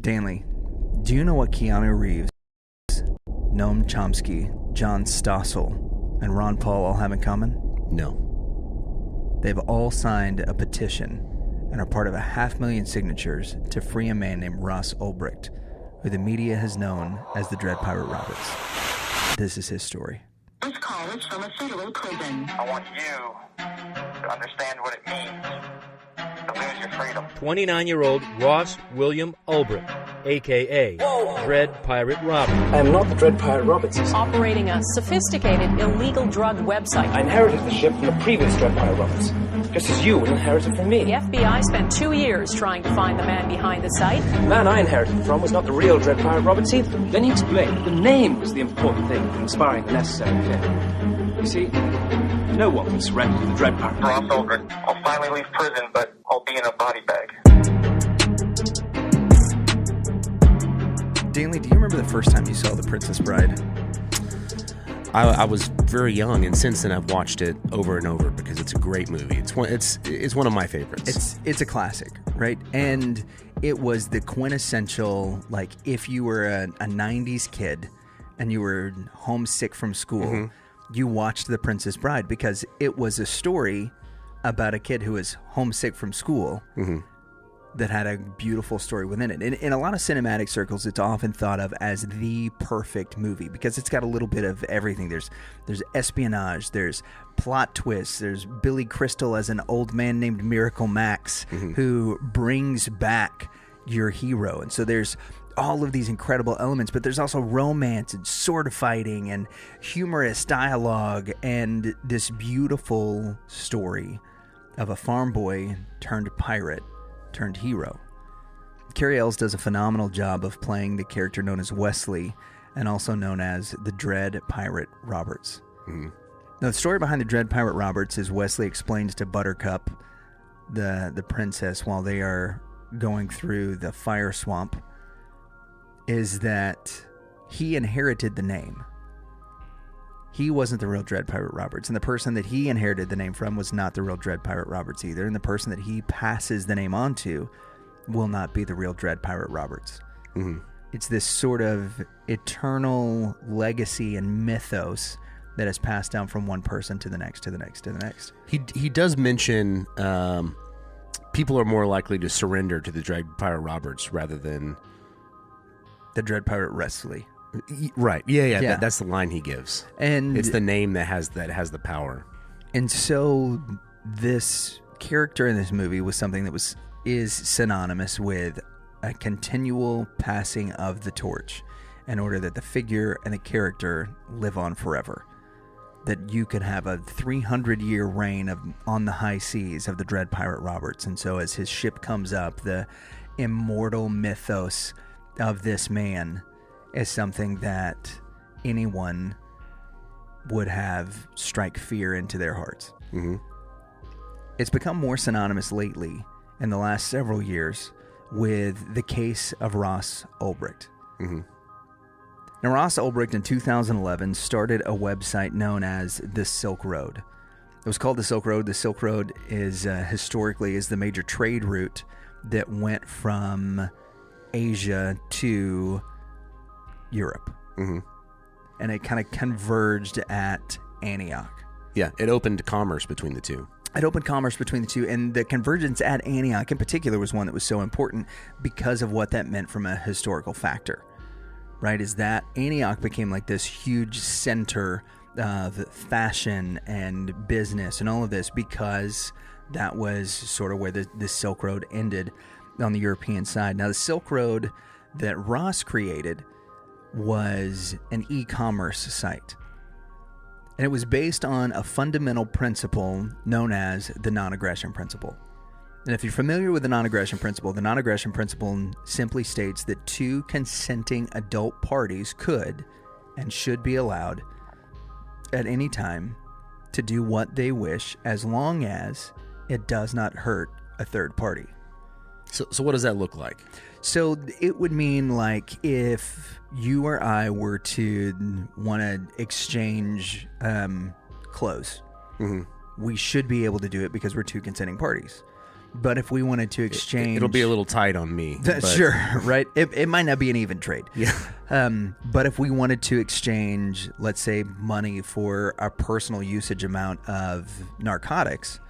Danley, do you know what Keanu Reeves, Noam Chomsky, John Stossel, and Ron Paul all have in common? No. They've all signed a petition and are part of 500,000 signatures to free a man named Ross Ulbricht, who the media has known as the Dread Pirate Roberts. This is his story. This call is from a federal prison. I want you to understand what it means to lose your freedom. 29-year-old Ross William Ulbricht, a.k.a. Dread Pirate Robert. I am not the Dread Pirate Roberts. Operating a sophisticated illegal drug website. I inherited the ship from the previous Dread Pirate Roberts, just as you will inherit it from me. The FBI spent 2 years trying to find the man behind the site. The man I inherited from was not the real Dread Pirate Roberts either. Then he explained that the name was the important thing in inspiring the necessary thing. You see, no one can surrender to the Dread Pirate. Ross Ulbricht. I'll finally leave prison, but I'll be in a body bag. Danley, do you remember the first time you saw The Princess Bride? I was very young, and since then I've watched it over and over because it's a great movie. It's one of my favorites. It's a classic, right? And it was the quintessential, like, if you were a 90s kid and you were homesick from school, you watched The Princess Bride because it was a story about a kid who was homesick from school that had a beautiful story within it. In a lot of cinematic circles, it's often thought of as the perfect movie because it's got a little bit of everything. There's espionage, there's plot twists, there's Billy Crystal as an old man named Miracle Max who brings back your hero. And so there's all of these incredible elements, but there's also romance and sword fighting and humorous dialogue and this beautiful story of a farm boy turned pirate turned hero. Cary Elwes does a phenomenal job of playing the character known as Wesley and also known as the Dread Pirate Roberts. Now, the story behind the Dread Pirate Roberts is Wesley explains to Buttercup, the princess, while they are going through the fire swamp, is that he inherited the name. He wasn't the real Dread Pirate Roberts, and the person that he inherited the name from was not the real Dread Pirate Roberts either, and the person that he passes the name on to will not be the real Dread Pirate Roberts. It's this sort of eternal legacy and mythos that is passed down from one person to the next, to the next, to the next. He does mention people are more likely to surrender to the Dread Pirate Roberts rather than the Dread Pirate Wesley. Right. Yeah. That's the line he gives. And it's the name that has the power. And so this character in this movie was something that is synonymous with a continual passing of the torch in order that the figure and the character live on forever. That you could have a 300-year reign on the high seas of the Dread Pirate Roberts. And so as his ship comes up, the immortal mythos of this man is something that anyone would have strike fear into their hearts. It's become more synonymous lately in the last several years with the case of Ross Ulbricht. Now, Ross Ulbricht in 2011 started a website known as the Silk Road. It was called the Silk Road. The Silk Road is historically is the major trade route that went from Asia to Europe. And it kind of converged at Antioch. Yeah, it opened commerce between the two. It opened commerce between the two, and the convergence at Antioch in particular was one that was so important because of what that meant from a historical factor, right? Is that Antioch became like this huge center of fashion and business and all of this because that was sort of where the Silk Road ended on the European side. Now, the Silk Road that Ross created was an e-commerce site. And it was based on a fundamental principle known as the non-aggression principle. And if you're familiar with the non-aggression principle simply states that two consenting adult parties could and should be allowed at any time to do what they wish as long as it does not hurt a third party. So what does that look like? So it would mean like if you or I were to want to exchange clothes, we should be able to do it because we're two consenting parties. But if we wanted to exchange... It'll be a little tight on me. Sure, right? It might not be an even trade. Yeah. But if we wanted to exchange, let's say, money for a personal usage amount of narcotics,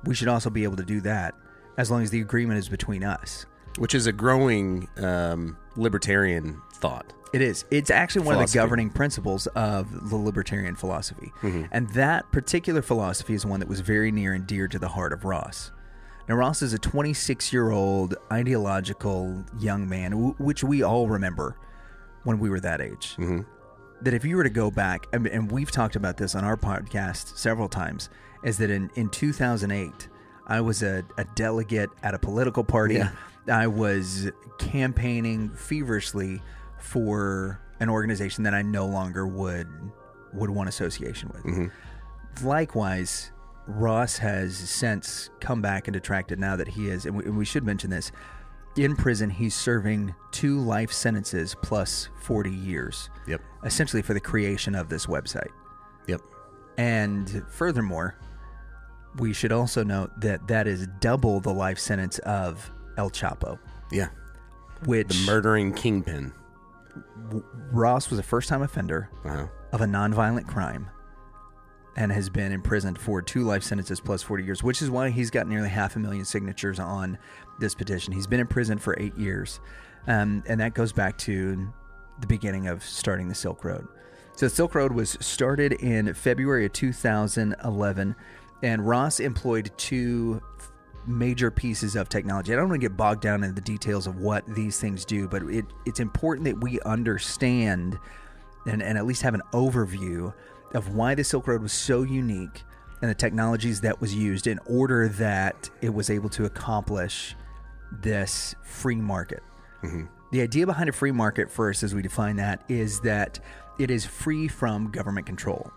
we should also be able to do that as long as the agreement is between us. Which is a growing libertarian thought. It is. It's actually one of the Philosophy. governing principles of the libertarian philosophy. And that particular philosophy is one that was very near and dear to the heart of Ross. Now, Ross is a 26-year-old ideological young man, which we all remember when we were that age. That if you were to go back, and we've talked about this on our podcast several times, is that in 2008, I was a delegate at a political party. Yeah. I was campaigning feverishly for an organization that I no longer would want association with. Likewise, Ross has since come back and detracted now that he is, and we should mention this, in prison he's serving 2 life sentences plus 40 years. Yep. Essentially for the creation of this website. Yep. And furthermore, we should also note that that is double the life sentence of El Chapo. Yeah. Which The murdering kingpin. Ross was a first-time offender of a nonviolent crime and has been imprisoned for 2 life sentences plus 40 years, which is why he's got nearly 500,000 signatures on this petition. He's been in prison for 8 years, and that goes back to the beginning of starting the Silk Road. So the Silk Road was started in February of 2011, and Ross employed 2 major pieces of technology. I don't want to get bogged down in the details of what these things do, but it's important that we understand and at least have an overview of why the Silk Road was so unique and the technologies that was used in order that it was able to accomplish this free market. The idea behind a free market, first, as we define that, is that it is free from government control.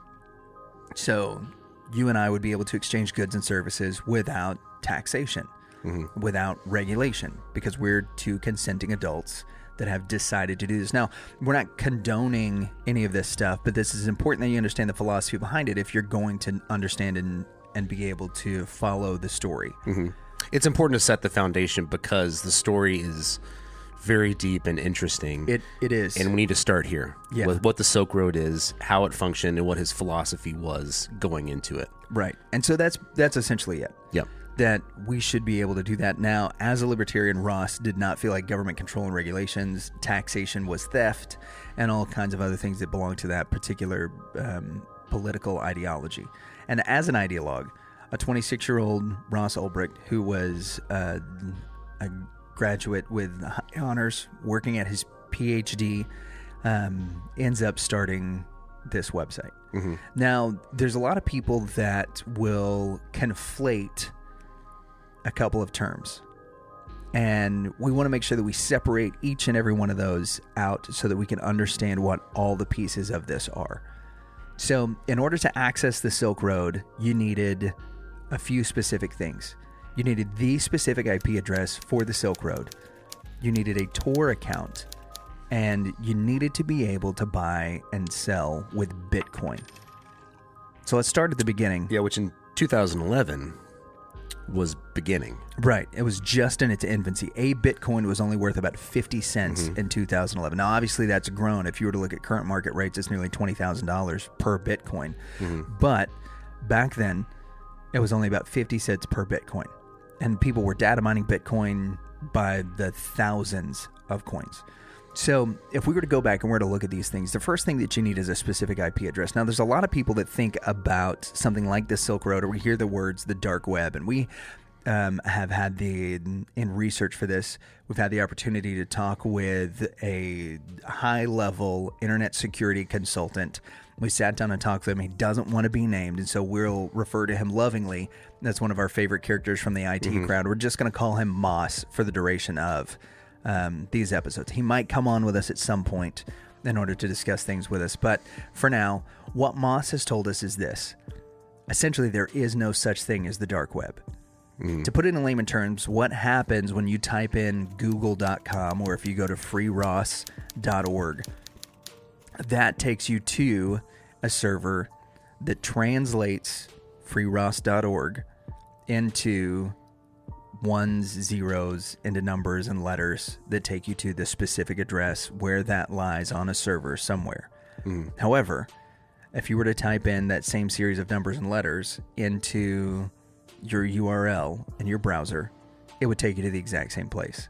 So you and I would be able to exchange goods and services without taxation, without regulation, because we're 2 consenting adults that have decided to do this. Now, we're not condoning any of this stuff, but this is important that you understand the philosophy behind it if you're going to understand and be able to follow the story. It's important to set the foundation because the story is very deep and interesting. It is. And we need to start here Yeah. with what the Silk Road is, how it functioned, and what his philosophy was going into it. Right. And so that's essentially it. Yep. That we should be able to do that. Now, as a libertarian, Ross did not feel like government control and regulations, taxation was theft, and all kinds of other things that belong to that particular political ideology. And as an ideologue, a 26-year-old Ross Ulbricht, who was a graduate with high honors, working at his PhD, ends up starting this website. Now, there's a lot of people that will conflate a couple of terms, and we want to make sure that we separate each and every one of those out so that we can understand what all the pieces of this are. So in order to access the Silk Road, you needed a few specific things. You needed the specific IP address for the Silk Road. You needed a Tor account, and you needed to be able to buy and sell with Bitcoin. So let's start at the beginning. Yeah, which in 2011 was beginning. Right. It was just in its infancy. A Bitcoin was only worth about 50 cents in 2011. Now, obviously, that's grown. If you were to look at current market rates, it's nearly $20,000 per Bitcoin. But back then, it was only about 50 cents per Bitcoin. And people were data mining Bitcoin by the thousands of coins. So if we were to go back and we're to look at these things, the first thing that you need is a specific IP address. Now, there's a lot of people that think about something like the Silk Road, or we hear the words the dark web, and we have had in research for this, we've had the opportunity to talk with a high-level internet security consultant. We sat down and talked to him. He doesn't want to be named, and so we'll refer to him lovingly. That's one of our favorite characters from the IT crowd. We're just going to call him Moss for the duration of these episodes. He might come on with us at some point in order to discuss things with us. But for now, what Moss has told us is this. Essentially, there is no such thing as the dark web. To put it in layman terms, what happens when you type in google.com or if you go to freeross.org, that takes you to a server that translates freeross.org into ones, zeros into numbers and letters that take you to the specific address where that lies on a server somewhere. However, if you were to type in that same series of numbers and letters into your URL in your browser, it would take you to the exact same place.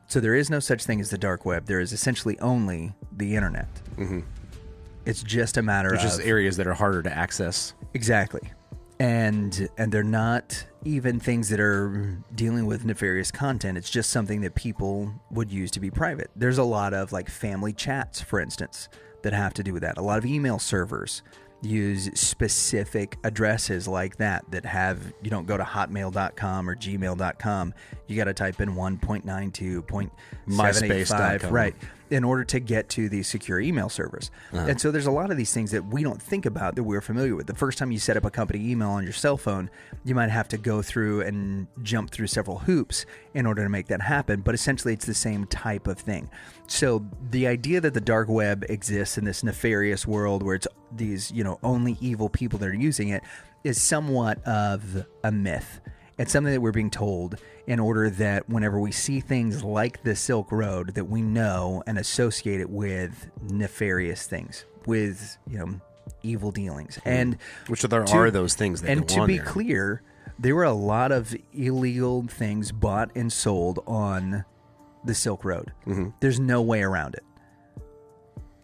So there is no such thing as the dark web. There is essentially only the internet. It's just a matter of... There's just areas that are harder to access. Exactly. And they're not even things that are dealing with nefarious content. It's just something that people would use to be private. There's a lot of like family chats, for instance, that have to do with that. A lot of email servers use specific addresses like that have, you don't go to hotmail.com or gmail.com. You got to type in 1.92.785, MySpace.com. right, in order to get to these secure email servers. And so there's a lot of these things that we don't think about that we're familiar with. The first time you set up a company email on your cell phone, you might have to go through and jump through several hoops in order to make that happen. But essentially, it's the same type of thing. So the idea that the dark web exists in this nefarious world where it's these, only evil people that are using it is somewhat of a myth. It's something that we're being told in order that whenever we see things like the Silk Road, that we know and associate it with nefarious things, with, evil dealings. And which there are those things that and go to on be there. clear, there were a lot of illegal things bought and sold on the Silk Road. There's no way around it.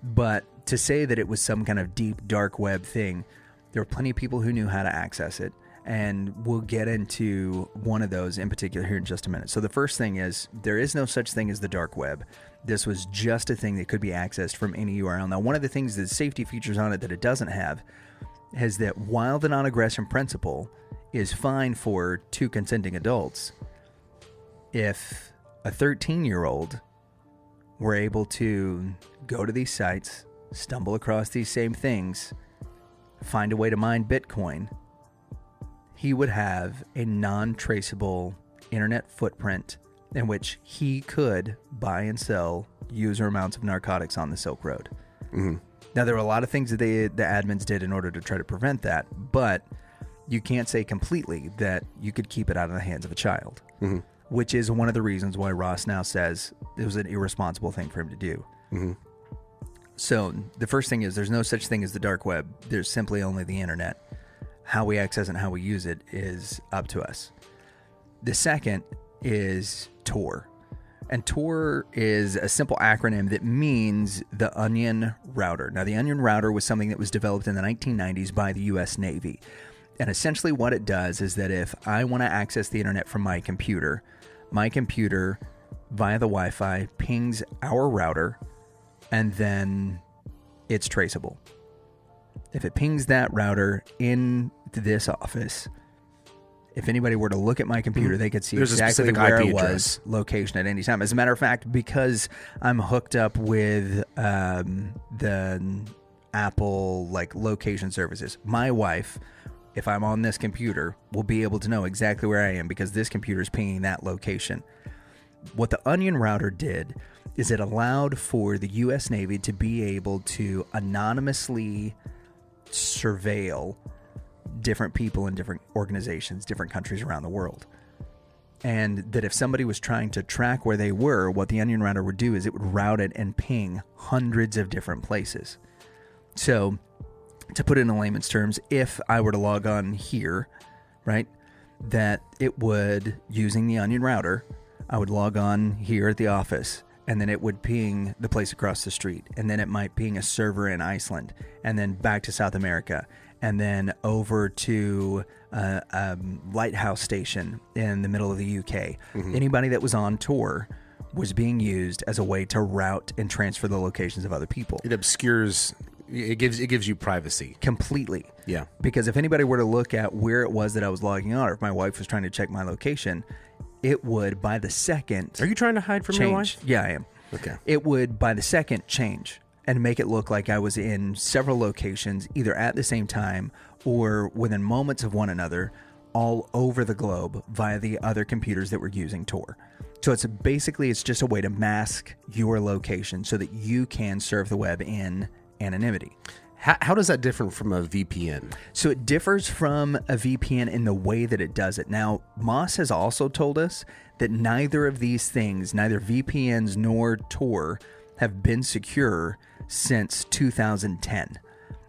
But to say that it was some kind of deep, dark web thing, there were plenty of people who knew how to access it. And we'll get into one of those in particular here in just a minute. So the first thing is, there is no such thing as the dark web. This was just a thing that could be accessed from any URL. Now, one of the things, the safety features on it that it doesn't have is that while the non-aggression principle is fine for two consenting adults, if a 13-year-old were able to go to these sites, stumble across these same things, find a way to mine Bitcoin, he would have a non-traceable internet footprint in which he could buy and sell user amounts of narcotics on the Silk Road. Now, there were a lot of things that the admins did in order to try to prevent that, but you can't say completely that you could keep it out of the hands of a child, which is one of the reasons why Ross now says it was an irresponsible thing for him to do. So the first thing is, there's no such thing as the dark web. There's simply only the internet. How we access it and how we use it is up to us. The second is Tor. And Tor is a simple acronym that means the Onion Router. Now, the Onion Router was something that was developed in the 1990s by the U.S. Navy. And essentially what it does is that if I want to access the internet from my computer via the Wi-Fi pings our router, and then it's traceable. If it pings that router into this office, if anybody were to look at my computer, they could see exactly where it was, location at any time. As a matter of fact, because I'm hooked up with the Apple location services, my wife, if I'm on this computer, will be able to know exactly where I am because this computer is pinging that location. What the Onion Router did is it allowed for the U.S. Navy to be able to anonymously surveil different people in different organizations, different countries around the world. And that if somebody was trying to track where they were, what the Onion Router would do is it would route it and ping hundreds of different places. So, to put it in layman's terms, if I were to log on here, right, that it would, using the Onion Router, I would log on here at the office, and then it would ping the place across the street, and then it might ping a server in Iceland, and then back to South America, and then over to a lighthouse station in the middle of the UK. Anybody that was on Tor was being used as a way to route and transfer the locations of other people. It obscures. It gives you privacy completely. Yeah. Because if anybody were to look at where it was that I was logging on, or if my wife was trying to check my location, it would, by the second... Are you trying to hide from your wife? Yeah, I am. Okay. It would, by the second, change and make it look like I was in several locations, either at the same time or within moments of one another, all over the globe via the other computers that were using Tor. So it's just a way to mask your location so that you can surf the web in anonymity. How does that differ from a VPN? So it differs from a VPN in the way that it does it. Now, Moss has also told us that neither of these things, neither VPNs nor Tor, have been secure since 2010.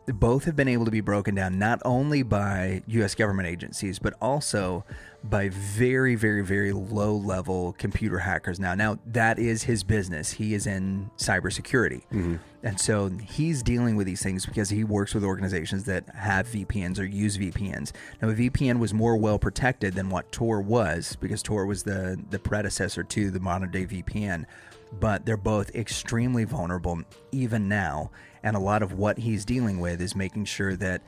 Both have been able to be broken down not only by U.S. government agencies, but also by very, very, very low-level computer hackers. Now that is his business. He is in cybersecurity. And so he's dealing with these things because he works with organizations that have VPNs or use VPNs. Now, a VPN was more well-protected than what Tor was, because Tor was the predecessor to the modern-day VPN. But they're both extremely vulnerable even now. And a lot of what he's dealing with is making sure that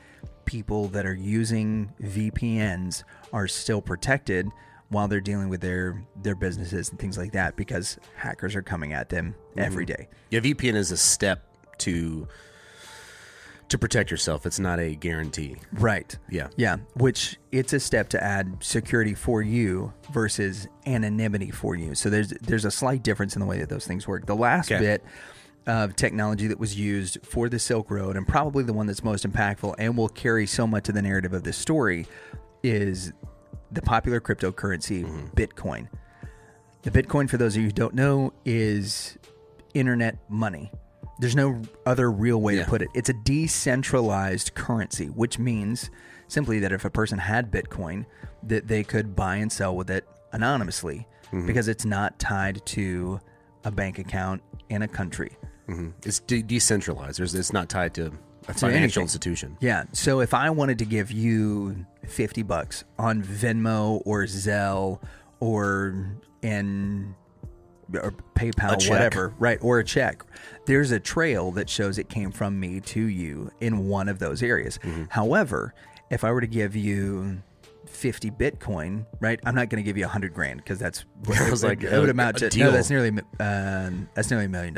people that are using VPNs are still protected while they're dealing with their businesses and things like that, because hackers are coming at them every day. Yeah, VPN is a step to protect yourself. It's not a guarantee. Right. Yeah. Which it's a step to add security for you versus anonymity for you. So there's a slight difference in the way that those things work. The last bit of technology that was used for the Silk Road, and probably the one that's most impactful and will carry so much of the narrative of this story, is the popular cryptocurrency Bitcoin. The Bitcoin, for those of you who don't know, is internet money. There's no other real way to put it. It's a decentralized currency, which means simply that if a person had Bitcoin, that they could buy and sell with it anonymously, because it's not tied to a bank account in a country. It's decentralized. It's not tied to a financial institution. Yeah. So if I wanted to give you $50 on Venmo or Zelle or PayPal, whatever, right? Or a check, there's a trail that shows it came from me to you in one of those areas. However, if I were to give you 50 Bitcoin, right? I'm not going to give you $100,000 because that's what it was like. It would amount to. No, that's nearly $1 million.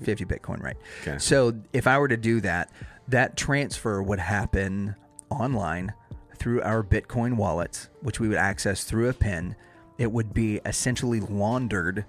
50 Bitcoin, right? Okay. So if I were to do that, that transfer would happen online through our Bitcoin wallets, which we would access through a PIN. It would be essentially laundered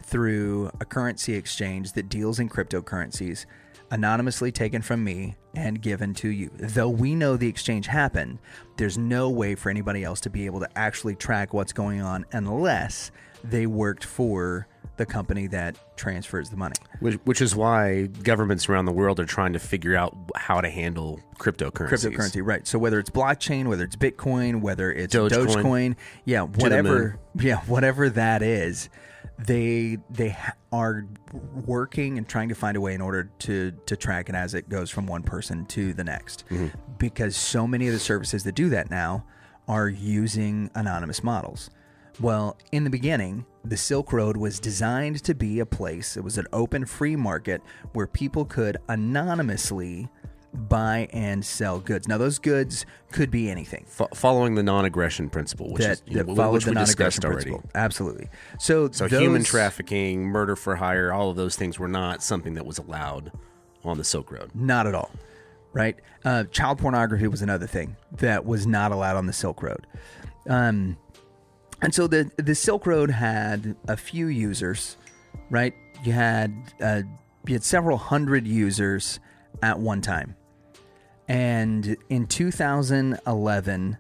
through a currency exchange that deals in cryptocurrencies, anonymously taken from me and given to you. Though we know the exchange happened, there's no way for anybody else to be able to actually track what's going on unless they worked for the company that transfers the money. Which is why governments around the world are trying to figure out how to handle cryptocurrencies. Cryptocurrency, right. So whether it's blockchain, whether it's Bitcoin, whether it's Dogecoin, whatever that is, they are working and trying to find a way in order to track it as it goes from one person to the next. Because so many of the services that do that now are using anonymous models. Well, in the beginning, the Silk Road was designed to be a place, it was an open free market where people could anonymously buy and sell goods. Now, those goods could be anything. Following the non-aggression principle, which we discussed already. Absolutely. So human trafficking, murder for hire, all of those things were not something that was allowed on the Silk Road. Not at all, right? Child pornography was another thing that was not allowed on the Silk Road. And so the Silk Road had a few users, right? You had several hundred users at one time. And in 2011,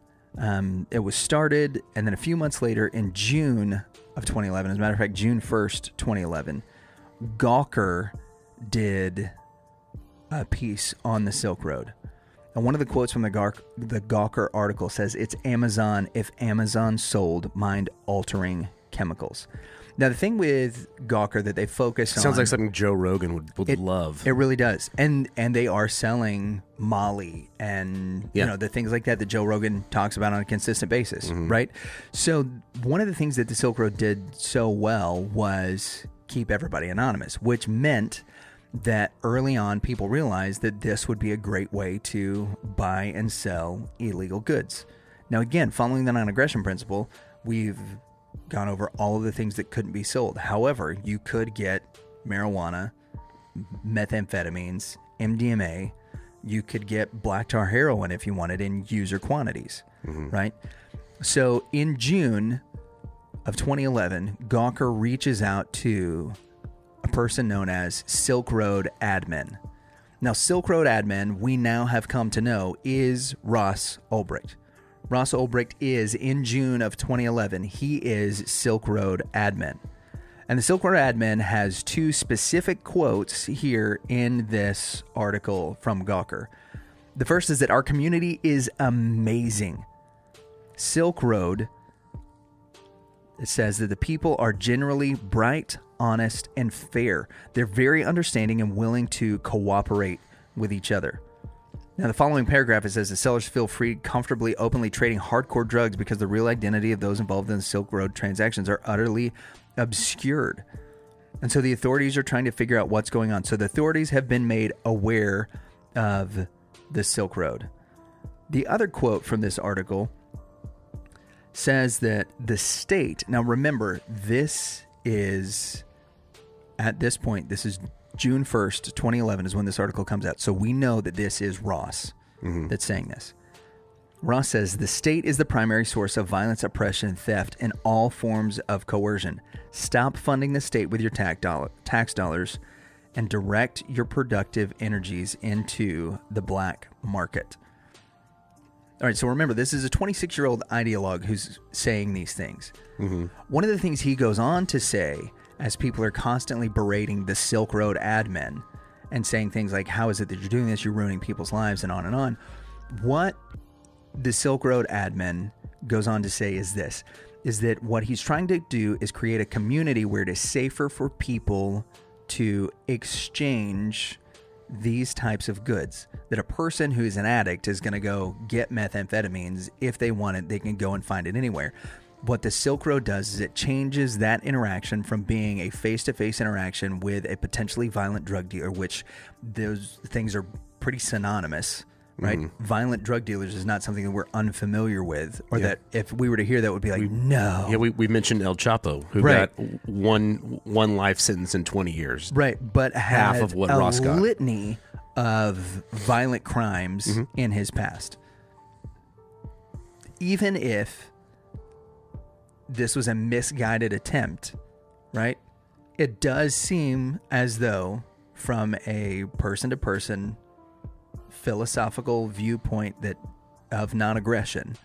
it was started, and then a few months later, in June of 2011, as a matter of fact, June 1st, 2011, Gawker did a piece on the Silk Road. And one of the quotes from the Gawker article says, "It's Amazon if Amazon sold mind-altering chemicals." Now, the thing with Gawker that they focus on... Sounds like something Joe Rogan would love. It really does. And they are selling Molly and the things like that Joe Rogan talks about on a consistent basis, right? So one of the things that the Silk Road did so well was keep everybody anonymous, which meant that early on people realized that this would be a great way to buy and sell illegal goods. Now, again, following the non-aggression principle, we've gone over all of the things that couldn't be sold. However, you could get marijuana, methamphetamines, MDMA. You could get black tar heroin if you wanted in user quantities, right? So in June of 2011, Gawker reaches out to a person known as Silk Road Admin. Now, Silk Road admin, we now have come to know, is Ross Ulbricht. Ross Ulbricht is, in June of 2011, he is Silk Road admin. And the Silk Road admin has two specific quotes here in this article from Gawker. The first is that our community is amazing. Silk Road, it says that the people are generally bright, honest, and fair. They're very understanding and willing to cooperate with each other. Now, the following paragraph, it says the sellers feel free, comfortably, openly trading hardcore drugs because the real identity of those involved in the Silk Road transactions are utterly obscured. And so the authorities are trying to figure out what's going on. So the authorities have been made aware of the Silk Road. The other quote from this article says that the state, now remember, this is, at this point, this is June 1st, 2011 is when this article comes out. So we know that this is Ross that's saying this. Ross says, the state is the primary source of violence, oppression, and theft and all forms of coercion. Stop funding the state with your tax dollars and direct your productive energies into the black market. All right, so remember, this is a 26-year-old ideologue who's saying these things. One of the things he goes on to say, as people are constantly berating the Silk Road admin and saying things like, how is it that you're doing this? You're ruining people's lives and on and on. What the Silk Road admin goes on to say is this, is that what he's trying to do is create a community where it is safer for people to exchange these types of goods. That a person who is an addict is going to go get methamphetamines. If they want it, they can go and find it anywhere. What the Silk Road does is it changes that interaction from being a face-to-face interaction with a potentially violent drug dealer, which those things are pretty synonymous, right? Violent drug dealers is not something that we're unfamiliar with, or that if we were to hear that would be like, no. Yeah, we mentioned El Chapo, who got one life sentence in 20 years. Right, but had half of what Ross got. A litany of violent crimes in his past. Even if this was a misguided attempt, right? It does seem as though, from a person-to-person philosophical viewpoint that of non-aggression,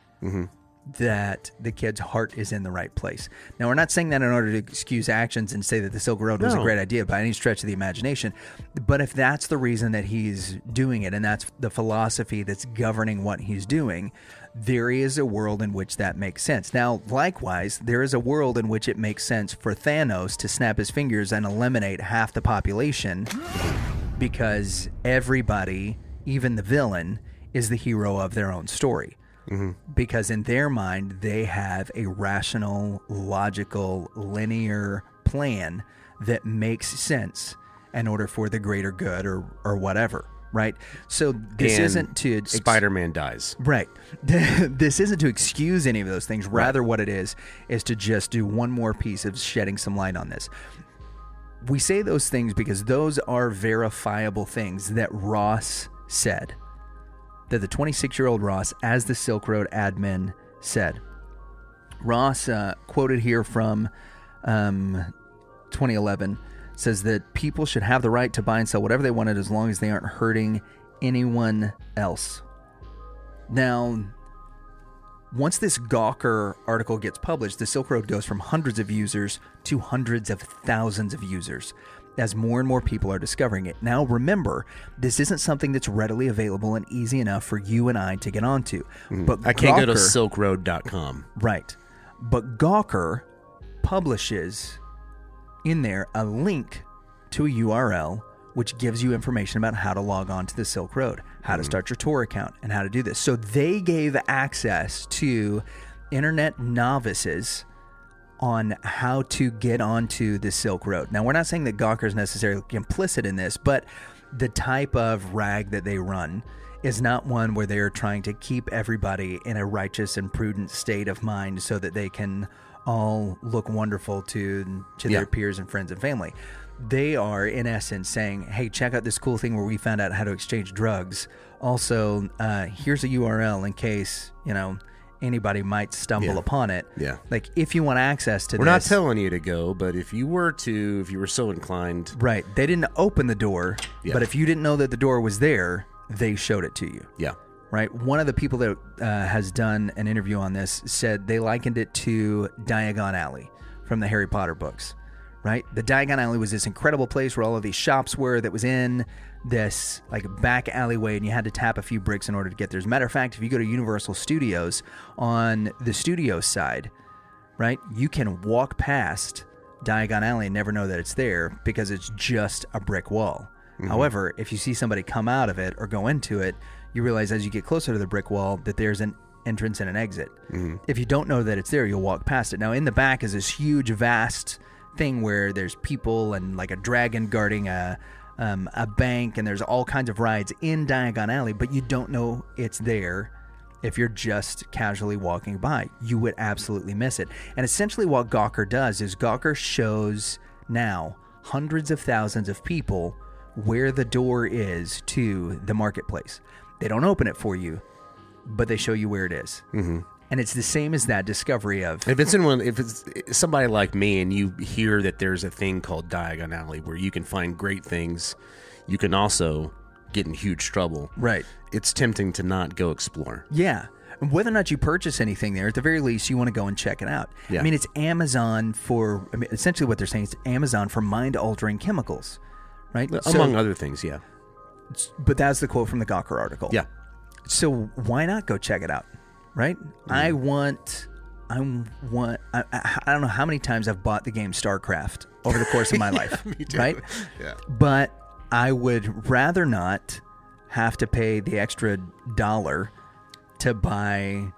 that the kid's heart is in the right place. Now, we're not saying that in order to excuse actions and say that the Silk Road was a great idea by any stretch of the imagination. But if that's the reason that he's doing it, and that's the philosophy that's governing what he's doing, there is a world in which that makes sense. Now, likewise, there is a world in which it makes sense for Thanos to snap his fingers and eliminate half the population because everybody, even the villain, is the hero of their own story. Because in their mind, they have a rational, logical, linear plan that makes sense in order for the greater good or whatever, right? So this isn't to... Spider-Man dies. Right. This isn't to excuse any of those things. Rather, what it is to just do one more piece of shedding some light on this. We say those things because those are verifiable things that Ross said. That the 26-year-old Ross, as the Silk Road admin, said. Ross, quoted here from 2011, says that people should have the right to buy and sell whatever they wanted as long as they aren't hurting anyone else. Now, once this Gawker article gets published, the Silk Road goes from hundreds of users to hundreds of thousands of users as more and more people are discovering it. Now, remember, this isn't something that's readily available and easy enough for you and I to get onto. But I can't go to silkroad.com. Right. But Gawker publishes in there a link to a URL which gives you information about how to log on to the Silk Road, how to start your Tor account, and how to do this. So they gave access to internet novices on how to get onto the Silk Road. Now, we're not saying that Gawker is necessarily implicit in this, but the type of rag that they run is not one where they're trying to keep everybody in a righteous and prudent state of mind so that they can all look wonderful to their peers and friends and family. They are, in essence, saying, hey, check out this cool thing where we found out how to exchange drugs. Also, here's a URL in case, anybody might stumble upon it. Yeah. Like, if you want access to We're this... not telling you to go, but if you were so inclined... Right. They didn't open the door, but if you didn't know that the door was there, they showed it to you. Yeah. Right? One of the people that has done an interview on this said they likened it to Diagon Alley from the Harry Potter books. Right? The Diagon Alley was this incredible place where all of these shops were that was in this like back alleyway, and you had to tap a few bricks in order to get there. As a matter of fact, if you go to Universal Studios, on the studio side, right, you can walk past Diagon Alley and never know that it's there because it's just a brick wall. Mm-hmm. However, if you see somebody come out of it or go into it, you realize as you get closer to the brick wall that there's an entrance and an exit. Mm-hmm. If you don't know that it's there, you'll walk past it. Now, in the back is this huge, vast thing where there's people and like a dragon guarding a bank, and there's all kinds of rides in Diagon Alley, but you don't know it's there if you're just casually walking by. You would absolutely miss it. And essentially what Gawker does is Gawker shows now hundreds of thousands of people where the door is to the marketplace. They don't open it for you, but they show you where it is. Mm-hmm. And it's the same as that discovery of... If it's somebody like me and you hear that there's a thing called Diagon Alley where you can find great things, you can also get in huge trouble. Right. It's tempting to not go explore. Yeah. And whether or not you purchase anything there, at the very least, you want to go and check it out. Yeah. I mean, it's Amazon for... I mean, essentially what they're saying is Amazon for mind-altering chemicals, right? Among other things, yeah. But that's the quote from the Gawker article. Yeah. So why not go check it out? Right? I don't know how many times I've bought the game StarCraft over the course of my life. Me too. Right? Yeah. But I would rather not have to pay the extra $1 to buy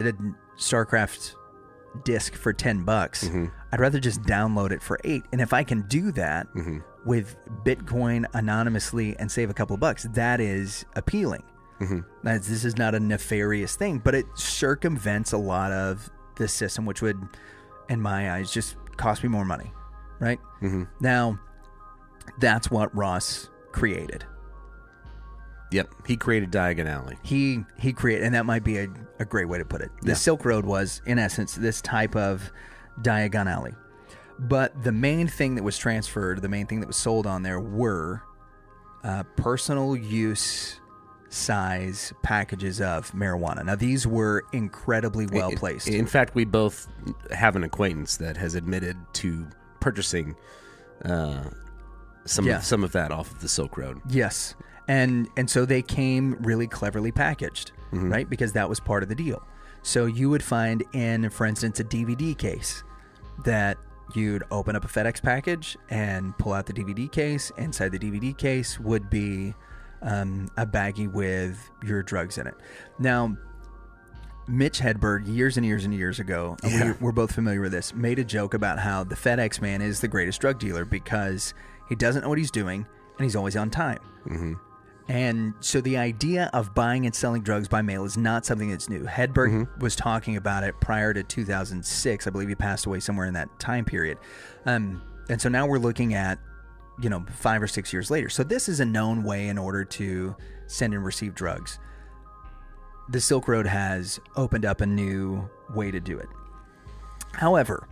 a StarCraft disc for $10. Mm-hmm. I'd rather just download it for $8. And if I can do that with Bitcoin anonymously and save a couple of bucks, that is appealing. Mm-hmm. This is not a nefarious thing, but it circumvents a lot of the system, which would, in my eyes, just cost me more money, right? Mm-hmm. Now, that's what Ross created. Yep, he created Diagon Alley. He created, and that might be a great way to put it. The Silk Road was, in essence, this type of Diagon Alley. But the main thing that was transferred, the main thing that was sold on there were personal use size packages of marijuana. Now, these were incredibly well placed. In fact, we both have an acquaintance that has admitted to purchasing some of that off of the Silk Road. Yes, and so they came really cleverly packaged, right? Because that was part of the deal. So you would find in, for instance, a DVD case that you'd open up a FedEx package and pull out the DVD case. Inside the DVD case would be a baggie with your drugs in it. Now, Mitch Hedberg, years and years and years ago, and we're both familiar with this, made a joke about how the FedEx man is the greatest drug dealer because he doesn't know what he's doing and he's always on time. Mm-hmm. And so the idea of buying and selling drugs by mail is not something that's new. Hedberg was talking about it prior to 2006. I believe he passed away somewhere in that time period. And so now we're looking at 5 or 6 years later. So this is a known way in order to send and receive drugs. The Silk Road has opened up a new way to do it. However,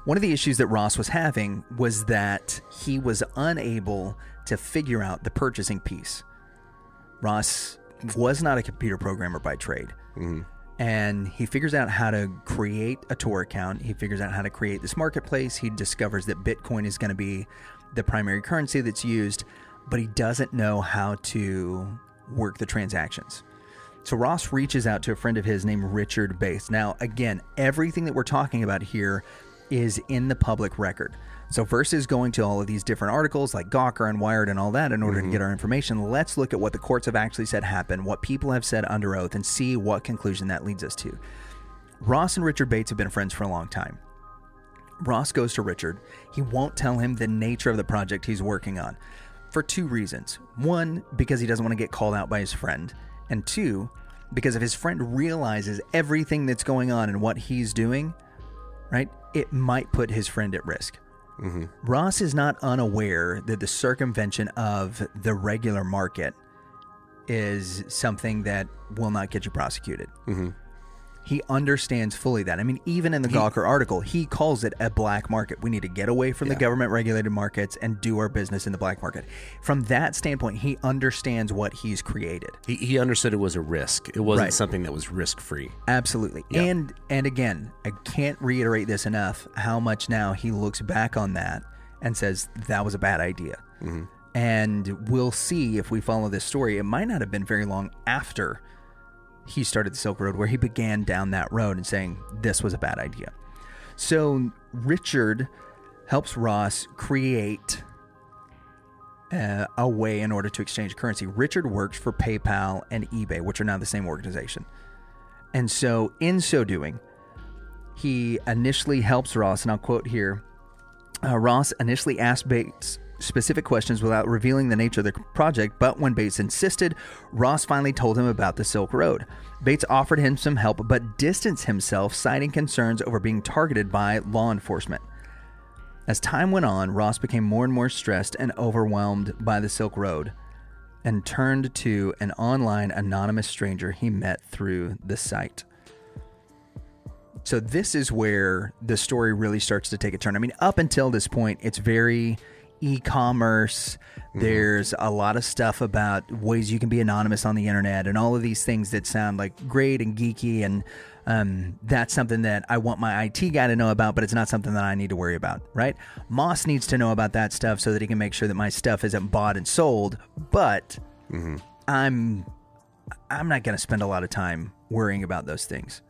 one of the issues that Ross was having was that he was unable to figure out the purchasing piece. Ross was not a computer programmer by trade. Mm-hmm. And he figures out how to create a Tor account. He figures out how to create this marketplace. He discovers that Bitcoin is going to be the primary currency that's used, but he doesn't know how to work the transactions. So Ross reaches out to a friend of his named Richard Bates. Now, again, everything that we're talking about here is in the public record. So versus going to all of these different articles like Gawker and Wired and all that in order to get our information, let's look at what the courts have actually said happened, what people have said under oath, and see what conclusion that leads us to. Ross and Richard Bates have been friends for a long time. Ross goes to Richard. He won't tell him the nature of the project he's working on for 2 reasons. 1, because he doesn't want to get called out by his friend. And 2, because if his friend realizes everything that's going on and what he's doing, right, it might put his friend at risk. Mm-hmm. Ross is not unaware that the circumvention of the regular market is something that will not get you prosecuted. Mm-hmm. He understands fully that. I mean, even in the Gawker article, he calls it a black market. We need to get away from the government-regulated markets and do our business in the black market. From that standpoint, he understands what he's created. He understood it was a risk. It wasn't something that was risk-free. Absolutely. Yeah. And again, I can't reiterate this enough, how much now he looks back on that and says, that was a bad idea. Mm-hmm. And we'll see if we follow this story. It might not have been very long after he started the Silk Road where he began down that road and saying this was a bad idea. So Richard helps Ross create a way in order to exchange currency. Richard works for PayPal and eBay, which are now the same organization. And so in so doing, he initially helps Ross, and I'll quote here, Ross initially asked Bates specific questions without revealing the nature of the project, but when Bates insisted, Ross finally told him about the Silk Road. Bates offered him some help, but distanced himself, citing concerns over being targeted by law enforcement. As time went on, Ross became more and more stressed and overwhelmed by the Silk Road and turned to an online anonymous stranger he met through the site. So this is where the story really starts to take a turn. I mean, up until this point, it's very e-commerce. There's a lot of stuff about ways you can be anonymous on the internet and all of these things that sound like great and geeky, and that's something that I want my IT guy to know about, but it's not something that I need to worry about, right? Moss needs to know about that stuff so that he can make sure that my stuff isn't bought and sold, but I'm not going to spend a lot of time worrying about those things.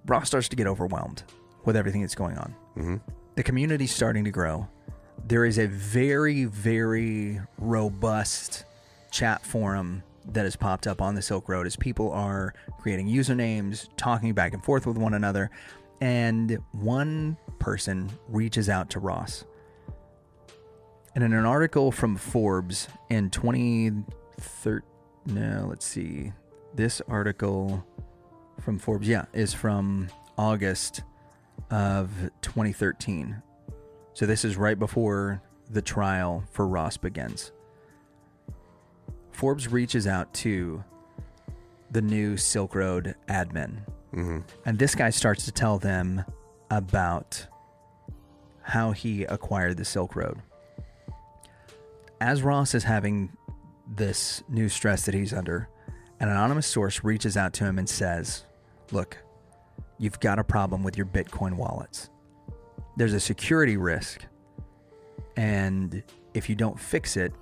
Ross starts to get overwhelmed with everything that's going on. The community's starting to grow. There is a very, very robust chat forum that has popped up on the Silk Road as people are creating usernames, talking back and forth with one another, and one person reaches out to Ross. And in an article from Forbes in 2013, this article from Forbes, is from August of 2013. So this is right before the trial for Ross begins. Forbes reaches out to the new Silk Road admin. And this guy starts to tell them about how he acquired the Silk Road. As Ross is having this new stress that he's under, an anonymous source reaches out to him and says, look, you've got a problem with your Bitcoin wallets. There's a security risk, and if you don't fix it,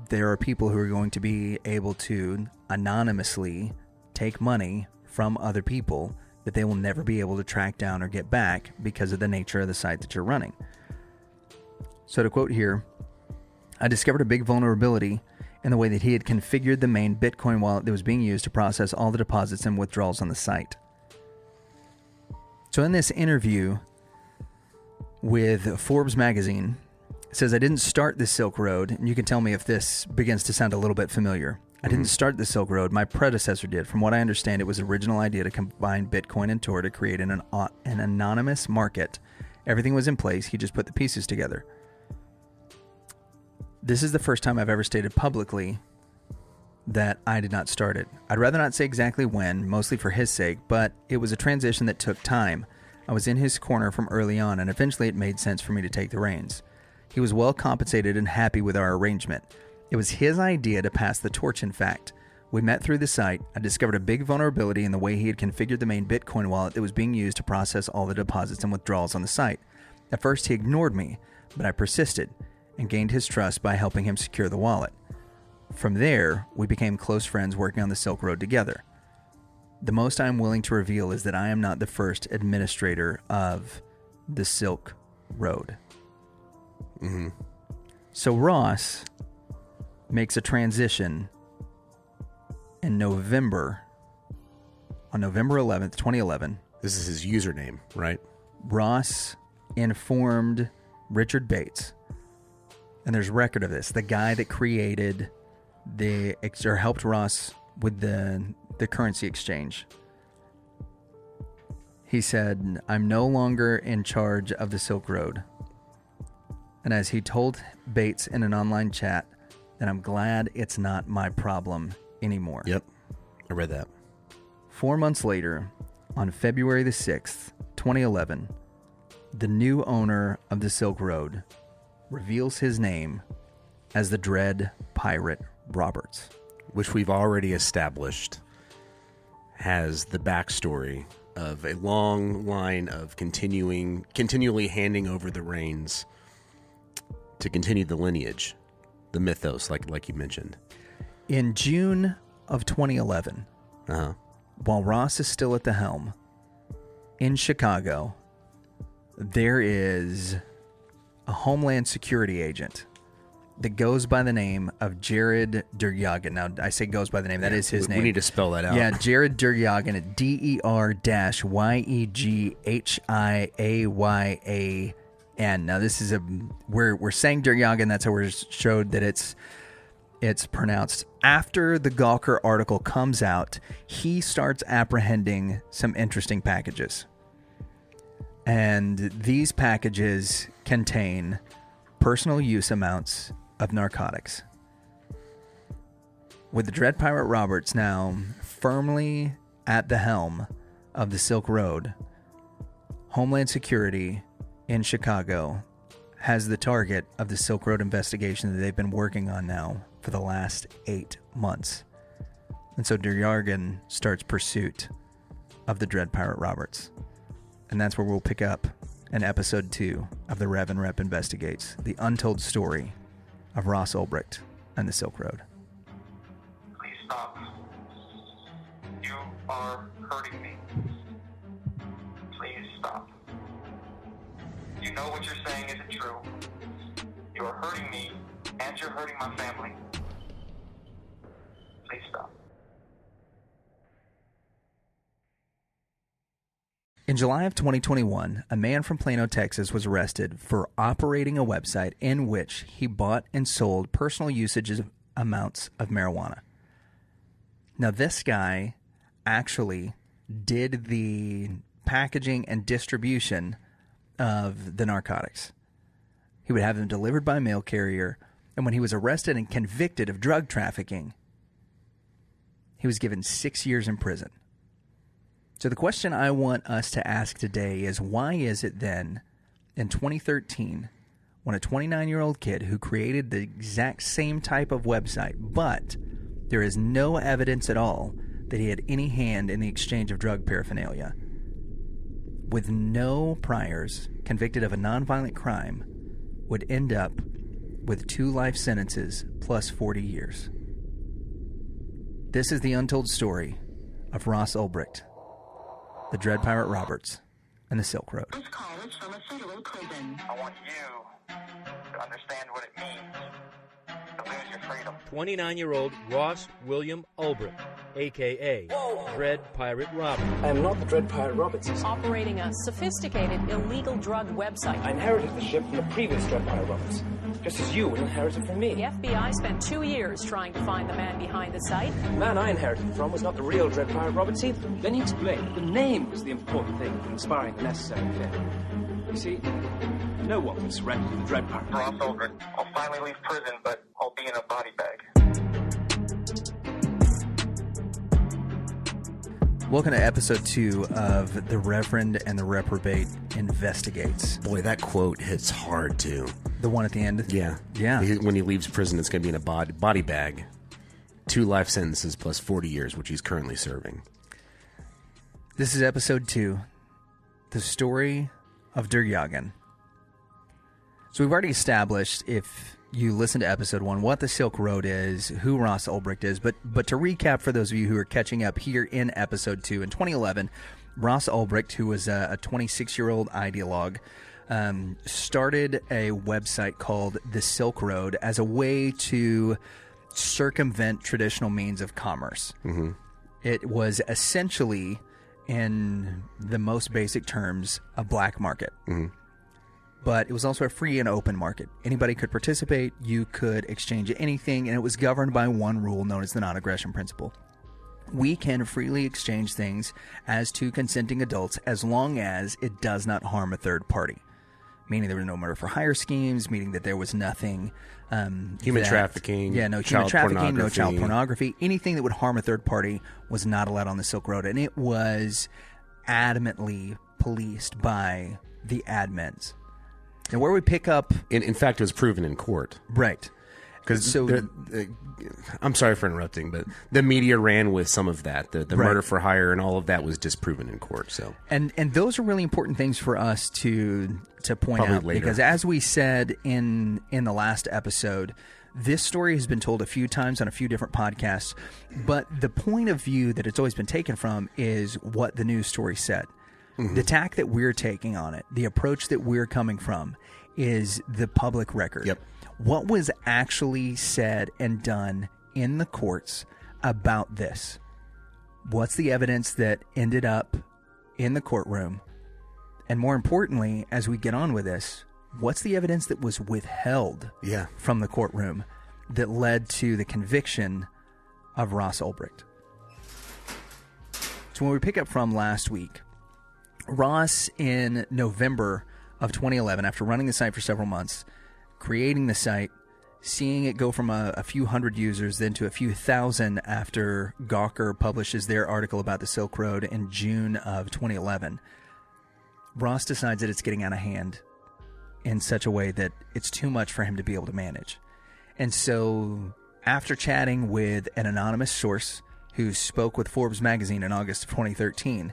there are people who are going to be able to anonymously take money from other people that they will never be able to track down or get back because of the nature of the site that you're running. So to quote here, I discovered a big vulnerability in the way that he had configured the main Bitcoin wallet that was being used to process all the deposits and withdrawals on the site. So in this interview with Forbes magazine, it says, I didn't start the Silk Road, and you can tell me if this begins to sound a little bit familiar. I didn't start the Silk Road. My predecessor did. From what I understand, it was the original idea to combine Bitcoin and Tor to create an anonymous market. Everything was in place. He just put the pieces together. This is the first time I've ever stated publicly that I did not start it. I'd rather not say exactly when, mostly for his sake, but it was a transition that took time. I was in his corner from early on, and eventually it made sense for me to take the reins. He was well compensated and happy with our arrangement. It was his idea to pass the torch, in fact. We met through the site. I discovered a big vulnerability in the way he had configured the main Bitcoin wallet that was being used to process all the deposits and withdrawals on the site. At first he ignored me, but I persisted and gained his trust by helping him secure the wallet. From there, we became close friends working on the Silk Road together. The most I am willing to reveal is that I am not the first administrator of the Silk Road. So Ross makes a transition in November, on November 11th, 2011. This is his username, right? Ross informed Richard Bates, and there's record of this, the guy that created or helped Ross with the currency exchange. He said, I'm no longer in charge of the Silk Road. And as he told Bates in an online chat, that I'm glad it's not my problem anymore. Yep. I read that. 4 months later, on February the 6th, 2011, the new owner of the Silk Road reveals his name as the Dread Pirate Roberts. Which we've already established has the backstory of a long line of continually handing over the reins to continue the lineage, the mythos, like you mentioned. In June of 2011, while Ross is still at the helm, in Chicago, there is a Homeland Security agent that goes by the name of Jared Duryagan. Now, I say goes by the name. That is his name. We need to spell that out. Yeah, Jared Duryagan, DER-YEGHIAYAN. Now, this is we're saying Duryagan. That's how we're showed that it's pronounced. After the Gawker article comes out, he starts apprehending some interesting packages. And these packages contain personal use amounts of narcotics. With the Dread Pirate Roberts now firmly at the helm of the Silk Road, Homeland Security in Chicago has the target of the Silk Road investigation that they've been working on now for the last 8 months. And so Duryagan starts pursuit of the Dread Pirate Roberts. And that's where we'll pick up in episode 2 of the Rev and Rep Investigates, the untold story of Ross Ulbricht and the Silk Road. Please stop. You are hurting me. Please stop. You know what you're saying isn't true. You are hurting me, and you're hurting my family. Please stop. In July of 2021, a man from Plano, Texas was arrested for operating a website in which he bought and sold personal usage amounts of marijuana. Now, this guy actually did the packaging and distribution of the narcotics. He would have them delivered by mail carrier, and when he was arrested and convicted of drug trafficking, he was given 6 years in prison. So the question I want us to ask today is, why is it then, in 2013, when a 29-year-old kid who created the exact same type of website, but there is no evidence at all that he had any hand in the exchange of drug paraphernalia, with no priors, convicted of a nonviolent crime, would end up with 2 life sentences plus 40 years? This is the untold story of Ross Ulbricht, the Dread Pirate Roberts, and the Silk Road. This call is from a federal prison. I want you to understand what it means to lose your freedom. 29-year-old Ross William Ulbricht, a.k.a. Dread Pirate Robert. I am not the Dread Pirate Roberts. Operating a sophisticated illegal drug website. I inherited the ship from the previous Dread Pirate Roberts, just as you would inherit it from me. The FBI spent 2 years trying to find the man behind the site. The man I inherited from was not the real Dread Pirate Roberts either. Then he explained the name was the important thing in inspiring the necessary fit. You see, no one can surrender to the Dread Pirate. Ross Ulbricht. I'll finally leave prison, but I'll be in a body bag. Welcome to episode 2 of the Reverend and the Reprobate Investigates. Boy, that quote hits hard, too. The one at the end? Yeah. Yeah. When he leaves prison, it's going to be in a body bag. 2 life sentences plus 40 years, which he's currently serving. This is episode 2, the story of Duryagan. So we've already established, if you listen to episode 1, what the Silk Road is, who Ross Ulbricht is. But to recap for those of you who are catching up here in episode 2, in 2011, Ross Ulbricht, who was a 26-year-old ideologue, started a website called The Silk Road as a way to circumvent traditional means of commerce. Mm-hmm. It was essentially, in the most basic terms, a black market. Mm-hmm. But it was also a free and open market. Anybody could participate, you could exchange anything, and it was governed by one rule known as the non-aggression principle. We can freely exchange things as two consenting adults as long as it does not harm a third party. meaning there were no murder for hire schemes, meaning that there was nothing. Human trafficking. Yeah, no human trafficking, no child pornography. Anything that would harm a third party was not allowed on the Silk Road. And it was adamantly policed by the admins. And where we pick up... In fact, it was proven in court. Right. Because I'm sorry for interrupting, but the media ran with some of that. The Right. murder for hire and all of that was disproven in court. So And those are really important things for us to point Probably out. later. Because as we said in the last episode, this story has been told a few times on a few different podcasts. But the point of view that it's always been taken from is what the news story said. The tack that we're taking on it, the approach that we're coming from, is the public record. Yep. What was actually said and done in the courts about this? What's the evidence that ended up in the courtroom? And more importantly, as we get on with this, what's the evidence that was withheld from the courtroom that led to the conviction of Ross Ulbricht? So when we pick up from last week, Ross, in November of 2011, after running the site for several months, creating the site, seeing it go from a few hundred users then to a few thousand after Gawker publishes their article about the Silk Road in June of 2011, Ross decides that it's getting out of hand in such a way that it's too much for him to be able to manage. And so after chatting with an anonymous source who spoke with Forbes magazine in August of 2013,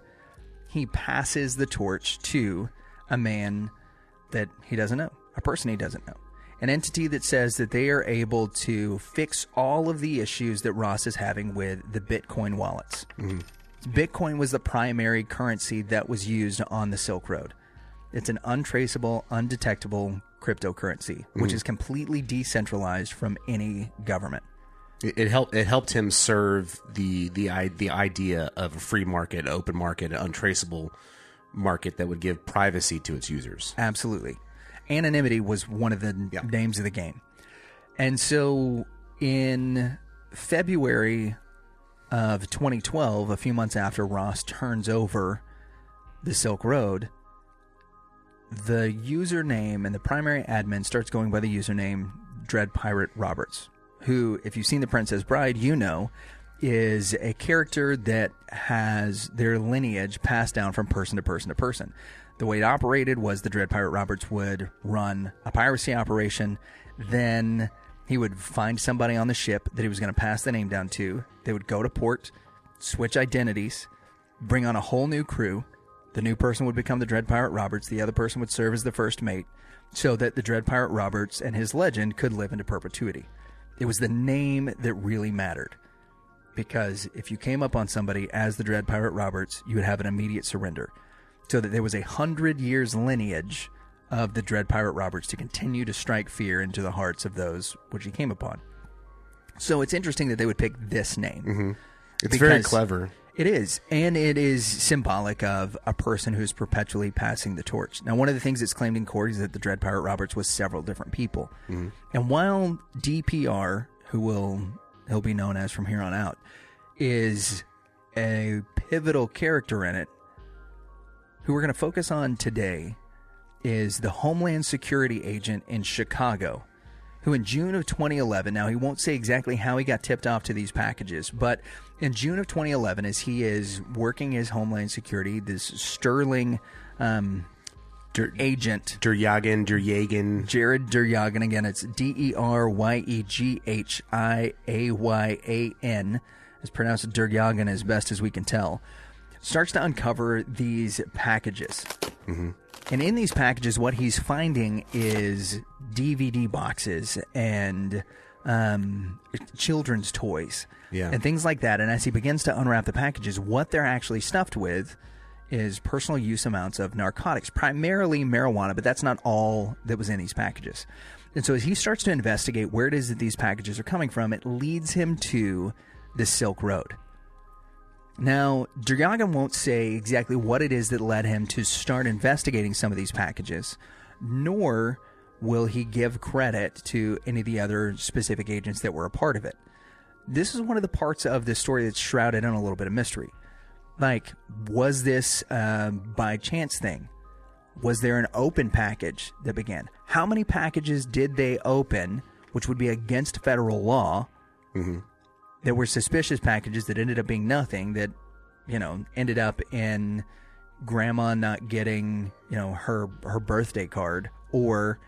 he passes the torch to a man that he doesn't know, a person he doesn't know, an entity that says that they are able to fix all of the issues that Ross is having with the Bitcoin wallets. Bitcoin was the primary currency that was used on the Silk Road. It's an untraceable, undetectable cryptocurrency, which is completely decentralized from any government. It helped him serve the idea of a free market, open market, an untraceable market that would give privacy to its users. Absolutely. Anonymity was one of the names of the game. And so in February of 2012, a few months after Ross turns over the Silk Road, the username and the primary admin starts going by the username Dread Pirate Roberts, who, if you've seen The Princess Bride, you know, is a character that has their lineage passed down from person to person to person. The way it operated was the Dread Pirate Roberts would run a piracy operation, then he would find somebody on the ship that he was going to pass the name down to. They would go to port, switch identities, bring on a whole new crew. The new person would become the Dread Pirate Roberts. The other person would serve as the first mate, so that the Dread Pirate Roberts and his legend could live into perpetuity. It was the name that really mattered, because if you came up on somebody as the Dread Pirate Roberts, you would have an immediate surrender, so that there was 100 years lineage of the Dread Pirate Roberts to continue to strike fear into the hearts of those which he came upon. So it's interesting that they would pick this name. It's very clever. It is, and it is symbolic of a person who's perpetually passing the torch. Now, one of the things that's claimed in court is that the Dread Pirate Roberts was several different people. And while DPR, who he'll be known as from here on out, is a pivotal character in it, who we're going to focus on today is the Homeland Security agent in Chicago, who in June of 2011, now he won't say exactly how he got tipped off to these packages, but in June of 2011, as he is working his Homeland Security, this sterling agent, Jared Deryagan, again, it's Deryaghian, it's pronounced Deryagan as best as we can tell, starts to uncover these packages. And in these packages, what he's finding is DVD boxes and children's toys and things like that. And as he begins to unwrap the packages, what they're actually stuffed with is personal use amounts of narcotics, primarily marijuana, but that's not all that was in these packages. And so as he starts to investigate where it is that these packages are coming from, it leads him to the Silk Road. Now, Deryagan won't say exactly what it is that led him to start investigating some of these packages, nor will he give credit to any of the other specific agents that were a part of it. This is one of the parts of this story that's shrouded in a little bit of mystery. Like, was this a by chance thing? Was there an open package that began? How many packages did they open, which would be against federal law? There were suspicious packages that ended up being nothing, that, ended up in grandma not getting, her birthday card, or,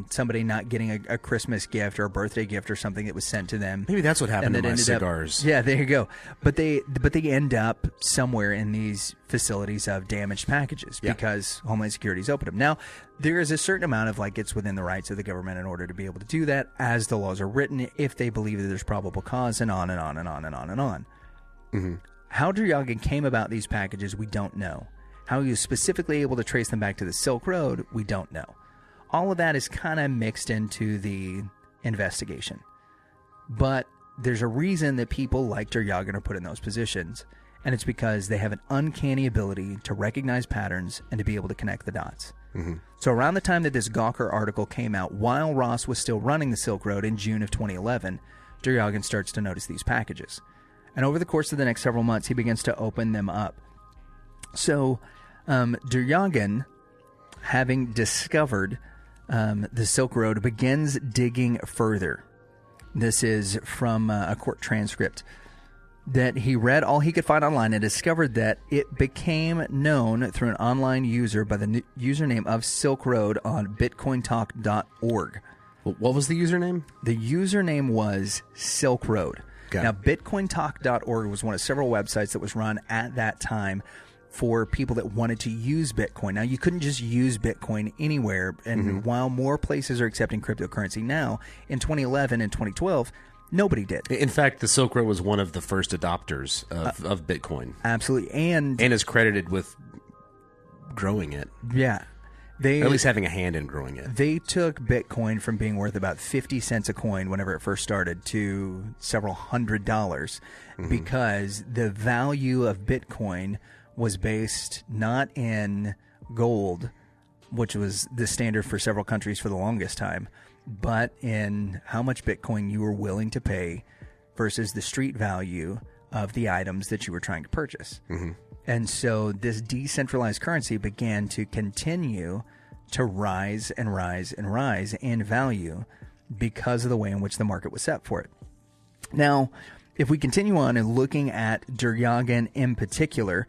somebody not getting a Christmas gift or a birthday gift or something that was sent to them. Maybe that's what happened to my cigars. Yeah, there you go. But they end up somewhere in these facilities of damaged packages because Homeland Security's opened them. Now, there is a certain amount of, it's within the rights of the government in order to be able to do that as the laws are written, if they believe that there's probable cause, and on and on and on and on and on. How Duryagan came about these packages, we don't know. How he was specifically able to trace them back to the Silk Road, we don't know. All of that is kind of mixed into the investigation. But there's a reason that people like Duryagan are put in those positions, and it's because they have an uncanny ability to recognize patterns and to be able to connect the dots. So around the time that this Gawker article came out, while Ross was still running the Silk Road in June of 2011, Duryagan starts to notice these packages. And over the course of the next several months, he begins to open them up. So Duryagan, having discovered the Silk Road, begins digging further. This is from a court transcript that he read all he could find online and discovered that it became known through an online user by the username of Silk Road on bitcointalk.org. What was the username? The username was Silk Road. Okay. Now, bitcointalk.org was one of several websites that was run at that time for people that wanted to use Bitcoin. Now, you couldn't just use Bitcoin anywhere, and while more places are accepting cryptocurrency now, in 2011 and 2012, nobody did. In fact, the Silk Road was one of the first adopters of Bitcoin. Absolutely. And is credited with growing it. Yeah. Or at least having a hand in growing it. They took Bitcoin from being worth about 50 cents a coin whenever it first started to several $100 because the value of Bitcoin was based not in gold, which was the standard for several countries for the longest time, but in how much Bitcoin you were willing to pay versus the street value of the items that you were trying to purchase. And so this decentralized currency began to continue to rise and rise and rise in value because of the way in which the market was set for it. Now, if we continue on and looking at Duryagan in particular,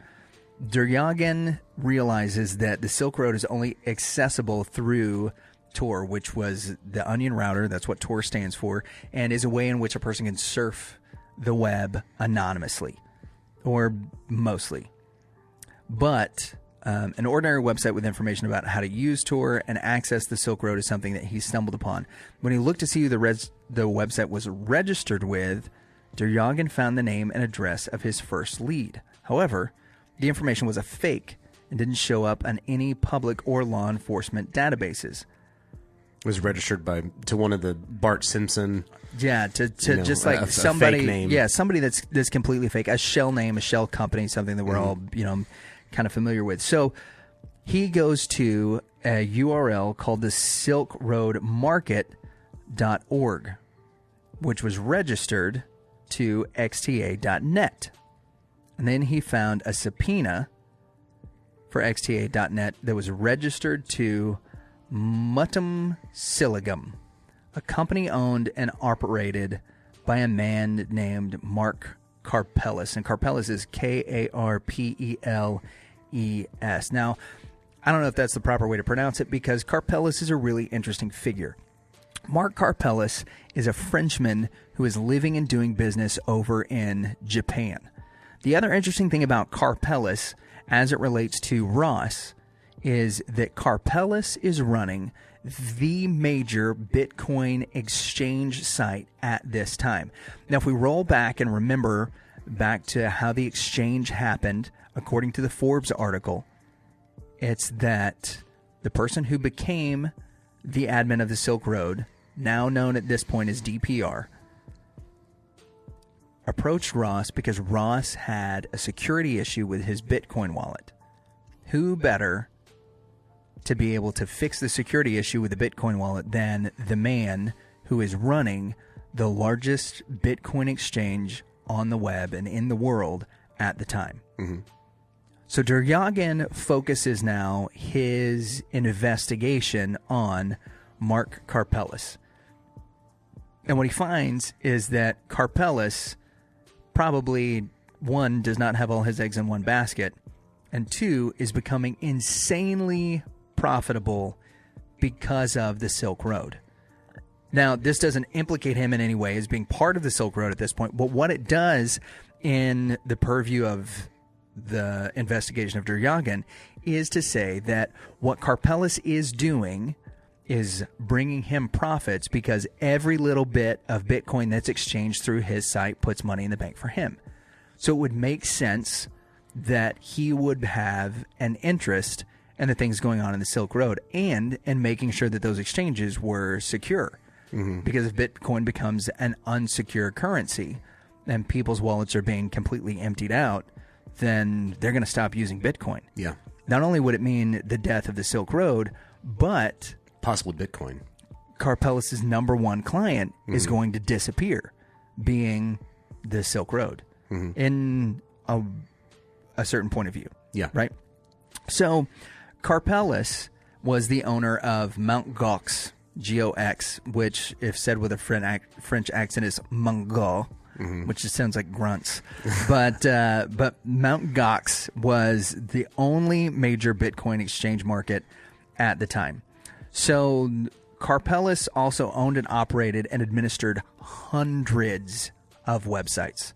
Duryagan realizes that the Silk Road is only accessible through Tor, which was the onion router. That's what Tor stands for, and is a way in which a person can surf the web anonymously, or mostly. But an ordinary website with information about how to use Tor and access the Silk Road is something that he stumbled upon. When he looked to see who the website was registered with, Duryagan found the name and address of his first lead. However, the information was a fake and didn't show up on any public or law enforcement databases. It was registered to one of the Bart Simpson. Yeah, just like somebody, fake name. Yeah, somebody that's completely fake, a shell name, a shell company, something that we're all kind of familiar with. So he goes to a URL called the silkroadmarket.org, which was registered to xta.net. And then he found a subpoena for xta.net that was registered to Mutum Siligum, a company owned and operated by a man named Mark Karpeles. And Karpeles is Karpeles. Now, I don't know if that's the proper way to pronounce it because Karpeles is a really interesting figure. Mark Karpeles is a Frenchman who is living and doing business over in Japan. The other interesting thing about Karpeles, as it relates to Ross, is that Karpeles is running the major Bitcoin exchange site at this time. Now, if we roll back and remember back to how the exchange happened, according to the Forbes article, it's that the person who became the admin of the Silk Road, now known at this point as DPR, approached Ross because Ross had a security issue with his Bitcoin wallet. Who better to be able to fix the security issue with the Bitcoin wallet than the man who is running the largest Bitcoin exchange on the web and in the world at the time? So Duryagin focuses now his investigation on Mark Karpelès. And what he finds is that Karpelès probably, one, does not have all his eggs in one basket, and two, is becoming insanely profitable because of the Silk Road. Now, this doesn't implicate him in any way as being part of the Silk Road at this point, but what it does in the purview of the investigation of Duryagin is to say that what Karpelès is doing is bringing him profits because every little bit of Bitcoin that's exchanged through his site puts money in the bank for him. So it would make sense that he would have an interest in the things going on in the Silk Road and in making sure that those exchanges were secure. Because if Bitcoin becomes an unsecure currency and people's wallets are being completely emptied out, then they're going to stop using Bitcoin. Yeah. Not only would it mean the death of the Silk Road, but Possibly Bitcoin. Karpelès' number one client is going to disappear, being the Silk Road in a certain point of view. Yeah. Right? So Karpelès was the owner of Mt. Gox, G-O-X, which, if said with a French accent, is Mongol, which just sounds like grunts. But Mt. Gox was the only major Bitcoin exchange market at the time. So Karpelès also owned and operated and administered hundreds of websites.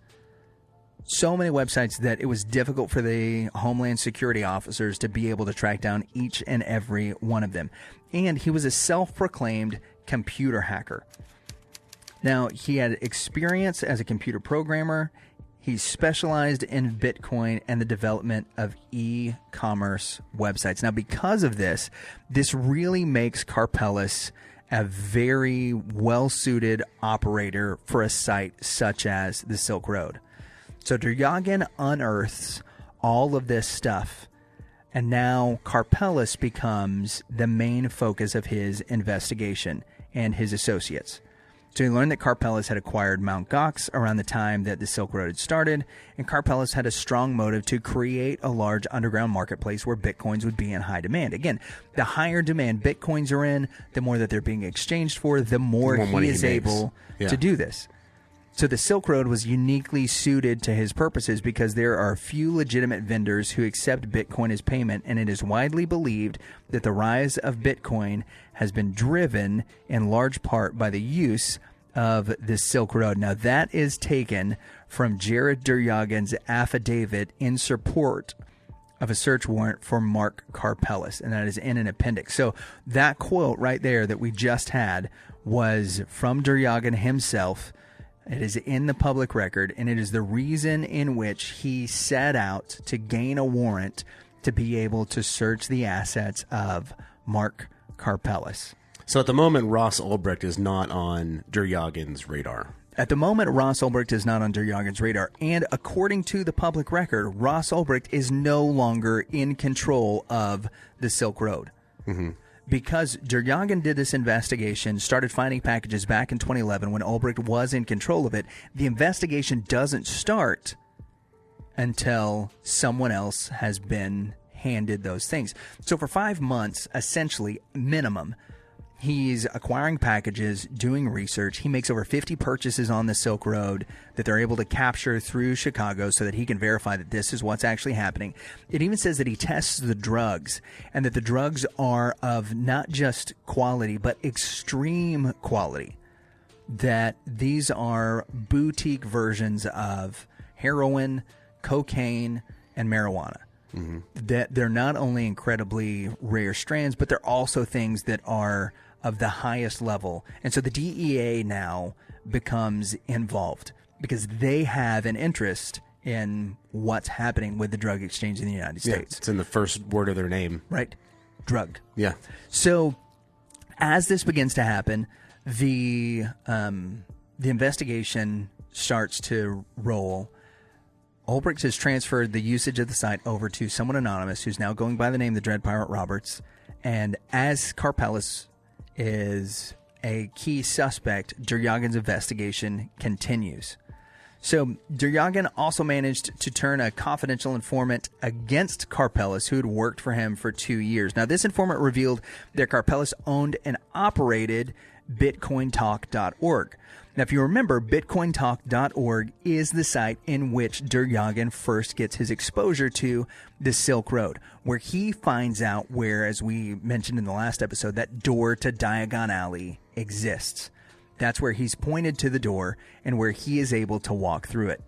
So many websites that it was difficult for the Homeland Security officers to be able to track down each and every one of them. And he was a self-proclaimed computer hacker. Now, he had experience as a computer programmer. He specialized in Bitcoin and the development of e-commerce websites. Now, because of this, this really makes Karpelès a very well-suited operator for a site such as the Silk Road. So Duryagin unearths all of this stuff, and now Karpelès becomes the main focus of his investigation and his associates. So he learned that Karpelès had acquired Mt. Gox around the time that the Silk Road had started, and Karpelès had a strong motive to create a large underground marketplace where Bitcoins would be in high demand. Again, the higher demand Bitcoins are in, the more that they're being exchanged for, the more he is able to do this. So the Silk Road was uniquely suited to his purposes because there are few legitimate vendors who accept Bitcoin as payment, and it is widely believed that the rise of Bitcoin has been driven in large part by the use of the Silk Road. Now, that is taken from Jared Duryagin's affidavit in support of a search warrant for Mark Karpelès, and that is in an appendix. So that quote right there that we just had was from Duryagin himself. It is in the public record, and it is the reason in which he set out to gain a warrant to be able to search the assets of Mark Karpelès. So at the moment, Ross Ulbricht is not on Duryagin's radar. At the moment, Ross Ulbricht is not on Duryagin's radar, and according to the public record, Ross Ulbricht is no longer in control of the Silk Road. Because Duryagin did this investigation, started finding packages back in 2011 when Ulbricht was in control of it, the investigation doesn't start until someone else has been handed those things. So for 5 months, essentially, minimum, he's acquiring packages, doing research. He makes over 50 purchases on the Silk Road that they're able to capture through Chicago so that he can verify that this is what's actually happening. It even says that he tests the drugs and that the drugs are of not just quality, but extreme quality. That these are boutique versions of heroin, cocaine, and marijuana. That they're not only incredibly rare strands, but they're also things that are of the highest level. And so the DEA now becomes involved because they have an interest in what's happening with the drug exchange in the United States. It's in the first word of their name. Right. Drug. Yeah. So as this begins to happen, the investigation starts to roll. Ulbricht has transferred the usage of the site over to someone anonymous who's now going by the name the Dread Pirate Roberts. And as Karpelès is a key suspect, Duryagin's investigation continues. So Duryagin also managed to turn a confidential informant against Karpeles, who had worked for him for 2 years. Now, this informant revealed that Karpeles owned and operated BitcoinTalk.org. Now, if you remember, BitcoinTalk.org is the site in which Duryagin first gets his exposure to the Silk Road, where he finds out where, as we mentioned in the last episode, that door to Diagon Alley exists. That's where he's pointed to the door and where he is able to walk through it.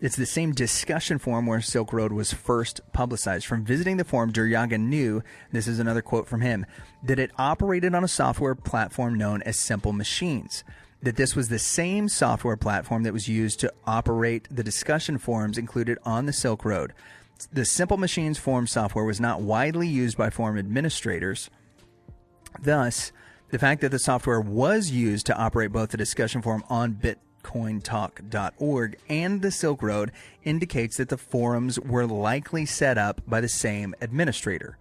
It's the same discussion forum where Silk Road was first publicized. From visiting the forum, Duryagin knew, this is another quote from him, that it operated on a software platform known as Simple Machines. That this was the same software platform that was used to operate the discussion forums included on the Silk Road. The Simple Machines forum software was not widely used by forum administrators. Thus, the fact that the software was used to operate both the discussion forum on BitcoinTalk.org and the Silk Road indicates that the forums were likely set up by the same administrator.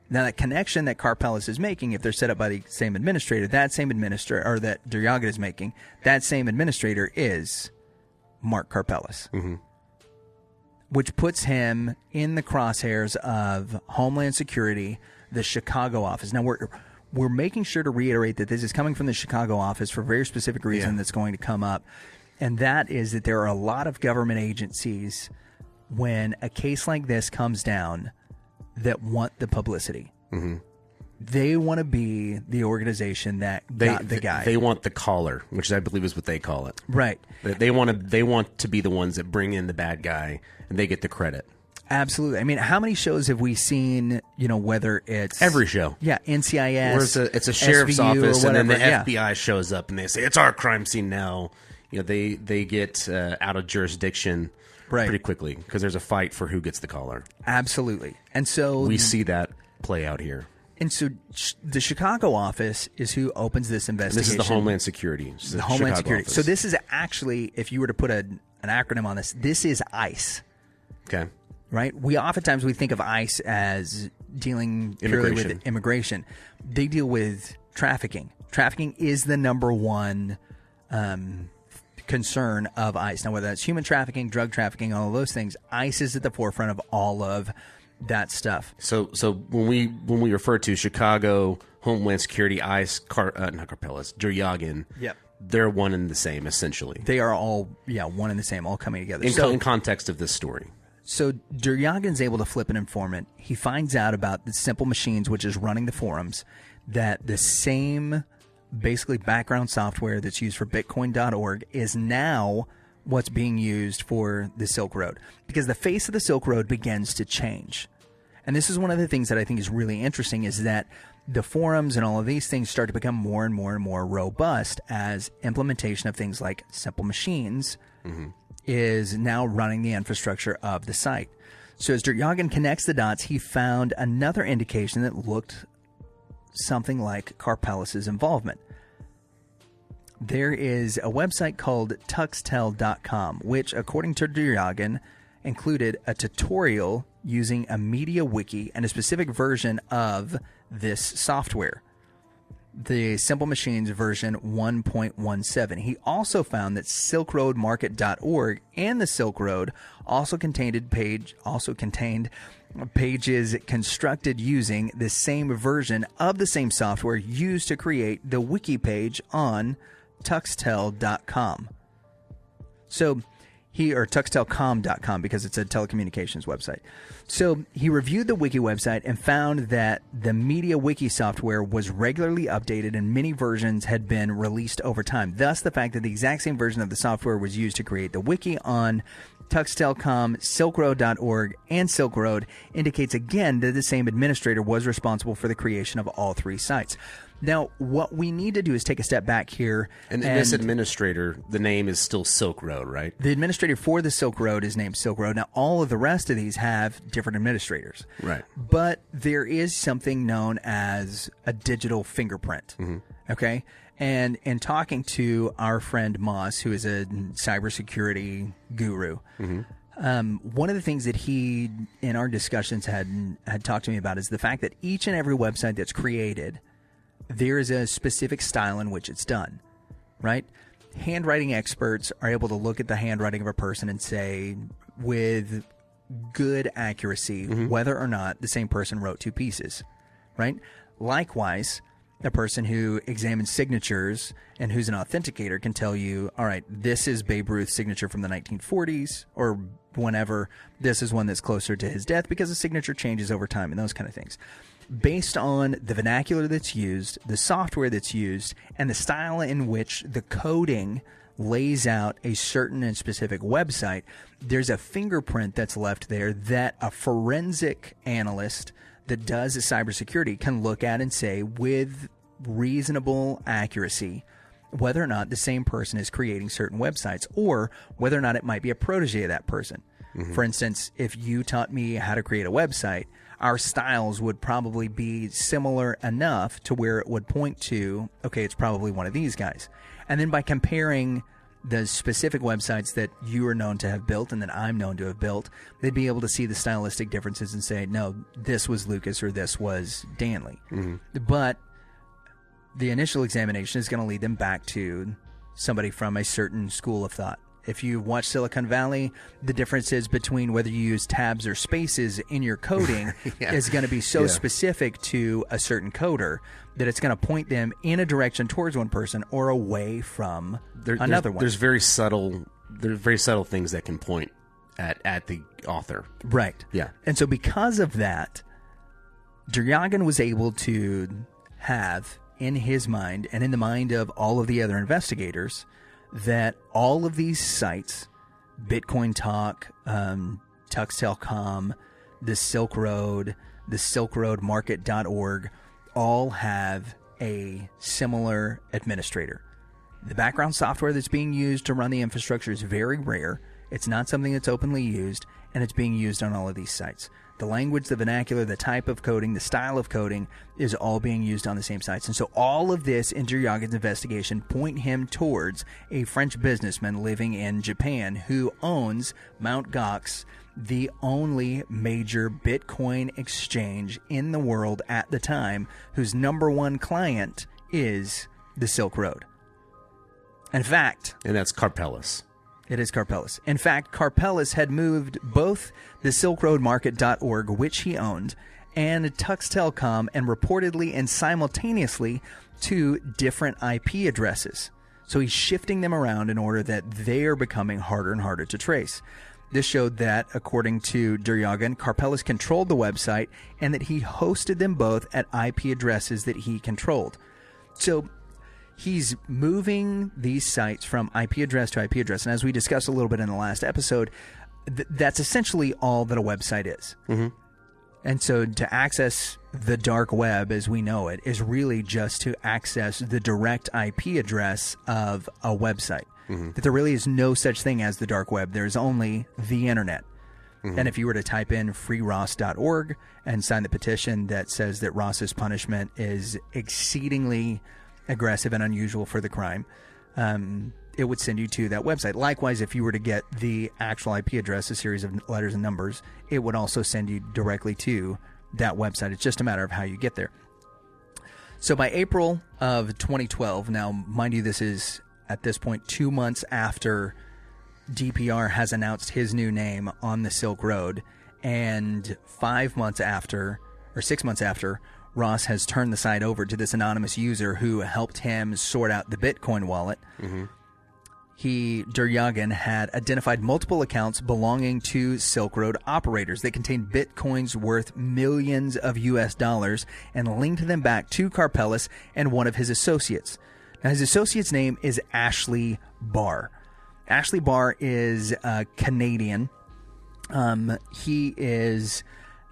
Now, that connection that Karpeles is making, if they're set up by the same administrator, that same administrator, or that Duryagin is making, that same administrator is Mark Karpeles. Mm-hmm. Which puts him in the crosshairs of Homeland Security, the Chicago office. Now, we're making sure to reiterate that this is coming from the Chicago office for a very specific reason that's going to come up. And that is that there are a lot of government agencies, when a case like this comes down, that want the publicity. Mm-hmm. They want to be the organization that got the guy. They want the caller, which I believe is what they call it. Right. They want to be the ones that bring in the bad guy, and they get the credit. Absolutely. I mean, how many shows have we seen, whether it's... Every show. Yeah, NCIS, Where it's a sheriff's SVU office, or and then the whatever, FBI shows up, and they say, it's our crime scene now. They get out of jurisdiction pretty quickly, because there's a fight for who gets the caller. Absolutely. And so... we see that play out here. And so the Chicago office is who opens this investigation. This is the Homeland Security. The Homeland Chicago Security. office. So this is actually, if you were to put an acronym on this is ICE. Okay. Right? Oftentimes we think of ICE as dealing purely with immigration. They deal with trafficking. Trafficking is the number one concern of ICE. Now, whether that's human trafficking, drug trafficking, all of those things, ICE is at the forefront of all of that stuff. So when we refer to Chicago, Homeland Security, ICE, not Karpeles, Duryagin, yep, they're one and the same, essentially. They are all, one and the same, all coming together. In context of this story. So Duryagin's able to flip an informant. He finds out about the Simple Machines, which is running the forums, that the same basically background software that's used for Bitcoin.org is now what's being used for the Silk Road, because the face of the Silk Road begins to change. And this is one of the things that I think is really interesting, is that the forums and all of these things start to become more and more and more robust as implementation of things like Simple Machines is now running the infrastructure of the site. So as Duryagin connects the dots, he found another indication that looked something like Karpeles' involvement. There is a website called tuxtel.com, which, according to Duryagin, included a tutorial using a media wiki and a specific version of this software, the Simple Machines version 1.17. He also found that silkroadmarket.org and the Silk Road also contained pages constructed using the same version of the same software used to create the wiki page on tuxtel.com. So or tuxtelcom.com, because it's a telecommunications website. So he reviewed the wiki website and found that the media wiki software was regularly updated and many versions had been released over time. Thus, the fact that the exact same version of the software was used to create the wiki on Tuxtelcom, silkroad.org, and Silk Road indicates again that the same administrator was responsible for the creation of all three sites. Now, what we need to do is take a step back here. And this administrator, the name is still Silk Road, right? The administrator for the Silk Road is named Silk Road. Now, all of the rest of these have different administrators. Right. But there is something known as a digital fingerprint. Okay? And in talking to our friend Moss, who is a cybersecurity guru, one of the things that he, in our discussions, had talked to me about is the fact that each and every website that's created, there is a specific style in which it's done, right? handwriting experts are able to look at the handwriting of a person and say with good accuracy whether or not the same person wrote two pieces, right? Likewise, a person who examines signatures and who's an authenticator can tell you, all right, this is Babe Ruth's signature from the 1940s or whenever. This is one that's closer to his death because the signature changes over time and those kind of things. Based on the vernacular that's used, the software that's used, and the style in which the coding lays out a certain and specific website, there's a fingerprint that's left there that a forensic analyst that does a cybersecurity can look at and say with reasonable accuracy whether or not the same person is creating certain websites or whether or not it might be a protege of that person. For instance, if you taught me how to create a website, our styles would probably be similar enough to where it would point to, okay, it's probably one of these guys. And then by comparing the specific websites that you are known to have built and that I'm known to have built, they'd be able to see the stylistic differences and say, no, this was Lucas or this was Danley. But the initial examination is going to lead them back to somebody from a certain school of thought. If you watch Silicon Valley, the differences between whether you use tabs or spaces in your coding is going to be so specific to a certain coder that it's going to point them in a direction towards one person or away from another one. There's very subtle things that can point at the author. Right. Yeah. And so because of that, Duryagin was able to have in his mind and in the mind of all of the other investigators that all of these sites, Bitcoin Talk, Tuxtelcom, the Silk Road, the SilkRoadMarket.org, all have a similar administrator. The background software that's being used to run the infrastructure is very rare. It's not something that's openly used, and it's being used on all of these sites. The language, the vernacular, the type of coding, the style of coding is all being used on the same sites. And so all of this in Duryagin's investigation point him towards a French businessman living in Japan who owns Mt. Gox, the only major Bitcoin exchange in the world at the time, whose number one client is the Silk Road. In fact... And that's Karpelès. It is Karpelès. In fact, Karpelès had moved both the SilkRoadMarket.org, which he owned, and Tuxtelcom, and reportedly and simultaneously to different IP addresses. So he's shifting them around in order that they are becoming harder and harder to trace. This showed that, according to Duryagin, Karpelès controlled the website and that he hosted them both at IP addresses that he controlled. So he's moving these sites from IP address to IP address. And as we discussed a little bit in the last episode, that's essentially all that a website is. And so to access the dark web as we know it is really just to access the direct IP address of a website. That there really is no such thing as the dark web. There's only the internet. And if you were to type in freeross.org and sign the petition that says that Ross's punishment is exceedingly aggressive and unusual for the crime, it would send you to that website. Likewise, if you were to get the actual IP address, a series of letters and numbers, it would also send you directly to that website. It's just a matter of how you get there. So by April of 2012, now mind you, this is at this point 2 months after DPR has announced his new name on the Silk Road, and 5 months after, or 6 months after, Ross has turned the site over to this anonymous user who helped him sort out the Bitcoin wallet. Duryagin had identified multiple accounts belonging to Silk Road operators that contained Bitcoins worth millions of US dollars and linked them back to Karpelès and one of his associates. Now, his associate's name is Ashley Barr. Ashley Barr is Canadian. He is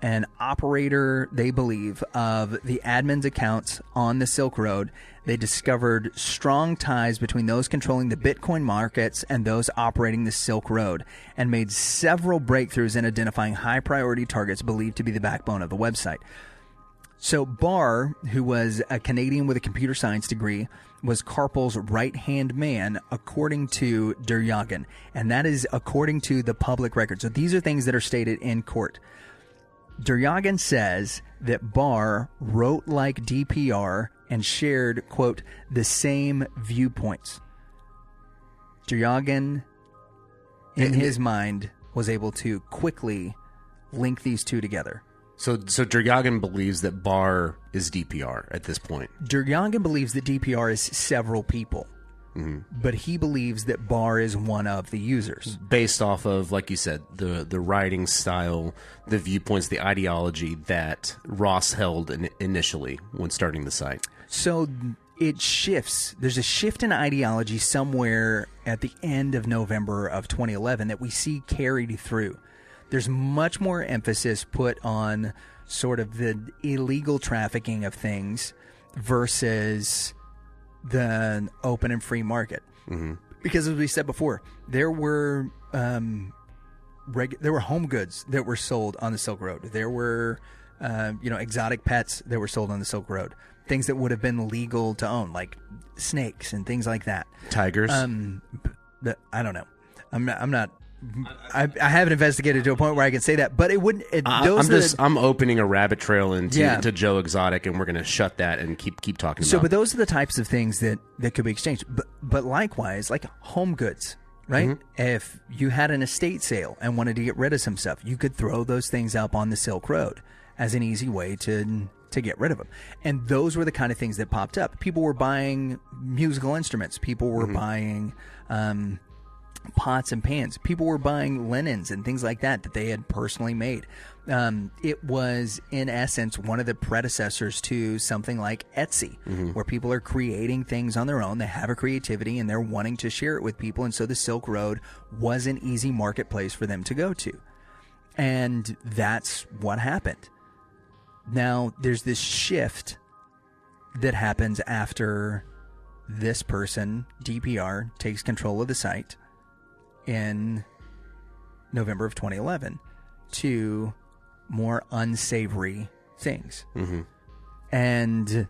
an operator, they believe, of the admin's accounts on the Silk Road. They discovered strong ties between those controlling the Bitcoin markets and those operating the Silk Road, and made several breakthroughs in identifying high-priority targets believed to be the backbone of the website. So Barr, who was a Canadian with a computer science degree, was Karpel's right-hand man, according to Duryagin, and that is according to the public record. So these are things that are stated in court. Duryagin says that Barr wrote like DPR and shared, quote, the same viewpoints. Duryagin, in his mind, was able to quickly link these two together. So Duryagin believes that Bar is DPR at this point. Duryagin believes that DPR is several people, but he believes that Bar is one of the users. Based off of, like you said, the writing style, the viewpoints, the ideology that Ross held initially when starting the site. So it shifts. There's a shift in ideology somewhere at the end of November of 2011 that we see carried through. There's much more emphasis put on sort of the illegal trafficking of things versus the open and free market. Because as we said before, there were home goods that were sold on the Silk Road. There were exotic pets that were sold on the Silk Road. Things that would have been legal to own, like snakes and things like that. Tigers. I don't know. I'm not. I haven't investigated to a point where I can say that, but it wouldn't. I'm opening a rabbit trail into Joe Exotic, and we're going to shut that and keep talking about. But those are the types of things that could be exchanged. But likewise, like home goods, right? If you had an estate sale and wanted to get rid of some stuff, you could throw those things up on the Silk Road as an easy way to get rid of them. And those were the kind of things that popped up. People were buying musical instruments. People were buying pots and pans. People were buying linens and things like that they had personally made. It was, in essence, one of the predecessors to something like Etsy, where people are creating things on their own. They have a creativity and they're wanting to share it with people. And so the Silk Road was an easy marketplace for them to go to. And that's what happened. Now, there's this shift that happens after this person, DPR, takes control of the site in November of 2011 to more unsavory things. And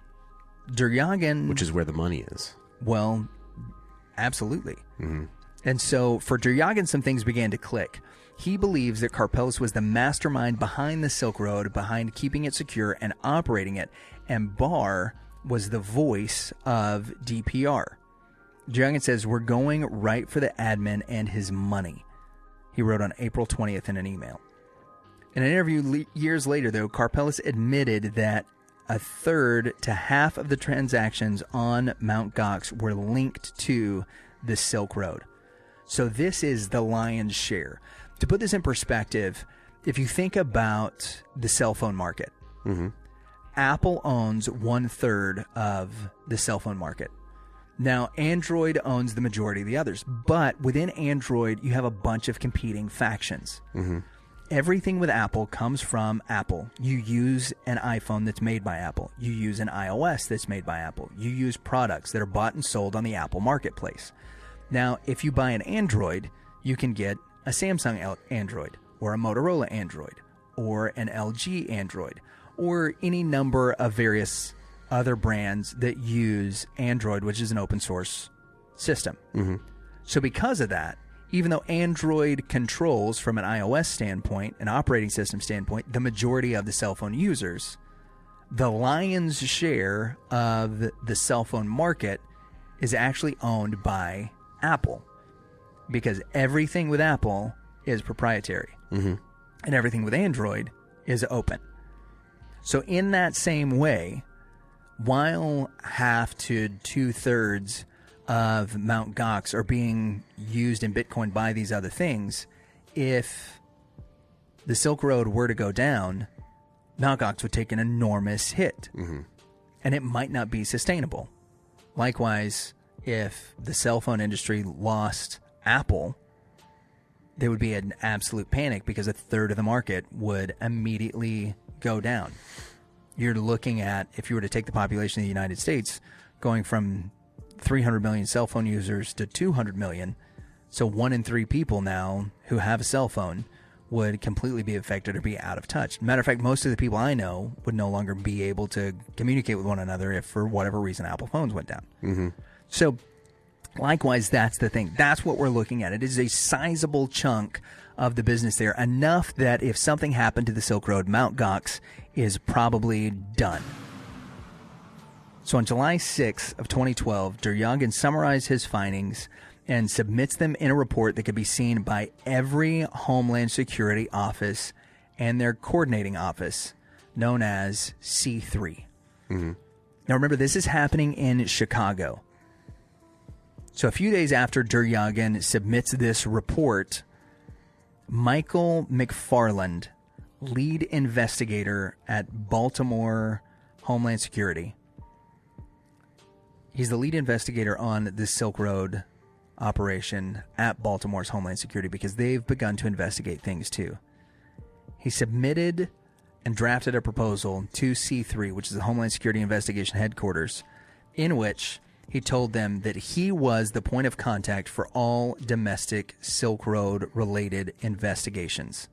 Duryagin... Which is where the money is. Well, absolutely. And so for Duryagin, some things began to click. He believes that Karpeles was the mastermind behind the Silk Road, behind keeping it secure and operating it, and Bar was the voice of DPR. Duryagin says, "We're going right for the admin and his money," he wrote on April 20th in an email. In an interview years later, though, Karpeles admitted that a third to half of the transactions on Mt. Gox were linked to the Silk Road. So this is the lion's share. To put this in perspective, if you think about the cell phone market, Apple owns 1/3 of the cell phone market. Now, Android owns the majority of the others, but within Android, you have a bunch of competing factions. Everything with Apple comes from Apple. You use an iPhone that's made by Apple. You use an iOS that's made by Apple. You use products that are bought and sold on the Apple marketplace. Now, if you buy an Android, you can get a Samsung Android, or a Motorola Android, or an LG Android, or any number of various other brands that use Android, which is an open source system. So because of that, even though Android controls, from an iOS standpoint, an operating system standpoint, the majority of the cell phone users, the lion's share of the cell phone market is actually owned by Apple. Because everything with Apple is proprietary. And everything with Android is open. So in that same way, while half to 2/3 of Mt. Gox are being used in Bitcoin by these other things, if the Silk Road were to go down, Mt. Gox would take an enormous hit. And it might not be sustainable. Likewise, if the cell phone industry lost Apple, there would be an absolute panic because 1/3 of the market would immediately go down. You're looking at, if you were to take the population of the United States, going from 300 million cell phone users to 200 million. So 1 in 3 people now who have a cell phone would completely be affected or be out of touch. Matter of fact, most of the people I know would no longer be able to communicate with one another if, for whatever reason, Apple phones went down. So likewise, that's the thing. That's what we're looking at. It is a sizable chunk of the business there, enough that if something happened to the Silk Road, Mt. Gox is probably done. So on July 6th of 2012, Duryagin summarized his findings and submits them in a report that could be seen by every Homeland Security office and their coordinating office, known as C3. Mm-hmm. Now remember, this is happening in Chicago. So a few days after Duryagin submits this report, Michael McFarland, lead investigator at Baltimore Homeland Security. He's the lead investigator on the Silk Road operation at Baltimore's Homeland Security because they've begun to investigate things too. He submitted and drafted a proposal to C3, which is the Homeland Security Investigation Headquarters, in which he told them that he was the point of contact for all domestic Silk Road-related investigations.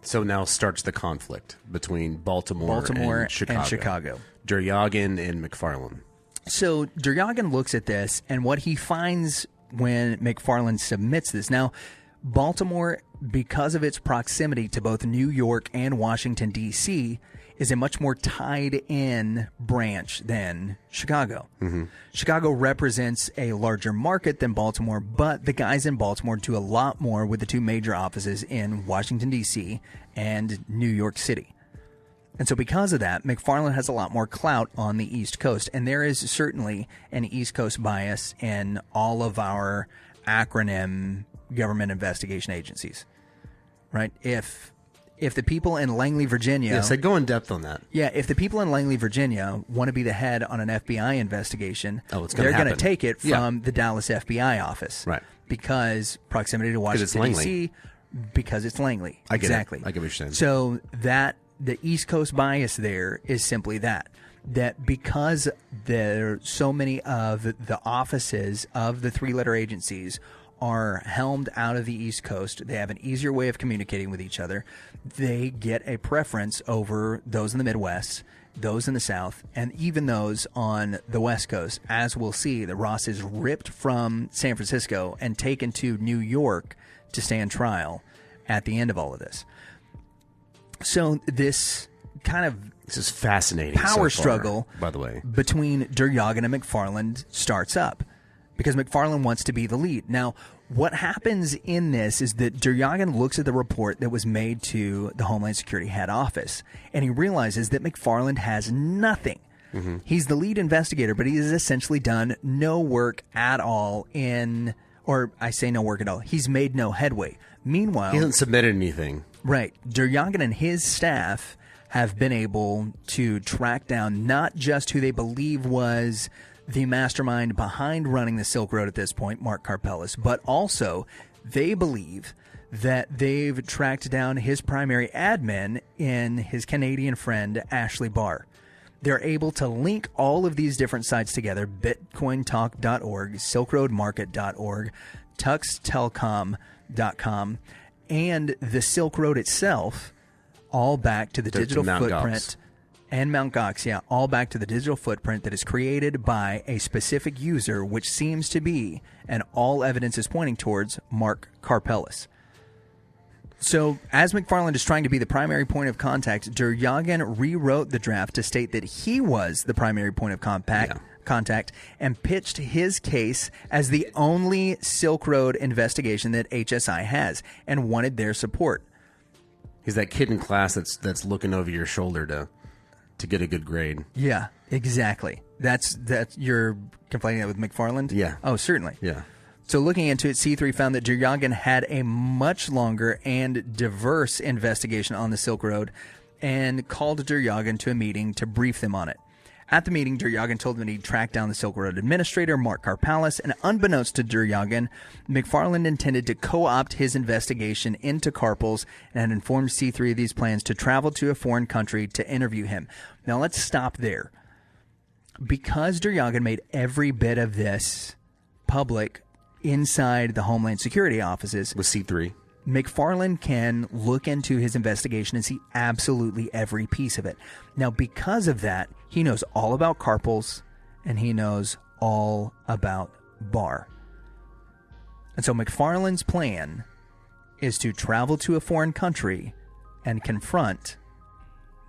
So now starts the conflict between Baltimore and Chicago. Duryagin and McFarland. So Duryagin looks at this, and what he finds when McFarland submits this. Now, Baltimore, because of its proximity to both New York and Washington, D.C., is a much more tied-in branch than Chicago. Mm-hmm. Chicago represents a larger market than Baltimore, but the guys in Baltimore do a lot more with the two major offices in Washington, D.C. and New York City. And so because of that, McFarland has a lot more clout on the East Coast. And there is certainly an East Coast bias in all of our acronym government investigation agencies, right? If the people in Langley, Virginia... Yes, go in depth on that. Yeah, if the people in Langley, Virginia want to be the head on an FBI investigation, they're going to take it from the Dallas FBI office. Right. Because proximity to Washington, D.C., because it's Langley. I get exactly. it. I get what you're saying. So the East Coast bias there is simply that because there are so many of the offices of the three-letter agencies are helmed out of the East Coast, they have an easier way of communicating with each other. They get a preference over those in the Midwest, those in the South, and even those on the West Coast. As we'll see, that Ross is ripped from San Francisco and taken to New York to stand trial at the end of all of this. So this is fascinating power so far, struggle, by the way, between Duryagin and McFarland starts up because McFarland wants to be the lead. Now, what happens in this is that Duryagin looks at the report that was made to the Homeland Security head office, and he realizes that McFarland has nothing. Mm-hmm. He's the lead investigator, but he has essentially done no work at all or I say no work at all. He's made no headway. Meanwhile, he hasn't submitted anything. Right. Duryagin and his staff have been able to track down not just who they believe was the mastermind behind running the Silk Road at this point, Mark Karpeles, but also they believe that they've tracked down his primary admin in his Canadian friend, Ashley Barr. They're able to link all of these different sites together, bitcointalk.org, silkroadmarket.org, tuxtelecom.com, and the Silk Road itself, all back to the digital footprint. And Mt. Gox, all back to the digital footprint that is created by a specific user, which seems to be, and all evidence is pointing towards, Mark Karpeles. So, as McFarland is trying to be the primary point of contact, Duryagin rewrote the draft to state that he was the primary point of contact and pitched his case as the only Silk Road investigation that HSI has and wanted their support. He's that kid in class that's looking over your shoulder to get a good grade. Yeah, exactly. That's you're complaining that with McFarland? Yeah. Oh, certainly. Yeah. So looking into it, C3 found that Duryagin had a much longer and diverse investigation on the Silk Road and called Duryagin to a meeting to brief them on it. At the meeting, Duryagin told them he'd track down the Silk Road administrator, Mark Karpeles, and unbeknownst to Duryagin, McFarland intended to co-opt his investigation into Karpeles and had informed C3 of these plans to travel to a foreign country to interview him. Now let's stop there. Because Duryagin made every bit of this public inside the Homeland Security offices with C3, McFarland can look into his investigation and see absolutely every piece of it. Now, because of that, he knows all about Karpeles and he knows all about Barr. And so McFarland's plan is to travel to a foreign country and confront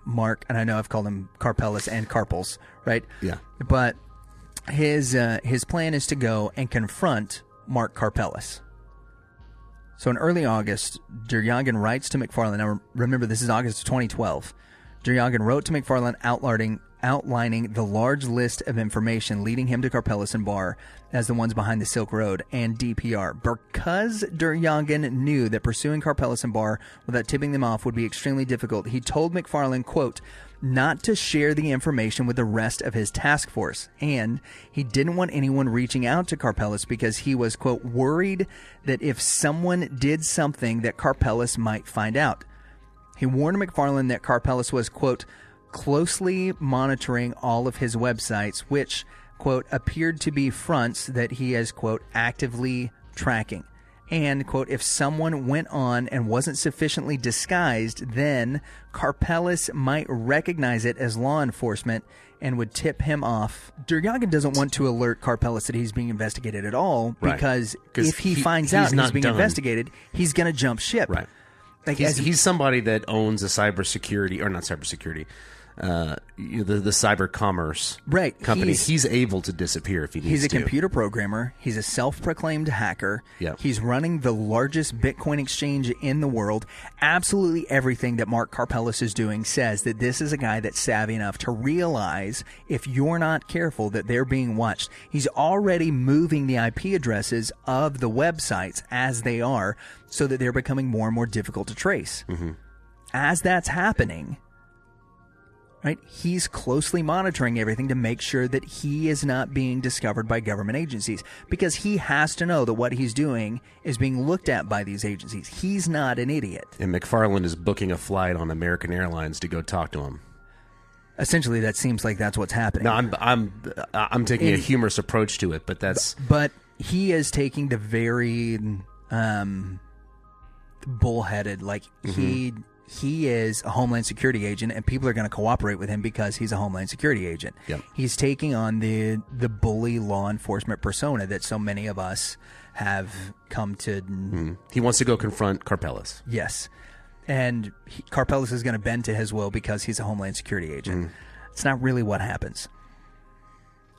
Mark, and I know I've called him Karpeles and Karpeles, right? Yeah. But his plan is to go and confront Mark Karpeles. So in early August, Duryagin writes to McFarland. Now remember, this is August of 2012. Duryagin wrote to McFarland outlining the large list of information leading him to Karpeles and Barr as the ones behind the Silk Road and DPR. Because Duryagin knew that pursuing Karpeles and Barr without tipping them off would be extremely difficult, he told McFarland, quote, not to share the information with the rest of his task force. And he didn't want anyone reaching out to Karpeles because he was, quote, worried that if someone did something that Karpeles might find out. He warned McFarland that Karpeles was, quote, closely monitoring all of his websites, which, quote, appeared to be fronts that he is, quote, actively tracking. And, quote, if someone went on and wasn't sufficiently disguised, then Karpeles might recognize it as law enforcement and would tip him off. Duryagin doesn't want to alert Karpeles that he's being investigated at all, because if he finds out he's being investigated, he's going to jump ship. Right. Like he's somebody that owns a cybersecurity, or not cybersecurity, the cyber commerce company. He's able to disappear if he needs to. He's a computer programmer. He's a self-proclaimed hacker. Yep. He's running the largest Bitcoin exchange in the world. Absolutely everything that Mark Karpeles is doing says that this is a guy that's savvy enough to realize, if you're not careful, that they're being watched. He's already moving the IP addresses of the websites as they are, so that they're becoming more and more difficult to trace. Mm-hmm. As that's happening, right, he's closely monitoring everything to make sure that he is not being discovered by government agencies, because he has to know that what he's doing is being looked at by these agencies. He's not an idiot. And McFarland is booking a flight on American Airlines to go talk to him. Essentially, that seems like that's what's happening. No, I'm taking a humorous approach to it, but that's... But he is taking the very bullheaded, like, he is a Homeland Security agent, and people are going to cooperate with him because he's a Homeland Security agent. Yep. He's taking on the bully law enforcement persona that so many of us have come to. He wants to go confront Karpeles. Yes. And Karpeles is going to bend to his will because he's a Homeland Security agent. It's not really what happens.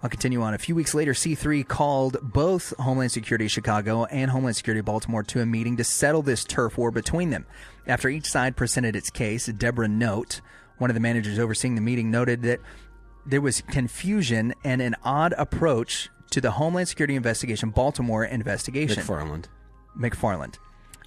I'll continue on. A few weeks later, C3 called both Homeland Security Chicago and Homeland Security Baltimore to a meeting to settle this turf war between them. After each side presented its case, Deborah Note, one of the managers overseeing the meeting, noted that there was confusion and an odd approach to the Homeland Security investigation Baltimore investigation. McFarland.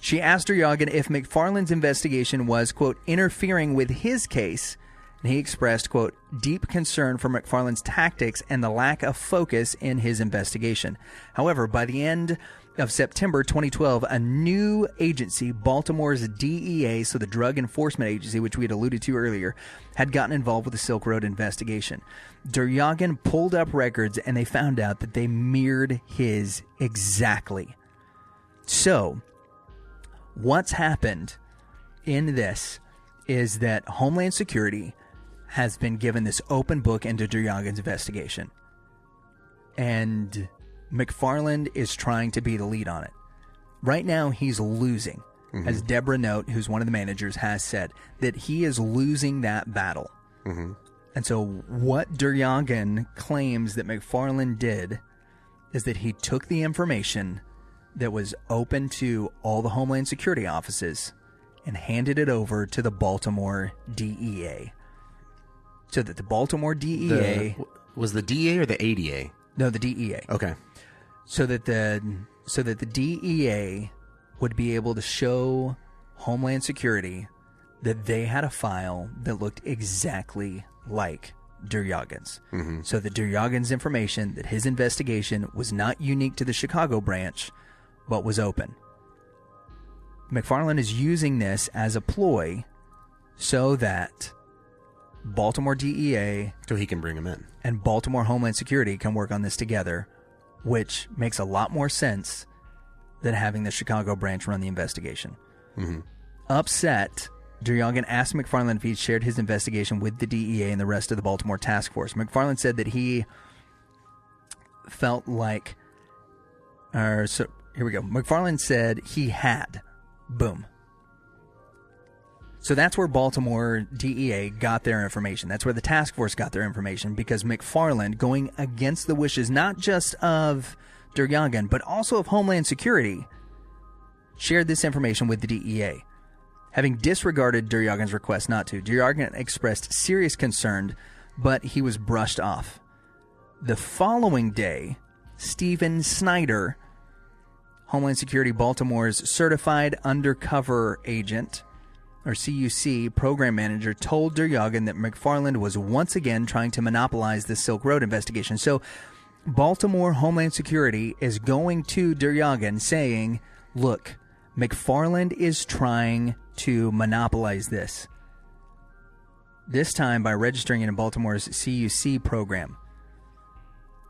She asked Duryagin if McFarland's investigation was, quote, interfering with his case, and he expressed, quote, deep concern for McFarland's tactics and the lack of focus in his investigation. However, by the end of September 2012, a new agency, Baltimore's DEA, so the Drug Enforcement Agency, which we had alluded to earlier, had gotten involved with the Silk Road investigation. Duryagin pulled up records, and they found out that they mirrored his exactly. So, what's happened in this is that Homeland Security has been given this open book into Duryagin's investigation. And McFarland is trying to be the lead on it. Right now, he's losing. As Deborah Note, who's one of the managers, has said, that he is losing that battle. And so what Duryagin claims that McFarland did is that he took the information that was open to all the Homeland Security offices and handed it over to the Baltimore DEA. So that the Baltimore DEA... Was the DEA or the ADA? No, the DEA. Okay. So that the DEA would be able to show Homeland Security that they had a file that looked exactly like Duryagin's. So that Duryagin's information, that his investigation was not unique to the Chicago branch, but was open. McFarland is using this as a ploy so that Baltimore DEA... So he can bring him in. And Baltimore Homeland Security can work on this together, which makes a lot more sense than having the Chicago branch run the investigation. Upset, Duryagin asked McFarland if he shared his investigation with the DEA and the rest of the Baltimore task force. McFarland said that he felt like... so here we go. McFarland said he had. Boom. So that's where Baltimore DEA got their information. That's where the task force got their information, because McFarland, going against the wishes not just of Duryagan, but also of Homeland Security, shared this information with the DEA. Having disregarded Duryagan's request not to, Duryagan expressed serious concern, but he was brushed off. The following day, Stephen Snyder, Homeland Security Baltimore's certified undercover agent, or CUC program manager, told Duryagan that McFarland was once again trying to monopolize the Silk Road investigation. So Baltimore Homeland Security is going to Duryagan saying, look, McFarland is trying to monopolize this. This time by registering it in Baltimore's CUC program.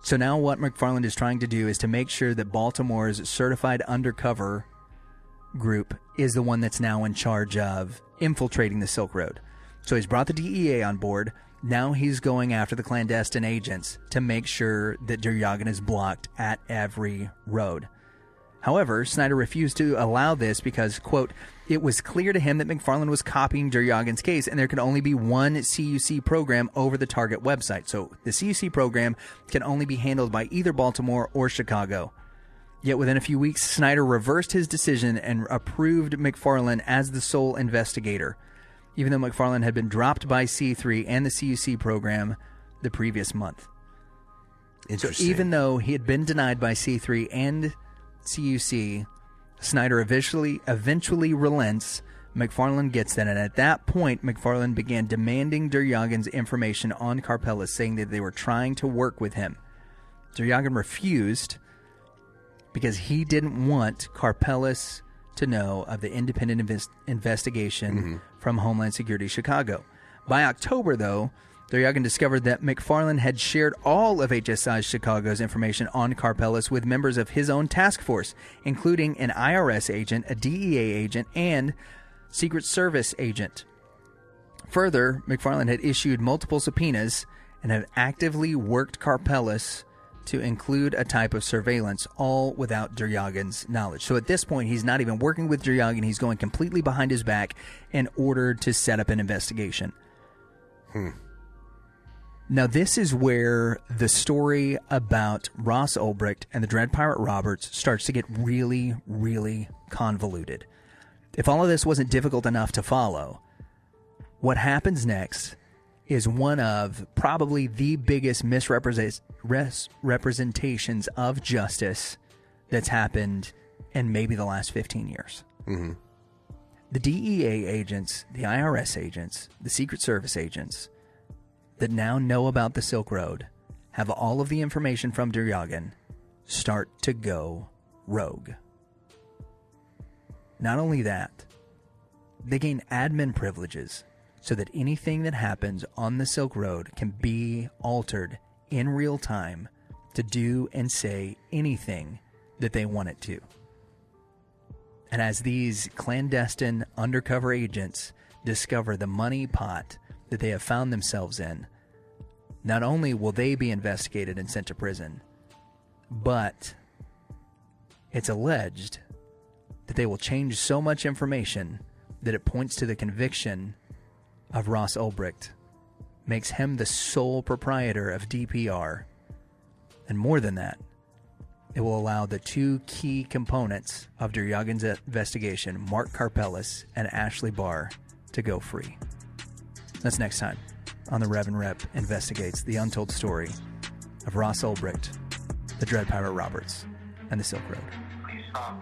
So now what McFarland is trying to do is to make sure that Baltimore's certified undercover group is the one that's now in charge of infiltrating the Silk Road. So he's brought the DEA on board. Now he's going after the clandestine agents to make sure that Duryagan is blocked at every road. However, Snyder refused to allow this because, quote, it was clear to him that McFarland was copying Duryagan's case and there could only be one CUC program over the target website. So the CUC program can only be handled by either Baltimore or Chicago. Yet within a few weeks, Snyder reversed his decision and approved McFarland as the sole investigator, even though McFarland had been dropped by C3 and the CUC program the previous month. So even though he had been denied by C3 and CUC, Snyder eventually relents. McFarland gets that, and at that point, McFarland began demanding Duryagan's information on Karpeles, saying that they were trying to work with him. Duryagan refused because he didn't want Karpeles to know of the independent investigation from Homeland Security Chicago. By October, though, Duryagan discovered that McFarland had shared all of HSI Chicago's information on Karpeles with members of his own task force, including an IRS agent, a DEA agent, and Secret Service agent. Further, McFarland had issued multiple subpoenas and had actively worked Karpeles to include a type of surveillance, all without Duryagan's knowledge. So at this point, he's not even working with Duryagan. He's going completely behind his back in order to set up an investigation. Now, this is where the story about Ross Ulbricht and the Dread Pirate Roberts starts to get really, really convoluted. If all of this wasn't difficult enough to follow, what happens next is one of probably the biggest misrepresentations of justice that's happened in maybe the last 15 years. The DEA agents, the IRS agents, the Secret Service agents that now know about the Silk Road, have all of the information from Duryagan, start to go rogue. Not only that, they gain admin privileges so that anything that happens on the Silk Road can be altered in real time to do and say anything that they want it to. And as these clandestine undercover agents discover the money pot that they have found themselves in, not only will they be investigated and sent to prison, but it's alleged that they will change so much information that it points to the conviction of Ross Ulbricht, makes him the sole proprietor of DPR, and more than that, it will allow the two key components of Duryagan's investigation, Mark Karpeles and Ashley Barr, to go free. That's next time on the Rev and Rep Investigates, the untold story of Ross Ulbricht, the Dread Pirate Roberts, and the Silk Road. Please stop.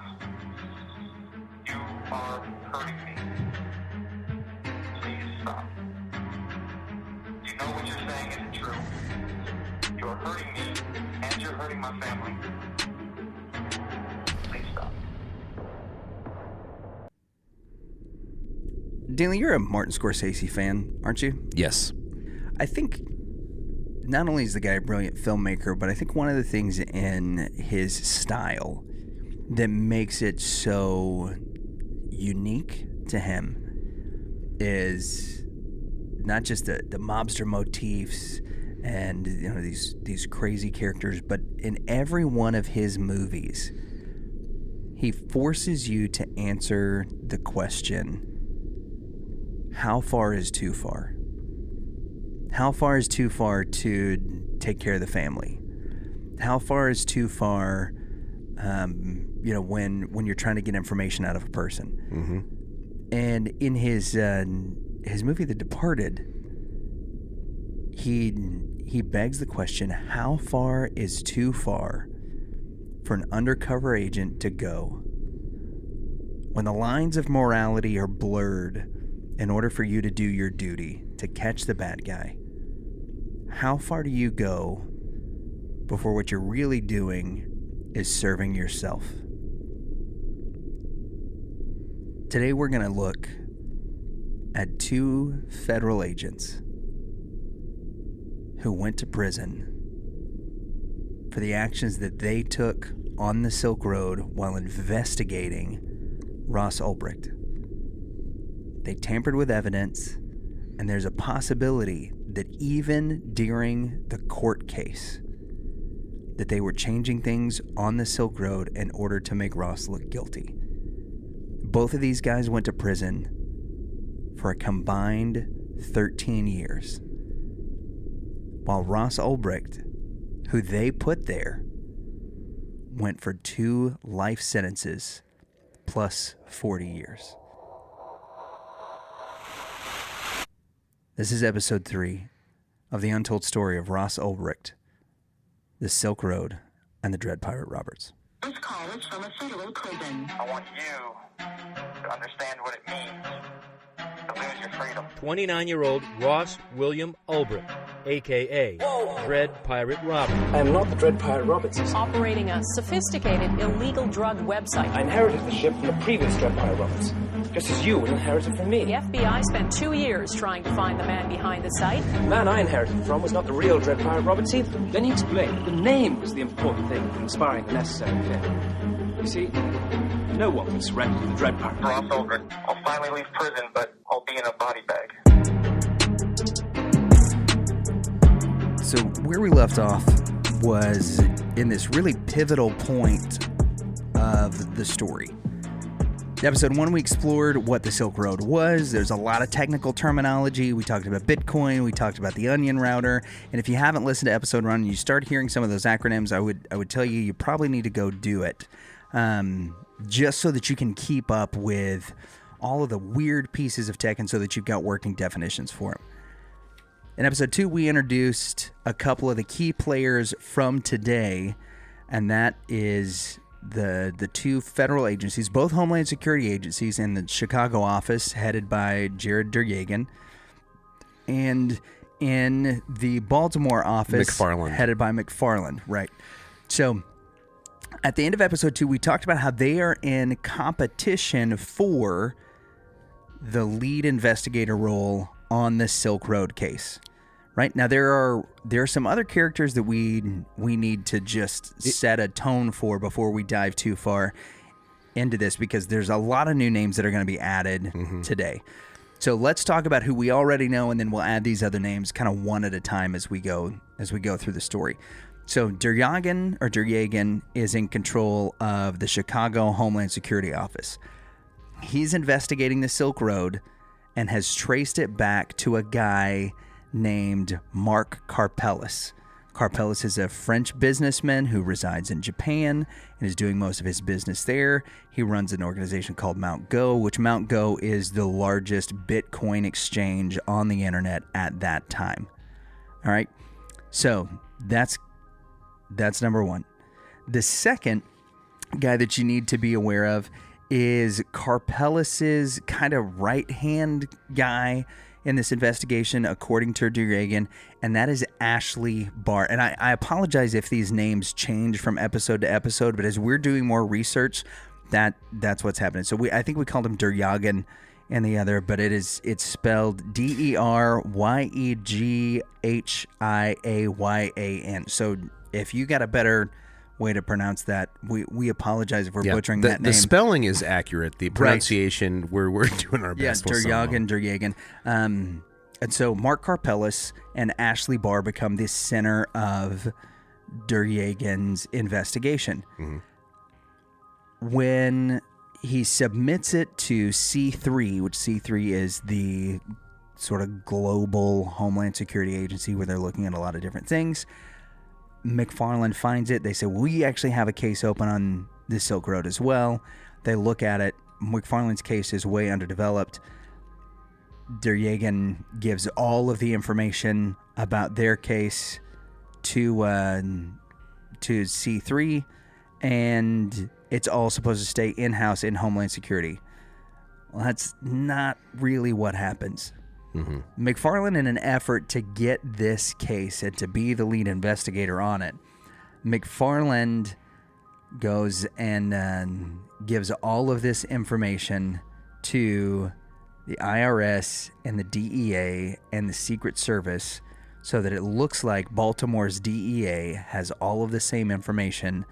You are hurting me. Please stop. You know what you're saying isn't true. You're hurting me, and you're hurting my family. Please stop. Daly, you're a Martin Scorsese fan, aren't you? Yes. I think not only is the guy a brilliant filmmaker, but I think one of the things in his style that makes it so unique to him is not just the mobster motifs and these crazy characters, but in every one of his movies, he forces you to answer the question, how far is too far? How far is too far to take care of the family? How far is too far, when you're trying to get information out of a person? Mm-hmm. And in his movie The Departed, he begs the question, how far is too far for an undercover agent to go when the lines of morality are blurred in order for you to do your duty, to catch the bad guy? How far do you go before what you're really doing is serving yourself? Today we're going to look at 2 federal agents who went to prison for the actions that they took on the Silk Road while investigating Ross Ulbricht. They tampered with evidence, and there's a possibility that even during the court case, that they were changing things on the Silk Road in order to make Ross look guilty. Both of these guys went to prison for a combined 13 years. While Ross Ulbricht, who they put there, went for 2 life sentences plus 40 years. This is episode 3 of the untold story of Ross Ulbricht, the Silk Road, and the Dread Pirate Roberts. This call is from a federal prison. I want you to understand what it means to lose your freedom. 29-year-old Ross William Ulbricht, a.k.a. Dread Pirate Robert. I am not the Dread Pirate Roberts. Operating a sophisticated illegal drug website. I inherited the ship from the previous Dread Pirate Roberts, just as you would inherit it from me. The FBI spent 2 years trying to find the man behind the site. The man I inherited from was not the real Dread Pirate Roberts either. Then he explained the name was the important thing in inspiring the necessary care. You see, no one can surrender to the Dread Pirate. Ross Ulbricht. I'll finally leave prison, but I'll be in a body bag. So where we left off was in this really pivotal point of the story. Episode 1, we explored what the Silk Road was. There's a lot of technical terminology. We talked about Bitcoin. We talked about the onion router. And if you haven't listened to episode 1 and you start hearing some of those acronyms, I would tell you probably need to go do it. Just so that you can keep up with all of the weird pieces of tech and so that you've got working definitions for them. In episode 2, we introduced a couple of the key players from today, and that is the 2 federal agencies, both Homeland Security agencies, in the Chicago office headed by Jared Duryagan, and in the Baltimore office headed by McFarland. Right. So at the end of episode 2, we talked about how they are in competition for the lead investigator role on the Silk Road case. Right now, there are some other characters that we need to just set a tone for before we dive too far into this, because there's a lot of new names that are going to be added today. So let's talk about who we already know, and then we'll add these other names kind of one at a time as we go through the story. So Duryagan is in control of the Chicago Homeland Security office. He's investigating the Silk Road and has traced it back to a guy named Mark Karpeles. Karpeles is a French businessman who resides in Japan and is doing most of his business there. He runs an organization called Mt. Go, which Mt. Go is the largest Bitcoin exchange on the internet at that time. All right, so that's number 1. The second guy that you need to be aware of is Karpeles's kind of right-hand guy in this investigation, according to Duryagan, and that is Ashley Barr. And I apologize if these names change from episode to episode, but as we're doing more research, that's what's happening. So I think we called him Duryagan in the other, but it's spelled Deryghiayan. So if you got a better way to pronounce that, we apologize if we're butchering that name. The spelling is accurate. The pronunciation, we're doing our best. Duryagan. And so Mark Karpeles and Ashley Barr become the center of Duryagan's investigation. Mm-hmm. When he submits it to C3, which C3 is the sort of global Homeland Security agency where they're looking at a lot of different things. McFarland finds it. They say, we actually have a case open on the Silk Road as well. They look at it. McFarland's case is way underdeveloped. Der Jagen gives all of the information about their case to C3, and it's all supposed to stay in-house in Homeland Security. Well, that's not really what happens. Mm-hmm. McFarland, in an effort to get this case and to be the lead investigator on it, McFarland goes and gives all of this information to the IRS and the DEA and the Secret Service so that it looks like Baltimore's DEA has all of the same information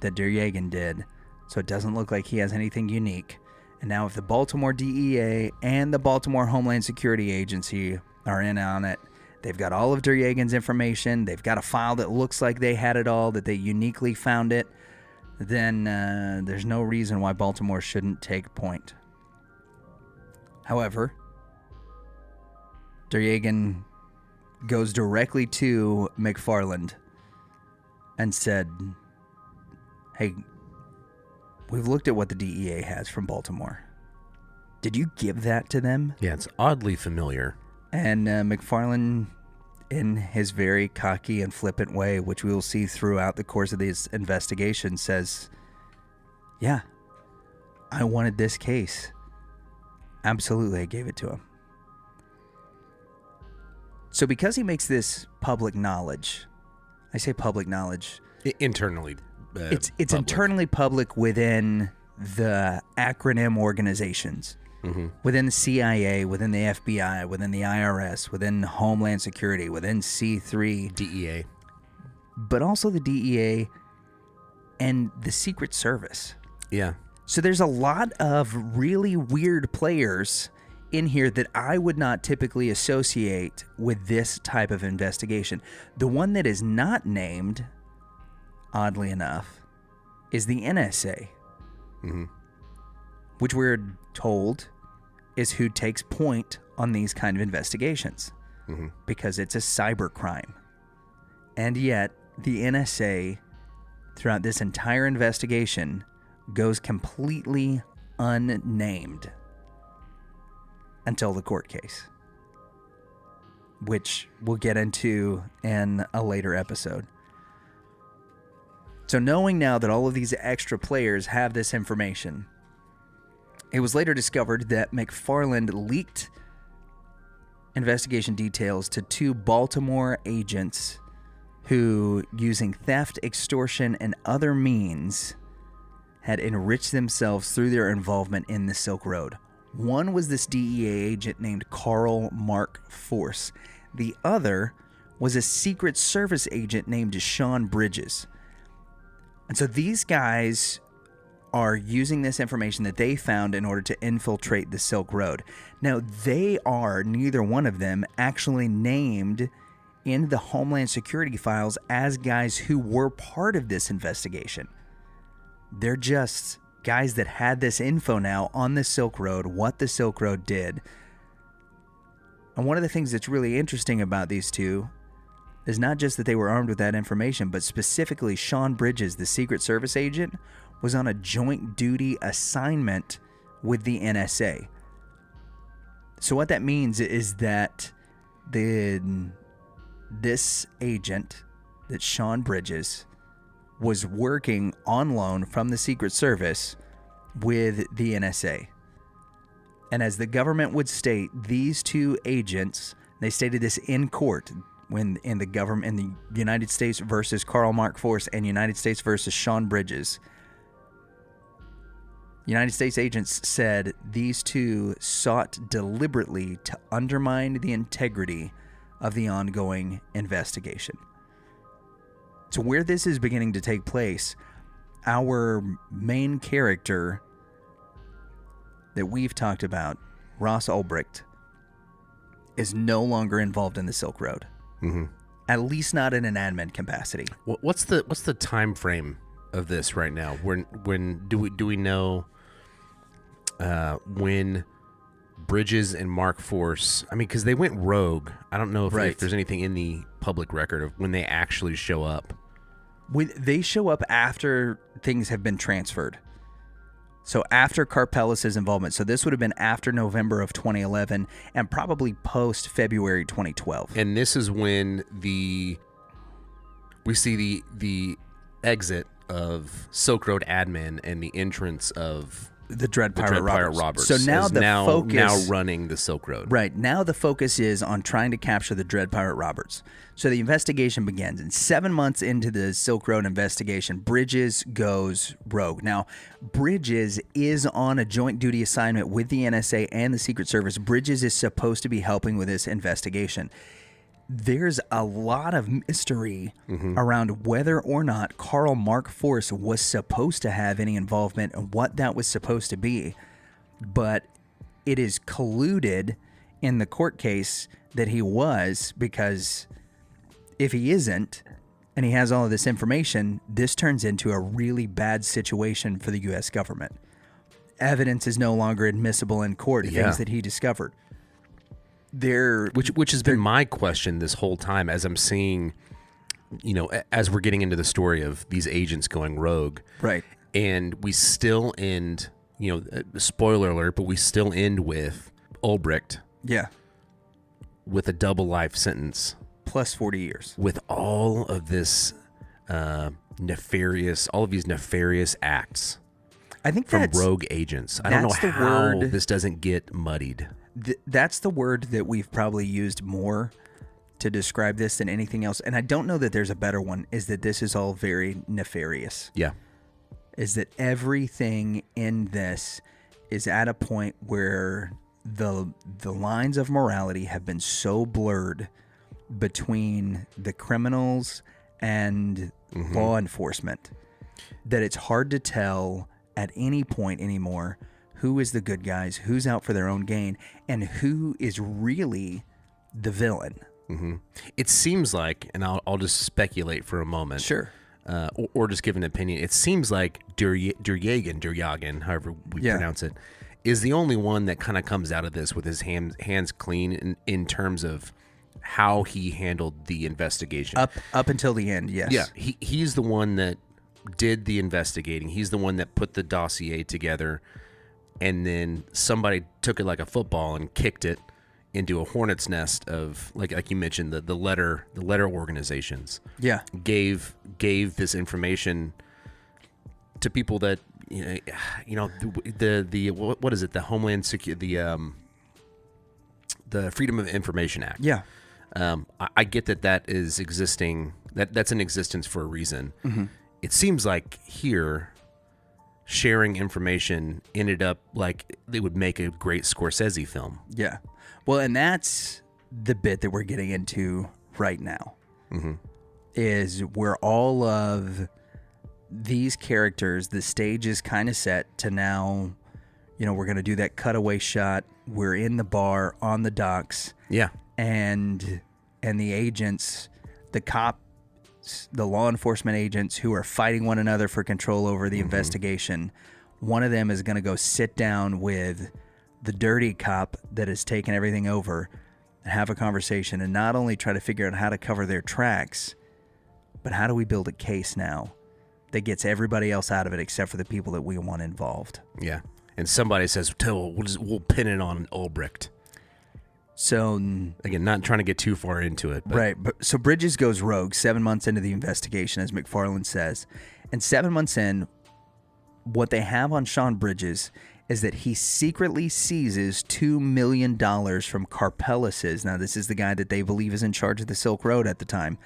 that Der Jagen did, so it doesn't look like he has anything unique. And now if the Baltimore DEA and the Baltimore Homeland Security Agency are in on it, they've got all of Der Jagen's information, they've got a file that looks like they had it all, that they uniquely found it, then there's no reason why Baltimore shouldn't take point. However, Der Jagen goes directly to McFarland and said, hey, we've looked at what the DEA has from Baltimore. Did you give that to them? Yeah, it's oddly familiar. And McFarland, in his very cocky and flippant way, which we will see throughout the course of this investigation, says, yeah, I wanted this case. Absolutely, I gave it to him. So because he makes this public knowledge, I say public knowledge. Internally. It's internally public within the acronym organizations. Mm-hmm. Within the CIA, within the FBI, within the IRS, within Homeland Security, within C3. DEA. But also the DEA and the Secret Service. Yeah. So there's a lot of really weird players in here that I would not typically associate with this type of investigation. The one that is not named, oddly enough, is the NSA, mm-hmm. which we're told is who takes point on these kind of investigations, mm-hmm. because it's a cyber crime. And yet, the NSA, throughout this entire investigation, goes completely unnamed until the court case, which we'll get into in a later episode. So knowing now that all of these extra players have this information, it was later discovered that McFarland leaked investigation details to 2 Baltimore agents who, using theft, extortion, and other means, had enriched themselves through their involvement in the Silk Road. One was this DEA agent named Carl Mark Force. The other was a Secret Service agent named Sean Bridges. And so these guys are using this information that they found in order to infiltrate the Silk Road. Now, they are, neither one of them, actually named in the Homeland Security files as guys who were part of this investigation. They're just guys that had this info now on the Silk Road, what the Silk Road did. And one of the things that's really interesting about these two is not just that they were armed with that information, but specifically Sean Bridges, the Secret Service agent, was on a joint duty assignment with the NSA. So what that means is that this agent, that Sean Bridges, was working on loan from the Secret Service with the NSA. And as the government would state, these 2 agents, they stated this in court when in the United States versus Carl Mark Force and United States versus Sean Bridges. United States agents said these 2 sought deliberately to undermine the integrity of the ongoing investigation. So where this is beginning to take place, our main character that we've talked about, Ross Ulbricht, is no longer involved in the Silk Road. Mm-hmm. At least not in an admin capacity. What's the time frame of this right now? When do we know when Bridges and Mark Force, I mean, because they went rogue. I don't know if there's anything in the public record of when they actually show up. They show up after things have been transferred. So after Karpeles' involvement. So this would have been after November of 2011 and probably post February 2012. And this is when we see the exit of Silk Road admin and the entrance of the Dread Pirate Roberts. So now now running the Silk Road. Right. Now the focus is on trying to capture the Dread Pirate Roberts. So the investigation begins. And 7 months into the Silk Road investigation, Bridges goes rogue. Now, Bridges is on a joint duty assignment with the NSA and the Secret Service. Bridges is supposed to be helping with this investigation. There's a lot of mystery around whether or not Karl Mark Force was supposed to have any involvement and what that was supposed to be. But it is colluded in the court case that he was, because if he isn't and he has all of this information, this turns into a really bad situation for the U.S. government. Evidence is no longer admissible in court, things that he discovered. Which has been my question this whole time as I'm seeing, as we're getting into the story of these agents going rogue. Right. And we still end, spoiler alert, but we still end with Ulbricht. Yeah. With a double life sentence. Plus 40 years. With all of this nefarious acts. I think from rogue agents. I don't know how this doesn't get muddied. That's the word that we've probably used more to describe this than anything else. And I don't know that there's a better one, is that this is all very nefarious. Yeah. Is that everything in this is at a point where the lines of morality have been so blurred between the criminals and law enforcement that it's hard to tell at any point anymore who is the good guys, who's out for their own gain, and who is really the villain. Mm-hmm. It seems like, and I'll just speculate for a moment. Sure. Or just give an opinion. It seems like Duryagan, however we pronounce it, is the only one that kind of comes out of this with his hands clean in terms of how he handled the investigation. Up until the end, yes. Yeah, he's the one that did the investigating. He's the one that put the dossier together. And then somebody took it like a football and kicked it into a hornet's nest of, like you mentioned, the letter organizations. Yeah, gave this information to people that the what is it, the Homeland Security, the Freedom of Information Act. Yeah, I get that is existing. That's in existence for a reason. Mm-hmm. It seems like here, sharing information ended up like they would make a great Scorsese film. Yeah. Well, and that's the bit that we're getting into right now. Mm-hmm. Is where all of these characters, the stage is kind of set to now, we're going to do that cutaway shot. We're in the bar on the docks. Yeah. And the agents, the cops, the law enforcement agents who are fighting one another for control over the investigation, one of them is going to go sit down with the dirty cop that has taken everything over and have a conversation and not only try to figure out how to cover their tracks, but how do we build a case now that gets everybody else out of it except for the people that we want involved. Yeah. And somebody says, we'll pin it on Ulbricht. So again, not trying to get too far into it, but. Right. So Bridges goes rogue 7 months into the investigation, as McFarland says. And 7 months in, what they have on Sean Bridges is that he secretly seizes $2 million from Karpeles'. Now, this is the guy that they believe is in charge of the Silk Road at the time.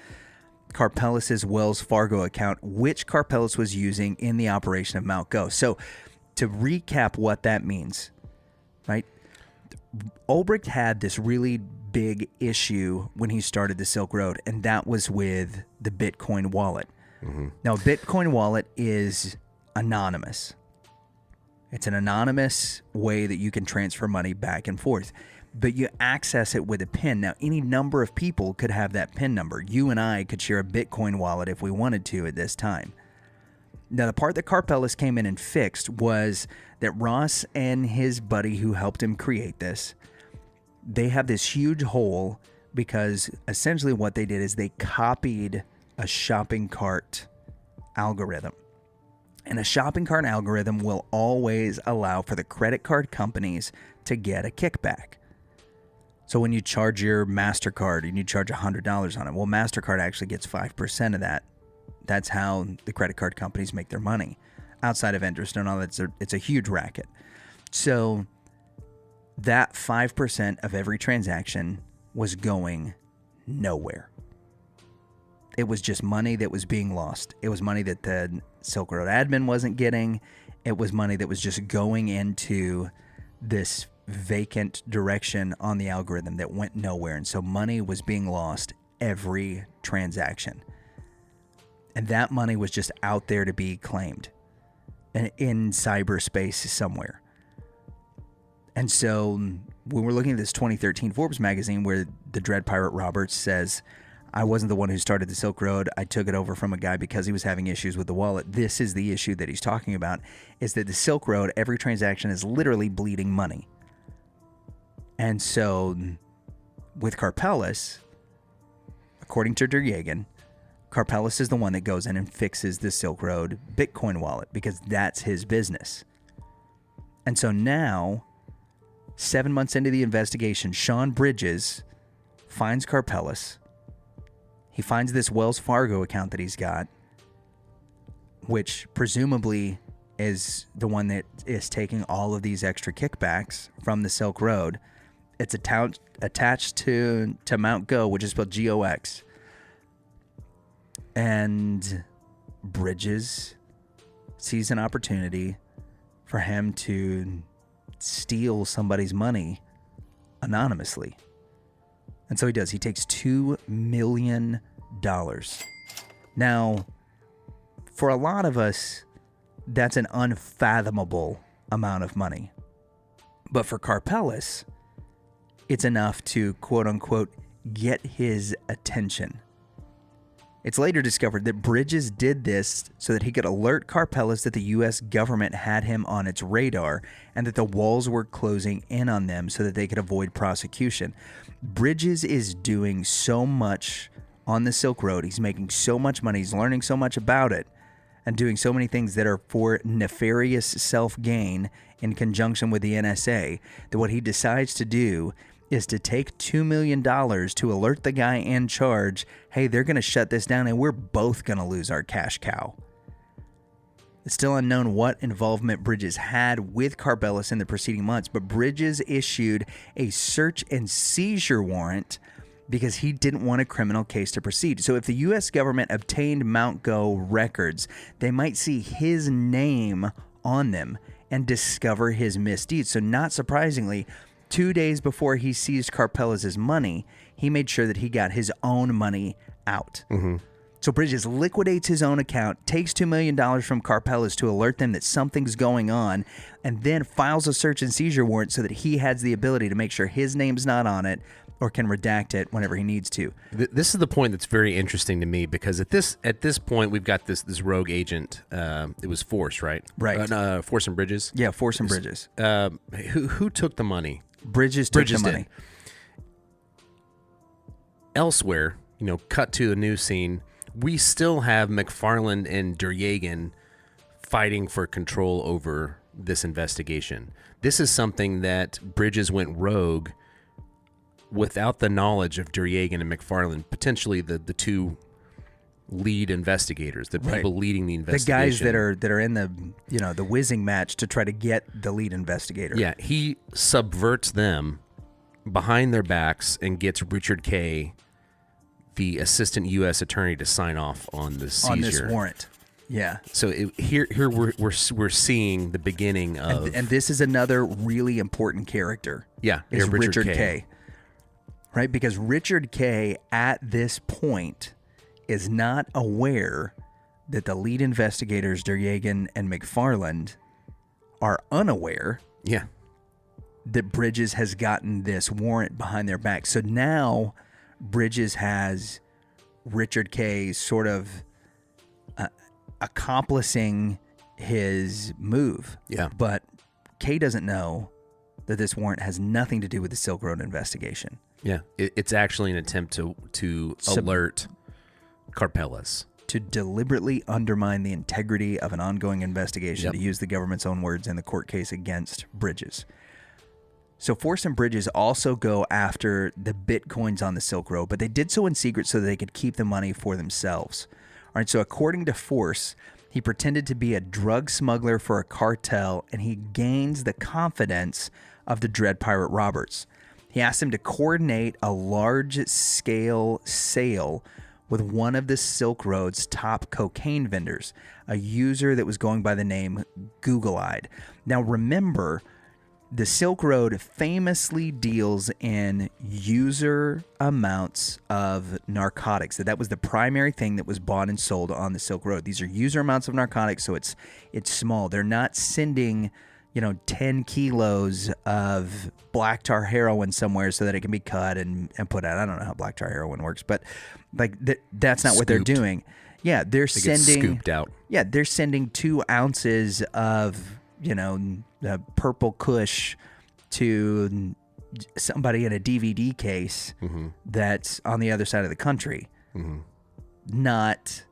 Karpeles' Wells Fargo account, which Karpeles was using in the operation of Mount Go. So to recap what that means, right? Ulbricht had this really big issue when he started the Silk Road, and that was with the Bitcoin wallet. Mm-hmm. Now, Bitcoin wallet is anonymous. It's an anonymous way that you can transfer money back and forth, but you access it with a PIN. Now, any number of people could have that PIN number. You and I could share a Bitcoin wallet if we wanted to at this time. Now, the part that Karpeles came in and fixed was that Ross and his buddy who helped him create this, they have this huge hole because essentially what they did is they copied a shopping cart algorithm. And a shopping cart algorithm will always allow for the credit card companies to get a kickback. So when you charge your MasterCard and you charge $100 on it, well, MasterCard actually gets 5% of that. That's how the credit card companies make their money. Outside of interest and all that, it's a huge racket. So that 5% of every transaction was going nowhere. It was just money that was being lost. It was money that the Silk Road admin wasn't getting. It was money that was just going into this vacant direction on the algorithm that went nowhere. And so money was being lost every transaction. And that money was just out there to be claimed in cyberspace somewhere. And so when we're looking at this 2013 Forbes magazine where the Dread Pirate Roberts says, I wasn't the one who started the Silk Road. I took it over from a guy because he was having issues with the wallet. This is the issue that he's talking about, is that the Silk Road, every transaction is literally bleeding money. And so with Karpeles, according to Derjagan, Karpeles is the one that goes in and fixes the Silk Road Bitcoin wallet because that's his business. And so now, 7 months into the investigation, Sean Bridges finds Karpeles. He finds this Wells Fargo account that he's got, which presumably is the one that is taking all of these extra kickbacks from the Silk Road. It's attached to Mount Go, which is spelled GOX. And Bridges sees an opportunity for him to steal somebody's money anonymously. And so he does. He takes $2 million. Now, for a lot of us, that's an unfathomable amount of money. But for Karpeles, it's enough to, quote unquote, get his attention. It's later discovered that Bridges did this so that he could alert Karpeles that the U.S. government had him on its radar and that the walls were closing in on them so that they could avoid prosecution. Bridges is doing so much on the Silk Road. He's making so much money. He's learning so much about it and doing so many things that are for nefarious self-gain in conjunction with the NSA that what he decides to do is to take $2 million to alert the guy in charge, hey, they're going to shut this down and we're both going to lose our cash cow. It's still unknown what involvement Bridges had with Karpeles in the preceding months, but Bridges issued a search and seizure warrant because he didn't want a criminal case to proceed. So if the U.S. government obtained Mount Go records, they might see his name on them and discover his misdeeds. So not surprisingly, 2 days before he seized Karpeles' money, he made sure that he got his own money out. Mm-hmm. So Bridges liquidates his own account, takes $2 million from Karpeles to alert them that something's going on, and then files a search and seizure warrant so that he has the ability to make sure his name's not on it or can redact it whenever he needs to. This is the point that's very interesting to me because at this point we've got this rogue agent. It was Force, right? Right. Force and Bridges. Yeah, Force and Bridges. Who took the money? Bridges took the money. Elsewhere, cut to the news scene, we still have McFarland and Derjagan fighting for control over this investigation. This is something that Bridges went rogue without the knowledge of Derjagan and McFarland, potentially the two lead investigators, the people leading the investigation. The guys that are in the whizzing match to try to get the lead investigator. Yeah, he subverts them behind their backs and gets Richard Kay, the assistant U.S. attorney, to sign off on the seizure. On this warrant. Yeah. So here we're seeing the beginning of, and this is another really important character. Yeah, is Richard Kay. Right, because Richard Kay at this point is not aware that the lead investigators, Derjagan and McFarland, are unaware that Bridges has gotten this warrant behind their back. So now Bridges has Richard Kay sort of accomplishing his move. Yeah. But Kay doesn't know that this warrant has nothing to do with the Silk Road investigation. Yeah. It's actually an attempt to alert Karpeles. To deliberately undermine the integrity of an ongoing investigation, Yep. to use the government's own words in the court case against Bridges. So Force and Bridges also go after the Bitcoins on the Silk Road, but they did so in secret so that they could keep the money for themselves. All right, so according to Force, he pretended to be a drug smuggler for a cartel, and he gains the confidence of the Dread Pirate Roberts. He asked him to coordinate a large-scale sale with one of the Silk Road's top cocaine vendors, a user that was going by the name Google-Eyed. Now remember, the Silk Road famously deals in user amounts of narcotics. That was the primary thing that was bought and sold on the Silk Road. These are user amounts of narcotics, so it's small. They're not sending 10 kilos of black tar heroin somewhere so that it can be cut and put out. I don't know how black tar heroin works, but that's not what they're doing. Yeah, they're sending scooped out. Yeah, they're sending 2 ounces of the purple Kush to somebody in a DVD case that's on the other side of the country, not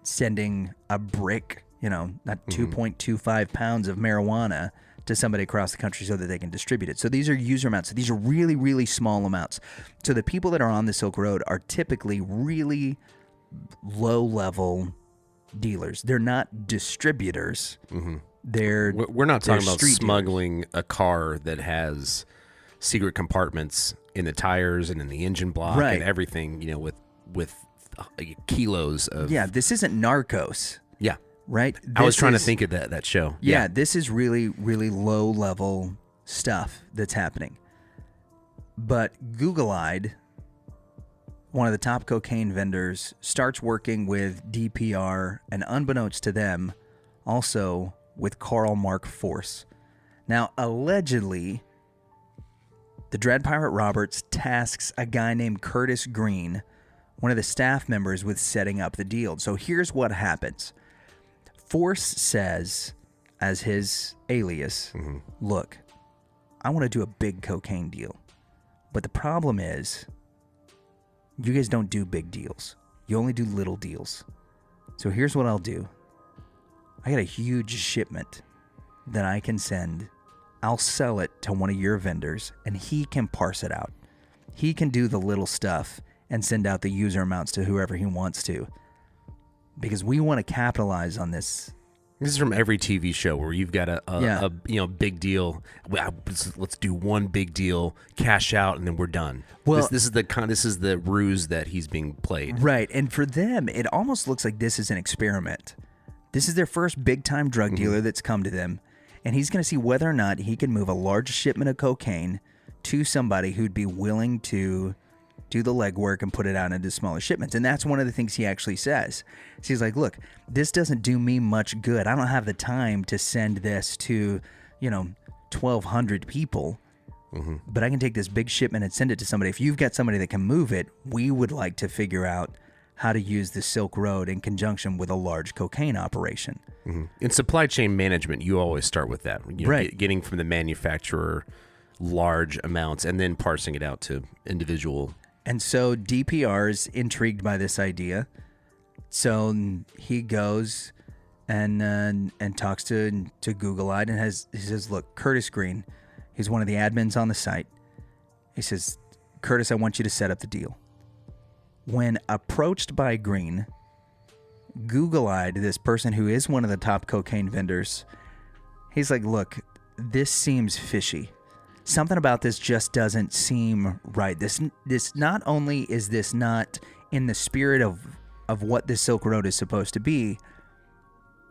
sending a brick. Not 2.25 pounds of marijuana to somebody across the country so that they can distribute it. So these are user amounts. So these are really, really small amounts. So the people that are on the Silk Road are typically really low-level dealers. They're not distributors. We're not talking about street smuggling a car that has secret compartments in the tires and in the engine block and everything, with kilos of... Yeah, this isn't Narcos. Yeah. Right? I was trying to think of that show. Yeah, this is really, really low-level stuff that's happening. But Google-Eyed, one of the top cocaine vendors, starts working with DPR, and unbeknownst to them, also with Karl Mark Force. Now, allegedly, the Dread Pirate Roberts tasks a guy named Curtis Green, one of the staff members, with setting up the deal. So here's what happens. Force says, as his alias, look, I want to do a big cocaine deal. But the problem is, you guys don't do big deals. You only do little deals. So here's what I'll do. I got a huge shipment that I can send. I'll sell it to one of your vendors, and he can parse it out. He can do the little stuff and send out the user amounts to whoever he wants to. Because we want to capitalize on this. This is from every TV show where you've got a big deal. Let's do one big deal, cash out, and then we're done. Well, this is the ruse that he's being played. Right, and for them, it almost looks like this is an experiment. This is their first big-time drug dealer that's come to them, and he's going to see whether or not he can move a large shipment of cocaine to somebody who'd be willing to do the legwork and put it out into smaller shipments. And that's one of the things he actually says. So he's like, look, this doesn't do me much good. I don't have the time to send this to, 1,200 people. But I can take this big shipment and send it to somebody. If you've got somebody that can move it, we would like to figure out how to use the Silk Road in conjunction with a large cocaine operation. In supply chain management, you always start with that. Right. Getting from the manufacturer large amounts and then parsing it out to individual. And so DPR is intrigued by this idea. So he goes and talks to Google-Eyed and he says, look, Curtis Green, he's one of the admins on the site. He says, Curtis, I want you to set up the deal. When approached by Green, Google-Eyed, this person who is one of the top cocaine vendors, he's like, look, this seems fishy. Something about this just doesn't seem right. This not only is this not in the spirit of what the Silk Road is supposed to be,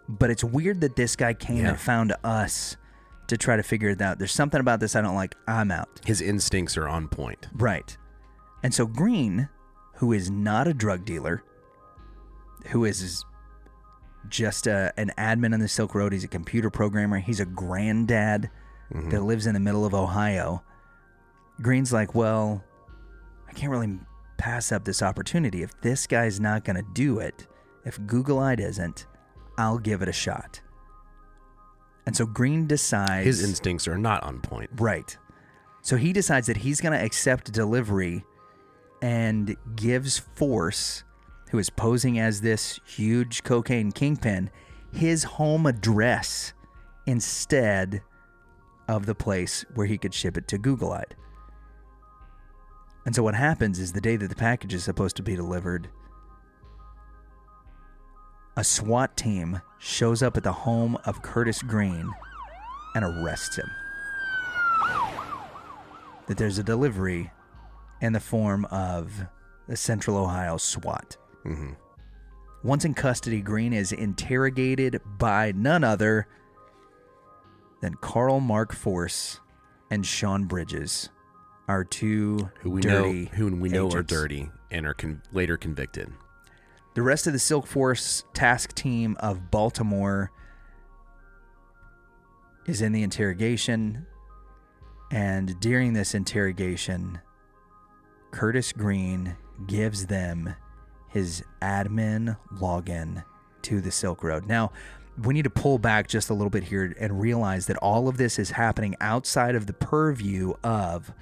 but it's weird that this guy came and found us to try to figure it out. There's something about this I don't like. I'm out. His instincts are on point. Right. And so Green, who is not a drug dealer, who is just an admin on the Silk Road, he's a computer programmer, he's a granddad that lives in the middle of Ohio. Green's like, well, I can't really pass up this opportunity. If this guy's not going to do it, if Google-Eyed isn't, I'll give it a shot. And so Green decides... His instincts are not on point. Right. So he decides that he's going to accept delivery and gives Force, who is posing as this huge cocaine kingpin, his home address instead of the place where he could ship it to Google-Eyed. And so what happens is the day that the package is supposed to be delivered, a SWAT team shows up at the home of Curtis Green and arrests him. That there's a delivery in the form of the Central Ohio SWAT. Mm-hmm. Once in custody, Green is interrogated by none other than Carl Mark Force and Sean Bridges, our two who we dirty know are agents. dirty and are later convicted. The rest of the Silk Force task team of Baltimore is in the interrogation, and during this interrogation, Curtis Green gives them his admin login to the Silk Road. Now, we need to pull back just a little bit here and realize that all of this is happening outside of the purview of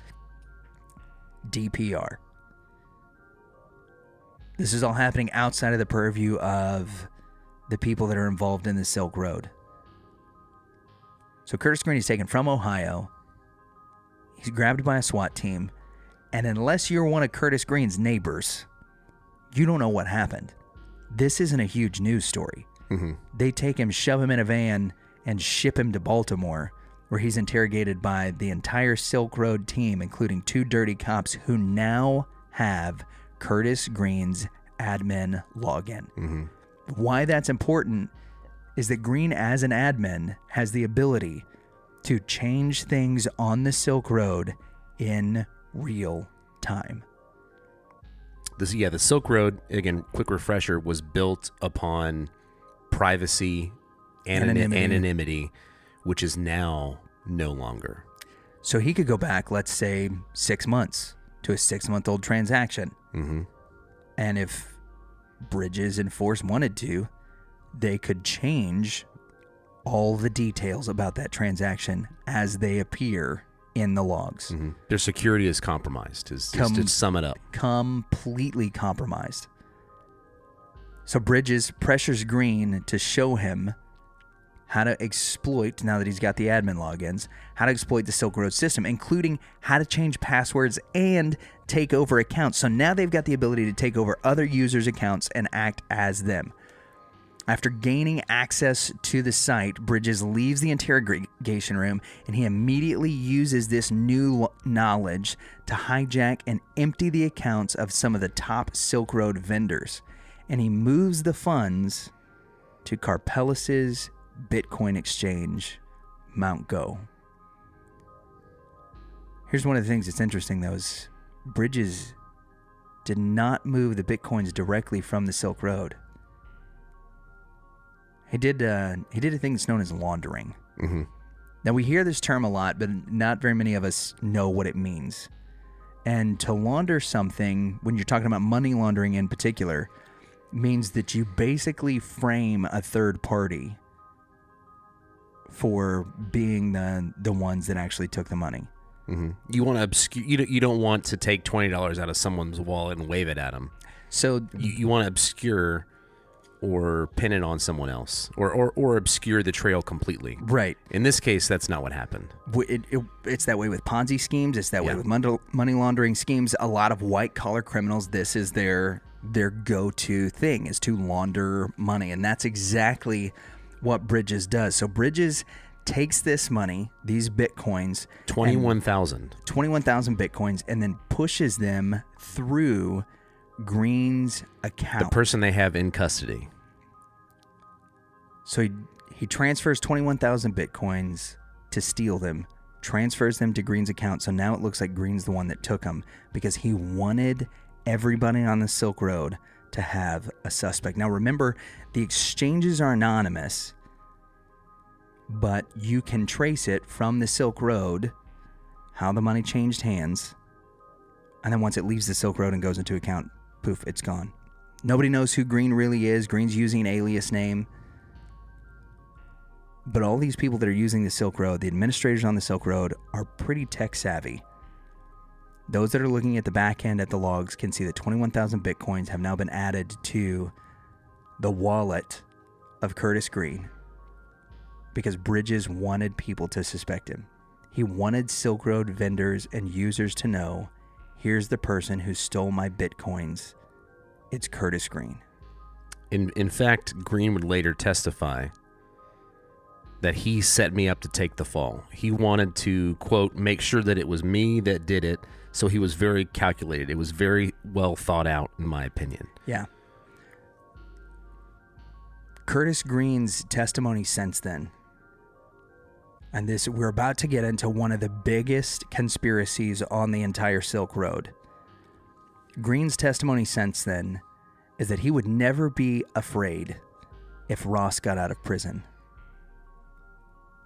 DPR. This is all happening outside of the purview of the people that are involved in the Silk Road. So Curtis Green is taken from Ohio. He's grabbed by a SWAT team. And unless you're one of Curtis Green's neighbors, you don't know what happened. This isn't a huge news story. Mm-hmm. They take him, shove him in a van, and ship him to Baltimore, where he's interrogated by the entire Silk Road team, including two dirty cops who now have Curtis Green's admin login. Mm-hmm. Why that's important is that Green, as an admin, has the ability to change things on the Silk Road in real time. The Silk Road, again, quick refresher, was built upon privacy, anonymity, which is now no longer. So he could go back, let's say, 6 months to a 6-month-old transaction. Mm-hmm. And if Bridges and Force wanted to, they could change all the details about that transaction as they appear in the logs. Mm-hmm. Their security is compromised, is to sum it up. Completely compromised. So Bridges pressures Green to show him how to exploit, now that he's got the admin logins, how to exploit the Silk Road system, including how to change passwords and take over accounts. So now they've got the ability to take over other users' accounts and act as them. After gaining access to the site, Bridges leaves the interrogation room, and he immediately uses this new knowledge to hijack and empty the accounts of some of the top Silk Road vendors. And he moves the funds to Karpelis's Bitcoin exchange, Mt. Go. Here's one of the things that's interesting, though, is Bridges did not move the Bitcoins directly from the Silk Road. He did a thing that's known as laundering. Mm-hmm. Now, we hear this term a lot, but not very many of us know what it means. And to launder something, when you're talking about money laundering in particular, means that you basically frame a third party for being the ones that actually took the money. Mm-hmm. You want to obscure. You don't want to take $20 out of someone's wallet and wave it at them. So you want to obscure or pin it on someone else, or obscure the trail completely. Right. In this case, that's not what happened. It's that way with Ponzi schemes. It's that way with money laundering schemes. A lot of white-collar criminals, this is their go-to thing, is to launder money. And that's exactly what Bridges does. So Bridges takes this money, these Bitcoins. 21,000 Bitcoins, and then pushes them through Green's account. The person they have in custody. So he transfers 21,000 Bitcoins to steal them, transfers them to Green's account. So now it looks like Green's the one that took them, because he wanted everybody on the Silk Road to have a suspect. Now remember, the exchanges are anonymous, but you can trace it from the Silk Road, how the money changed hands. And then once it leaves the Silk Road and goes into account, poof, it's gone. Nobody knows who Green really is. Green's using an alias name. But all these people that are using the Silk Road, the administrators on the Silk Road, are pretty tech savvy. Those that are looking at the back end at the logs can see that 21,000 bitcoins have now been added to the wallet of Curtis Green because Bridges wanted people to suspect him. He wanted Silk Road vendors and users to know, here's the person who stole my bitcoins. It's Curtis Green. In fact, Green would later testify that he set me up to take the fall. He wanted to, quote, make sure that it was me that did it, so he was very calculated. It was very well thought out, in my opinion. Yeah. Curtis Green's testimony since then, and this, we're about to get into one of the biggest conspiracies on the entire Silk Road. Green's testimony since then is that he would never be afraid if Ross got out of prison.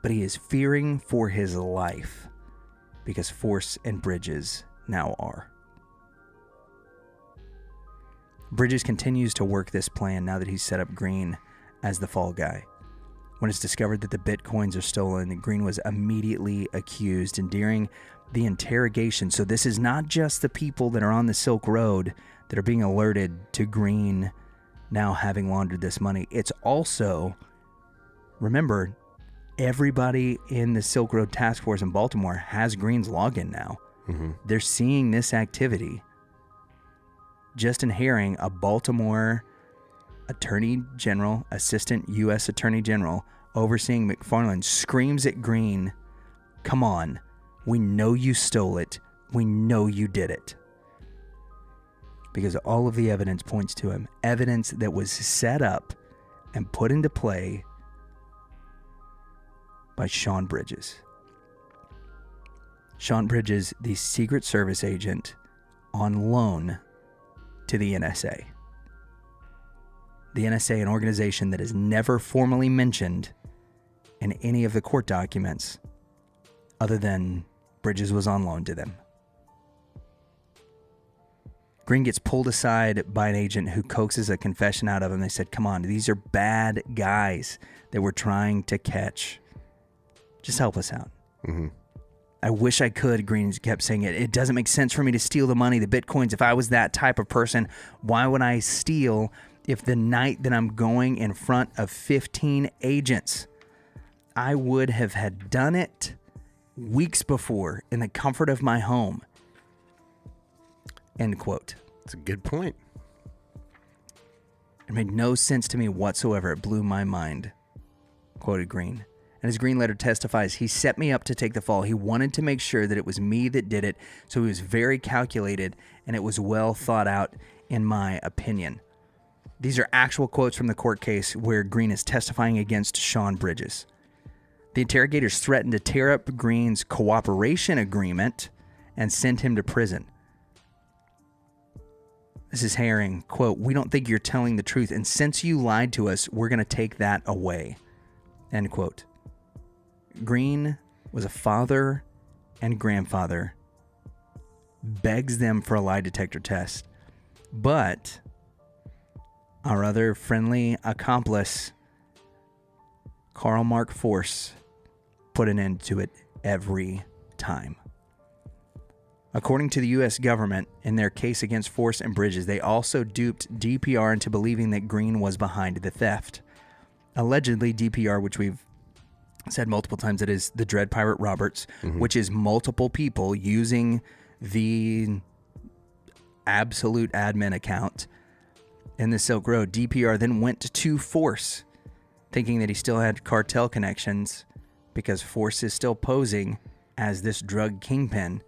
But he is fearing for his life because Force and Bridges now are. Bridges continues to work this plan now that he's set up Green as the fall guy. When it's discovered that the bitcoins are stolen, Green was immediately accused, and during the interrogation, so this is not just the people that are on the Silk Road that are being alerted to Green now having laundered this money. It's also, remember, everybody in the Silk Road Task Force in Baltimore has Green's login now. Mm-hmm. They're seeing this activity. Justin Herring, a Baltimore Attorney General, Assistant U.S. Attorney General, overseeing McFarland, screams at Green, come on, we know you stole it. We know you did it. Because all of the evidence points to him. Evidence that was set up and put into play by Sean Bridges. Sean Bridges, the Secret Service agent on loan to the NSA. The NSA, an organization that is never formally mentioned in any of the court documents other than Bridges was on loan to them. Green gets pulled aside by an agent who coaxes a confession out of him. They said, come on, these are bad guys that we're trying to catch. Just help us out. Mm-hmm. I wish I could, Green kept saying it. It doesn't make sense for me to steal the money, the bitcoins. If I was that type of person, why would I steal if the night that I'm going in front of 15 agents, I would have had done it weeks before in the comfort of my home. End quote. That's a good point. It made no sense to me whatsoever. It blew my mind, quoted Green. And as Green later testifies, he set me up to take the fall. He wanted to make sure that it was me that did it, so he was very calculated, and it was well thought out, in my opinion. These are actual quotes from the court case where Green is testifying against Sean Bridges. The interrogators threatened to tear up Green's cooperation agreement and send him to prison. This is Herring, quote, we don't think you're telling the truth, and since you lied to us, we're going to take that away, end quote. Green was a father and grandfather, begs them for a lie detector test, but our other friendly accomplice, Karl Mark Force, put an end to it every time. According to the U.S. government, in their case against Force and Bridges, they also duped DPR into believing that Green was behind the theft. Allegedly, DPR, which we've said multiple times, it is the Dread Pirate Roberts, which is multiple people using the absolute admin account in the Silk Road. DPR then went to Force, thinking that he still had cartel connections because Force is still posing as this drug kingpin,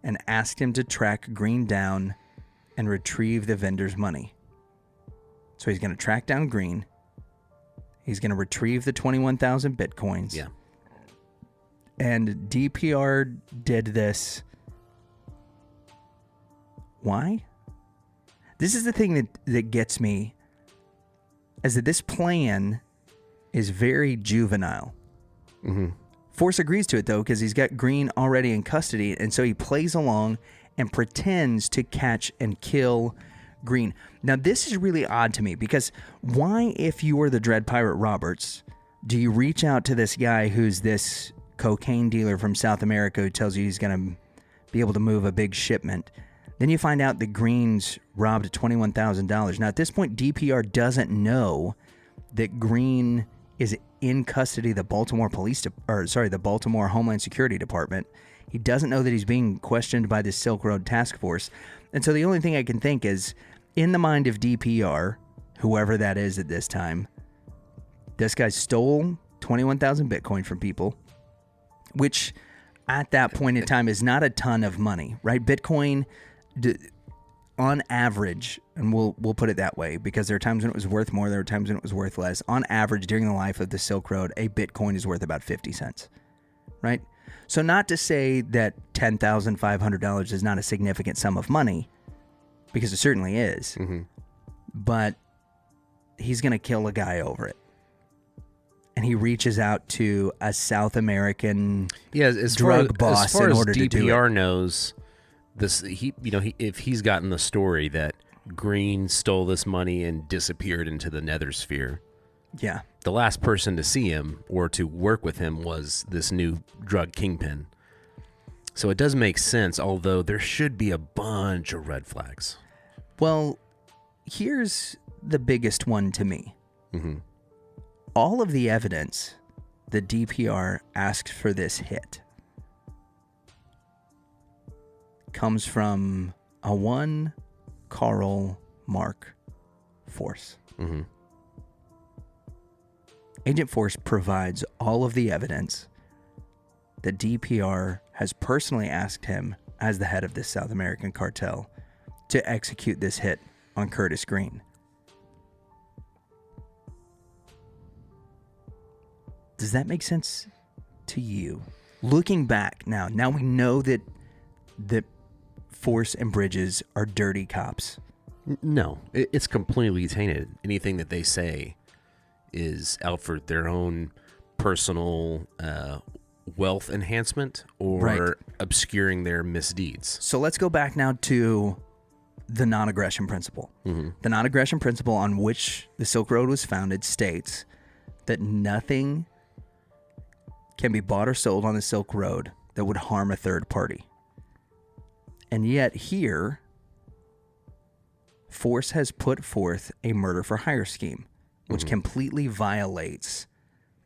and asked him to track Green down and retrieve the vendor's money. So he's going to track down Green. He's going to retrieve the 21,000 bitcoins. Yeah. And DPR did this. Why? This is the thing that gets me, is that this plan is very juvenile. Mm-hmm. Force agrees to it, though, because he's got Green already in custody, and so he plays along and pretends to catch and kill Green. Now, this is really odd to me, because why, if you were the Dread Pirate Roberts, Do you reach out to this guy who's this cocaine dealer from South America who tells you he's going to be able to move a big shipment? Then you find out that Green's robbed $21,000. Now, at this point, DPR doesn't know that Green is in custody of the Baltimore the Baltimore Homeland Security Department. He doesn't know that he's being questioned by the Silk Road Task Force. And so the only thing I can think is, in the mind of DPR, whoever that is at this time, this guy stole 21,000 Bitcoin from people, which at that point in time is not a ton of money, right? Bitcoin, on average, and we'll put it that way, because there are times when it was worth more, there are times when it was worth less. On average, during the life of the Silk Road, a Bitcoin is worth about 50 cents, right? So not to say that $10,500 is not a significant sum of money, because it certainly is, but he's going to kill a guy over it. And he reaches out to a South American drug boss in order to do it. As far as DPR knows, if he's gotten the story that Green stole this money and disappeared into the nether sphere, the last person to see him or to work with him was this new drug kingpin. So it does make sense, although there should be a bunch of red flags. Well, here's the biggest one to me. All of the evidence that DPR asked for this hit comes from a one Karl Mark Force. Agent Force provides all of the evidence that DPR has personally asked him, as the head of this South American cartel, to execute this hit on Curtis Green. Does that make sense to you? Looking back now we know that Force and Bridges are dirty cops. No, it's completely tainted. Anything that they say is out for their own personal wealth enhancement or obscuring their misdeeds. So let's go back now to the non-aggression principle. The non-aggression principle on which the Silk Road was founded states that nothing can be bought or sold on the Silk Road that would harm a third party. And yet here, Force has put forth a murder for hire scheme, which completely violates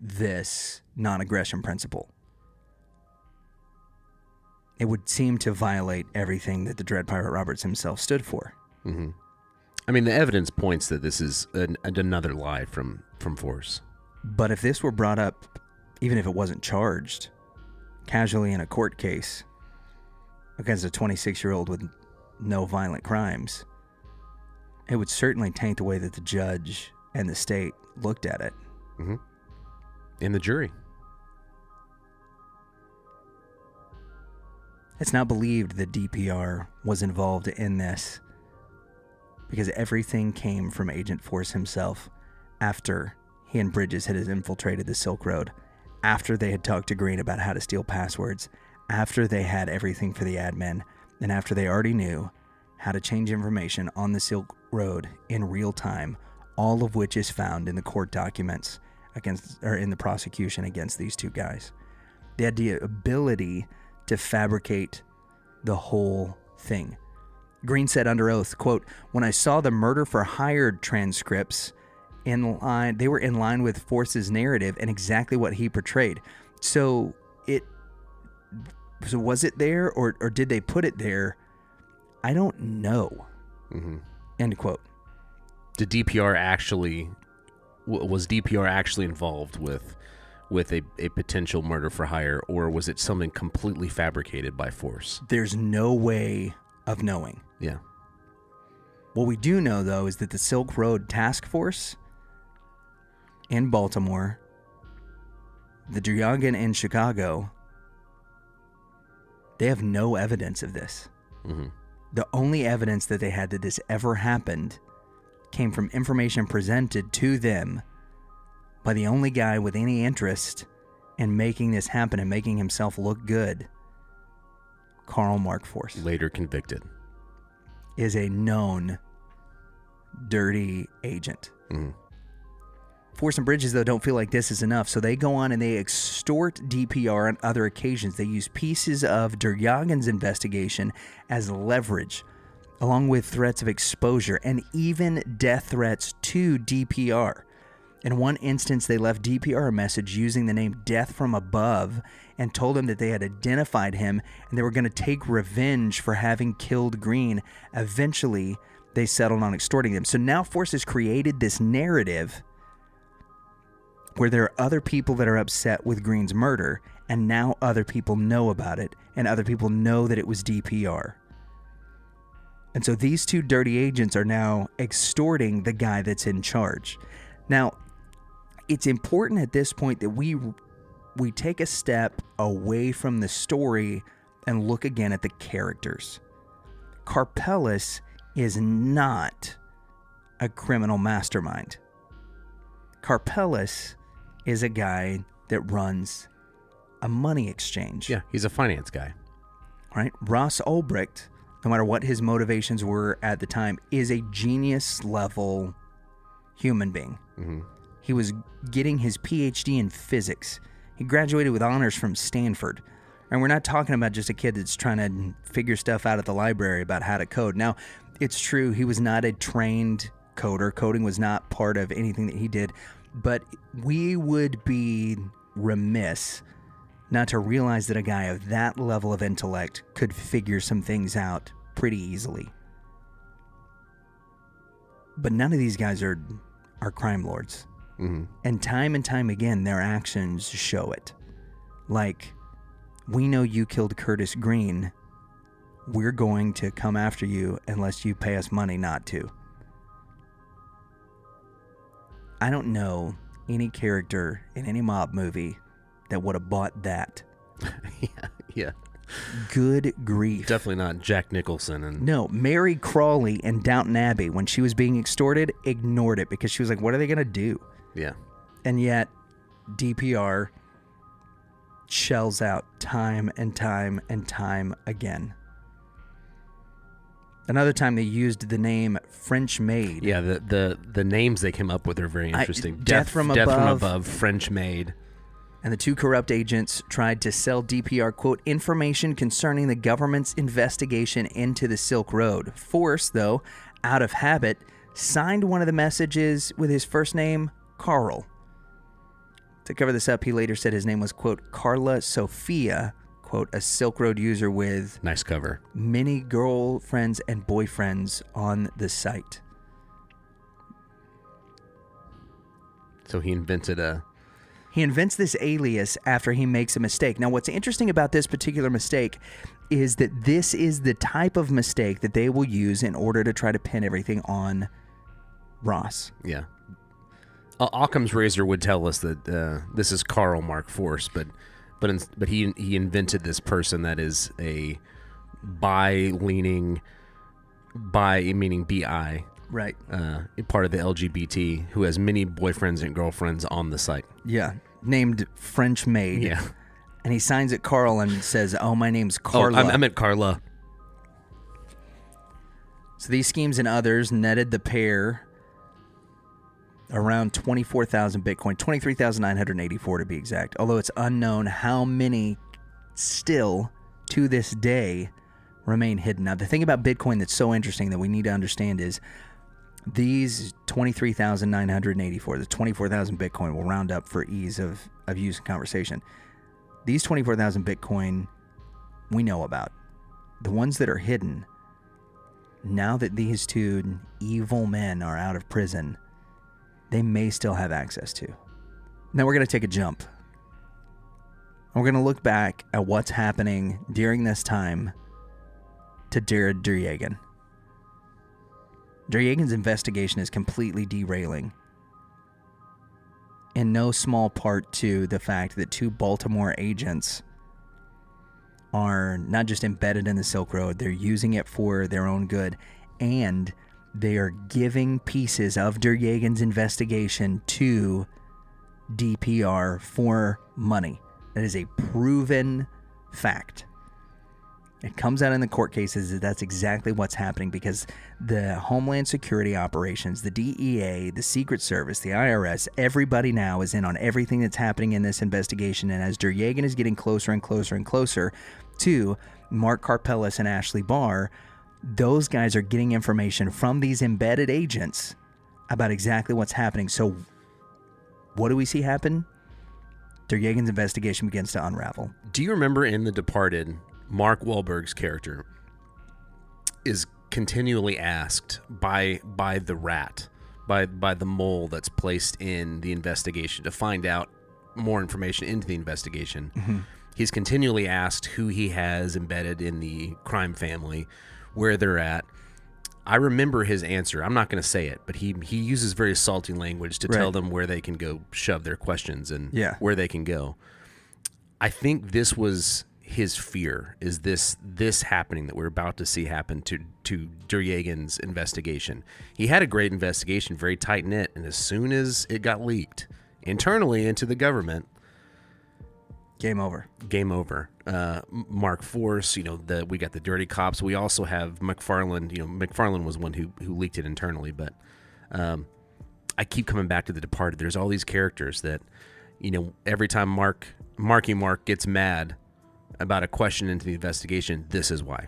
this non-aggression principle. It would seem to violate everything that the Dread Pirate Roberts himself stood for. I mean, the evidence points that this is another lie from Force. But if this were brought up, even if it wasn't charged, casually in a court case against a 26-year-old with no violent crimes, it would certainly taint the way that the judge and the state looked at it. And the jury. It's not believed that DPR was involved in this because everything came from Agent Force himself after he and Bridges had infiltrated the Silk Road, after they had talked to Green about how to steal passwords, after they had everything for the admin, and after they already knew how to change information on the Silk Road in real time, all of which is found in the court documents in the prosecution against these two guys. They had the ability to fabricate the whole thing. Green said under oath, quote, "When I saw the murder for hire transcripts they were in line with Force's narrative and exactly what he portrayed." So was it there or did they put it there? I don't know. End quote. Was DPR actually involved with a potential murder for hire, or was it something completely fabricated by Force? There's no way of knowing. Yeah. What we do know, though, is that the Silk Road Task Force in Baltimore, the Dragon in Chicago, they have no evidence of this. The only evidence that they had that this ever happened came from information presented to them by the only guy with any interest in making this happen and making himself look good, Karl Mark Force. Later convicted. Is a known dirty agent. Force and Bridges, though, don't feel like this is enough, so they go on and they extort DPR on other occasions. They use pieces of Duryagan's investigation as leverage, along with threats of exposure and even death threats to DPR. In one instance, they left DPR a message using the name Death from Above and told him that they had identified him and they were going to take revenge for having killed Green. Eventually, they settled on extorting them. So now Force has created this narrative where there are other people that are upset with Green's murder, and now other people know about it, and other people know that it was DPR. And so these two dirty agents are now extorting the guy that's in charge. Now, it's important at this point that we take a step away from the story and look again at the characters. Karpelis is not a criminal mastermind. Karpelis is a guy that runs a money exchange. Yeah, he's a finance guy. Right? Ross Ulbricht, no matter what his motivations were at the time, is a genius-level human being. Mm-hmm. He was getting his PhD in physics. He graduated with honors from Stanford. And we're not talking about just a kid that's trying to figure stuff out at the library about how to code. Now, it's true, he was not a trained coder. Coding was not part of anything that he did. But we would be remiss not to realize that a guy of that level of intellect could figure some things out pretty easily. But none of these guys are crime lords. Mm-hmm. And time again, their actions show it. Like, we know you killed Curtis Green. We're going to come after you unless you pay us money not to. I don't know any character in any mob movie that would have bought that. Yeah. Good grief. Definitely not Jack Nicholson. And No, Mary Crawley in Downton Abbey, when she was being extorted, ignored it because she was like, what are they going to do? Yeah. And yet, DPR shells out time and time and time again. Another time they used the name French Maid. Yeah, the names they came up with are very interesting. Death from Above, French Maid. And the two corrupt agents tried to sell DPR, quote, information concerning the government's investigation into the Silk Road. Force, though, out of habit, signed one of the messages with his first name, Carl. To cover this up, he later said his name was, quote, Carla Sophia, quote, a Silk Road user with nice cover, many girlfriends and boyfriends on the site. So he invents this alias after he makes a mistake. Now, what's interesting about this particular mistake is that this is the type of mistake that they will use in order to try to pin everything on Ross. Yeah. Occam's razor would tell us that this is Karl Mark Force, but he invented this person that is a bi-leaning, bi meaning bi, right? Part of the LGBT who has many boyfriends and girlfriends on the site. Yeah, named French Maid. Yeah, and he signs it Carl and says, "Oh, my name's Carla." I meant Carla. So these schemes and others netted the pair around 24,000 Bitcoin, 23,984 to be exact, although it's unknown how many still, to this day, remain hidden. Now, the thing about Bitcoin that's so interesting that we need to understand is these 23,984, the 24,000 Bitcoin, will round up for ease of use and conversation. These 24,000 Bitcoin we know about. The ones that are hidden, now that these two evil men are out of prison, they may still have access to. Now we're going to take a jump. We're going to look back at what's happening during this time to Jared Duryagan. Duryagan's investigation is completely derailing, in no small part to the fact that two Baltimore agents are not just embedded in the Silk Road, they're using it for their own good, and they are giving pieces of Duryagan's investigation to DPR for money. That is a proven fact. It comes out in the court cases that that's exactly what's happening, because the Homeland Security operations, the DEA, the Secret Service, the IRS, everybody now is in on everything that's happening in this investigation. And as Duryagan is getting closer and closer and closer to Mark Karpeles and Ashley Barr, those guys are getting information from these embedded agents about exactly what's happening. So what do we see happen? Duryagan's investigation begins to unravel. Do you remember in The Departed, Mark Wahlberg's character is continually asked by the rat, by the mole that's placed in the investigation to find out more information into the investigation. Mm-hmm. He's continually asked who he has embedded in the crime family, where they're at. I remember his answer. I'm not going to say it, but he uses very salty language to tell them where they can go shove their questions and where they can go. I think this was his fear, is this happening that we're about to see happen to Duryagan's investigation. He had a great investigation, very tight-knit, and as soon as it got leaked internally into the government, game over. Mark Force, we got the dirty cops. We also have McFarland. McFarland was one who leaked it internally, but I keep coming back to The Departed. There's all these characters that, every time Marky Mark gets mad about a question into the investigation, this is why.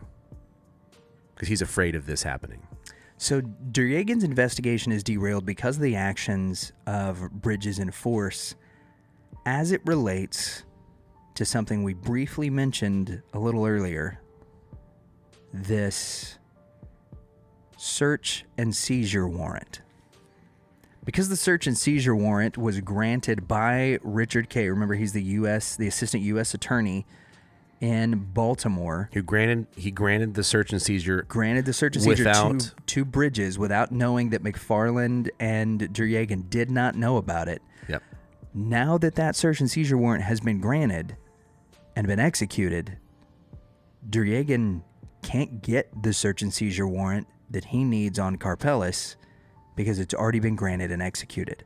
Because he's afraid of this happening. So Duryagan's investigation is derailed because of the actions of Bridges and Force as it relates to something we briefly mentioned a little earlier. This search and seizure warrant. Because the search and seizure warrant was granted by Richard Kay, remember he's the assistant U.S. attorney in Baltimore. He granted the search and seizure. To Bridges without knowing that McFarland and Duryagan did not know about it. Yep. Now that search and seizure warrant has been granted and been executed, Duryagan can't get the search and seizure warrant that he needs on Karpeles because it's already been granted and executed.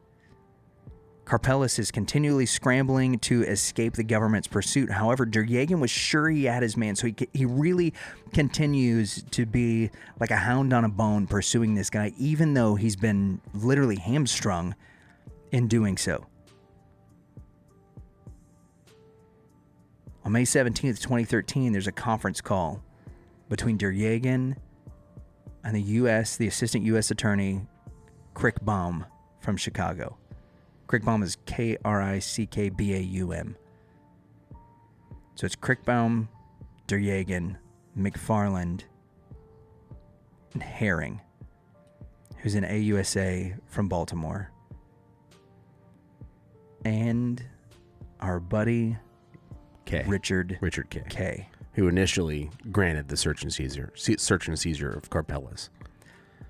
Karpeles is continually scrambling to escape the government's pursuit. However, Duryagan was sure he had his man, so he really continues to be like a hound on a bone pursuing this guy, even though he's been literally hamstrung in doing so. On May 17th, 2013, there's a conference call between Duryagan and the assistant U.S. attorney, Crickbaum from Chicago. Crickbaum is Krickbaum. So it's Crickbaum, Duryagan, McFarland, and Herring, who's an AUSA from Baltimore. And our buddy Kay. Richard Kay. Kay, who initially granted the search and seizure of Karpeles.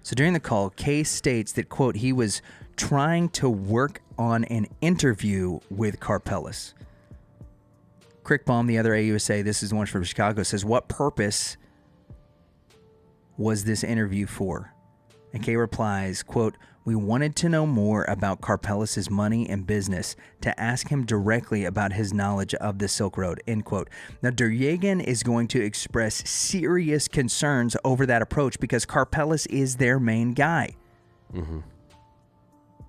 So during the call, Kay states that, quote, he was trying to work on an interview with Karpeles. Crickbaum, the other AUSA, this is the one from Chicago, says, what purpose was this interview for? And Kay replies, quote, we wanted to know more about Karpeles' money and business, to ask him directly about his knowledge of the Silk Road, end quote. Now, Duryagan is going to express serious concerns over that approach because Karpeles is their main guy. Mm-hmm.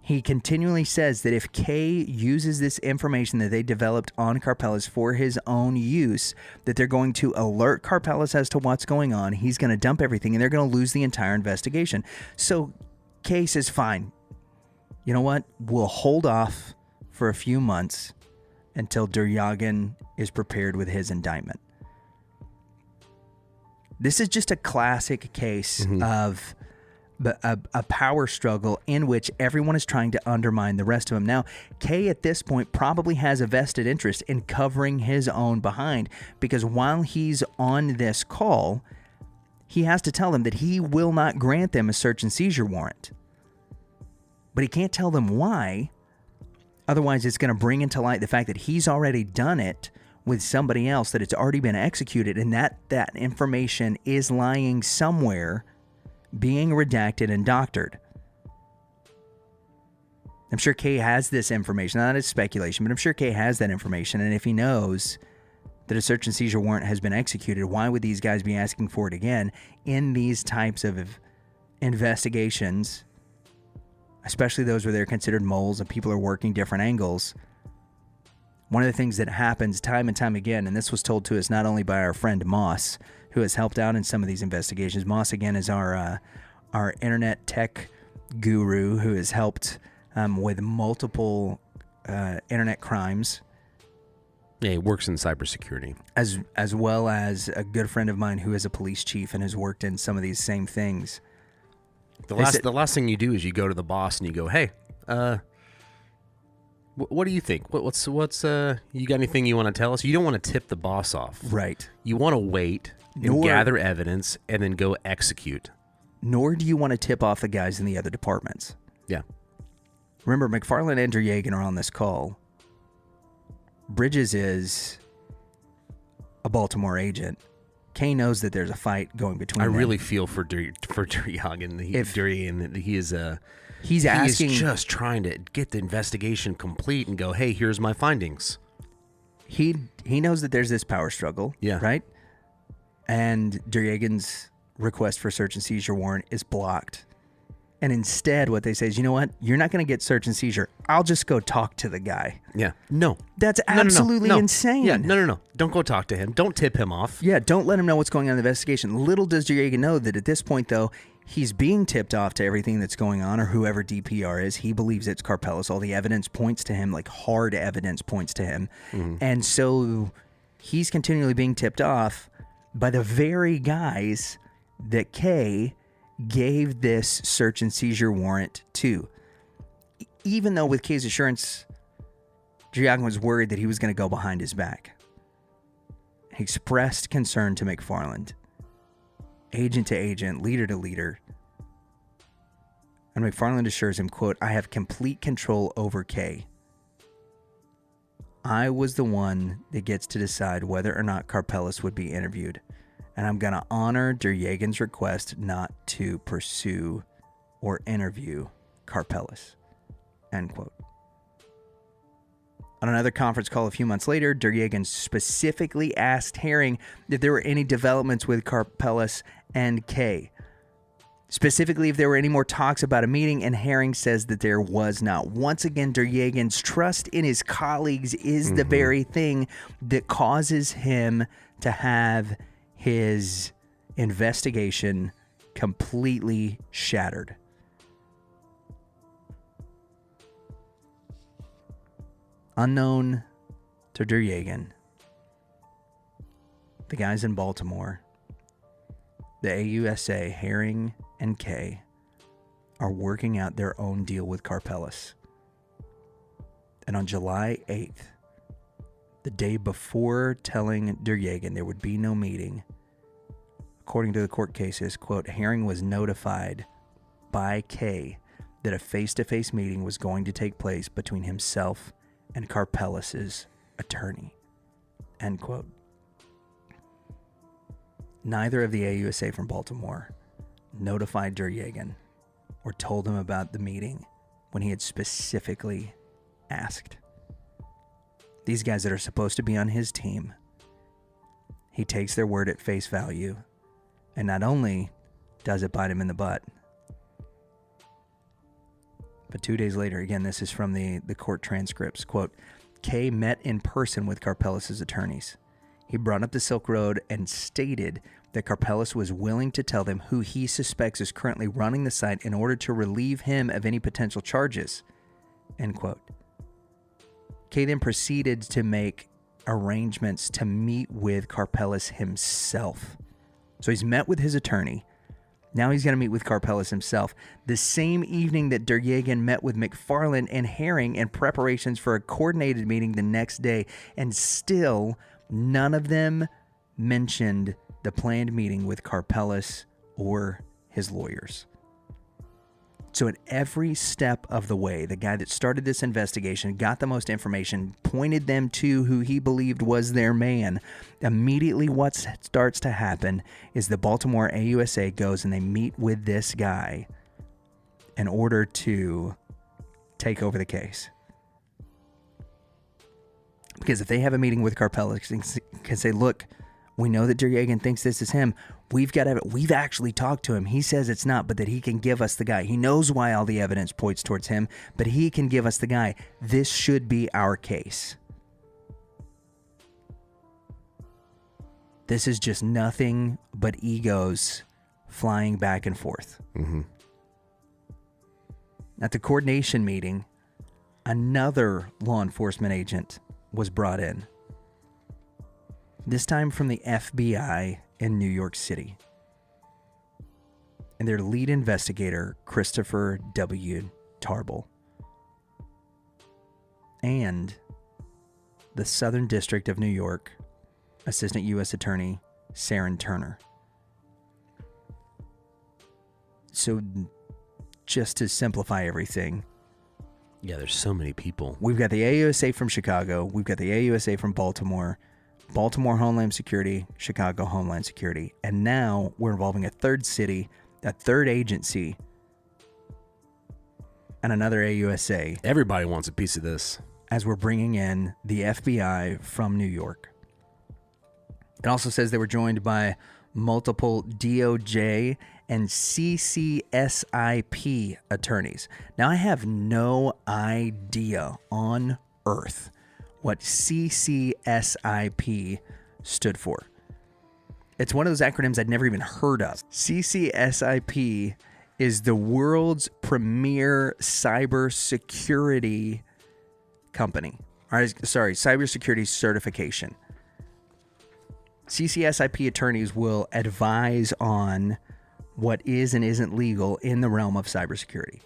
He continually says that if Kay uses this information that they developed on Karpeles for his own use, that they're going to alert Karpeles as to what's going on. He's going to dump everything, and they're going to lose the entire investigation. So Kay says, fine, you know what? We'll hold off for a few months until Duryagan is prepared with his indictment. This is just a classic case of a power struggle in which everyone is trying to undermine the rest of them. Now, Kay at this point probably has a vested interest in covering his own behind, because while he's on this call, he has to tell them that he will not grant them a search and seizure warrant. But he can't tell them why. Otherwise, it's going to bring into light the fact that he's already done it with somebody else, that it's already been executed, and that information is lying somewhere, being redacted and doctored. I'm sure Kay has this information. Not as speculation, but I'm sure Kay has that information. And if he knows that a search and seizure warrant has been executed, why would these guys be asking for it again in these types of investigations, especially those where they're considered moles and people are working different angles? One of the things that happens time and time again, and this was told to us not only by our friend Moss, who has helped out in some of these investigations. Moss, again, is our internet tech guru who has helped with multiple internet crimes. Yeah, he works in cybersecurity. As well as a good friend of mine who is a police chief and has worked in some of these same things. The last thing you do is you go to the boss and you go, hey, what do you think? What's you got anything you want to tell us? You don't want to tip the boss off. Right. You want to wait and gather evidence and then go execute. Nor do you want to tip off the guys in the other departments. Yeah. Remember, McFarland and Derjagan are on this call. Bridges is a Baltimore agent. Kay knows that there's a fight going between them. I really feel for Derjagan. He's asking, he's just trying to get the investigation complete and go, hey, here's my findings. He knows that there's this power struggle, yeah, right? And Derjagan's request for search and seizure warrant is blocked. And instead, what they say is, you know what? You're not going to get search and seizure. I'll just go talk to the guy. Yeah. No. That's absolutely insane. Yeah. No. Don't go talk to him. Don't tip him off. Yeah. Don't let him know what's going on in the investigation. Little does Derjagan know that at this point, though, he's being tipped off to everything that's going on, or whoever DPR is. He believes it's Karpeles. All the evidence points to him, like hard evidence points to him. Mm-hmm. And so he's continually being tipped off by the very guys that Kay gave this search and seizure warrant to. Even though with Kay's assurance, Derjagan was worried that he was going to go behind his back. He expressed concern to McFarland, agent to agent, leader to leader. And McFarland assures him, quote, I have complete control over Kay. I was the one that gets to decide whether or not Karpeles would be interviewed. And I'm going to honor Derjagan's request not to pursue or interview Karpeles. End quote. On another conference call a few months later, Derjagan specifically asked Herring if there were any developments with Karpeles and Kay. Specifically, if there were any more talks about a meeting, and Herring says that there was not. Once again, Derjagan's trust in his colleagues is the very thing that causes him to have his investigation completely shattered. Unknown to Derjagan, the guys in Baltimore, the AUSA, Herring and Kay, are working out their own deal with Karpeles. And on July 8th, the day before telling Derjagan there would be no meeting, according to the court cases, quote, Herring was notified by Kay that a face-to-face meeting was going to take place between himself and Karpeles' attorney, end quote. Neither of the AUSA from Baltimore notified Derjagan or told him about the meeting when he had specifically asked. These guys that are supposed to be on his team, he takes their word at face value, and not only does it bite him in the butt, but 2 days later, again, this is from the court transcripts, quote, Kay met in person with Karpeles' attorneys. He brought up the Silk Road and stated that Karpeles was willing to tell them who he suspects is currently running the site in order to relieve him of any potential charges, end quote. Kay then proceeded to make arrangements to meet with Karpeles himself. So he's met with his attorney. Now he's going to meet with Karpeles himself. The same evening that Derjagan met with McFarland and Herring in preparations for a coordinated meeting the next day. And still, none of them mentioned the planned meeting with Karpeles or his lawyers. So at every step of the way, the guy that started this investigation, got the most information, pointed them to who he believed was their man. Immediately what starts to happen is the Baltimore AUSA goes and they meet with this guy in order to take over the case. Because if they have a meeting with Karpeles and can say, look, we know that Duryagan thinks this is him. We've actually talked to him. He says it's not, but that he can give us the guy. He knows why all the evidence points towards him, but he can give us the guy. This should be our case. This is just nothing but egos flying back and forth. Mm-hmm. At the coordination meeting, another law enforcement agent was brought in. This time from the FBI in New York City. And their lead investigator, Christopher W. Tarbell. And the Southern District of New York Assistant U.S. Attorney, Saren Turner. So, just to simplify everything. Yeah, there's so many people. We've got the AUSA from Chicago. We've got the AUSA from Baltimore. Baltimore Homeland Security, Chicago Homeland Security. And now we're involving a third city, a third agency, and another AUSA. Everybody wants a piece of this. As we're bringing in the FBI from New York. It also says they were joined by multiple DOJ and CCSIP attorneys. Now, I have no idea on earth what CCSIP stood for. It's one of those acronyms I'd never even heard of. CCSIP is the world's premier cybersecurity company. Cybersecurity certification. CCSIP attorneys will advise on what is and isn't legal in the realm of cybersecurity.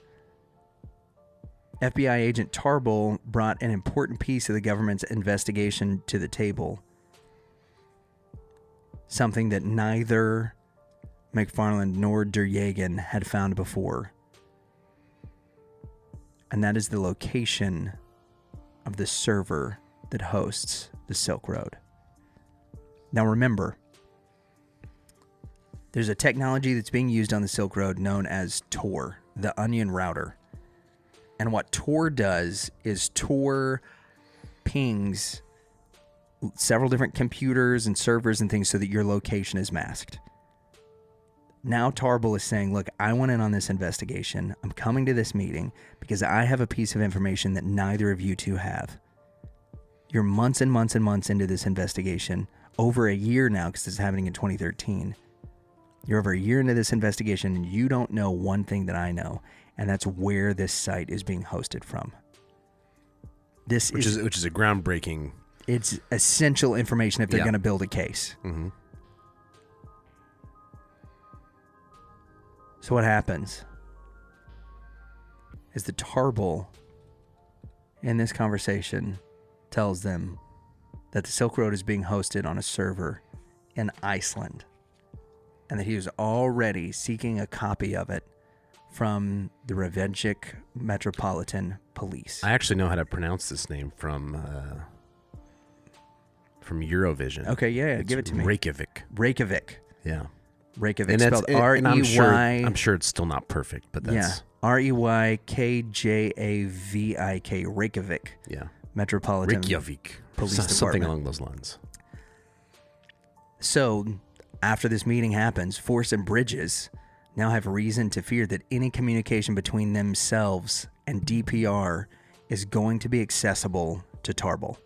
FBI agent Tarbell brought an important piece of the government's investigation to the table. Something that neither McFarland nor Duryagan had found before. And that is the location of the server that hosts the Silk Road. Now remember, there's a technology that's being used on the Silk Road known as Tor, the onion router. And what Tor does is Tor pings several different computers and servers and things so that your location is masked. Now Tarbell is saying, look, I want in on this investigation. I'm coming to this meeting because I have a piece of information that neither of you two have. You're months and months and months into this investigation. Over a year now, because this is happening in 2013. You're over a year into this investigation, and you don't know one thing that I know, and that's where this site is being hosted from. Which is a groundbreaking. It's essential information if they're going to build a case. Mm-hmm. So what happens is the Tarbell in this conversation tells them that the Silk Road is being hosted on a server in Iceland, and that he was already seeking a copy of it from the Reykjavik Metropolitan Police. I actually know how to pronounce this name from Eurovision. Okay, yeah, give it to me. Reykjavik. Yeah. Reykjavik, and spelled R-E-Y. I'm sure it's still not perfect, but that's... Yeah, R-E-Y-K-J-A-V-I-K, Reykjavik. Yeah. Metropolitan Reykjavik. Police Department. Something along those lines. So, after this meeting happens, Force and Bridges now have reason to fear that any communication between themselves and DPR is going to be accessible to Tarbell.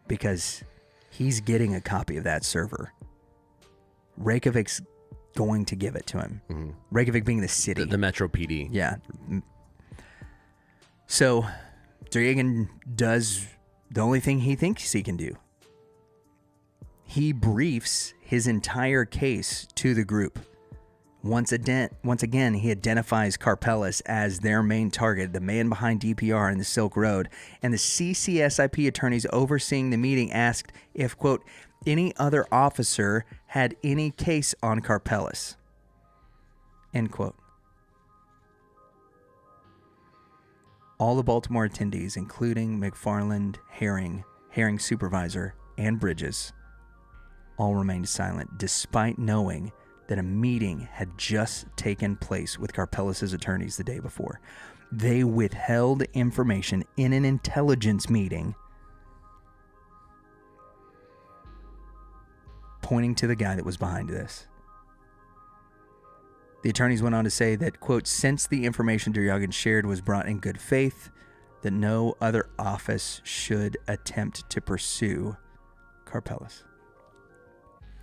Because he's getting a copy of that server. Reykjavik's going to give it to him. Mm-hmm. Reykjavik being the city. The Metro PD. Yeah. So, Duryagan does the only thing he thinks he can do. He briefs his entire case to the group. Once again, he identifies Karpeles as their main target, the man behind DPR in the Silk Road, and the CCSIP attorneys overseeing the meeting asked if, quote, any other officer had any case on Karpeles, end quote. All the Baltimore attendees, including McFarland, Herring supervisor, and Bridges, all remained silent, despite knowing that a meeting had just taken place with Karpeles' attorneys the day before. They withheld information in an intelligence meeting pointing to the guy that was behind this. The attorneys went on to say that, quote, since the information Duryagin shared was brought in good faith, that no other office should attempt to pursue Karpeles.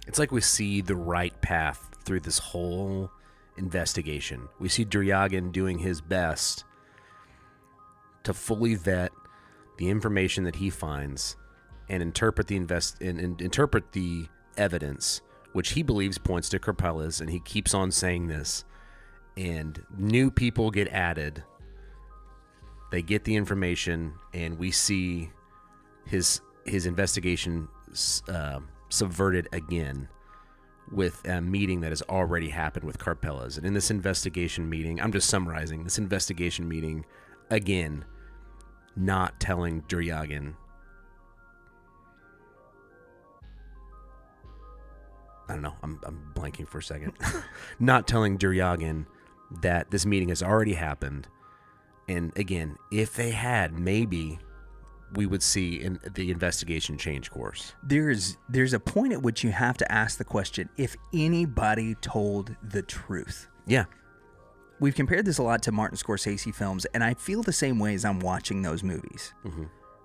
It's like we see the right path through this whole investigation. We see Duryagin doing his best to fully vet the information that he finds and interpret the interpret the evidence, which he believes points to Karpeles, and he keeps on saying this. And new people get added. They get the information, and we see his investigation subverted again with a meeting that has already happened with Karpeles. And in this investigation meeting, I'm just summarizing, this investigation meeting, again, not telling Duryagin. I don't know, I'm blanking for a second. Not telling Duryagin that this meeting has already happened. And again, if they had, maybe we would see the investigation change course. There's a point at which you have to ask the question, if anybody told the truth. Yeah. We've compared this a lot to Martin Scorsese films, and I feel the same way as I'm watching those movies,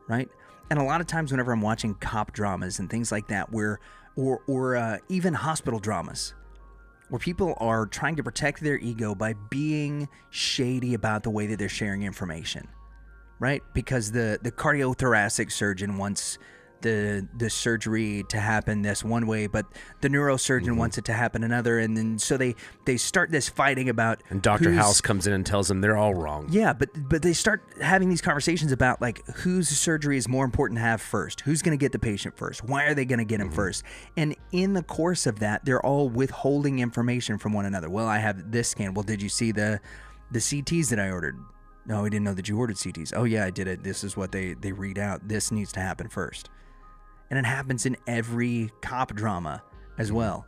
right? And a lot of times whenever I'm watching cop dramas and things like that, or even hospital dramas, where people are trying to protect their ego by being shady about the way that they're sharing information, right? Because the cardiothoracic surgeon wants the surgery to happen this one way, but the neurosurgeon wants it to happen another, and then so they start this fighting about. And Dr. House comes in and tells them they're all wrong. Yeah, but they start having these conversations about like whose surgery is more important to have first, who's going to get the patient first, why are they going to get him first, and in the course of that, they're all withholding information from one another. Well, I have this scan. Well, did you see the CTs that I ordered? No, I didn't know that you ordered CTs. Oh yeah, I did it. This is what they read out. This needs to happen first. And it happens in every cop drama as well.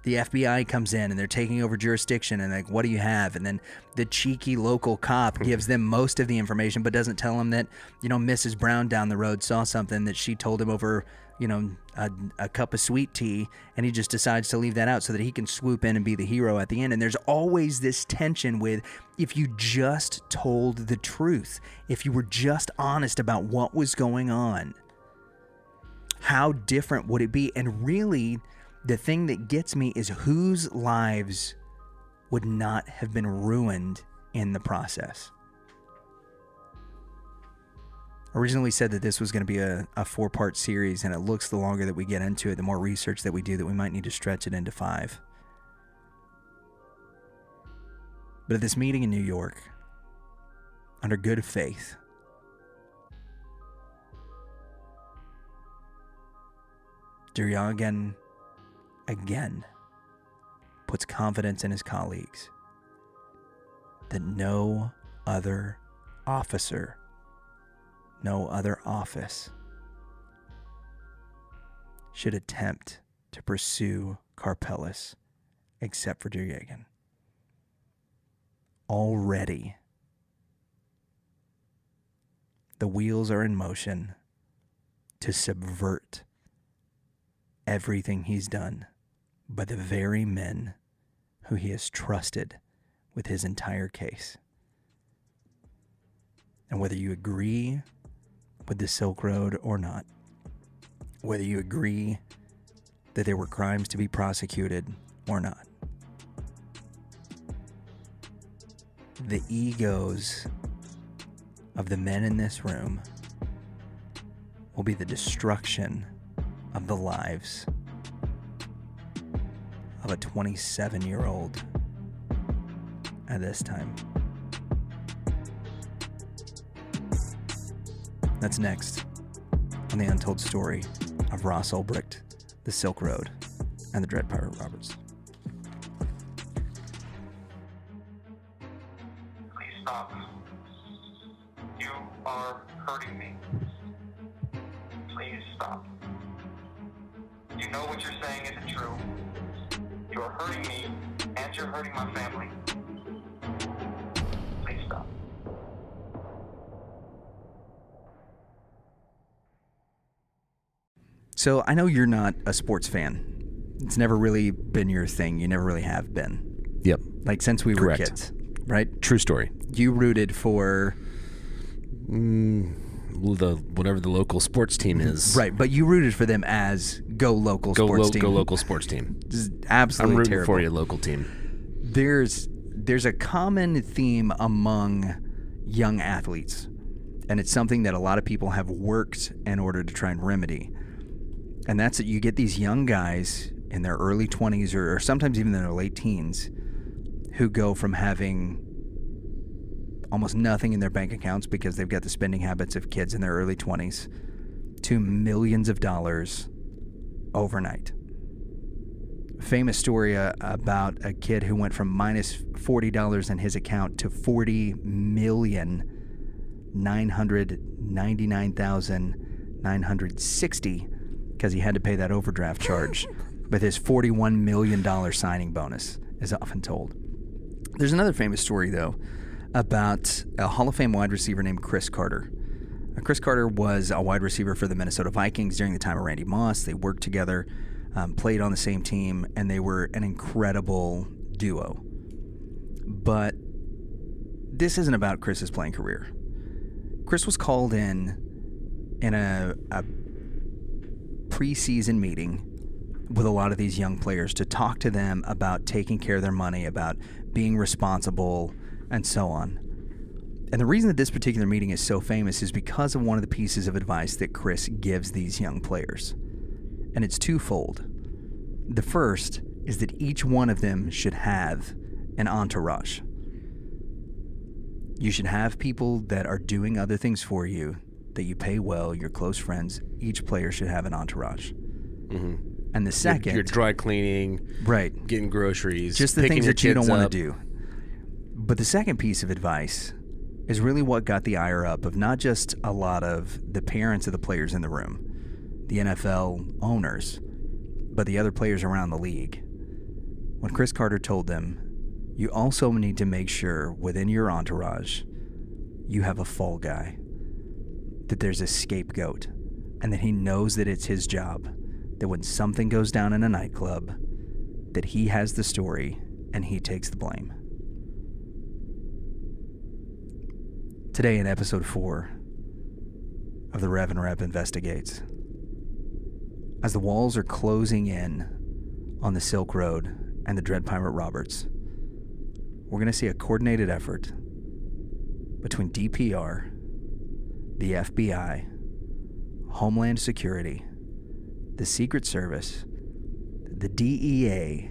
The FBI comes in and they're taking over jurisdiction and like, what do you have? And then the cheeky local cop gives them most of the information, but doesn't tell them that, Mrs. Brown down the road saw something that she told him over, a cup of sweet tea, and he just decides to leave that out so that he can swoop in and be the hero at the end. And there's always this tension with, if you just told the truth, if you were just honest about what was going on, how different would it be? And really, the thing that gets me is whose lives would not have been ruined in the process. Originally said that this was going to be a 4-part series, and it looks, the longer that we get into it, the more research that we do, that we might need to stretch it into 5. But at this meeting in New York, under good faith, Duryagin again puts confidence in his colleagues that no other officer, no other office should attempt to pursue Karpeles except for Duryagin. Already, the wheels are in motion to subvert everything he's done by the very men who he has trusted with his entire case. And whether you agree with the Silk Road or not, whether you agree that there were crimes to be prosecuted or not, the egos of the men in this room will be the destruction of the lives of a 27-year-old at this time. That's next on the untold story of Ross Ulbricht, the Silk Road, and the Dread Pirate Roberts. Please stop. You are hurting me. Please stop. You know what you're saying isn't true. You are hurting me, and you're hurting my family. Please stop. So I know you're not a sports fan, It's never really been your thing. You never really have been. Yep. Like since we Correct. were kids, right? True story. You rooted for Whatever the local sports team is. right, but you rooted for them as go local sports team. Go local sports team. This is absolutely I'm rooting terrible. for you, local team. There's a common theme among young athletes, and it's something that a lot of people have worked in order to try and remedy. And that's that you get these young guys in their early 20s or sometimes even in their late teens who go from having almost nothing in their bank accounts because they've got the spending habits of kids in their early 20s to millions of dollars overnight. Famous story about a kid who went from minus $40 in his account to $40,999,960 because he had to pay that overdraft charge with his $41 million signing bonus, is often told. There's another famous story, though, about a Hall of Fame wide receiver named Chris Carter. Chris Carter was a wide receiver for the Minnesota Vikings during the time of Randy Moss. They worked together, played on the same team, and they were an incredible duo. But this isn't about Chris's playing career. Chris was called in a preseason meeting with a lot of these young players to talk to them about taking care of their money, about being responsible, and so on. And the reason that this particular meeting is so famous is because of one of the pieces of advice that Chris gives these young players. And it's twofold. The first is that each one of them should have an entourage. You should have people that are doing other things for you, that you pay well, your close friends. Each player should have an entourage. Mm-hmm. And the second... You're dry cleaning, right, getting groceries, just the things that you don't want to do. But the second piece of advice is really what got the ire up of not just a lot of the parents of the players in the room, the NFL owners, but the other players around the league. When Chris Carter told them, you also need to make sure within your entourage you have a fall guy, that there's a scapegoat, and that he knows that it's his job, that when something goes down in a nightclub, that he has the story and he takes the blame. Today in episode 4 of the Rev and Rep Investigates, as the walls are closing in on the Silk Road and the Dread Pirate Roberts, we're going to see a coordinated effort between DPR, the FBI, Homeland Security, the Secret Service, the DEA,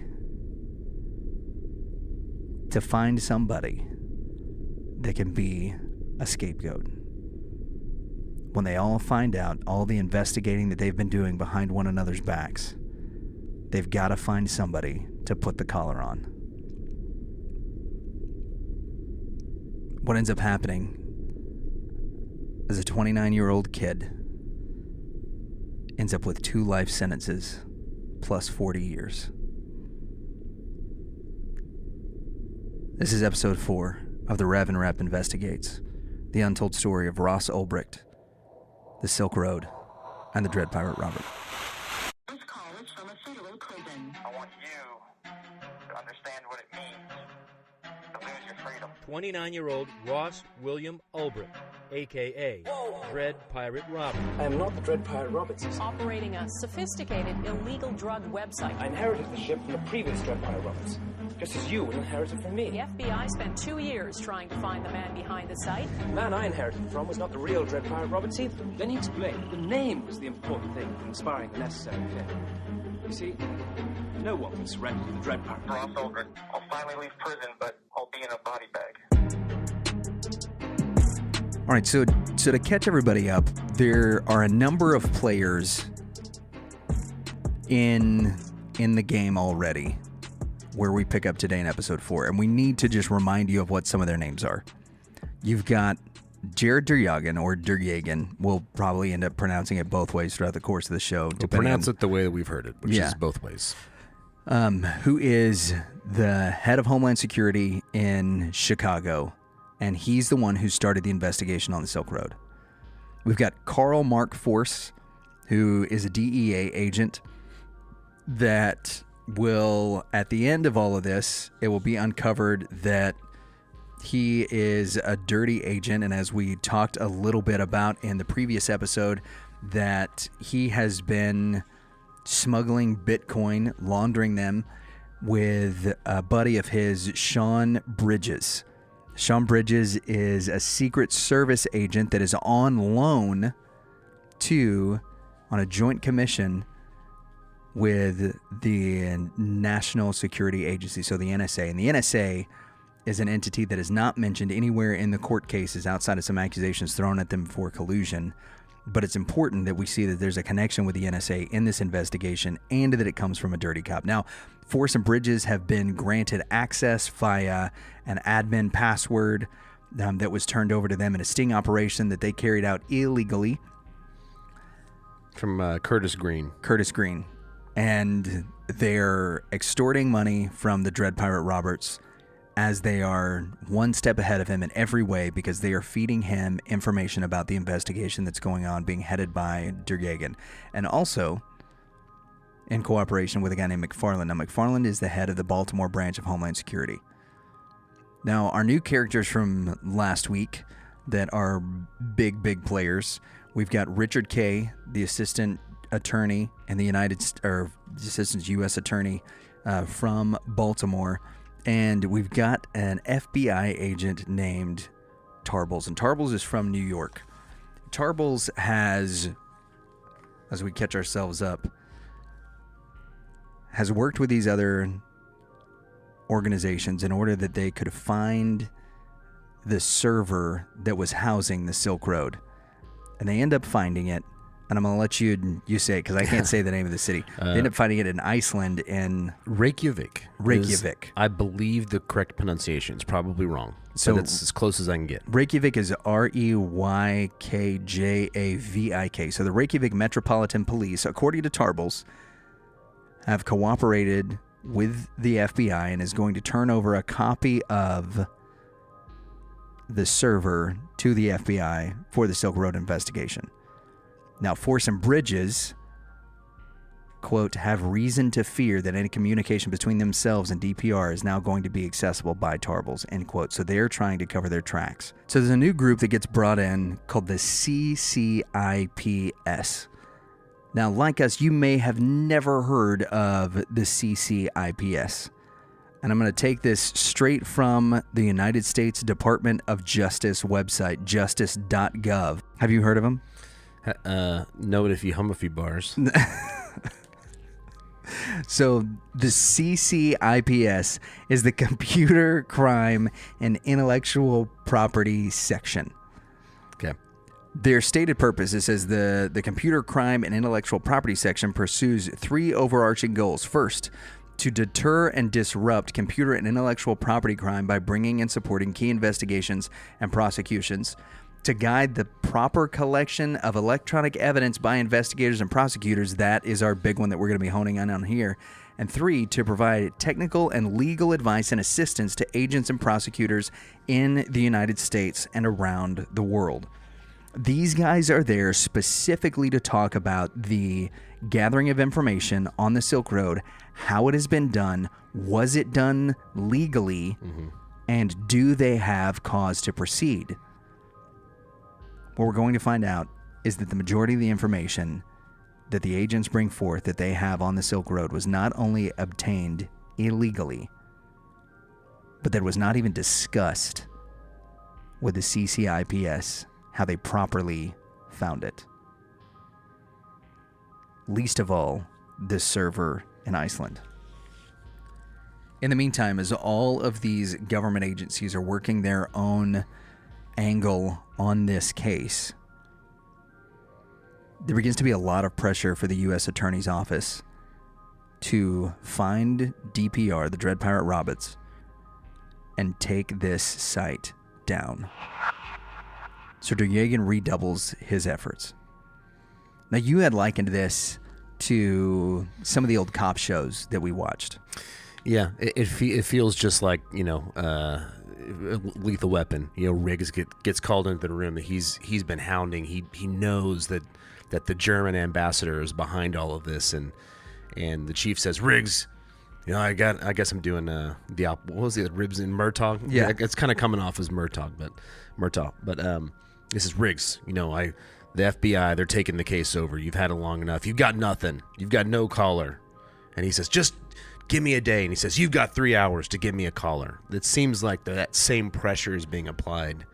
to find somebody that can be a scapegoat. When they all find out all the investigating that they've been doing behind one another's backs, they've got to find somebody to put the collar on. What ends up happening is a 29-year-old kid ends up with 2 life sentences plus 40 years. This is episode 4 of the Rev and Rep Investigates, the untold story of Ross Ulbricht, the Silk Road, and the Dread Pirate Robert. This call is from a federal prison. I want you to understand what it means to lose your freedom. 29-year-old Ross William Ulbricht, a.k.a. Dread Pirate Robert. I am not the Dread Pirate Roberts. Operating a sophisticated illegal drug website. I inherited the ship from the previous Dread Pirate Roberts, just as you inherited from me. The FBI spent 2 years trying to find the man behind the site. The man I inherited from was not the real Dread Pirate Roberts either. Then he explained the name was the important thing in inspiring the necessary kid. You see, no one can surrender to the Dread Pirate. Ross Ulbricht, I'll finally leave prison, but I'll be in a body bag. All right, so to catch everybody up, there are a number of players in the game already where we pick up today in episode 4, and we need to just remind you of what some of their names are. You've got Jared Duryagan, or Duryagan. We'll probably end up pronouncing it both ways throughout the course of the show. We'll pronounce it the way that we've heard it, which is both ways. Who is the head of Homeland Security in Chicago, and he's the one who started the investigation on the Silk Road. We've got Carl Mark Force, who is a DEA agent that will, at the end of all of this, it will be uncovered that he is a dirty agent, and as we talked a little bit about in the previous episode, that he has been smuggling Bitcoin, laundering them with a buddy of his, Sean Bridges. Sean Bridges is a Secret Service agent that is on loan on a joint commission with the National Security Agency, so the NSA. And the NSA is an entity that is not mentioned anywhere in the court cases outside of some accusations thrown at them for collusion. But it's important that we see that there's a connection with the NSA in this investigation and that it comes from a dirty cop. Now, Force and Bridges have been granted access via an admin password that was turned over to them in a sting operation that they carried out illegally. From Curtis Green. Curtis Green. And they're extorting money from the Dread Pirate Roberts as they are one step ahead of him in every way because they are feeding him information about the investigation that's going on being headed by Duryagan. And also in cooperation with a guy named McFarland. Now, McFarland is the head of the Baltimore branch of Homeland Security. Now, our new characters from last week that are big players, we've got Richard Kay, the assistant attorney in the assistant U.S. attorney from Baltimore. And we've got an FBI agent named Tarbles. And Tarbles is from New York. Tarbles has, as we catch ourselves up, has worked with these other organizations in order that they could find the server that was housing the Silk Road. And they end up finding it. And I'm going to let you say it because I can't say the name of the city. They end up finding it in Iceland in Reykjavik. Reykjavik. I believe the correct pronunciation is probably wrong. So that's as close as I can get. Reykjavik is Reykjavik. So the Reykjavik Metropolitan Police, according to Tarbles, have cooperated with the FBI and is going to turn over a copy of the server to the FBI for the Silk Road investigation. Now, Force and Bridges, quote, have reason to fear that any communication between themselves and DPR is now going to be accessible by Tarbles, end quote. So they're trying to cover their tracks. So there's a new group that gets brought in called the CCIPS. Now, like us, you may have never heard of the CCIPS. And I'm going to take this straight from the United States Department of Justice website, justice.gov. Have you heard of them? Know it if you hum a few bars. So the CCIPS is the Computer Crime and Intellectual Property Section. Okay. Their stated purpose, it says the Computer Crime and Intellectual Property Section pursues three overarching goals. First, to deter and disrupt computer and intellectual property crime by bringing and supporting key investigations and prosecutions. To guide the proper collection of electronic evidence by investigators and prosecutors. That is our big one that we're going to be honing in on here. And three, to provide technical and legal advice and assistance to agents and prosecutors in the United States and around the world. These guys are there specifically to talk about the gathering of information on the Silk Road, how it has been done, was it done legally, and do they have cause to proceed? What we're going to find out is that the majority of the information that the agents bring forth that they have on the Silk Road was not only obtained illegally, but that was not even discussed with the CCIPS, how they properly found it. Least of all, this server in Iceland. In the meantime, as all of these government agencies are working their own angle on this case, there begins to be a lot of pressure for the U.S. Attorney's Office to find DPR, the Dread Pirate Roberts, and take this site down. So Duryagan redoubles his efforts. Now, you had likened this to some of the old cop shows that we watched. Yeah, it feels just like, Lethal Weapon. Riggs gets called into the room that he's been hounding. He knows that the German ambassador is behind all of this, and And the chief says, Riggs, I guess I'm doing what was it, Ribs and Murtaugh? Yeah. It's kind of coming off as Murtaugh. But this is Riggs. The FBI, they're taking the case over. You've had it long enough. You've got nothing. You've got no caller. And he says, just give me a day. And he says, you've got 3 hours to give me a caller. It seems like that same pressure is being applied,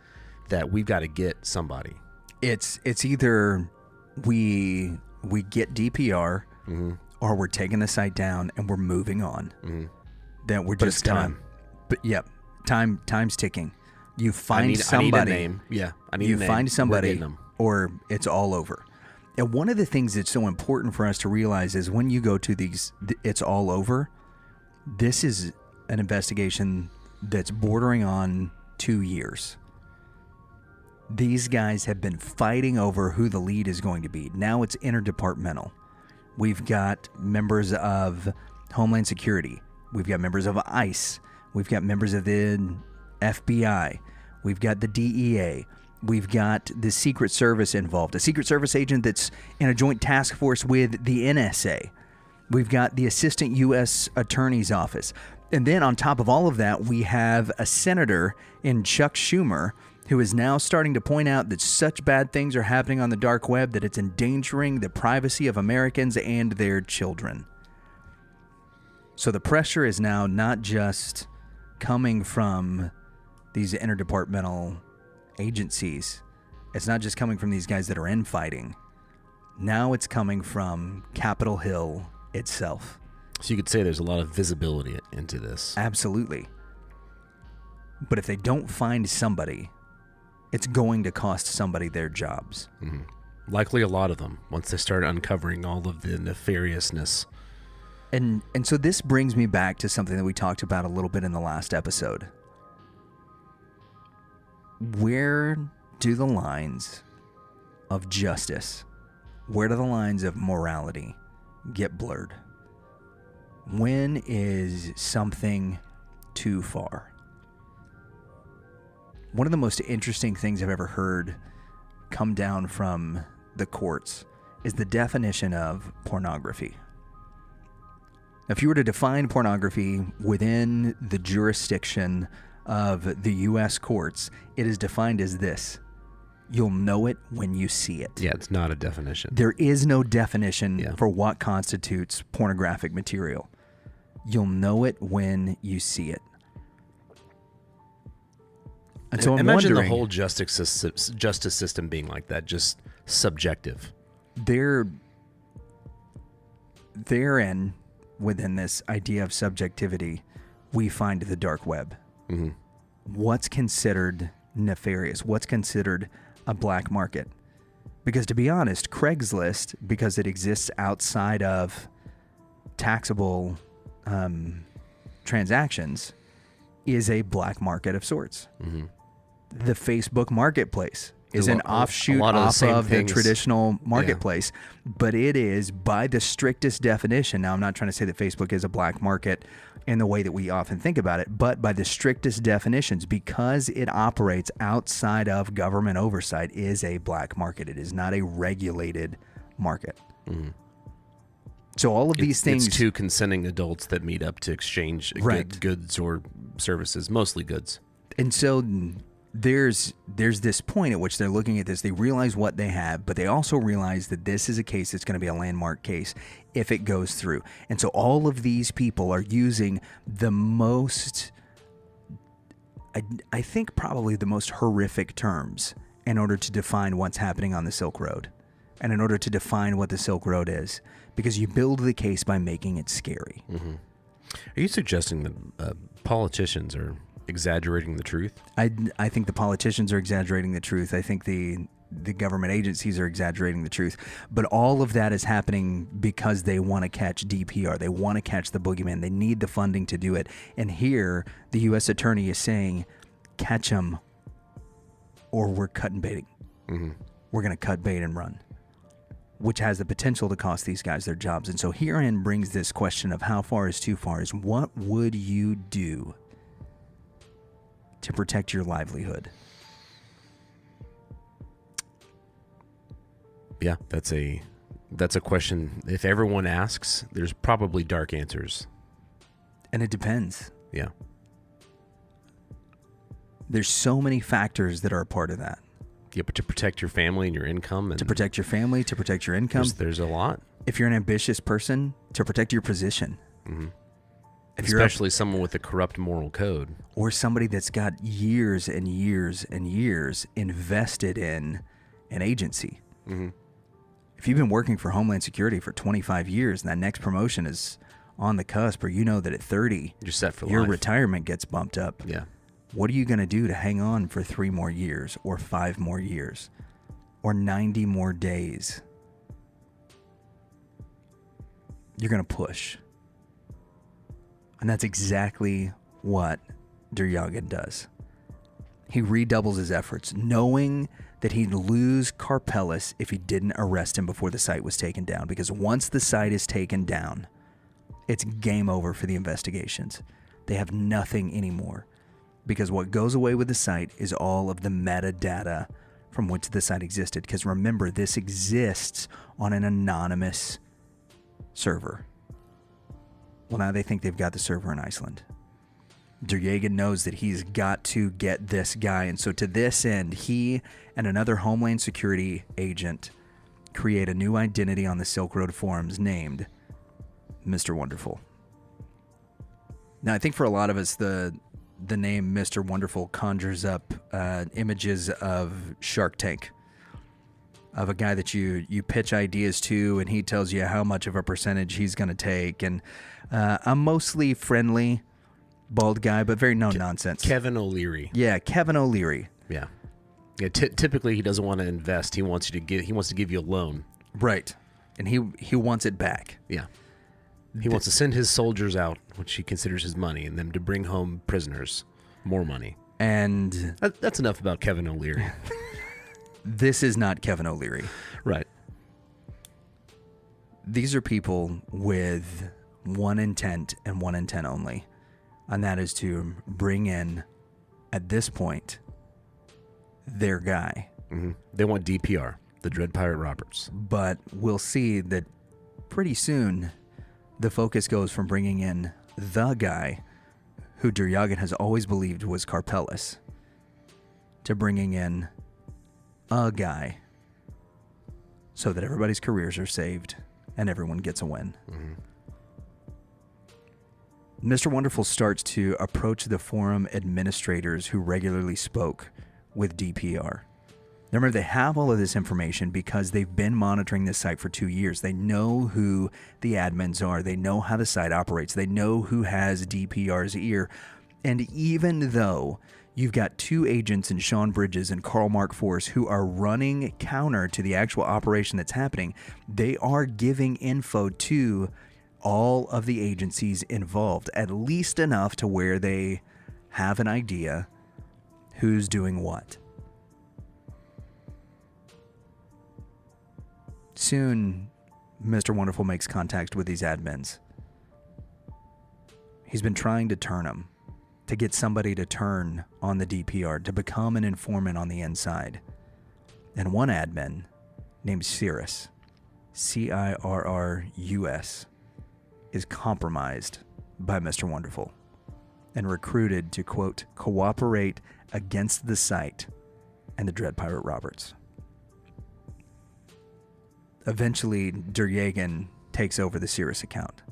that we've got to get somebody. It's either we get DPR, or we're taking the site down and we're moving on. That we're just time. But yep, time's ticking. You find somebody. I need a name. Yeah, I need a name. You find somebody, them. or it's all over. And one of the things that's so important for us to realize is when you go to these, it's all over. This is an investigation that's bordering on 2 years. These guys have been fighting over who the lead is going to be. Now it's interdepartmental. We've got members of Homeland Security. We've got members of ICE. We've got members of the FBI. We've got the DEA. We've got the Secret Service involved, a Secret Service agent that's in a joint task force with the NSA. We've got the Assistant U.S. Attorney's Office. And then on top of all of that, we have a senator in Chuck Schumer who is now starting to point out that such bad things are happening on the dark web that it's endangering the privacy of Americans and their children. So the pressure is now not just coming from these interdepartmental agencies. It's not just coming from these guys that are infighting. Now it's coming from Capitol Hill itself. So you could say there's a lot of visibility into this. Absolutely. But if they don't find somebody, it's going to cost somebody their jobs. Likely a lot of them, once they start uncovering all of the nefariousness. And so this brings me back to something that we talked about a little bit in the last episode. Where do the lines of justice, where do the lines of morality get blurred? When is something too far? One of the most interesting things I've ever heard come down from the courts is the definition of pornography. If you were to define pornography within the jurisdiction of the U.S. courts, it is defined as this. You'll know it when you see it. Yeah, it's not a definition. There is no definition for what constitutes pornographic material. You'll know it when you see it. And so imagine the whole justice system being like that, just subjective. Therein, within this idea of subjectivity, we find the dark web. What's considered nefarious? What's considered a black market? Because to be honest, Craigslist, because it exists outside of taxable transactions, is a black market of sorts. The Facebook marketplace is an offshoot off of the traditional marketplace, but it is by the strictest definition. Now, I'm not trying to say that Facebook is a black market in the way that we often think about it, but by the strictest definitions, because it operates outside of government oversight, is a black market. It is not a regulated market. So all of these things... It's two consenting adults that meet up to exchange goods or services, mostly goods. And so there's this point at which they're looking at this. They realize what they have, but they also realize that this is a case that's going to be a landmark case if it goes through. And so all of these people are using the most, I think probably the most horrific terms in order to define what's happening on the Silk Road and in order to define what the Silk Road is, because you build the case by making it scary. Are you suggesting that politicians are exaggerating the truth? I think the politicians are exaggerating the truth. I think the government agencies are exaggerating the truth. But all of that is happening because they want to catch DPR. They want to catch the boogeyman. They need the funding to do it. And here, the U.S. attorney is saying, catch them or we're cutting baiting. We're going to cut bait and run, which has the potential to cost these guys their jobs. And so herein brings this question of how far is too far, is what would you do to protect your livelihood? Yeah, that's a That's a question. If everyone asks, there's probably dark answers. And it depends. Yeah. There's so many factors that are a part of that. Yeah, but to protect your family and your income. And to protect your family, to protect your income. There's a lot. If you're an ambitious person, to protect your position. Mm-hmm. Especially someone with a corrupt moral code. Or somebody that's got years and years and years invested in an agency. Mm-hmm. If you've been working for Homeland Security for 25 years and that next promotion is on the cusp, or you know that at 30, you're set for your life. retirement gets bumped up. Yeah. What are you going to do to hang on for 3 more years or 5 more years or 90 more days? You're going to push. And that's exactly what Duryagan does. He redoubles his efforts, knowing that he'd lose Karpelis if he didn't arrest him before the site was taken down. Because once the site is taken down, it's game over for the investigations. They have nothing anymore. Because what goes away with the site is all of the metadata from which the site existed. Because remember, this exists on an anonymous server. Well, now they think they've got the server in Iceland. Duryagan knows that he's got to get this guy. And so to this end, he and another Homeland Security agent create a new identity on the Silk Road forums named Mr. Wonderful. Now, I think for a lot of us, the name Mr. Wonderful conjures up images of Shark Tank, of a guy that you pitch ideas to, and he tells you how much of a percentage he's going to take. And I'm mostly friendly, bald guy, but very no-nonsense. Kevin O'Leary. Yeah, Kevin O'Leary. Yeah. Yeah. Typically, he doesn't want to invest. He wants to give you a loan. Right. And he wants it back. Yeah. He wants to send his soldiers out, which he considers his money, and then to bring home prisoners, more money. And that's enough about Kevin O'Leary. This is not Kevin O'Leary. Right. These are people with one intent and one intent only, and that is to bring in, at this point, their guy. Mm-hmm. They want DPR, the Dread Pirate Roberts. But we'll see that pretty soon the focus goes from bringing in the guy who Duryagan has always believed was Karpelis to bringing in a guy so that everybody's careers are saved and everyone gets a win. Mm-hmm. Mr. Wonderful starts to approach the forum administrators who regularly spoke with DPR. Now remember, they have all of this information because they've been monitoring this site for 2 years. They know who the admins are. They know how the site operates. They know who has DPR's ear. And even though you've got 2 agents in Sean Bridges and Carl Mark Force who are running counter to the actual operation that's happening, they are giving info to all of the agencies involved, at least enough to where they have an idea who's doing what. Soon, Mr. Wonderful makes contact with these admins. He's been trying to turn them, to get somebody to turn on the DPR, to become an informant on the inside. And one admin, named Cirrus, Cirrus, is compromised by Mr. Wonderful and recruited to, quote, cooperate against the site and the Dread Pirate Roberts. Eventually, Duryagan takes over the Cirrus account.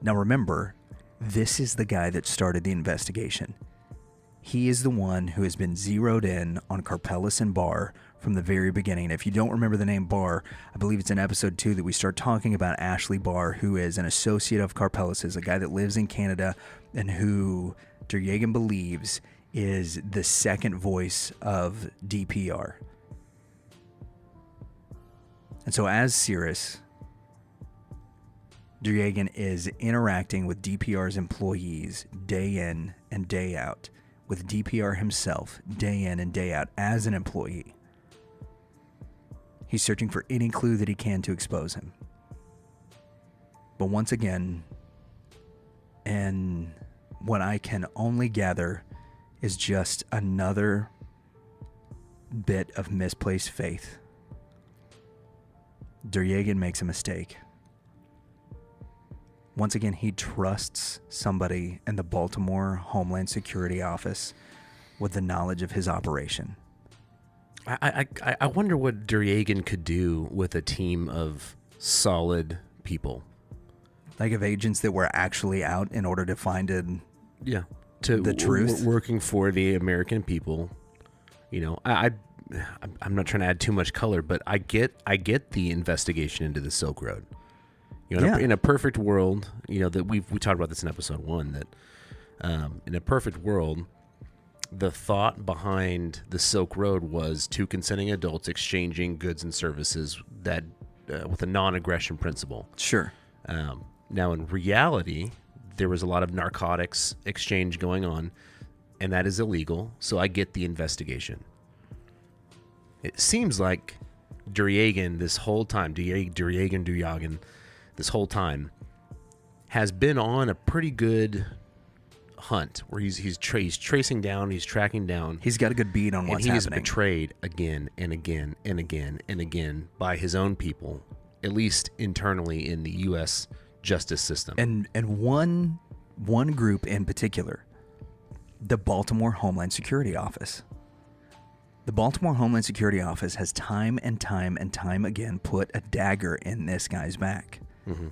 Now remember, this is the guy that started the investigation. He is the one who has been zeroed in on Karpelis and Barr from the very beginning. If you don't remember the name Barr, I believe it's in episode 2 that we start talking about Ashley Barr, who is an associate of Karpelis', a guy that lives in Canada and who Duryagan believes is the second voice of DPR. And so as Cirrus, Duryagan is interacting with DPR's employees day in and day out, with DPR himself day in and day out as an employee. He's searching for any clue that he can to expose him. But once again, and what I can only gather is just another bit of misplaced faith. Duryagan makes a mistake. Once again, he trusts somebody in the Baltimore Homeland Security Office with the knowledge of his operation. I wonder what Duryagan could do with a team of solid people. Like of agents that were actually out in order to find the truth. Working for the American people. You know, I'm not trying to add too much color, but I get the investigation into the Silk Road. You know, in a perfect world, you know, that we talked about this in episode 1, that in a perfect world, the thought behind the Silk Road was two consenting adults exchanging goods and services that with a non-aggression principle. Sure. Now, in reality, there was a lot of narcotics exchange going on, and that is illegal. So I get the investigation. It seems like Duryagan this whole time, this whole time, has been on a pretty good hunt where he's tracing down, he's tracking down. He's got a good beat on what's happening. And he is betrayed again and again and again and again by his own people, at least internally in the U.S. justice system. And one group in particular, the Baltimore Homeland Security Office. The Baltimore Homeland Security Office has time and time and time again put a dagger in this guy's back. Mm-hmm.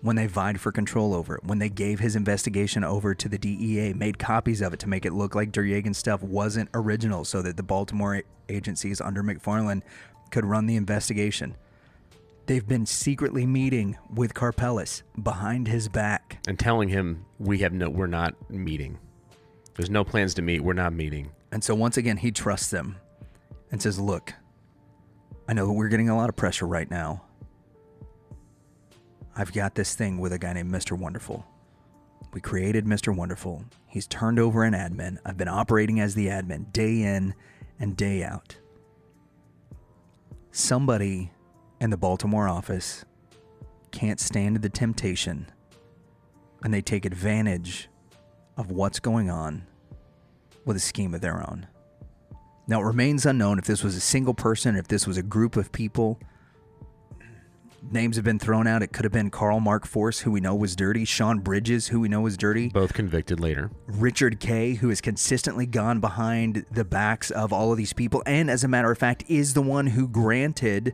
When they vied for control over it, when they gave his investigation over to the DEA, made copies of it to make it look like Duryagan's stuff wasn't original so that the Baltimore agencies under McFarland could run the investigation. They've been secretly meeting with Karpeles behind his back. And telling him, we're not meeting. There's no plans to meet. We're not meeting. And so once again, he trusts them and says, look, I know we're getting a lot of pressure right now. I've got this thing with a guy named Mr. Wonderful. We created Mr. Wonderful. He's turned over an admin. I've been operating as the admin day in and day out. Somebody in the Baltimore office can't stand the temptation, and they take advantage of what's going on with a scheme of their own. Now, it remains unknown if this was a single person, if this was a group of people. Names have been thrown out. It could have been Carl Mark Force, who we know was dirty. Sean Bridges, who we know was dirty. Both convicted later. Richard Kay, who has consistently gone behind the backs of all of these people, and as a matter of fact, is the one who granted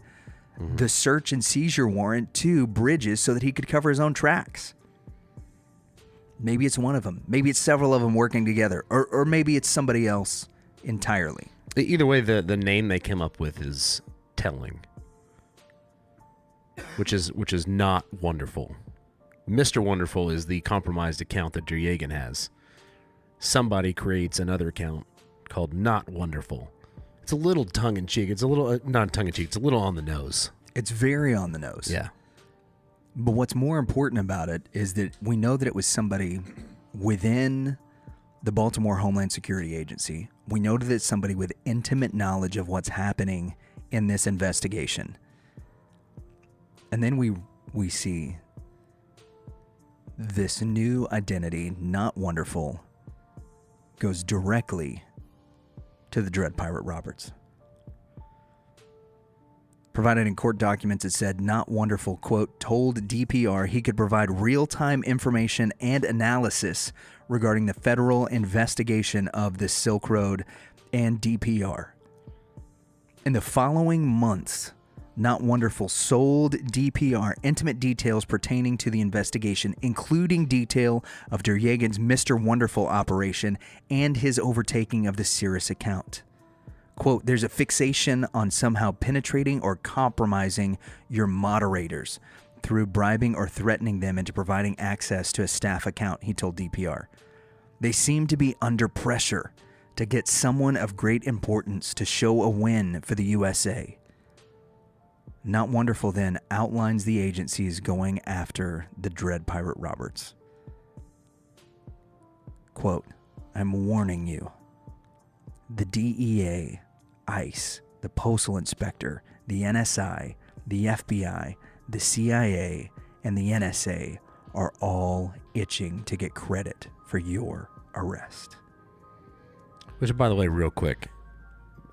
the search and seizure warrant to Bridges so that he could cover his own tracks. Maybe it's one of them. Maybe it's several of them working together. Or maybe it's somebody else entirely. Either way, the name they came up with is telling. Which is not Wonderful. Mr. Wonderful is the compromised account that Duryagan has. Somebody creates another account called Not Wonderful. It's a little tongue-in-cheek. It's a little, not tongue-in-cheek, it's a little on the nose. It's very on the nose. Yeah. But what's more important about it is that we know that it was somebody within the Baltimore Homeland Security Agency. We know that it's somebody with intimate knowledge of what's happening in this investigation. And then we see this new identity, Not Wonderful, goes directly to the Dread Pirate Roberts. Provided in court documents, it said Not Wonderful, quote, told DPR he could provide real-time information and analysis regarding the federal investigation of the Silk Road and DPR. In the following months, Not Wonderful sold DPR intimate details pertaining to the investigation, including detail of Duryagan's Mr. Wonderful operation and his overtaking of the Cirrus account. Quote, there's a fixation on somehow penetrating or compromising your moderators through bribing or threatening them into providing access to a staff account, he told DPR. They seem to be under pressure to get someone of great importance to show a win for the USA. Not Wonderful then outlines the agencies going after the Dread Pirate Roberts. Quote, I'm warning you. The DEA, ICE, the Postal Inspector, the NSI, the FBI, the CIA, and the NSA are all itching to get credit for your arrest. Which, by the way, real quick,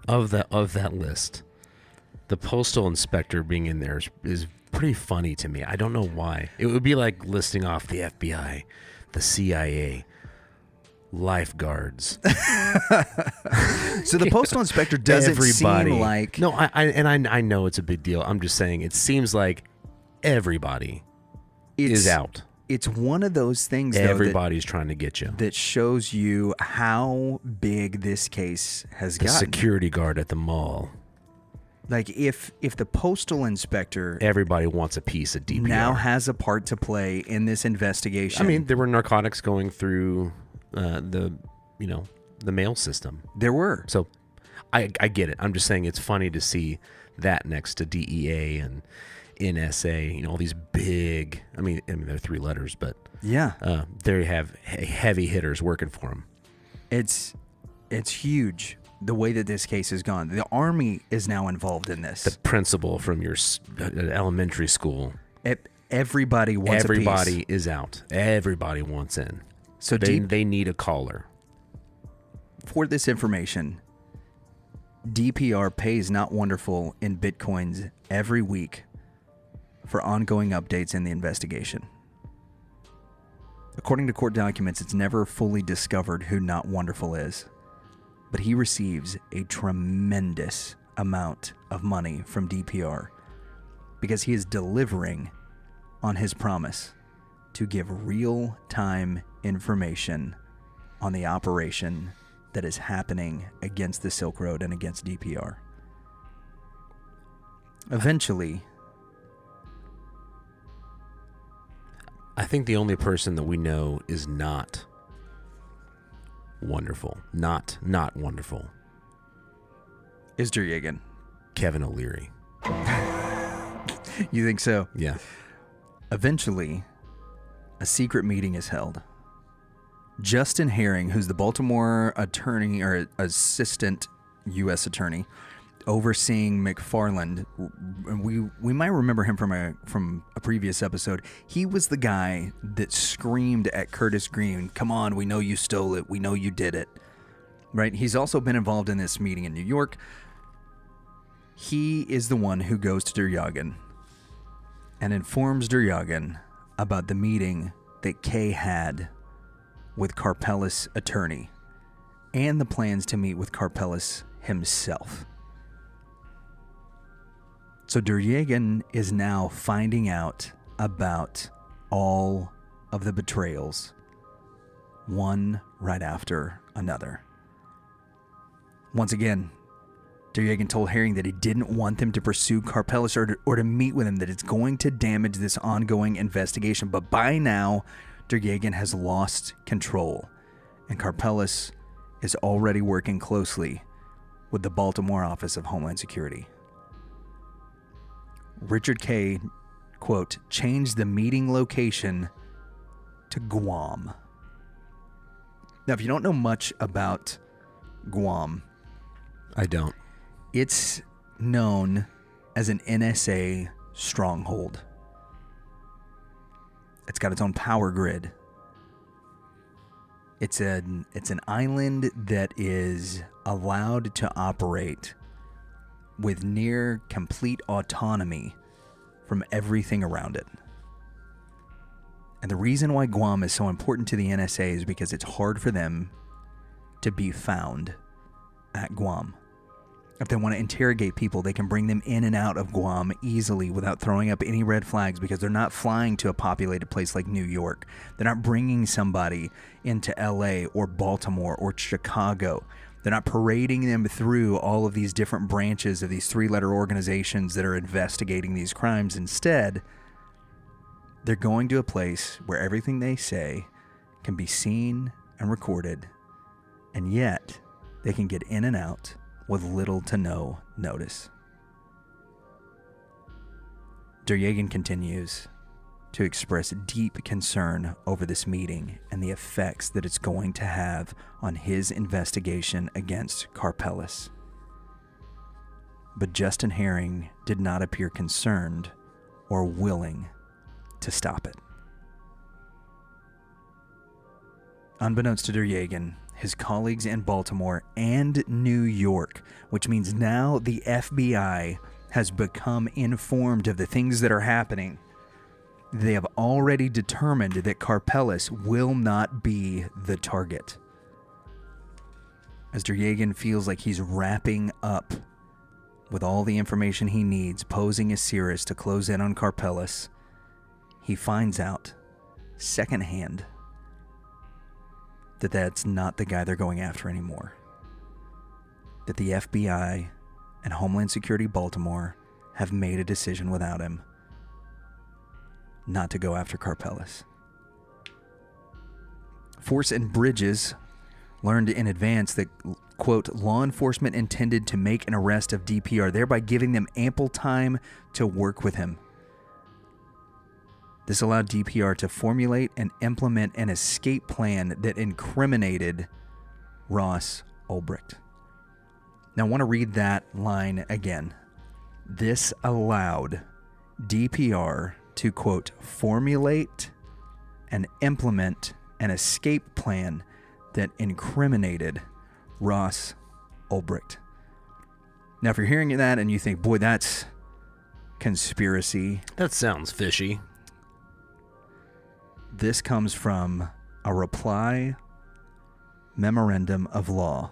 of that list, The postal inspector being in there is pretty funny to me. I don't know why. It would be like listing off the FBI, the CIA, lifeguards. So the postal inspector doesn't seem like... No, I know it's a big deal. I'm just saying it seems like everybody is out. It's one of those things, though, everybody's trying to get you. That shows you how big this case has gotten. The security guard at the mall. Like, if the postal inspector... Everybody wants a piece of DPR. Now has a part to play in this investigation. I mean, there were narcotics going through the mail system. There were. So I get it. I'm just saying it's funny to see that next to DEA and NSA, all these big, I mean they're 3 letters, but yeah, they have heavy hitters working for them. It's huge the way that this case has gone. The Army is now involved in this. The principal from your elementary school. Everybody wants a piece. Everybody is out. Everybody wants in. So they need a caller. For this information, DPR pays Not Wonderful in Bitcoins every week for ongoing updates in the investigation. According to court documents, it's never fully discovered who Not Wonderful is, but he receives a tremendous amount of money from DPR because he is delivering on his promise to give real-time information on the operation that is happening against the Silk Road and against DPR. Eventually, I think the only person that we know is not wonderful. Not wonderful. Is Duryagan. Kevin O'Leary. You think so? Yeah. Eventually, a secret meeting is held. Justin Herring, who's the Baltimore attorney or assistant U.S. attorney overseeing McFarland, we might remember him from a previous episode. He was the guy that screamed at Curtis Green, "Come on, we know you stole it. We know you did it." Right? He's also been involved in this meeting in New York. He is the one who goes to Duryagan and informs Duryagan about the meeting that Kay had with Karpellis' attorney and the plans to meet with Karpellis himself. So Duryagan is now finding out about all of the betrayals, one right after another. Once again, Duryagan told Herring that he didn't want them to pursue Karpellis or to meet with him, that it's going to damage this ongoing investigation. But by now, Duryagan has lost control, and Karpellis is already working closely with the Baltimore Office of Homeland Security. Richard Kay, quote, changed the meeting location to Guam. Now, if you don't know much about Guam, I don't. It's known as an NSA stronghold. It's got its own power grid. It's an island that is allowed to operate with near complete autonomy from everything around it. And the reason why Guam is so important to the NSA is because it's hard for them to be found at Guam. If they want to interrogate people, they can bring them in and out of Guam easily without throwing up any red flags, because they're not flying to a populated place like New York. They're not bringing somebody into LA or Baltimore or Chicago. They're not parading them through all of these different branches of these 3-letter organizations that are investigating these crimes. Instead, they're going to a place where everything they say can be seen and recorded, and yet they can get in and out with little to no notice. Duryagan continues to express deep concern over this meeting and the effects that it's going to have on his investigation against Karpellis. But Justin Herring did not appear concerned or willing to stop it. Unbeknownst to Duryagan, his colleagues in Baltimore and New York, which means now the FBI has become informed of the things that are happening, they have already determined that Karpeles will not be the target. As Dryagan feels like he's wrapping up with all the information he needs, posing as Cirrus to close in on Karpeles, he finds out secondhand that that's not the guy they're going after anymore. That the FBI and Homeland Security Baltimore have made a decision without him not to go after Karpeles. Force and Bridges learned in advance that, quote, law enforcement intended to make an arrest of DPR, thereby giving them ample time to work with him. This allowed DPR to formulate and implement an escape plan that incriminated Ross Ulbricht. Now, I want to read that line again. This allowed DPR to, quote, formulate and implement an escape plan that incriminated Ross Ulbricht. Now, if you're hearing that and you think, boy, that's conspiracy. That sounds fishy. This comes from a reply memorandum of law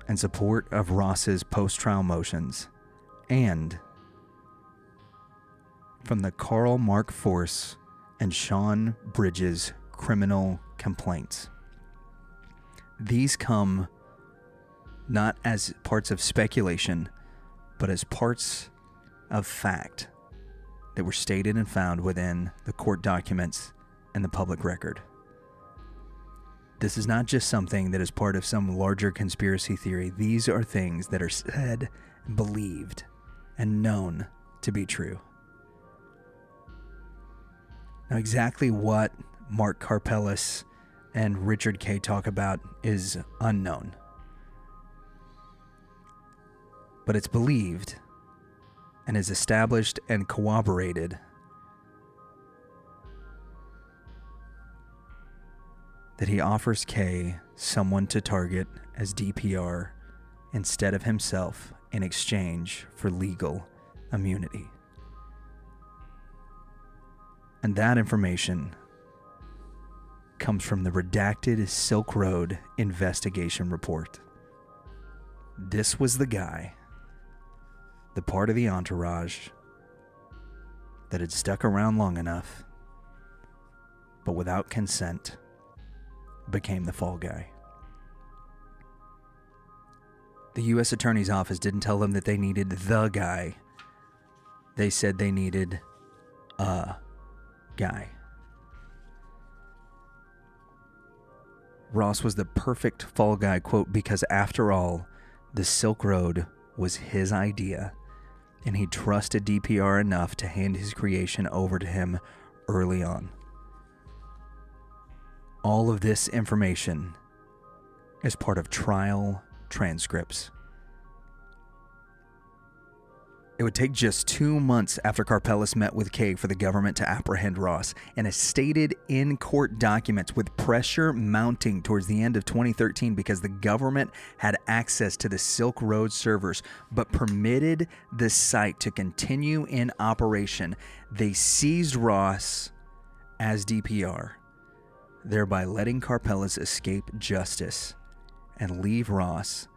in support of Ross's post-trial motions and from the Carl Mark Force and Sean Bridges criminal complaints. These come not as parts of speculation, but as parts of fact that were stated and found within the court documents and the public record. This is not just something that is part of some larger conspiracy theory. These are things that are said, believed, and known to be true. Now, exactly what Mark Karpeles and Richard K. talk about is unknown. But it's believed and is established and corroborated that he offers K someone to target as DPR instead of himself in exchange for legal immunity. And that information comes from the redacted Silk Road investigation report. This was the guy, the part of the entourage that had stuck around long enough, but without consent, became the fall guy. The U.S. Attorney's Office didn't tell them that they needed the guy. They said they needed a guy. Ross was the perfect fall guy, quote, because after all, the Silk Road was his idea, and he trusted DPR enough to hand his creation over to him early on. All of this information is part of trial transcripts. It would take just 2 months after Karpeles met with Kay for the government to apprehend Ross, and as stated in court documents, with pressure mounting towards the end of 2013 because the government had access to the Silk Road servers but permitted the site to continue in operation, they seized Ross as DPR, thereby letting Karpeles escape justice and leave Ross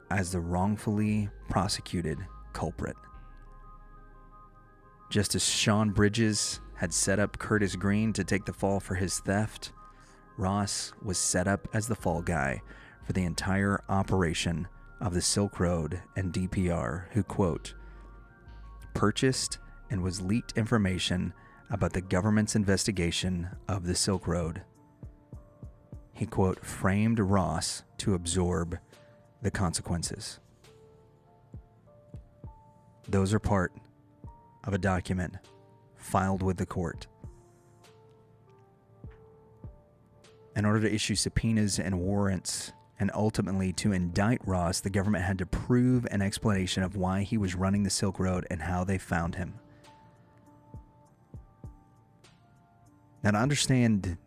as the wrongfully prosecuted culprit. Just as Sean Bridges had set up Curtis Green to take the fall for his theft, Ross was set up as the fall guy for the entire operation of the Silk Road and DPR, who, quote, purchased and was leaked information about the government's investigation of the Silk Road. He, quote, framed Ross to absorb the consequences. Those are part of a document filed with the court. In order to issue subpoenas and warrants and ultimately to indict Ross, the government had to prove an explanation of why he was running the Silk Road and how they found him. Now, to understand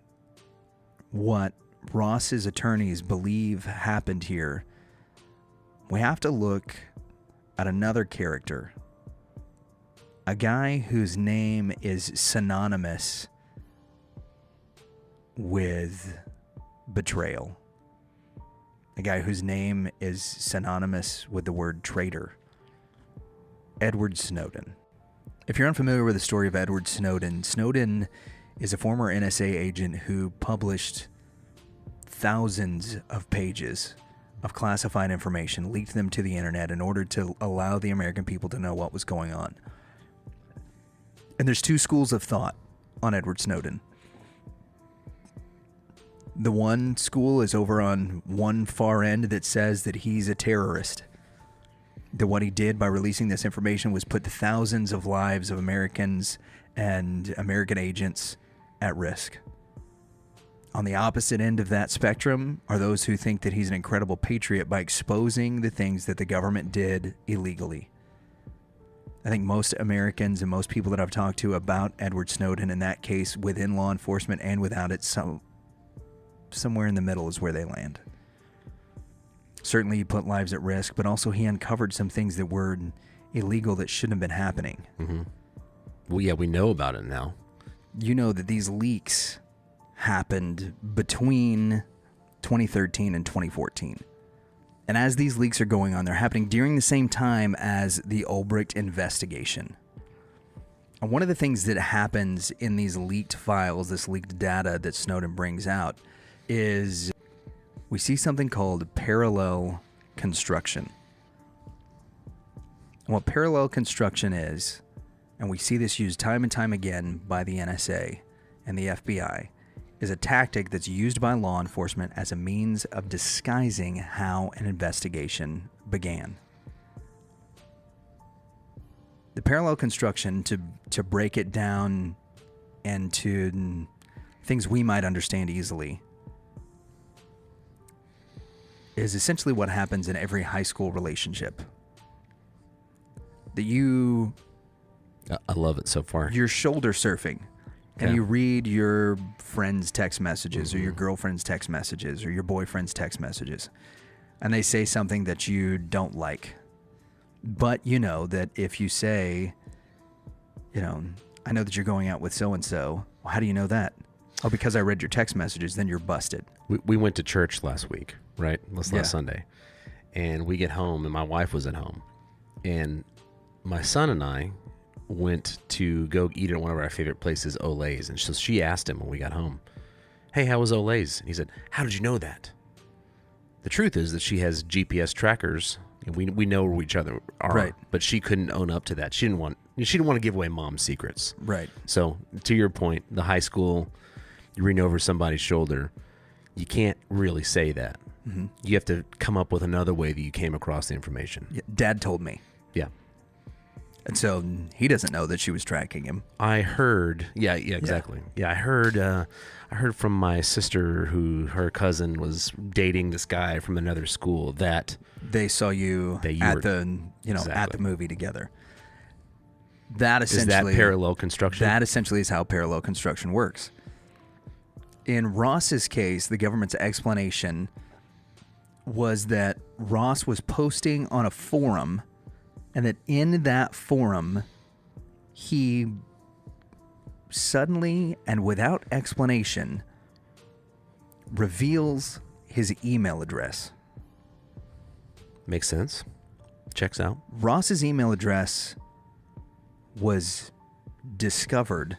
what Ross's attorneys believe happened here, we have to look at another character. A guy whose name is synonymous with betrayal. A guy whose name is synonymous with the word traitor. Edward Snowden. If you're unfamiliar with the story of Edward Snowden, Snowden is a former NSA agent who published thousands of pages of classified information, leaked them to the internet in order to allow the American people to know what was going on. And there's two schools of thought on Edward Snowden. The one school is over on one far end that says that he's a terrorist. That what he did by releasing this information was put thousands of lives of Americans and American agents at risk. On the opposite end of that spectrum are those who think that he's an incredible patriot by exposing the things that the government did illegally. I think most Americans and most people that I've talked to about Edward Snowden in that case, within law enforcement and without it, somewhere in the middle is where they land. Certainly he put lives at risk, but also he uncovered some things that were illegal that shouldn't have been happening. Mm-hmm. Well, yeah, we know about it now. You know that these leaks happened between 2013 and 2014. And as these leaks are going on, they're happening during the same time as the Ulbricht investigation. And one of the things that happens in these leaked files, this leaked data that Snowden brings out, is we see something called parallel construction. And what parallel construction is, and we see this used time and time again by the NSA and the FBI, is a tactic that's used by law enforcement as a means of disguising how an investigation began. The parallel construction, to break it down into things we might understand easily, is essentially what happens in every high school relationship. That I love it so far. You're shoulder surfing. And you read your friend's text messages or your girlfriend's text messages or your boyfriend's text messages. And they say something that you don't like. But you know that if you say, I know that you're going out with so-and-so. Well, how do you know that? Oh, because I read your text messages, then you're busted. We went to church last week, right? Last Sunday. And we get home, and my wife was at home. And my son and I went to go eat at one of our favorite places, Olay's. And so she asked him when we got home, hey, how was Olay's? And he said, how did you know that? The truth is that she has GPS trackers. And we know where each other are. Right. But she couldn't own up to that. She didn't want to give away mom's secrets. Right. So to your point, the high school, you read over somebody's shoulder, you can't really say that. Mm-hmm. You have to come up with another way that you came across the information. Yeah, Dad told me. Yeah. And so he doesn't know that she was tracking him. I heard, yeah, exactly. Yeah, I heard from my sister who her cousin was dating this guy from another school that they saw you at the movie together. That essentially is that parallel construction. That essentially is how parallel construction works. In Ross's case, the government's explanation was that Ross was posting on a forum, and that in that forum, he suddenly and without explanation reveals his email address. Makes sense. Checks out. Ross's email address was discovered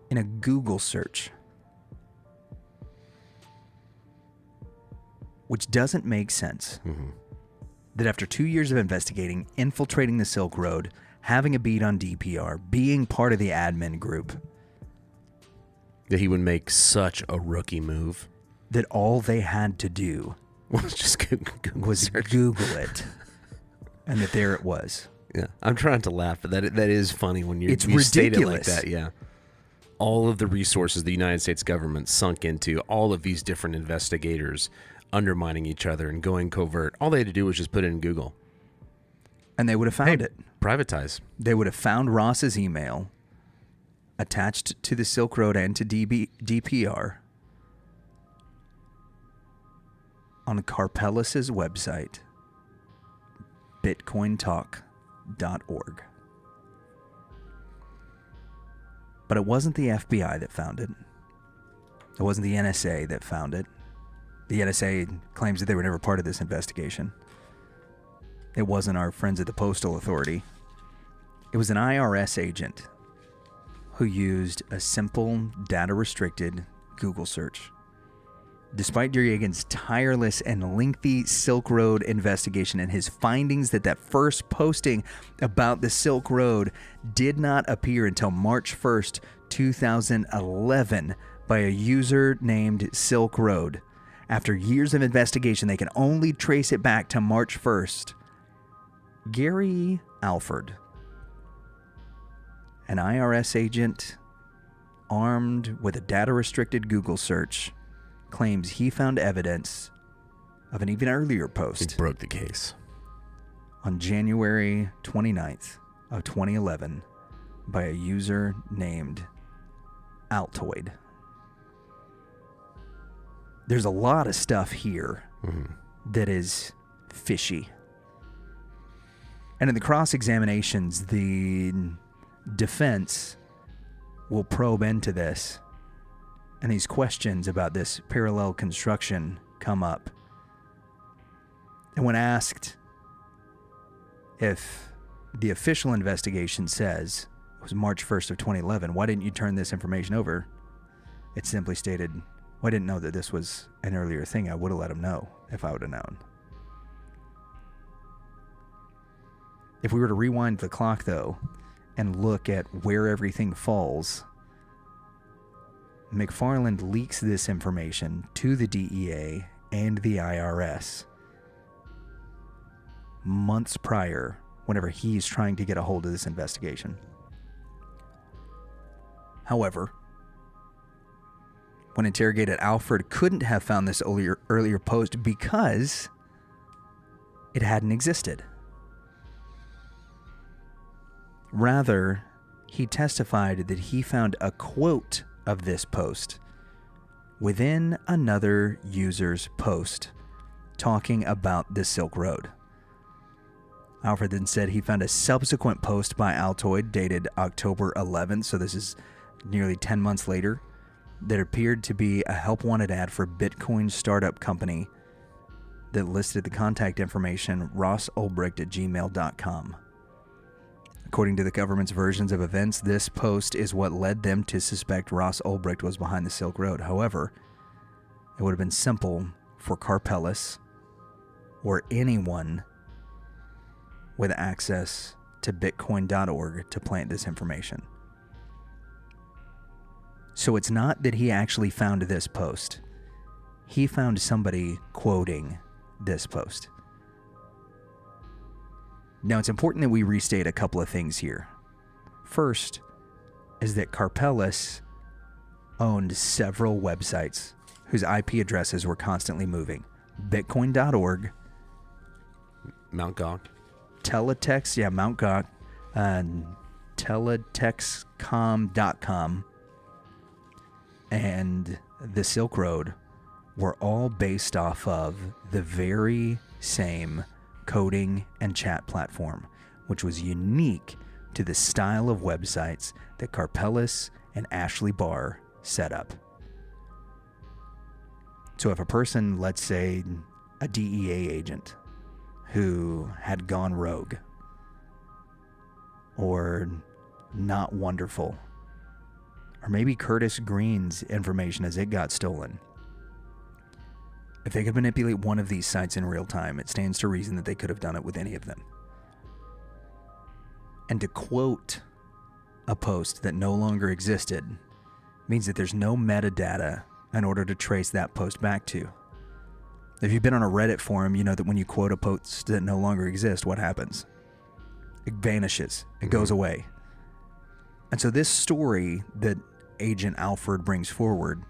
in a Google search, which doesn't make sense. Mm-hmm. That after 2 years of investigating, infiltrating the Silk Road, having a beat on DPR, being part of the admin group, that he would make such a rookie move. That all they had to do was Google it. And that there it was. Yeah, I'm trying to laugh, but that is funny when you ridiculous. State it like that. Yeah, all of the resources the United States government sunk into all of these different investigators undermining each other and going covert. All they had to do was just put it in Google. And they would have found it. Privatize. They would have found Ross's email attached to the Silk Road and to DPR on Carpelis's website. bitcointalk.org. But it wasn't the FBI that found it. It wasn't the NSA that found it. The NSA claims that they were never part of this investigation. It wasn't our friends at the Postal Authority. It was an IRS agent who used a simple, data-restricted Google search. Despite Duriagan's tireless and lengthy Silk Road investigation and his findings that first posting about the Silk Road did not appear until March 1st, 2011 by a user named Silk Road. After years of investigation, they can only trace it back to March 1st. Gary Alford, an IRS agent armed with a data-restricted Google search, claims he found evidence of an even earlier post. He broke the case. On January 29th of 2011 by a user named Altoid. There's a lot of stuff here that is fishy. And in the cross-examinations, the defense will probe into this. And these questions about this parallel construction come up. And when asked if the official investigation says it was March 1st of 2011, why didn't you turn this information over? It simply stated, well, I didn't know that this was an earlier thing. I would have let him know if I would have known. If we were to rewind the clock, though, and look at where everything falls, McFarland leaks this information to the DEA and the IRS months prior, whenever he's trying to get a hold of this investigation. However, when interrogated, Alford couldn't have found this earlier post because it hadn't existed. Rather, he testified that he found a quote of this post within another user's post talking about the Silk Road. Alfred then said he found a subsequent post by Altoid dated October 11th, so this is nearly 10 months later, that appeared to be a help wanted ad for Bitcoin startup company that listed the contact information rossulbricht@gmail.com. According to the government's versions of events, this post is what led them to suspect Ross Ulbricht was behind the Silk Road. However, it would have been simple for Karpeles or anyone with access to bitcoin.org to plant this information. So it's not that he actually found this post. He found somebody quoting this post. Now, it's important that we restate a couple of things here. First is that Karpeles owned several websites whose IP addresses were constantly moving. Bitcoin.org, Mt. Gox, Teletext, Mt. Gox, and teletextcom.com, and the Silk Road were all based off of the very same coding and chat platform, which was unique to the style of websites that Karpeles and Ashley Barr set up. So if a person, let's say a DEA agent who had gone rogue or not wonderful, or maybe Curtis Green's information as it got stolen, if they could manipulate one of these sites in real time, it stands to reason that they could have done it with any of them. And to quote a post that no longer existed means that there's no metadata in order to trace that post back to. If you've been on a Reddit forum, you know that when you quote a post that no longer exists, what happens? It vanishes. It goes away. And so this story that Agent Alford brings forward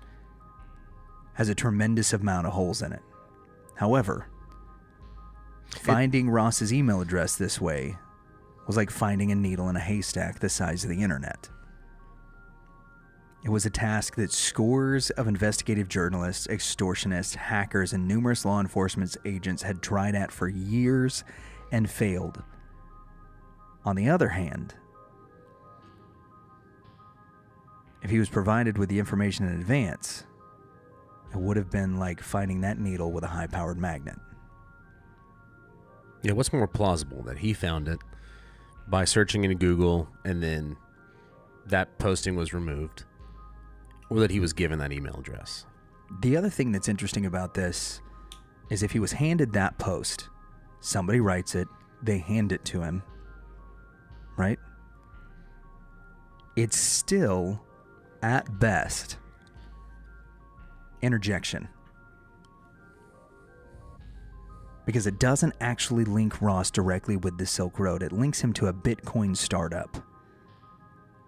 has a tremendous amount of holes in it. However, finding Ross's email address this way was like finding a needle in a haystack the size of the internet. It was a task that scores of investigative journalists, extortionists, hackers, and numerous law enforcement agents had tried at for years and failed. On the other hand, if he was provided with the information in advance, it would have been like finding that needle with a high-powered magnet. Yeah, what's more plausible? That he found it by searching in Google and then that posting was removed, or that he was given that email address? The other thing that's interesting about this is if he was handed that post, somebody writes it, they hand it to him, right? It's still, at best, interjection. Because it doesn't actually link Ross directly with the Silk Road. It links him to a Bitcoin startup.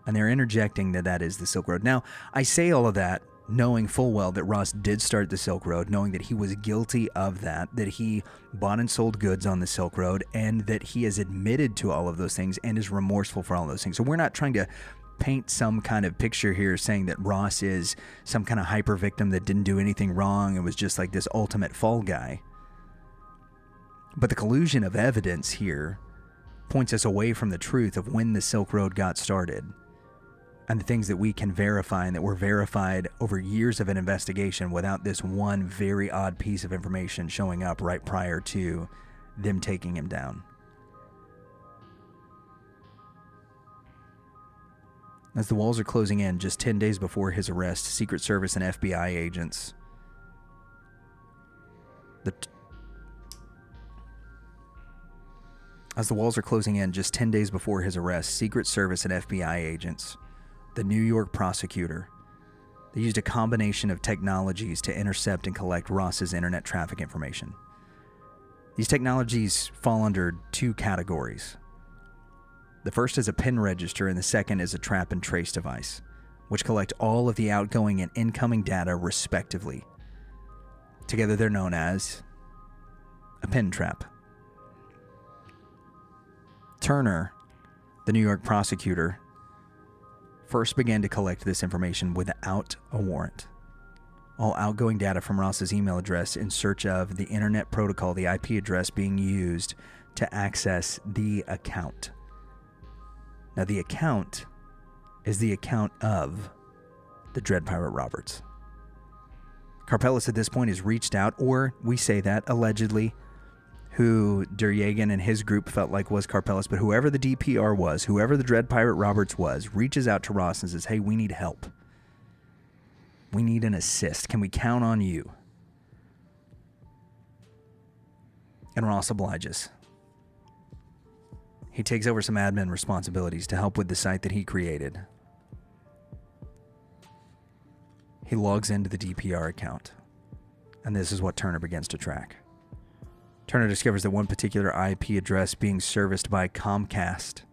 And they're interjecting that is the Silk Road. Now, I say all of that knowing full well that Ross did start the Silk Road, knowing that he was guilty of that he bought and sold goods on the Silk Road, and that he has admitted to all of those things and is remorseful for all of those things. So we're not trying to paint some kind of picture here saying that Ross is some kind of hyper victim that didn't do anything wrong and was just like this ultimate fall guy. But the collusion of evidence here points us away from the truth of when the Silk Road got started and the things that we can verify and that were verified over years of an investigation without this one very odd piece of information showing up right prior to them taking him down. As the walls are closing in just 10 days before his arrest, Secret Service and FBI agents As the walls are closing in just 10 days before his arrest, Secret Service and FBI agents, the New York prosecutor, they used a combination of technologies to intercept and collect Ross's internet traffic information. These technologies fall under two categories. The first is a PIN register, and the second is a trap and trace device, which collect all of the outgoing and incoming data respectively. Together they're known as a PIN trap. Turner, the New York prosecutor, first began to collect this information without a warrant. All outgoing data from Ross's email address in search of the internet protocol, the IP address being used to access the account. Now, the account is the account of the Dread Pirate Roberts. Karpeles at this point has reached out, or we say that allegedly, who Derjagan and his group felt like was Karpeles, but whoever the DPR was, whoever the Dread Pirate Roberts was, reaches out to Ross and says, hey, we need help. We need an assist. Can we count on you? And Ross obliges. He takes over some admin responsibilities to help with the site that he created. He logs into the DPR account, and this is what Turner begins to track. Turner discovers that one particular IP address being serviced by Comcast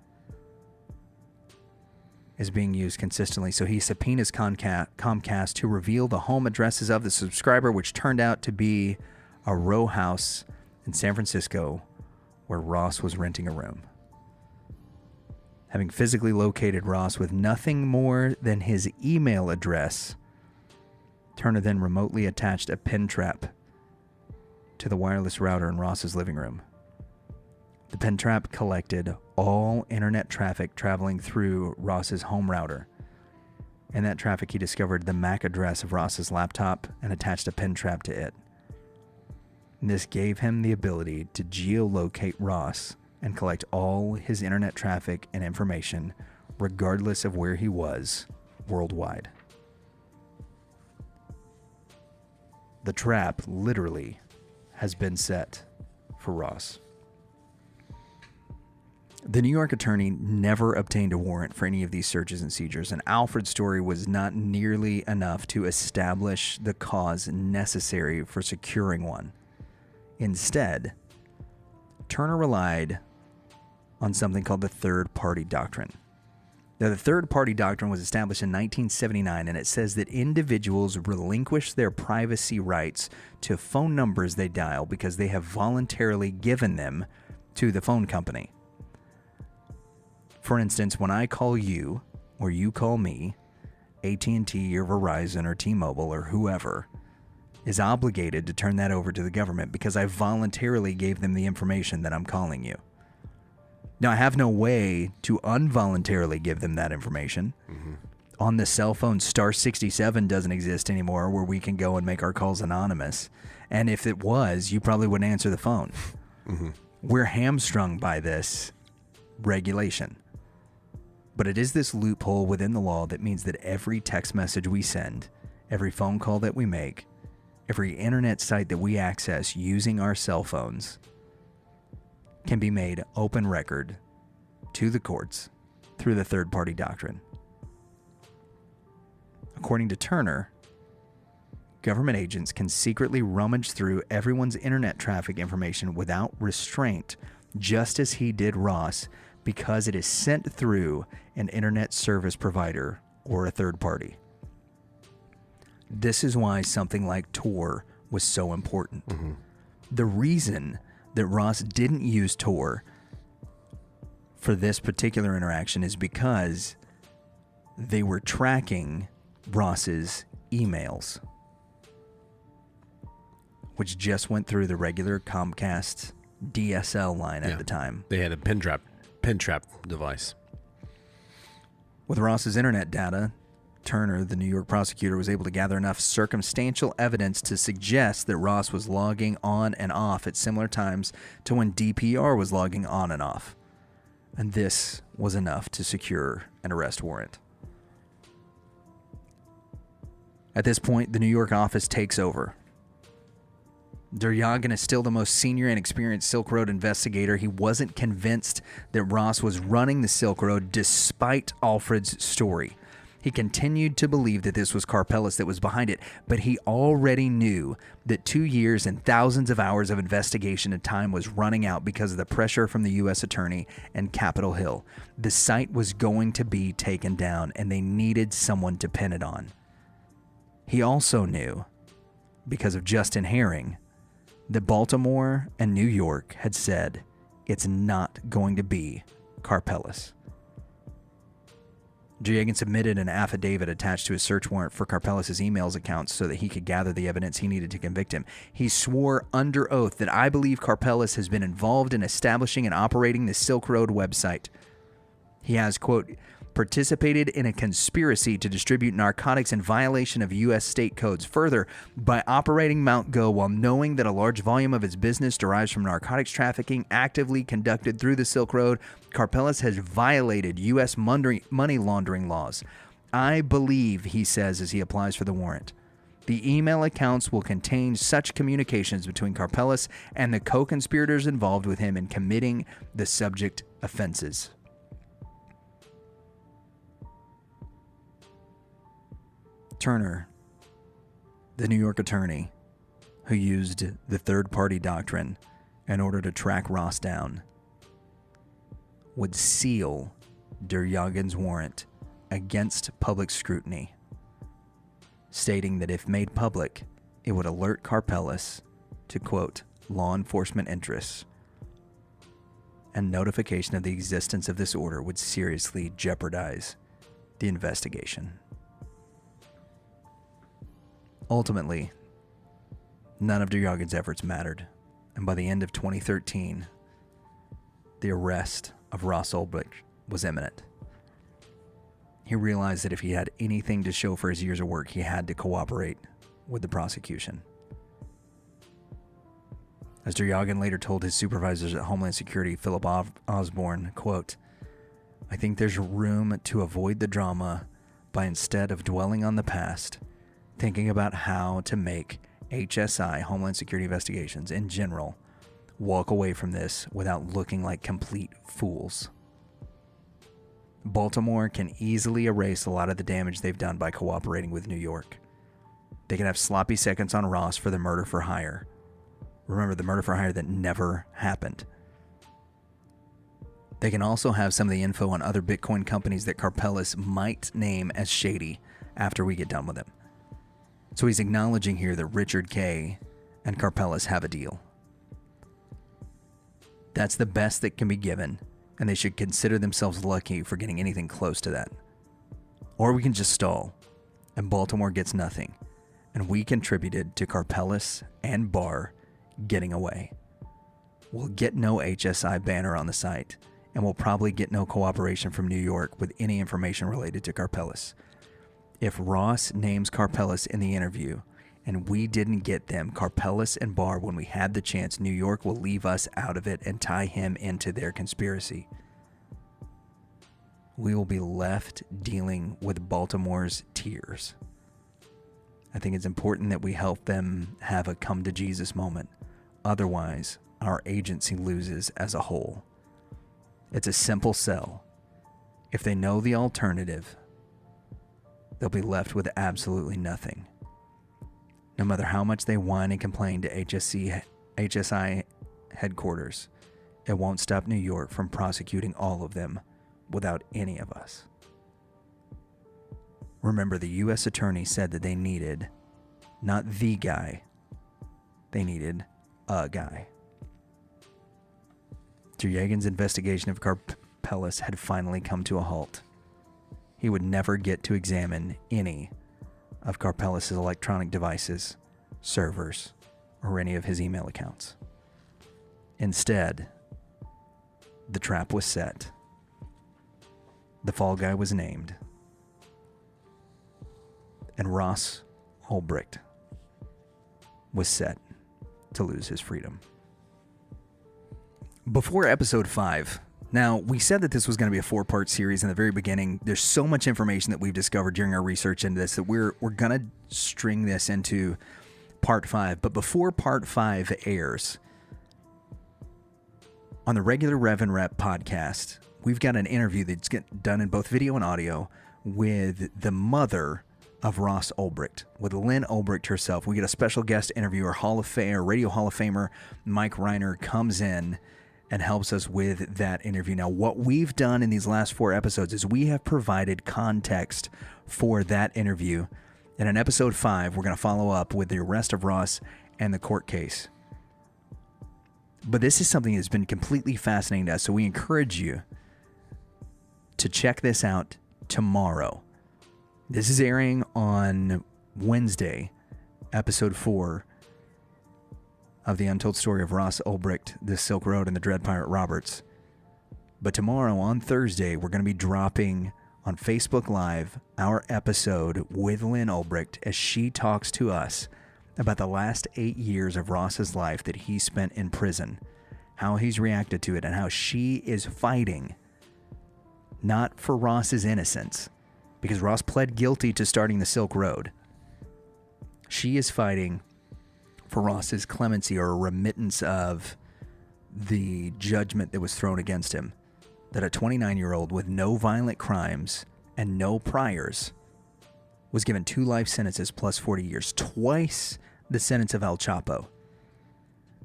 is being used consistently. So he subpoenas Comcast to reveal the home addresses of the subscriber, which turned out to be a row house in San Francisco where Ross was renting a room. Having physically located Ross with nothing more than his email address, Turner then remotely attached a pin trap to the wireless router in Ross's living room. The pin trap collected all internet traffic traveling through Ross's home router. In that traffic, he discovered the MAC address of Ross's laptop and attached a pin trap to it. And this gave him the ability to geolocate Ross and collect all his internet traffic and information, regardless of where he was worldwide. The trap literally has been set for Ross. The New York attorney never obtained a warrant for any of these searches and seizures, and Alfred's story was not nearly enough to establish the cause necessary for securing one. Instead, Turner relied on something called the third-party doctrine. Now, the third-party doctrine was established in 1979, and it says that individuals relinquish their privacy rights to phone numbers they dial because they have voluntarily given them to the phone company. For instance, when I call you, or you call me, AT&T or Verizon or T-Mobile or whoever, is obligated to turn that over to the government because I voluntarily gave them the information that I'm calling you. Now, I have no way to involuntarily give them that information. Mm-hmm. On the cell phone, star 67 doesn't exist anymore where we can go and make our calls anonymous. And if it was, you probably wouldn't answer the phone. Mm-hmm. We're hamstrung by this regulation. But it is this loophole within the law that means that every text message we send, every phone call that we make, every internet site that we access using our cell phones can be made open record to the courts through the third-party doctrine. According to Turner, government agents can secretly rummage through everyone's internet traffic information without restraint, just as he did Ross, because it is sent through an internet service provider or a third party. This is why something like Tor was so important. Mm-hmm. The reason that Ross didn't use Tor for this particular interaction is because they were tracking Ross's emails, which just went through the regular Comcast DSL line at the time. They had a pin trap device. With Ross's internet data, Turner, the New York prosecutor, was able to gather enough circumstantial evidence to suggest that Ross was logging on and off at similar times to when DPR was logging on and off. And this was enough to secure an arrest warrant. At this point, the New York office takes over. Duryagin is still the most senior and experienced Silk Road investigator. He wasn't convinced that Ross was running the Silk Road despite Alfred's story. He continued to believe that this was Karpeles that was behind it, but he already knew that 2 years and thousands of hours of investigation and time was running out because of the pressure from the U.S. Attorney and Capitol Hill. The site was going to be taken down, and they needed someone to pin it on. He also knew, because of Justin Herring, that Baltimore and New York had said it's not going to be Karpeles. Duryagin submitted an affidavit attached to his search warrant for Karpeles' emails accounts so that he could gather the evidence he needed to convict him. He swore under oath that I believe Karpeles has been involved in establishing and operating the Silk Road website. He has, quote, participated in a conspiracy to distribute narcotics in violation of U.S. state codes. Further, by operating Mount Go while knowing that a large volume of its business derives from narcotics trafficking actively conducted through the Silk Road, Karpeles has violated U.S. money laundering laws. I believe, he says as he applies for the warrant, the email accounts will contain such communications between Karpeles and the co-conspirators involved with him in committing the subject offenses. Turner, the New York attorney who used the third-party doctrine in order to track Ross down, would seal Duryagin's warrant against public scrutiny, stating that if made public, it would alert Karpeles to, quote, law enforcement interests, and notification of the existence of this order would seriously jeopardize the investigation. Ultimately, none of Duryagin's efforts mattered, and by the end of 2013, the arrest of Ross Ulbricht was imminent. He realized that if he had anything to show for his years of work, he had to cooperate with the prosecution. As Duryagin later told his supervisors at Homeland Security, Philip Osborne, quote, I think there's room to avoid the drama by instead of dwelling on the past, thinking about how to make HSI, Homeland Security Investigations, in general, walk away from this without looking like complete fools. Baltimore can easily erase a lot of the damage they've done by cooperating with New York. They can have sloppy seconds on Ross for the murder for hire. Remember, the murder for hire that never happened. They can also have some of the info on other Bitcoin companies that Karpeles might name as shady after we get done with him. So he's acknowledging here that Richard K. and Karpeles have a deal. That's the best that can be given, and they should consider themselves lucky for getting anything close to that. Or we can just stall, and Baltimore gets nothing, and we contributed to Karpeles and Barr getting away. We'll get no HSI banner on the site, and we'll probably get no cooperation from New York with any information related to Karpeles. If Ross names Karpeles in the interview, and we didn't get them, Karpeles and Barr, when we had the chance, New York will leave us out of it and tie him into their conspiracy. We will be left dealing with Baltimore's tears. I think it's important that we help them have a come to Jesus moment. Otherwise, our agency loses as a whole. It's a simple sell. If they know the alternative, they'll be left with absolutely nothing. No matter how much they whine and complain to HSI headquarters, it won't stop New York from prosecuting all of them without any of us. Remember, the U.S. attorney said that they needed not the guy, they needed a guy. Terjagin's investigation of Karpeles had finally come to a halt. He would never get to examine any of Karpeles' electronic devices, servers, or any of his email accounts. Instead, the trap was set. The fall guy was named. And Ross Ulbricht was set to lose his freedom. Before episode 5, now we said that this was going to be a 4-part series in the very beginning. There's so much information that we've discovered during our research into this that we're going to string this into part 5. But before part 5 airs, on the regular Rev and Rep podcast, we've got an interview that's done in both video and audio with the mother of Ross Ulbricht, with Lyn Ulbricht herself. We get a special guest interviewer, Radio Hall of Famer Mike Rhyner comes in and helps us with that interview. Now, what we've done in these last 4 episodes is we have provided context for that interview. And in episode 5, we're going to follow up with the arrest of Ross and the court case. But this is something that's been completely fascinating to us, so we encourage you to check this out tomorrow. This is airing on Wednesday, episode 4 of the untold story of Ross Ulbricht, the Silk Road, and the Dread Pirate Roberts. But tomorrow, on Thursday, we're going to be dropping on Facebook Live our episode with Lyn Ulbricht as she talks to us about the last 8 years of Ross's life that he spent in prison, how he's reacted to it, and how she is fighting not for Ross's innocence, because Ross pled guilty to starting the Silk Road. She is fighting for Ross's clemency, or a remittance of the judgment that was thrown against him, that a 29-year-old with no violent crimes and no priors was given 2 life sentences plus 40 years, twice the sentence of El Chapo.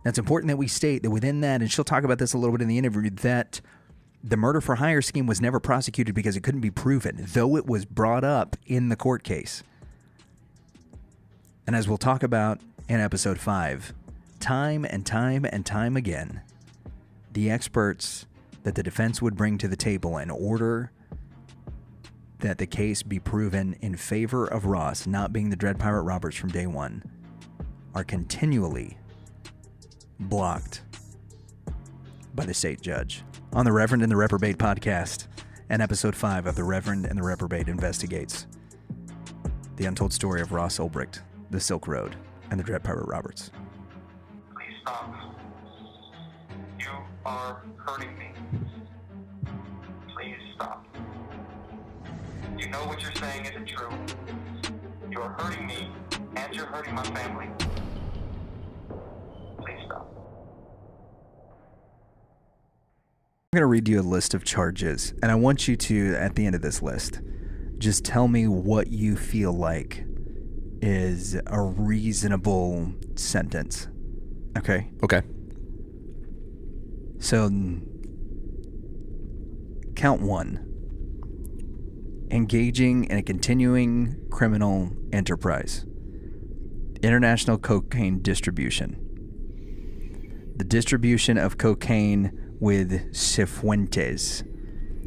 Now, it's important that we state that within that, and she'll talk about this a little bit in the interview, that the murder for hire scheme was never prosecuted because it couldn't be proven, though it was brought up in the court case. And as we'll talk about in episode 5, time and time and time again, the experts that the defense would bring to the table in order that the case be proven in favor of Ross not being the Dread Pirate Roberts from day one are continually blocked by the state judge. On the Reverend and the Reprobate podcast and episode 5 of the Reverend and the Reprobate Investigates, the untold story of Ross Ulbricht, the Silk Road, and the Dread Pirate Roberts. Please stop. You are hurting me. Please stop. You know what you're saying isn't true. You are hurting me, and you're hurting my family. Please stop. I'm going to read you a list of charges, and I want you to, at the end of this list, just tell me what you feel like is a reasonable sentence. Okay? Okay. So, count 1. Engaging in a continuing criminal enterprise. International cocaine distribution. The distribution of cocaine with Cifuentes.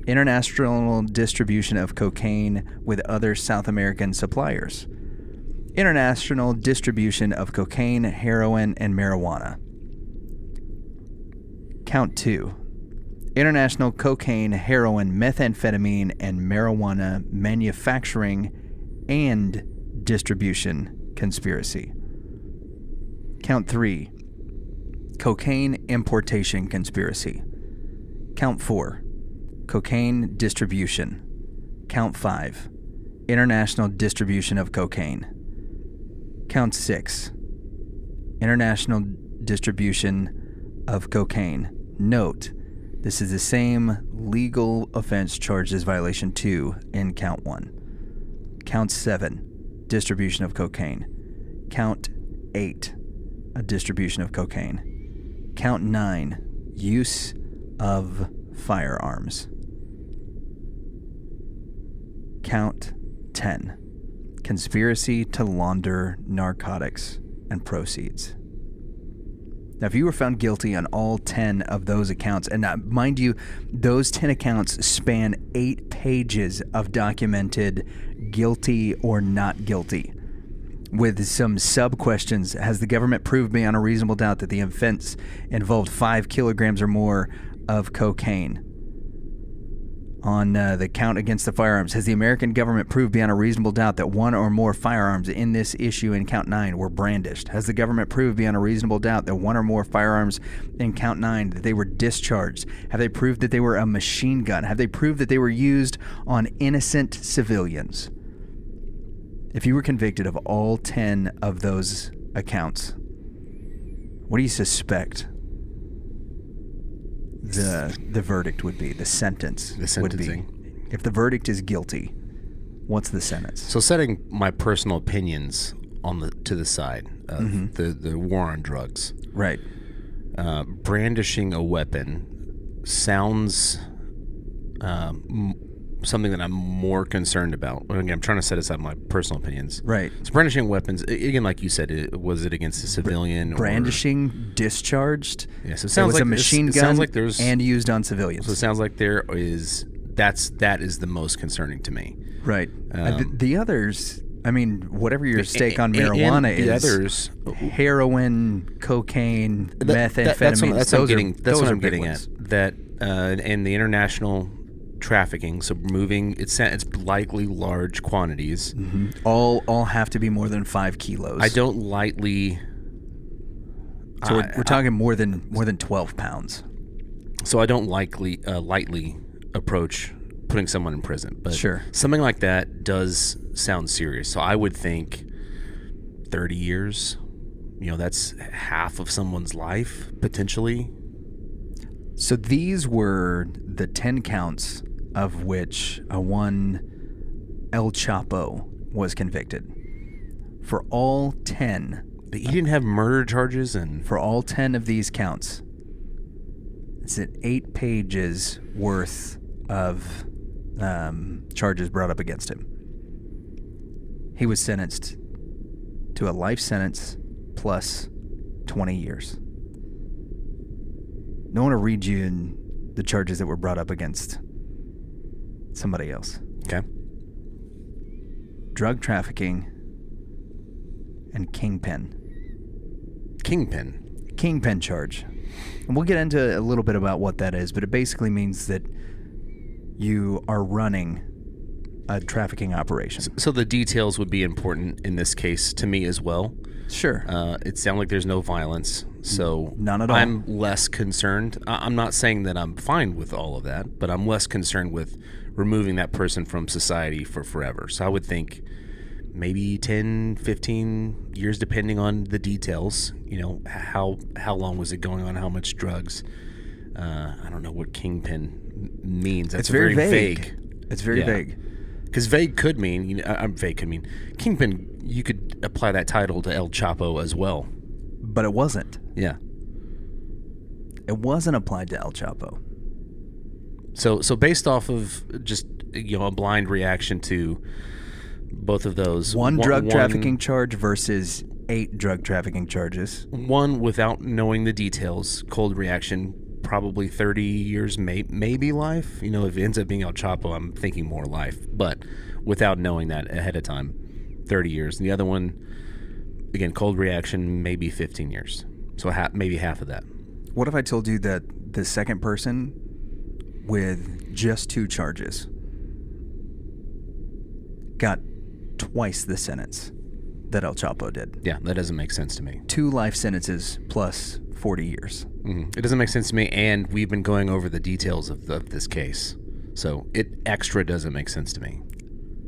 International distribution of cocaine with other South American suppliers. international distribution of cocaine, heroin, and marijuana. Count 2. International cocaine, heroin, methamphetamine, and marijuana manufacturing and distribution conspiracy. Count 3. Cocaine importation conspiracy. Count 4. Cocaine distribution. Count 5. International distribution of cocaine. Count 6. International distribution of cocaine. Note, this is the same legal offense charged as violation 2 in count 1. Count 7. Distribution of cocaine. Count 8. A distribution of cocaine. Count 9. Use of firearms. Count 10. Conspiracy to launder narcotics and proceeds. Now, if you were found guilty on all 10 of those accounts, and mind you, those 10 accounts span 8 pages of documented guilty or not guilty, with some sub-questions. Has the government proved beyond a reasonable doubt that the offense involved 5 kilograms or more of cocaine? On the count against the firearms, has the American government proved beyond a reasonable doubt that 1 or more firearms in this issue in count 9 were brandished? Has the government proved beyond a reasonable doubt that 1 or more firearms in count 9 that they were discharged? Have they proved that they were a machine gun? Have they proved that they were used on innocent civilians? If you were convicted of all 10 of those accounts, what do you suspect the verdict would be, the sentence would be? If the verdict is guilty, what's the sentence? So setting my personal opinions to the side of the war on drugs. Right. Brandishing a weapon sounds something that I'm more concerned about. Again, I'm trying to set aside my personal opinions. Right. So brandishing weapons, again, like you said, was it against a civilian? Brandishing, discharged. Yeah, so it It sounds was like a machine it gun sounds like there's, and used on civilians. So it sounds like that is the most concerning to me. Right. The others, I mean, whatever your stake on marijuana the is, others, heroin, cocaine, methamphetamine. That's what I'm getting at. That and the international trafficking, so moving, it's likely large quantities. All have to be more than 5 kilos. I don't lightly. So we're talking more than 12 pounds. So I don't lightly approach putting someone in prison, but sure, something like that does sound serious. So I would think 30 years. That's half of someone's life potentially. So these were the 10 counts of which one El Chapo was convicted. For all 10. But he didn't have murder charges, and for all 10 of these counts, it's 8 pages worth of charges brought up against him. He was sentenced to a life sentence plus 20 years. I want to read you the charges that were brought up against somebody else. Okay. Drug trafficking and kingpin. Kingpin charge. And we'll get into a little bit about what that is, but it basically means that you are running a trafficking operation. So the details would be important in this case to me as well. Sure. It sounds like there's no violence, so none at all. I'm less concerned. I'm not saying that I'm fine with all of that, but I'm less concerned with removing that person from society for forever. So I would think maybe 10, 15 years, depending on the details. How long was it going on? How much drugs? I don't know what kingpin means. That's very vague. It's very vague. Because vague could mean, vague could mean kingpin. You could apply that title to El Chapo as well. But it wasn't. Yeah. It wasn't applied to El Chapo. So based off of just a blind reaction to both of those, one drug trafficking charge versus 8 drug trafficking charges. One without knowing the details, cold reaction, probably 30 years, maybe life. If it ends up being El Chapo, I'm thinking more life. But without knowing that ahead of time, 30 years. And the other one, again, cold reaction, maybe 15 years. So maybe half of that. What if I told you that the second person with just 2 charges got twice the sentence that El Chapo did? Yeah, that doesn't make sense to me. 2 life sentences plus 40 years. Mm-hmm. It doesn't make sense to me, and we've been going over the details of this case. So it extra doesn't make sense to me.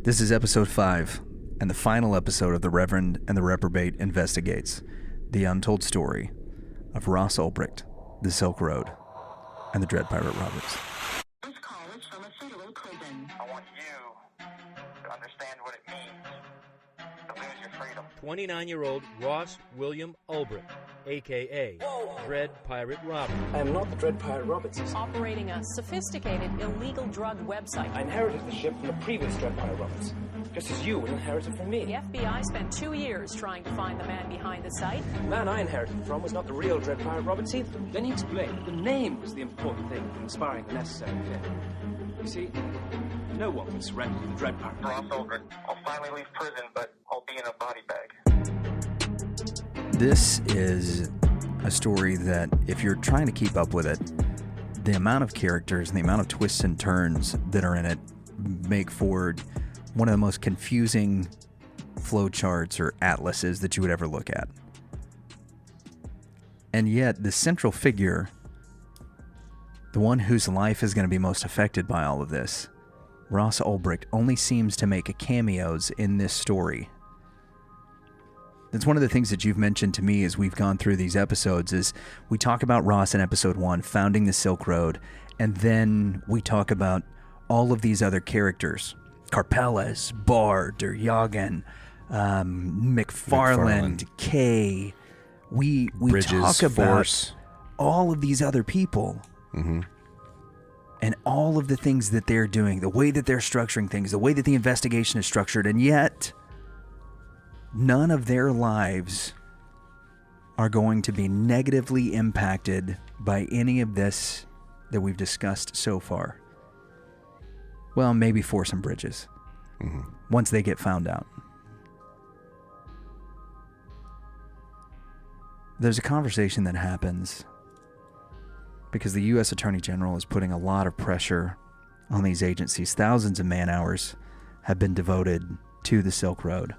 This is episode 5 and the final episode of the Reverend and the Reprobate Investigates, the untold story of Ross Ulbricht, the Silk Road, and the Dread Pirate Roberts. This call is from a federal prison. I want you to understand what it means to lose your freedom. 29-year-old Ross William Ulbricht, a.k.a. Dread Pirate Robert. I am not the Dread Pirate Roberts. Operating a sophisticated illegal drug website. I inherited the ship from the previous Dread Pirate Roberts, just as you would inherit it from The me. FBI spent 2 years trying to find the man behind the site. The man I inherited it from was not the real Dread Pirate Roberts either. Then he explained the name was the important thing in inspiring the necessary kid. You see, no one can surrender to the Dread Pirate. Ross Ulbricht, I'll finally leave prison, but I'll be in a body bag. This is a story that, if you're trying to keep up with it, the amount of characters and the amount of twists and turns that are in it make for one of the most confusing flowcharts or atlases that you would ever look at. And yet, the central figure, the one whose life is going to be most affected by all of this, Ross Ulbricht, only seems to make cameos in this story. That's one of the things that you've mentioned to me as we've gone through these episodes is we talk about Ross in episode 1, founding the Silk Road, and then we talk about all of these other characters. Carpelas, Barr, Duryagan, McFarland, Kay. We Bridges, talk about Force. all of these other people and all of the things that they're doing, the way that they're structuring things, the way that the investigation is structured, and yet none of their lives are going to be negatively impacted by any of this that we've discussed so far. Well, maybe Force and Bridges, once they get found out. There's a conversation that happens because the U.S. Attorney General is putting a lot of pressure on these agencies. Thousands of man-hours have been devoted to the Silk Road.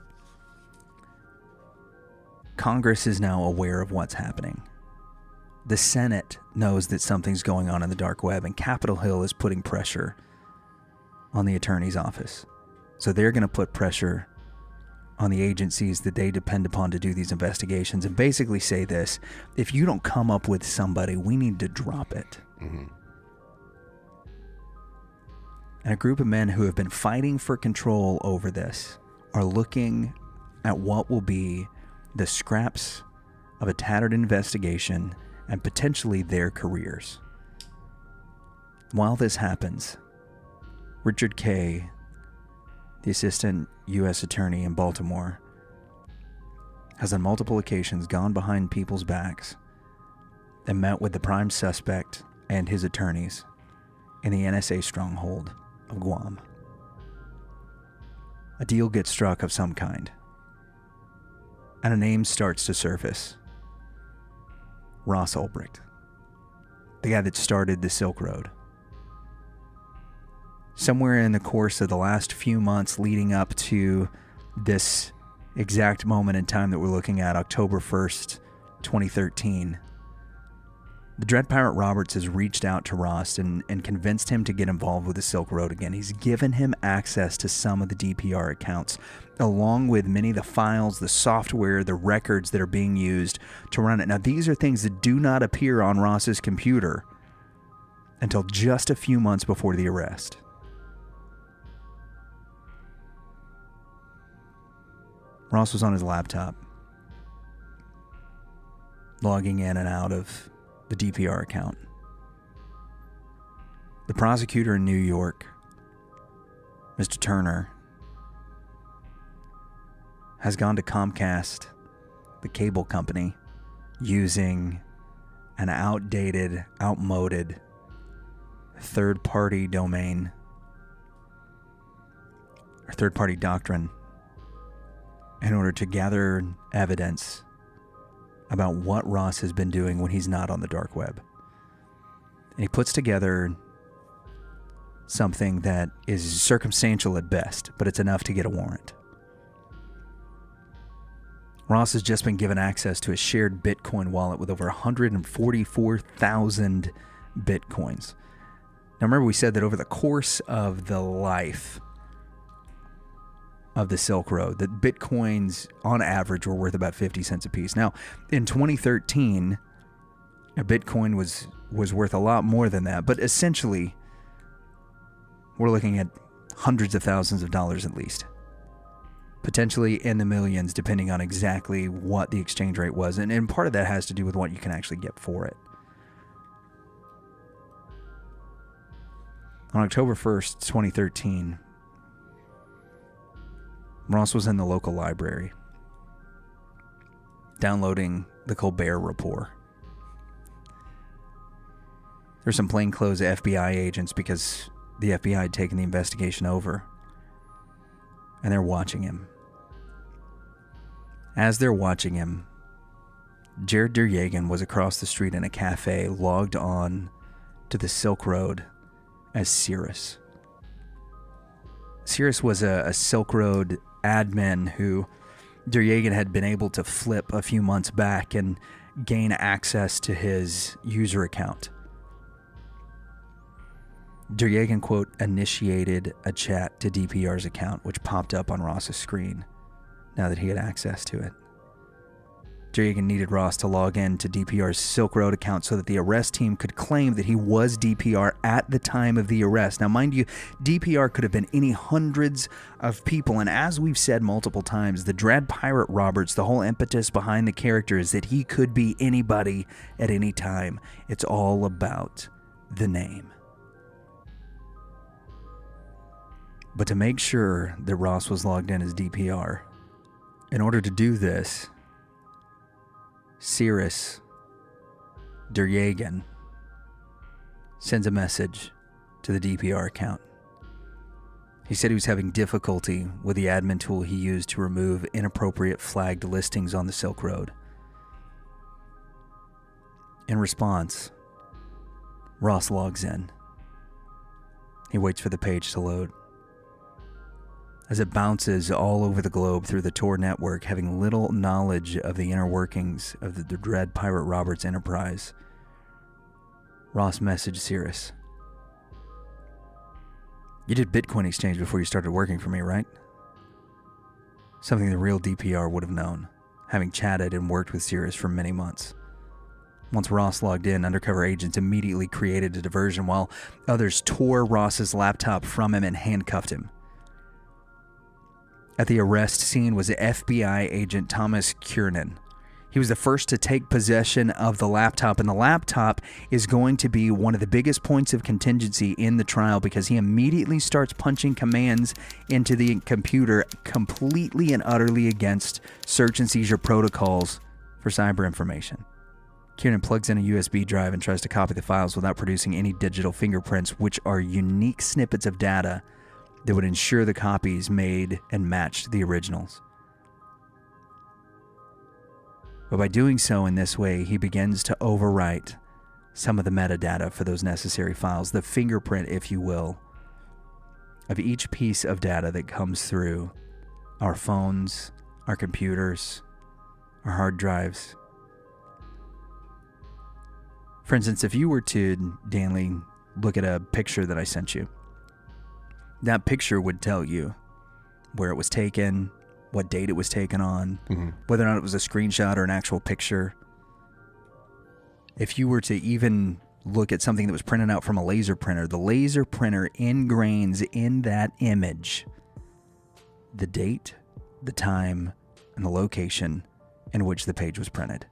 Congress is now aware of what's happening. The Senate knows that something's going on in the dark web, and Capitol Hill is putting pressure on the attorney's office. So they're going to put pressure on the agencies that they depend upon to do these investigations and basically say this: if you don't come up with somebody, we need to drop it. And a group of men who have been fighting for control over this are looking at what will be the scraps of a tattered investigation and potentially their careers. While this happens, Richard Kay, the assistant U.S. attorney in Baltimore, has on multiple occasions gone behind people's backs and met with the prime suspect and his attorneys in the NSA stronghold of Guam. A deal gets struck of some kind, and a name starts to surface. Ross Ulbricht, the guy that started the Silk Road. Somewhere in the course of the last few months leading up to this exact moment in time that we're looking at, October 1st, 2013, the Dread Pirate Roberts has reached out to Ross and convinced him to get involved with the Silk Road again. He's given him access to some of the DPR accounts, along with many of the files, the software, the records that are being used to run it. Now, these are things that do not appear on Ross's computer until just a few months before the arrest. Ross was on his laptop, logging in and out of the DPR account. The prosecutor in New York, Mr. Turner, has gone to Comcast, the cable company, using an outdated, outmoded third-party domain or third-party doctrine in order to gather evidence about what Ross has been doing when he's not on the dark web. And he puts together something that is circumstantial at best, but it's enough to get a warrant. Ross has just been given access to a shared Bitcoin wallet with over 144,000 Bitcoins. Now remember, we said that over the course of the life of the Silk Road, that Bitcoins on average were worth about 50 cents a piece. Now, in 2013, a Bitcoin was worth a lot more than that, but essentially, we're looking at hundreds of thousands of dollars at least. Potentially in the millions, depending on exactly what the exchange rate was. And part of that has to do with what you can actually get for it. On October 1st, 2013, Ross was in the local library, downloading the Colbert Report. There's some plainclothes FBI agents because the FBI had taken the investigation over, and they're watching him. As they're watching him, Jared Derjagan was across the street in a cafe, logged on to the Silk Road as Cirrus. Cirrus was a Silk Road admin who Derjagan had been able to flip a few months back and gain access to his user account. Derjagan, quote, initiated a chat to DPR's account, which popped up on Ross's screen now that he had access to it. Derjagan needed Ross to log in to DPR's Silk Road account so that the arrest team could claim that he was DPR at the time of the arrest. Now, mind you, DPR could have been any hundreds of people, and as we've said multiple times, the Dread Pirate Roberts, the whole impetus behind the character is that he could be anybody at any time. It's all about the name. But to make sure that Ross was logged in as DPR, in order to do this, Cirrus Derjagan sends a message to the DPR account. He said he was having difficulty with the admin tool he used to remove inappropriate flagged listings on the Silk Road. In response, Ross logs in. He waits for the page to load. As it bounces all over the globe through the Tor network, having little knowledge of the inner workings of the Dread Pirate Roberts enterprise, Ross messaged Cirrus. You did Bitcoin exchange before you started working for me, right? Something the real DPR would have known, having chatted and worked with Cirrus for many months. Once Ross logged in, undercover agents immediately created a diversion while others tore Ross's laptop from him and handcuffed him. At the arrest scene was FBI agent Thomas Kiernan. He was the first to take possession of the laptop, and the laptop is going to be one of the biggest points of contingency in the trial because he immediately starts punching commands into the computer completely and utterly against search and seizure protocols for cyber information. Kiernan plugs in a USB drive and tries to copy the files without producing any digital fingerprints, which are unique snippets of data that would ensure the copies made and matched the originals. But by doing so in this way, he begins to overwrite some of the metadata for those necessary files, the fingerprint, if you will, of each piece of data that comes through our phones, our computers, our hard drives. For instance, if you were to, Danley, look at a picture that I sent you, that picture would tell you where it was taken, what date it was taken on, whether or not it was a screenshot or an actual picture. If you were to even look at something that was printed out from a laser printer, the laser printer ingrains in that image the date, the time, and the location in which the page was printed.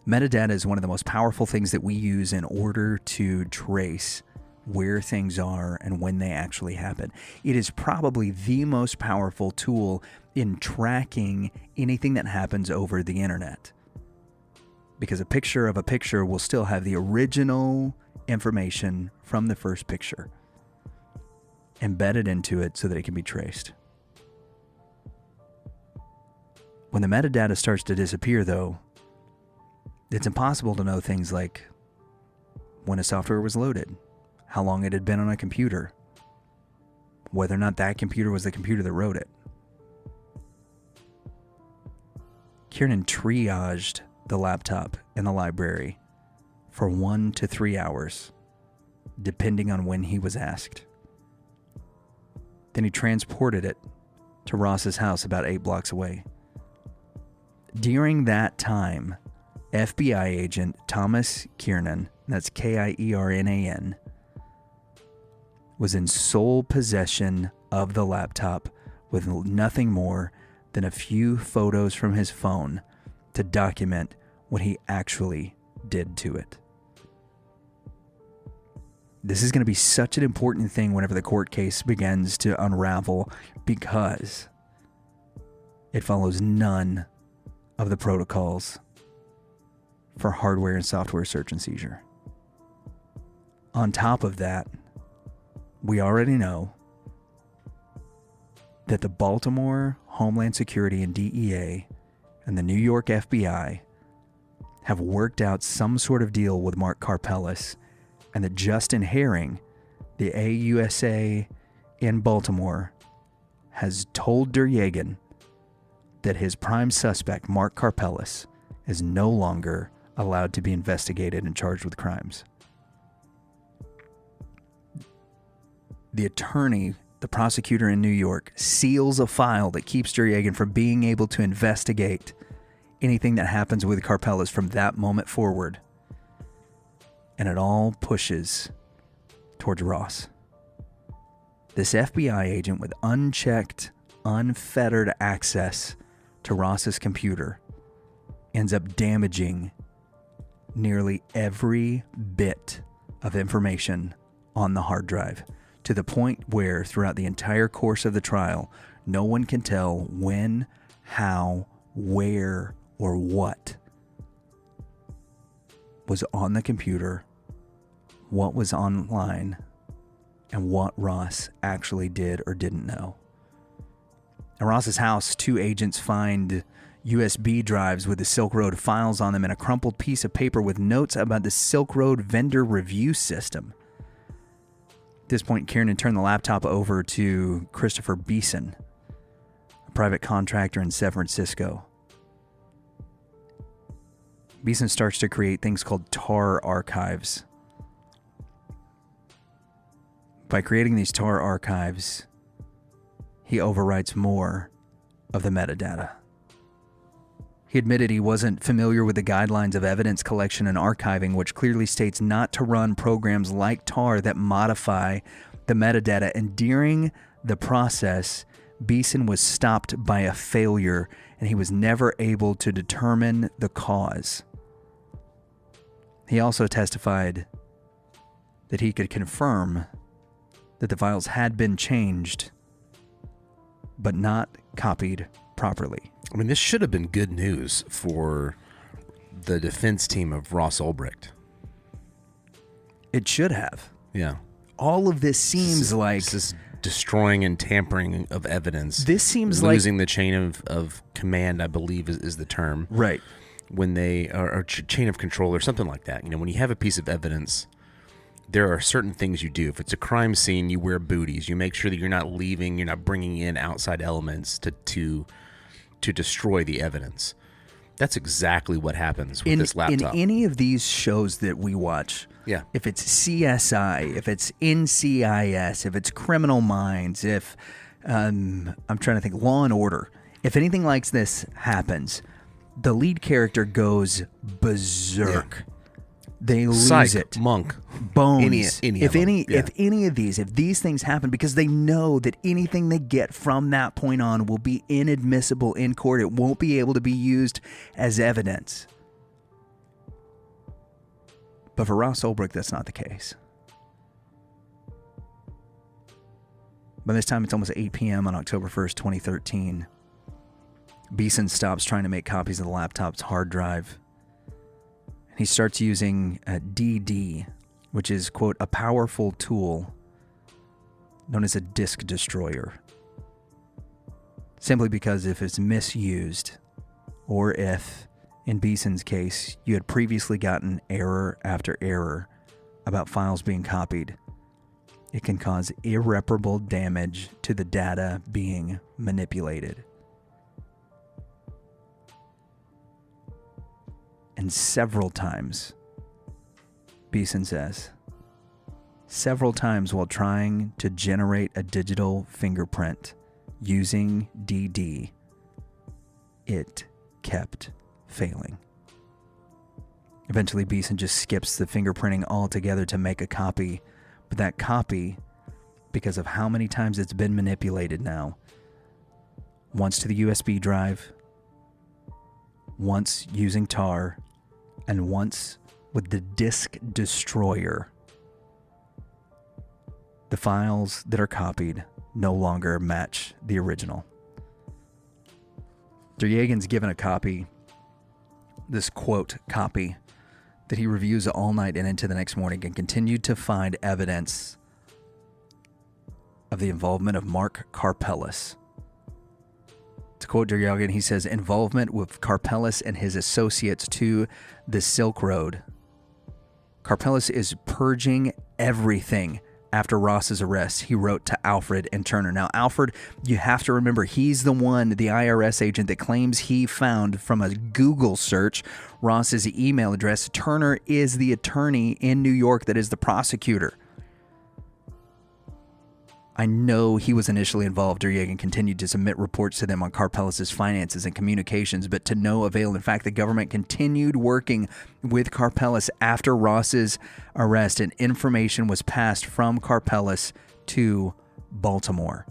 Metadata is one of the most powerful things that we use in order to trace where things are and when they actually happen. It is probably the most powerful tool in tracking anything that happens over the internet. Because a picture of a picture will still have the original information from the first picture embedded into it so that it can be traced. When the metadata starts to disappear, though, it's impossible to know things like when a software was loaded, how long it had been on a computer, whether or not that computer was the computer that wrote it. Kiernan triaged the laptop in the library for 1 to 3 hours, depending on when he was asked. Then he transported it to Ross's house about 8 blocks away. During that time, FBI agent Thomas Kiernan, that's Kiernan, was in sole possession of the laptop with nothing more than a few photos from his phone to document what he actually did to it. This is going to be such an important thing whenever the court case begins to unravel, because it follows none of the protocols for hardware and software search and seizure. On top of that, we already know that the Baltimore Homeland Security and DEA and the New York FBI have worked out some sort of deal with Mark Karpeles, and that Justin Herring, the AUSA in Baltimore, has told Duryagan that his prime suspect, Mark Karpeles, is no longer allowed to be investigated and charged with crimes. The attorney, the prosecutor in New York, seals a file that keeps Duryagan from being able to investigate anything that happens with Karpeles from that moment forward. And it all pushes towards Ross. This FBI agent with unchecked, unfettered access to Ross's computer ends up damaging nearly every bit of information on the hard drive, to the point where throughout the entire course of the trial, no one can tell when, how, where, or what was on the computer, what was online, and what Ross actually did or didn't know. At Ross's house, 2 agents find USB drives with the Silk Road files on them and a crumpled piece of paper with notes about the Silk Road vendor review system. At this point, Kiernan turned the laptop over to Christopher Beeson, a private contractor in San Francisco. Beeson starts to create things called tar archives. By creating these tar archives, he overwrites more of the metadata. He admitted he wasn't familiar with the guidelines of evidence collection and archiving, which clearly states not to run programs like tar that modify the metadata. And during the process, Beeson was stopped by a failure, and he was never able to determine the cause. He also testified that he could confirm that the files had been changed, but not copied properly. I mean, this should have been good news for the defense team of Ross Ulbricht. It should have. Yeah. All of this seems like... This is destroying and tampering of evidence. This seems losing the chain of command, I believe is the term. Right. When they are chain of control or something like that. You know, when you have a piece of evidence, there are certain things you do. If it's a crime scene, you wear booties. You make sure that you're not leaving, you're not bringing in outside elements to destroy the evidence. That's exactly what happens with this laptop. In any of these shows that we watch, yeah. If it's CSI, if it's NCIS, if it's Criminal Minds, if I'm trying to think, Law and Order, if anything like this happens, the lead character goes berserk. Yeah. They lose Psych, it. Monk, Bones. If any of these things happen, because they know that anything they get from that point on will be inadmissible in court. It won't be able to be used as evidence. But for Ross Ulbricht, that's not the case. By this time, it's almost 8 p.m. on October 1st, 2013. Beeson stops trying to make copies of the laptop's hard drive. He starts using DD, which is, quote, a powerful tool known as a disk destroyer. Simply because if it's misused, or if, in Beeson's case, you had previously gotten error after error about files being copied, it can cause irreparable damage to the data being manipulated. And several times, Beeson says, several times while trying to generate a digital fingerprint using DD, it kept failing. Eventually, Beeson just skips the fingerprinting altogether to make a copy, but that copy, because of how many times it's been manipulated now, once to the USB drive, once using tar, and once with the disk destroyer, the files that are copied no longer match the original. Derjagin's given a copy, this quote copy, that he reviews all night and into the next morning, and continued to find evidence of the involvement of Mark Karpelès. To quote Derjagin, he says, involvement with Karpelès and his associates to the Silk Road. Karpelès is purging everything after Ross's arrest, he wrote to Alfred and Turner. Now, Alfred, you have to remember, he's the one, the IRS agent that claims he found from a Google search Ross's email address. Turner is the attorney in New York that is the prosecutor. I know he was initially involved. Derjagin continued to submit reports to them on Karpelès' finances and communications, but to no avail. In fact, the government continued working with Karpelès after Ross's arrest, and information was passed from Karpelès to Baltimore.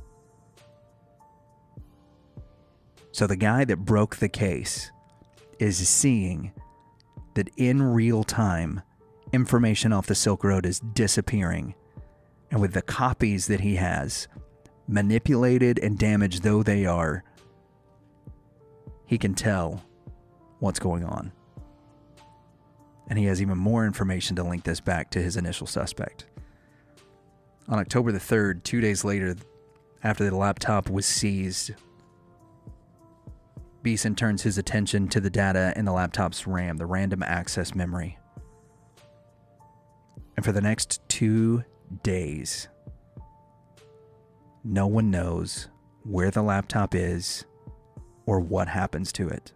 So the guy that broke the case is seeing that in real time, information off the Silk Road is disappearing. And with the copies that he has, manipulated and damaged though they are, he can tell what's going on. And he has even more information to link this back to his initial suspect. On October the 3rd, 2 days later, after the laptop was seized, Beeson turns his attention to the data in the laptop's RAM, the random access memory. And for the next 2 days, no one knows where the laptop is or what happens to it.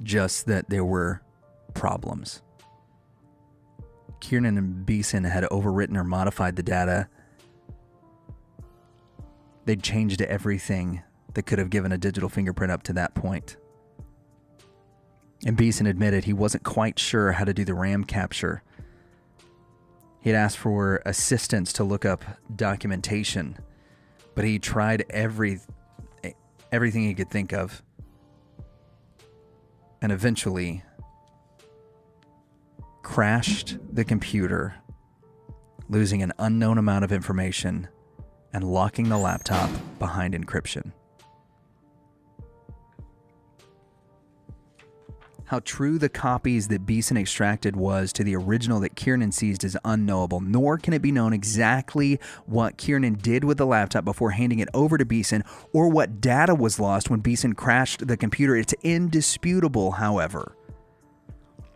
Just that there were problems. Kiernan and Beeson had overwritten or modified the data. They'd changed everything that could have given a digital fingerprint up to that point. And Beeson admitted he wasn't quite sure how to do the RAM capture. He had asked for assistance to look up documentation, but he tried everything he could think of, and eventually crashed the computer, losing an unknown amount of information and locking the laptop behind encryption. How true the copies that Beeson extracted was to the original that Kiernan seized is unknowable, nor can it be known exactly what Kiernan did with the laptop before handing it over to Beeson, or what data was lost when Beeson crashed the computer. It's indisputable, however,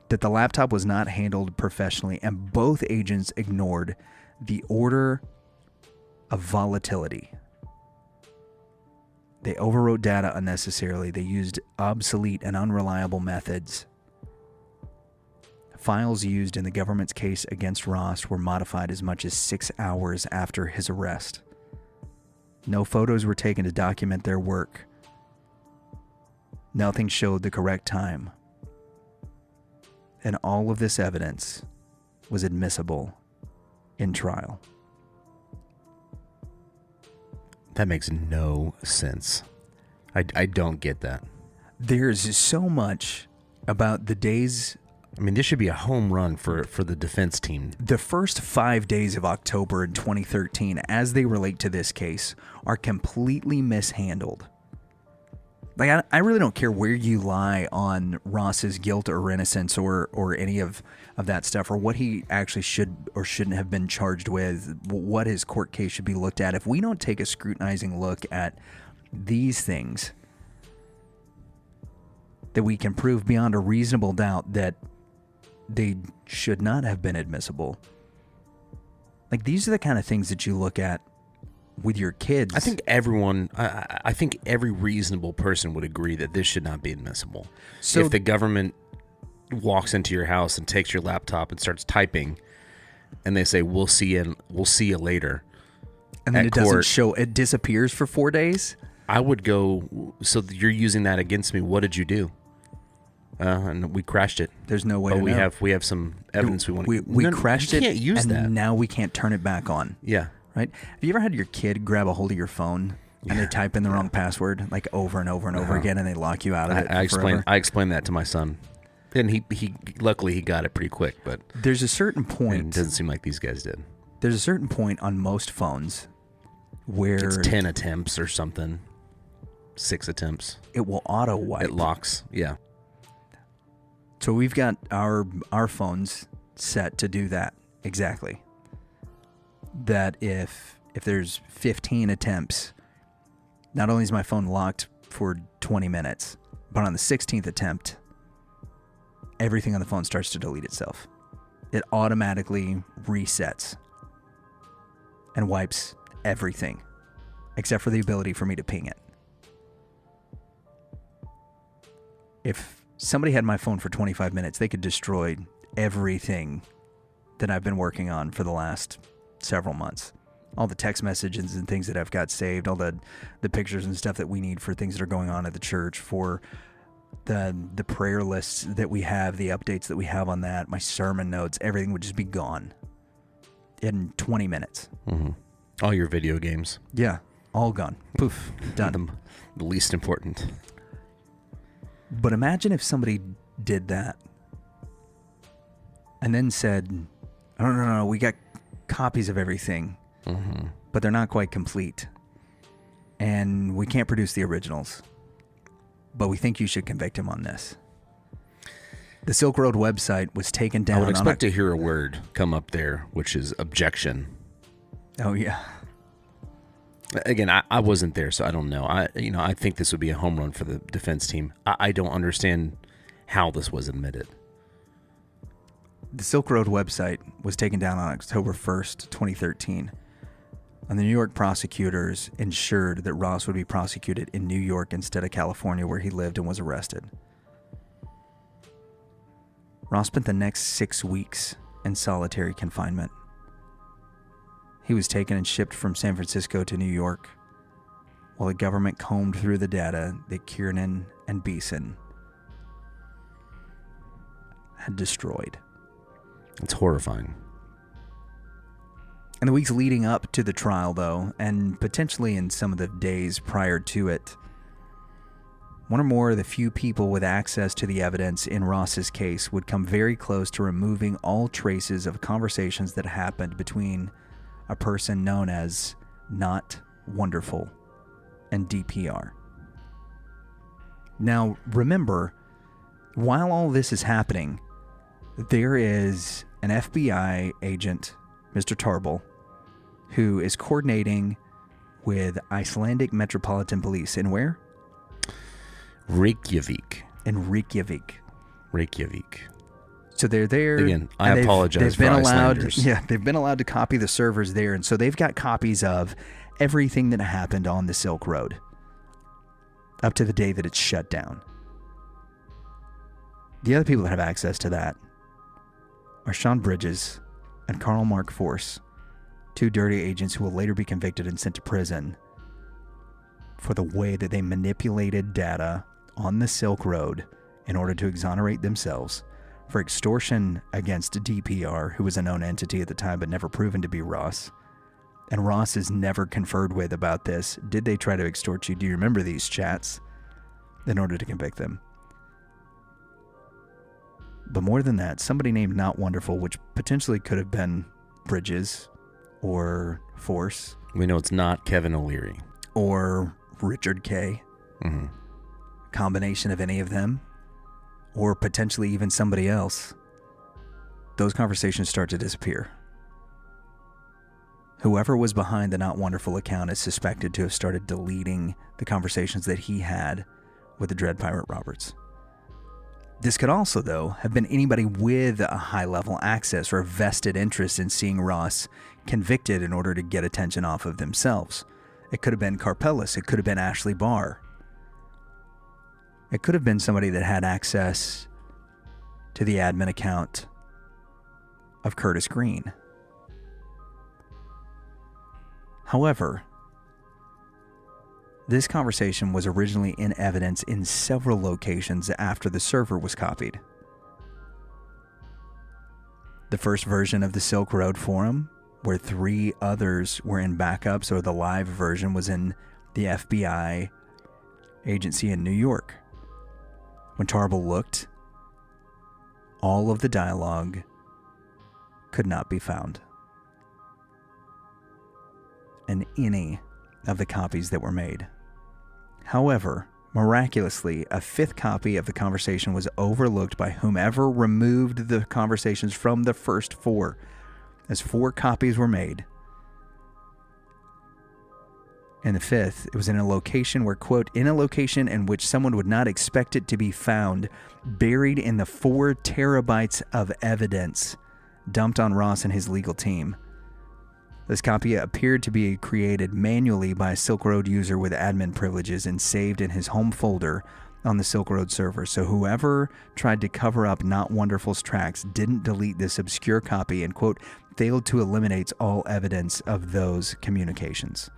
that the laptop was not handled professionally, and both agents ignored the order of volatility. They overwrote data unnecessarily. They used obsolete and unreliable methods. Files used in the government's case against Ross were modified as much as 6 hours after his arrest. No photos were taken to document their work. Nothing showed the correct time. And all of this evidence was admissible in trial. That makes no sense. I don't get that. There's so much about the days. I mean, this should be a home run for the defense team. The first 5 days of October in 2013, as they relate to this case, are completely mishandled. Like, I really don't care where you lie on Ross's guilt or innocence or any of that stuff, or what he actually should or shouldn't have been charged with, what his court case should be looked at. If we don't take a scrutinizing look at these things, that we can prove beyond a reasonable doubt that they should not have been admissible. Like, these are the kind of things that you look at with your kids. I think I think every reasonable person would agree that this should not be admissible. So if the government walks into your house and takes your laptop and starts typing, and they say, we'll see you later, and then it court, doesn't show, it disappears for 4 days, I would go, so you're using that against me. What did you do? And we crashed it. There's no way to know. We have some evidence we want. We crashed it, can't use and that. now we can't turn it back on. Yeah. Right? Have you ever had your kid grab a hold of your phone and they type in the wrong password like over and over and over again, and they lock you out of it? I explained that to my son, and he luckily he got it pretty quick. But there's a certain point. It doesn't seem like these guys did. There's a certain point on most phones where it's 10 attempts or something, 6 attempts. It will auto wipe. It locks. Yeah. So we've got our phones set to do that exactly. That if there's 15 attempts, not only is my phone locked for 20 minutes, but on the 16th attempt, everything on the phone starts to delete itself. It automatically resets and wipes everything, except for the ability for me to ping it. If somebody had my phone for 25 minutes, they could destroy everything that I've been working on for the last several months. All the text messages and things that I've got saved, all the pictures and stuff that we need for things that are going on at the church, for the prayer lists that we have, the updates that we have on that, my sermon notes, everything would just be gone in 20 minutes. Mm-hmm. All your video games. Yeah, all gone. Poof, done. The least important. But imagine if somebody did that and then said, "Oh, no, we got copies of everything, but they're not quite complete, and we can't produce the originals, but we think you should convict him on this." The Silk Road website was taken down. I would expect to hear a word come up there, which is objection. Oh, yeah. Again, I wasn't there, so I don't know. I think this would be a home run for the defense team. I don't understand how this was admitted. The Silk Road website was taken down on October 1st, 2013. And the New York prosecutors ensured that Ross would be prosecuted in New York instead of California, where he lived and was arrested. Ross spent the next 6 weeks in solitary confinement. He was taken and shipped from San Francisco to New York, while the government combed through the data that Kiernan and Beeson had destroyed. It's horrifying. In the weeks leading up to the trial, though, and potentially in some of the days prior to it, one or more of the few people with access to the evidence in Ross's case would come very close to removing all traces of conversations that happened between a person known as Not Wonderful and DPR. Now, remember, while all this is happening, there is an FBI agent, Mr. Tarbell, who is coordinating with Icelandic Metropolitan Police in where? Reykjavik. In Reykjavik. So they're there. Again, I apologize for Icelanders. They've been allowed to copy the servers there, and so they've got copies of everything that happened on the Silk Road up to the day that it's shut down. The other people that have access to that are Sean Bridges and Carl Mark Force, 2 dirty agents who will later be convicted and sent to prison for the way that they manipulated data on the Silk Road in order to exonerate themselves for extortion against DPR, who was a known entity at the time but never proven to be Ross. And Ross is never conferred with about this. Did they try to extort you? Do you remember these chats? In order to convict them. But more than that, somebody named Not Wonderful, which potentially could have been Bridges or Force. We know it's not Kevin O'Leary. Or Richard K. Mm-hmm. Combination of any of them. Or potentially even somebody else. Those conversations start to disappear. Whoever was behind the Not Wonderful account is suspected to have started deleting the conversations that he had with the Dread Pirate Roberts. This could also, though, have been anybody with a high-level access or a vested interest in seeing Ross convicted in order to get attention off of themselves. It could have been Carpellis. It could have been Ashley Barr. It could have been somebody that had access to the admin account of Curtis Green. However, this conversation was originally in evidence in several locations after the server was copied. The first version of the Silk Road forum, where 3 others were in backups, or the live version, was in the FBI agency in New York. When Tarbell looked, all of the dialogue could not be found in any of the copies that were made. However, miraculously, a 5th copy of the conversation was overlooked by whomever removed the conversations from the first 4, as 4 copies were made. And the 5th, it was in a location where, quote, in a location in which someone would not expect it to be found, buried in the 4 terabytes of evidence dumped on Ross and his legal team. This copy appeared to be created manually by a Silk Road user with admin privileges and saved in his home folder on the Silk Road server. So whoever tried to cover up Not Wonderful's tracks didn't delete this obscure copy and, quote, failed to eliminate all evidence of those communications.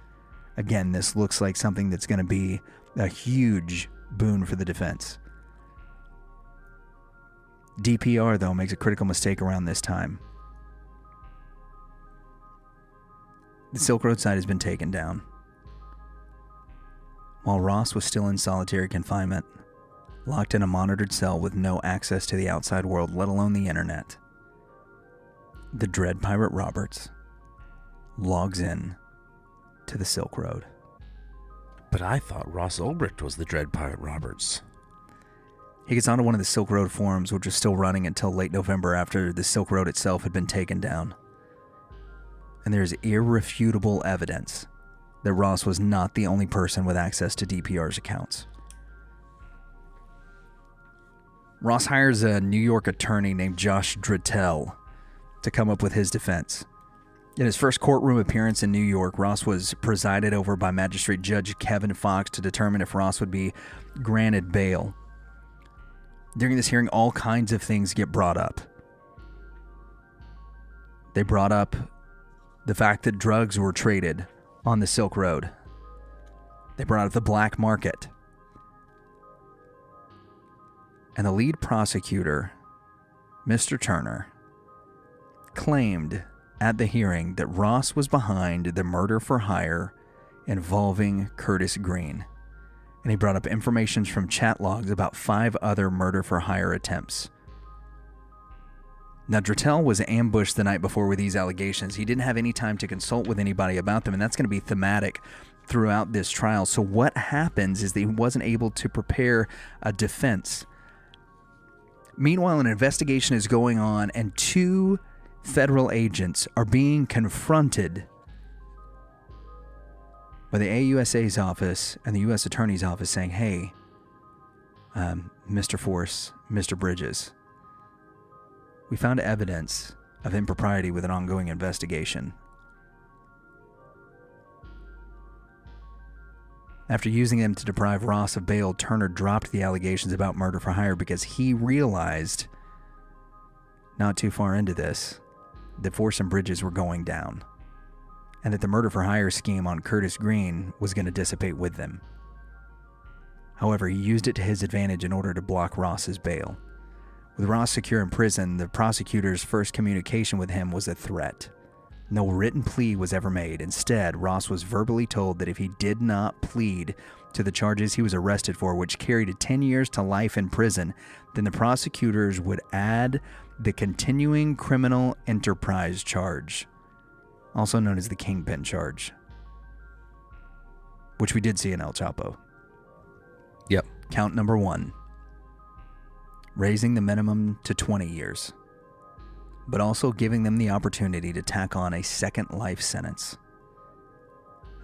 Again, this looks like something that's going to be a huge boon for the defense. DPR, though, makes a critical mistake around this time. The Silk Road site has been taken down. While Ross was still in solitary confinement, locked in a monitored cell with no access to the outside world, let alone the internet, the Dread Pirate Roberts logs in to the Silk Road. But I thought Ross Ulbricht was the Dread Pirate Roberts. He gets onto one of the Silk Road forums, which was still running until late November after the Silk Road itself had been taken down. And there's irrefutable evidence that Ross was not the only person with access to DPR's accounts. Ross hires a New York attorney named Josh Drittel to come up with his defense. In his first courtroom appearance in New York, Ross was presided over by Magistrate Judge Kevin Fox to determine if Ross would be granted bail. During this hearing, all kinds of things get brought up. They brought up the fact that drugs were traded on the Silk Road. They brought up the black market. And the lead prosecutor, Mr. Turner, claimed at the hearing that Ross was behind the murder for hire involving Curtis Green. And he brought up information from chat logs about 5 other murder for hire attempts. Now, Drittel was ambushed the night before with these allegations. He didn't have any time to consult with anybody about them, and that's going to be thematic throughout this trial. So what happens is that he wasn't able to prepare a defense. Meanwhile, an investigation is going on, and 2 federal agents are being confronted by the AUSA's office and the U.S. Attorney's office saying, hey, Mr. Force, Mr. Bridges, we found evidence of impropriety with an ongoing investigation. After using them to deprive Ross of bail, Turner dropped the allegations about murder for hire because he realized, not too far into this, that Force and Bridges were going down, and that the murder for hire scheme on Curtis Green was going to dissipate with them. However, he used it to his advantage in order to block Ross's bail. With Ross secure in prison, the prosecutor's first communication with him was a threat. No written plea was ever made. Instead, Ross was verbally told that if he did not plead to the charges he was arrested for, which carried 10 years to life in prison, then the prosecutors would add the continuing criminal enterprise charge, also known as the kingpin charge, which we did see in El Chapo. Yep. Count number 1. Raising the minimum to 20 years, but also giving them the opportunity to tack on a second life sentence.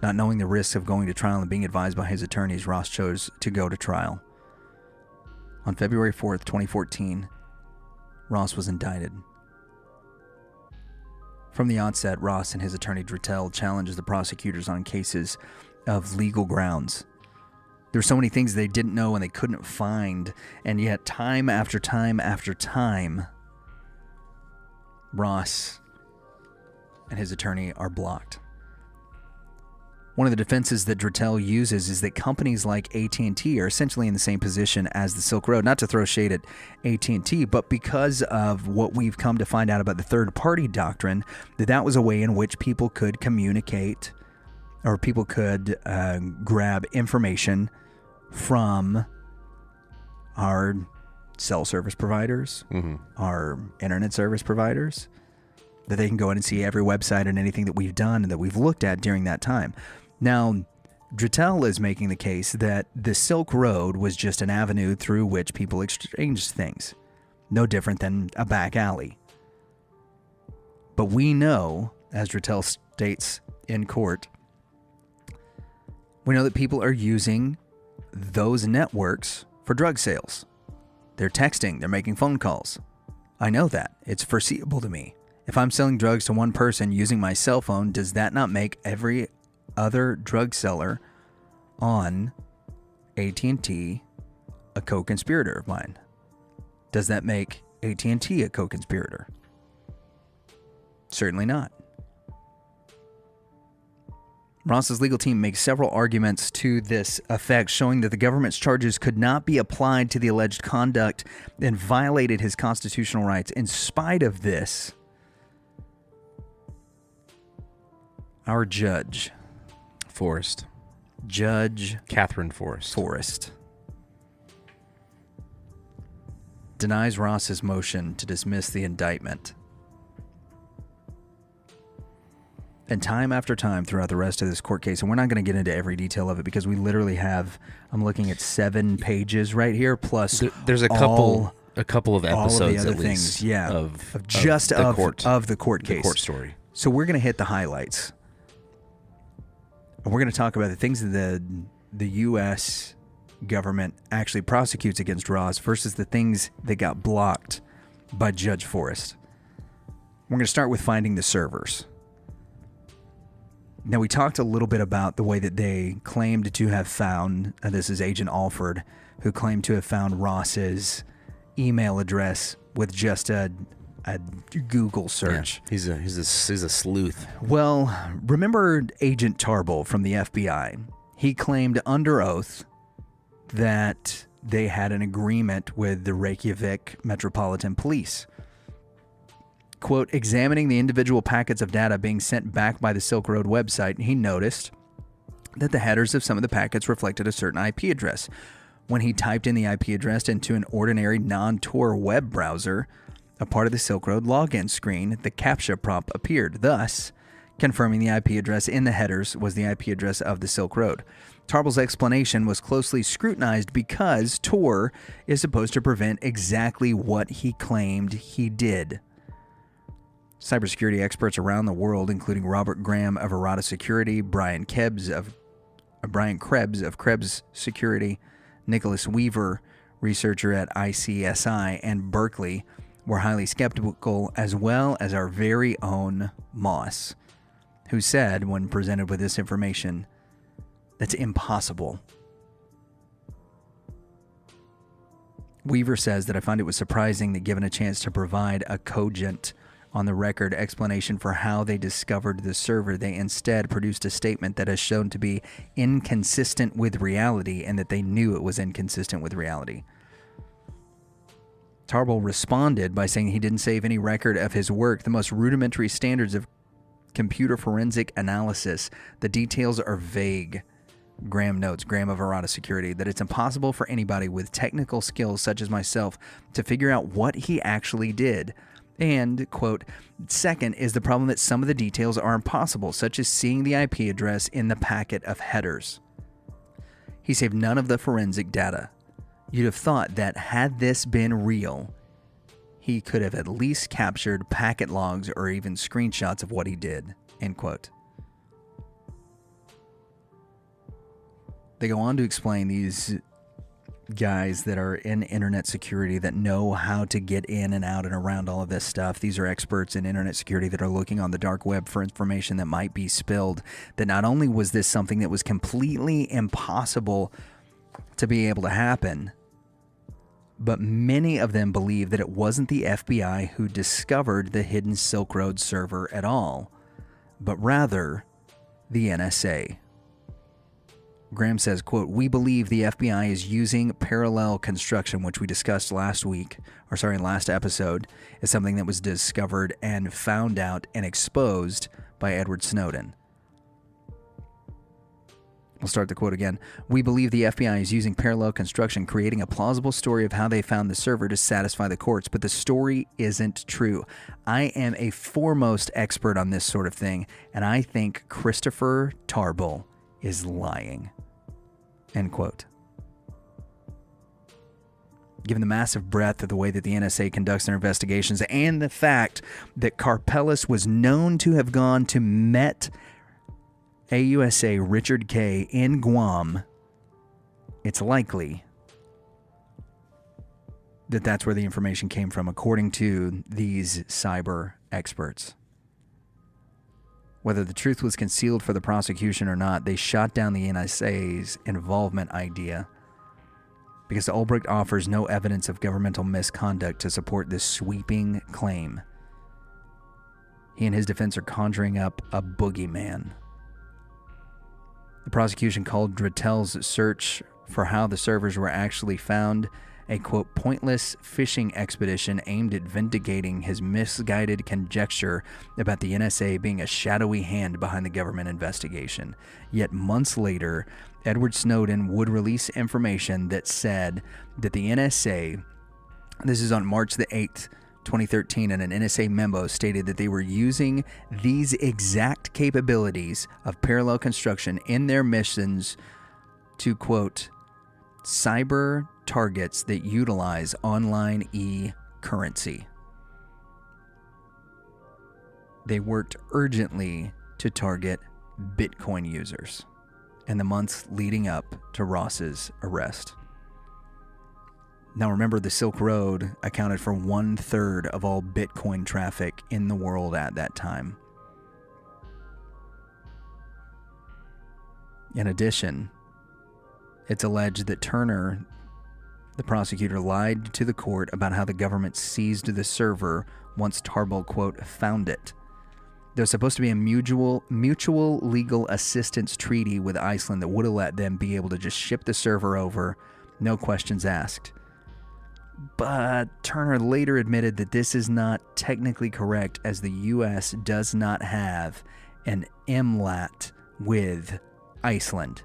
Not knowing the risks of going to trial and being advised by his attorneys, Ross chose to go to trial. On February 4th, 2014, Ross was indicted. From the onset, Ross and his attorney Drittel challenged the prosecutors on cases of legal grounds. There were so many things they didn't know and they couldn't find, and yet time after time after time, Ross and his attorney are blocked. One of the defenses that Drittel uses is that companies like AT&T are essentially in the same position as the Silk Road, not to throw shade at AT&T, but because of what we've come to find out about the third-party doctrine, that was a way in which people could communicate or people could grab information from our cell service providers, our internet service providers, that they can go in and see every website and anything that we've done and that we've looked at during that time. Now, Drittel is making the case that the Silk Road was just an avenue through which people exchanged things, no different than a back alley. But we know, as Drittel states in court, we know that people are using those networks for drug sales. They're texting, they're making phone calls. I know that. It's foreseeable to me. If I'm selling drugs to one person using my cell phone, does that not make every other drug seller on AT&T a co-conspirator of mine? Does that make AT&T a co-conspirator? Certainly not. Ross's legal team makes several arguments to this effect, showing that the government's charges could not be applied to the alleged conduct and violated his constitutional rights. In spite of this, our judge, Judge Catherine Forrest, denies Ross's motion to dismiss the indictment. And time after time throughout the rest of this court case, and we're not going to get into every detail of it because we literally have, I'm looking at 7 pages right here, plus there's a couple of episodes at least, of the court case, the court story. So we're going to hit the highlights. And we're going to talk about the things that the U.S. government actually prosecutes against Ross versus the things that got blocked by Judge Forrest. We're going to start with finding the servers. Now, we talked a little bit about the way that they claimed to have found, this is Agent Alford, who claimed to have found Ross's email address with just a Google search. Yeah, he's a sleuth. Well, remember Agent Tarbell from the FBI? He claimed under oath that they had an agreement with the Reykjavik Metropolitan Police. Quote, examining the individual packets of data being sent back by the Silk Road website, he noticed that the headers of some of the packets reflected a certain IP address. When he typed in the IP address into an ordinary non-Tor web browser, a part of the Silk Road login screen, the CAPTCHA prompt appeared, thus confirming the IP address in the headers was the IP address of the Silk Road. Tarbell's explanation was closely scrutinized because Tor is supposed to prevent exactly what he claimed he did. Cybersecurity experts around the world, including Robert Graham of Errata Security, Brian Krebs of Krebs Security, Nicholas Weaver, researcher at ICSI, and Berkeley, were highly skeptical, as well as our very own Moss, who said, when presented with this information, that's impossible. Weaver says that I find it was surprising that given a chance to provide a cogent on-the-record explanation for how they discovered the server, they instead produced a statement that has shown to be inconsistent with reality and that they knew it was inconsistent with reality. Tarbell responded by saying he didn't save any record of his work, the most rudimentary standards of computer forensic analysis. The details are vague. Graham notes, Graham of Errata Security, that it's impossible for anybody with technical skills such as myself to figure out what he actually did. And, quote, second is the problem that some of the details are impossible, such as seeing the IP address in the packet of headers. He saved none of the forensic data. You'd have thought that had this been real, he could have at least captured packet logs or even screenshots of what he did, end quote. They go on to explain these guys that are in internet security that know how to get in and out and around all of this stuff. These are experts in internet security that are looking on the dark web for information that might be spilled. That not only was this something that was completely impossible to be able to happen, but many of them believe that it wasn't the FBI who discovered the hidden Silk Road server at all, but rather the NSA. Graham says, quote, "We believe the FBI is using parallel construction," which we discussed last episode, is something that was discovered and found out and exposed by Edward Snowden. We'll start the quote again. "We believe the FBI is using parallel construction, creating a plausible story of how they found the server to satisfy the courts, but the story isn't true. I am a foremost expert on this sort of thing, and I think Christopher Tarbell is lying." End quote. Given the massive breadth of the way that the NSA conducts their investigations and the fact that Karpeles was known to have gone to Met AUSA Richard K. in Guam, it's likely that that's where the information came from, according to these cyber experts. Whether the truth was concealed for the prosecution or not, they shot down the NSA's involvement idea because Ulbricht offers no evidence of governmental misconduct to support this sweeping claim. He and his defense are conjuring up a boogeyman. The prosecution called Drittel's search for how the servers were actually found a, quote, "pointless fishing expedition aimed at vindicating his misguided conjecture about the NSA being a shadowy hand behind the government investigation." Yet months later, Edward Snowden would release information that said that the NSA, this is on March the 8th, 2013, and an NSA memo stated that they were using these exact capabilities of parallel construction in their missions to, quote, "cyber targets that utilize online e-currency." They worked urgently to target Bitcoin users in the months leading up to Ross's arrest. Now remember, the Silk Road accounted for 1/3 of all Bitcoin traffic in the world at that time. In addition, it's alleged that Turner, the prosecutor, lied to the court about how the government seized the server once Tarbell, quote, "found it." There's supposed to be a mutual legal assistance treaty with Iceland that would have let them be able to just ship the server over, no questions asked. But Turner later admitted that this is not technically correct, as the U.S. does not have an MLAT with Iceland.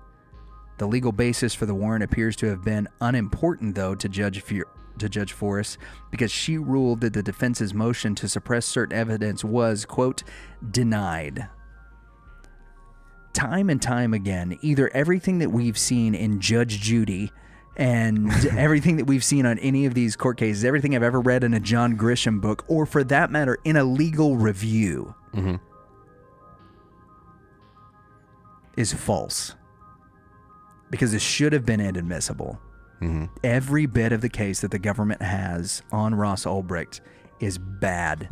The legal basis for the warrant appears to have been unimportant, though, to Judge Forrest, because she ruled that the defense's motion to suppress certain evidence was, quote, "denied." Time and time again, either everything that we've seen in Judge Judy and everything that we've seen on any of these court cases, everything I've ever read in a John Grisham book, or for that matter, in a legal review, is false. Because it should have been inadmissible. Every bit of the case that the government has on Ross Ulbricht is bad.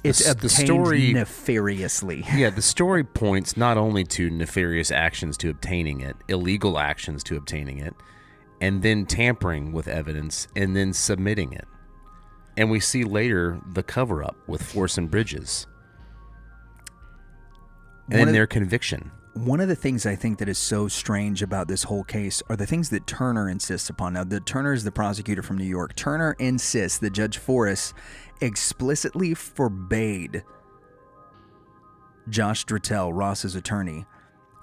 It's obtained story nefariously. Yeah, the story points not only to nefarious actions to obtaining it, illegal actions to obtaining it, and then tampering with evidence, and then submitting it. And we see later the cover-up with Force and Bridges. And their conviction. One of the things I think that is so strange about this whole case are the things that Turner insists upon. Now, Turner is the prosecutor from New York. Turner insists that Judge Forrest explicitly forbade Josh Drittel, Ross's attorney,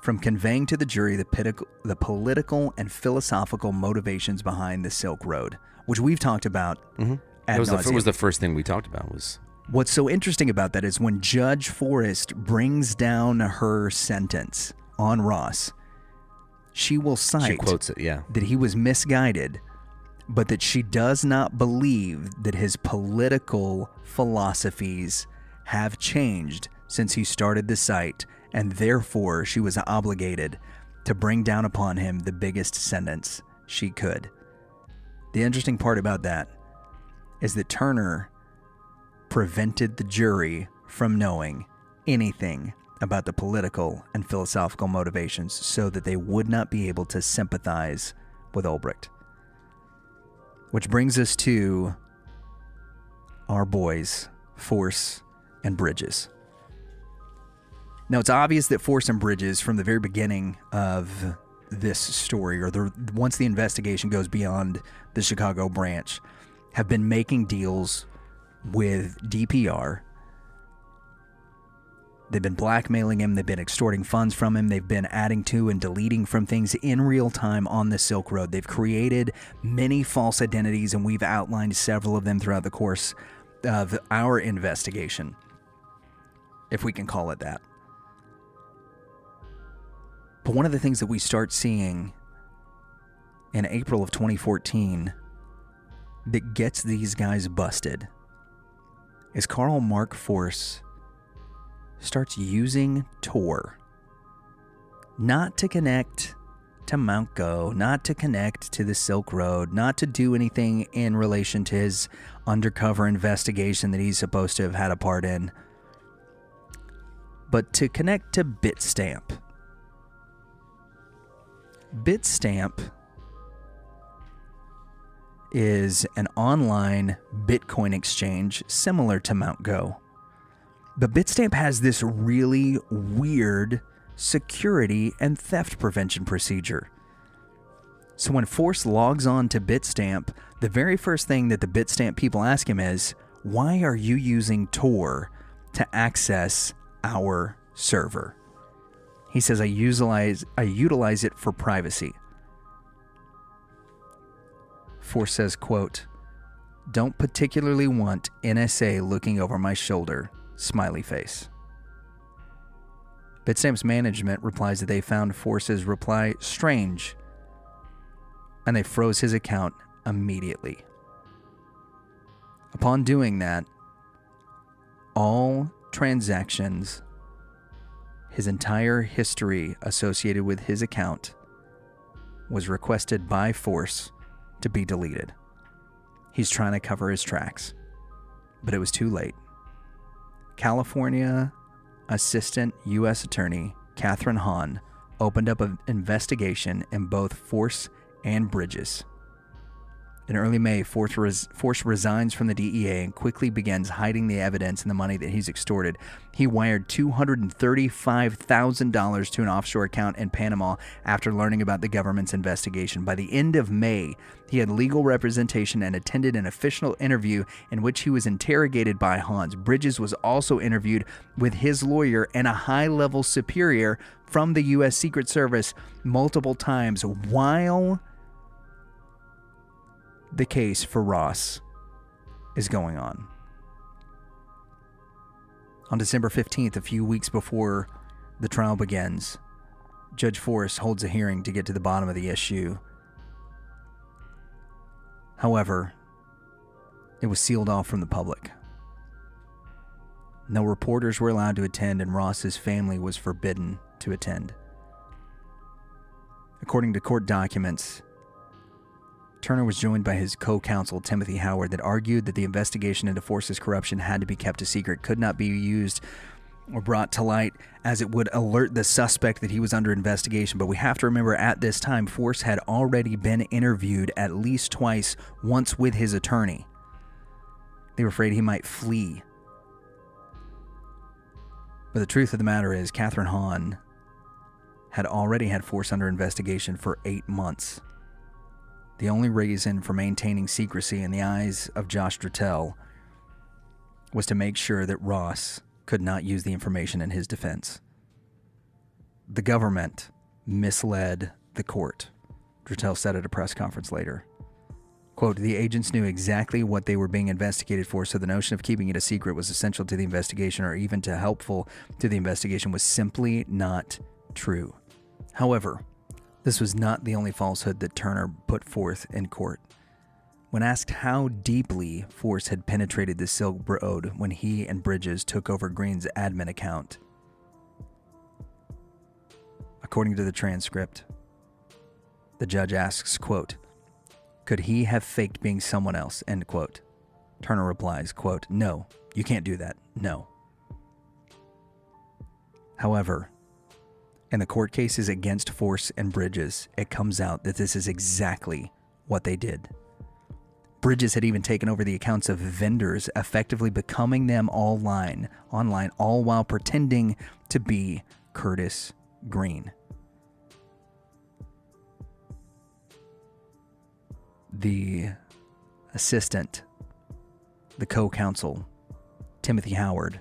from conveying to the jury the political and philosophical motivations behind the Silk Road, which we've talked about ad nauseam. It was the first thing we talked about. What's so interesting about that is when Judge Forrest brings down her sentence on Ross, she will cite, she quotes it, yeah, that he was misguided, but that she does not believe that his political philosophies have changed since he started the site, and therefore she was obligated to bring down upon him the biggest sentence she could. The interesting part about that is that Turner prevented the jury from knowing anything about the political and philosophical motivations so that they would not be able to sympathize with Ulbricht. Which brings us to our boys, Force and Bridges. Now, it's obvious that Force and Bridges, from the very beginning of this story, or once the investigation goes beyond the Chicago branch, have been making deals with DPR. They've been blackmailing him. They've been extorting funds from him. They've been adding to and deleting from things in real time on the Silk Road. They've created many false identities, and we've outlined several of them throughout the course of our investigation, if we can call it that. But one of the things that we start seeing in April of 2014 that gets these guys busted is Karl Mark Force starts using Tor not to connect to Mount Go, not to connect to the Silk Road, not to do anything in relation to his undercover investigation that he's supposed to have had a part in, but to connect to Bitstamp. Bitstamp is an online Bitcoin exchange similar to Mount Go. But Bitstamp has this really weird security and theft prevention procedure. So when Force logs on to Bitstamp, the very first thing that the Bitstamp people ask him is, why are you using Tor to access our server? He says, I utilize it for privacy. Force says, quote, don't particularly want NSA looking over my shoulder, smiley face. Bitstamp's management replies that they found Force's reply strange, and they froze his account immediately. Upon doing that, all transactions, his entire history associated with his account, was requested by Force to be deleted. He's trying to cover his tracks, but it was too late. California Assistant U.S. Attorney Catherine Hahn opened up an investigation in both Force and Bridges. In early May, Force resigns from the DEA and quickly begins hiding the evidence and the money that he's extorted. He wired $235,000 to an offshore account in Panama after learning about the government's investigation. By the end of May, he had legal representation and attended an official interview in which he was interrogated by Hans. Bridges was also interviewed with his lawyer and a high-level superior from the U.S. Secret Service multiple times while the case for Ross is going on. On December 15th, a few weeks before the trial begins, Judge Force holds a hearing to get to the bottom of the issue. However, it was sealed off from the public. No reporters were allowed to attend, and Ross's family was forbidden to attend. According to court documents, Turner was joined by his co-counsel, Timothy Howard, that argued that the investigation into Force's corruption had to be kept a secret, could not be used or brought to light, as it would alert the suspect that he was under investigation. But we have to remember, at this time, Force had already been interviewed at least twice, once with his attorney. They were afraid he might flee. But the truth of the matter is, Catherine Hahn had already had Force under investigation for 8 months. The only reason for maintaining secrecy in the eyes of Josh Drattel was to make sure that Ross could not use the information in his defense. The government misled the court, Drattel said at a press conference later. Quote, the agents knew exactly what they were being investigated for, so the notion of keeping it a secret was essential to the investigation, or even to helpful to the investigation, was simply not true. However, this was not the only falsehood that Turner put forth in court. When asked how deeply Force had penetrated the Silk Road when he and Bridges took over Green's admin account, according to the transcript, the judge asks, quote, Could he have faked being someone else? End quote. Turner replies, quote, no, you can't do that. No. However, in the court cases against Force and Bridges, it comes out that this is exactly what they did. Bridges had even taken over the accounts of vendors, effectively becoming them online, all while pretending to be Curtis Green. The assistant, the co-counsel, Timothy Howard,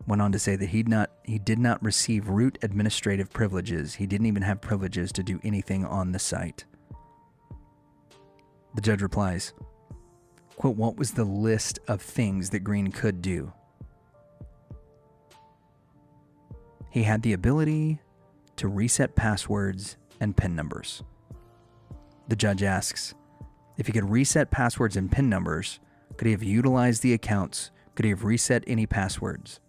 went on to say that he did not receive root administrative privileges. He didn't even have privileges to do anything on the site. The judge replies, quote, what was the list of things that Green could do? He had the ability to reset passwords and PIN numbers. The judge asks, if he could reset passwords and PIN numbers, could he have utilized the accounts? Could he have reset any passwords?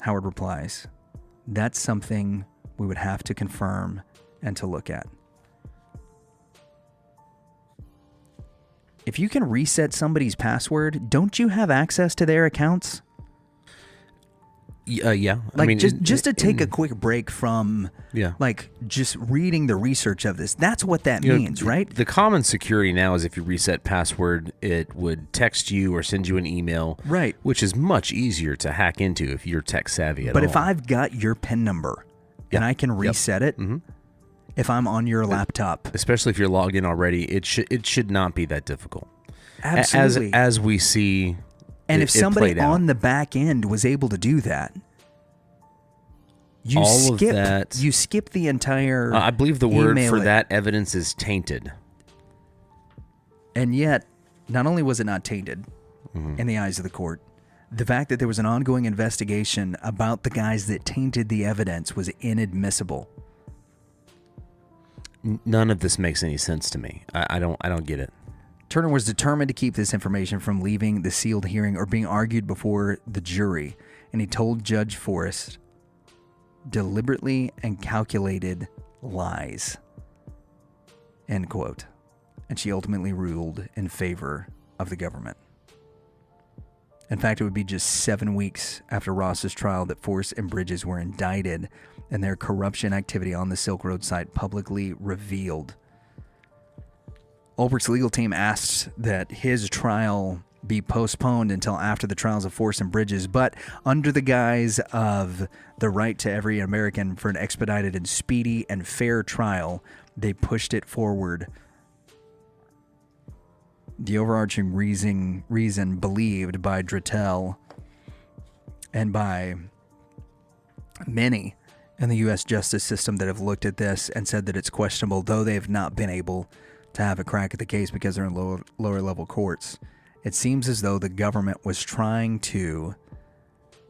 Howard replies, that's something we would have to confirm and to look at. If you can reset somebody's password, don't you have access to their accounts? Yeah. Like, I mean, just to take a quick break from, like, just reading the research of this. That's what that means, right? The common security now is if you reset password, it would text you or send you an email. Right. Which is much easier to hack into if you're tech savvy at all. But if I've got your PIN number and I can reset it, if I'm on your laptop. Especially if you're logged in already, it should not be that difficult. Absolutely. As we see. And if somebody on the back end was able to do that, you skip the entire I believe the word for it. that evidence is tainted. And yet, not only was it not tainted in the eyes of the court, the fact that there was an ongoing investigation about the guys that tainted the evidence was inadmissible. None of this makes any sense to me. I don't get it. Turner was determined to keep this information from leaving the sealed hearing or being argued before the jury, and he told Judge Forrest deliberately and calculated lies, end quote. And she ultimately ruled in favor of the government. In fact, it would be just 7 weeks after Ross's trial that Forrest and Bridges were indicted and their corruption activity on the Silk Road site publicly revealed. Ulbricht's legal team asked that his trial be postponed until after the trials of Forrest and Bridges, but under the guise of the right to every American for an expedited and speedy and fair trial, they pushed it forward. The overarching reason believed by Drattel and by many in the U.S. justice system that have looked at this and said that it's questionable, though they have not been able to have a crack at the case because they're in lower level courts. It seems as though the government was trying to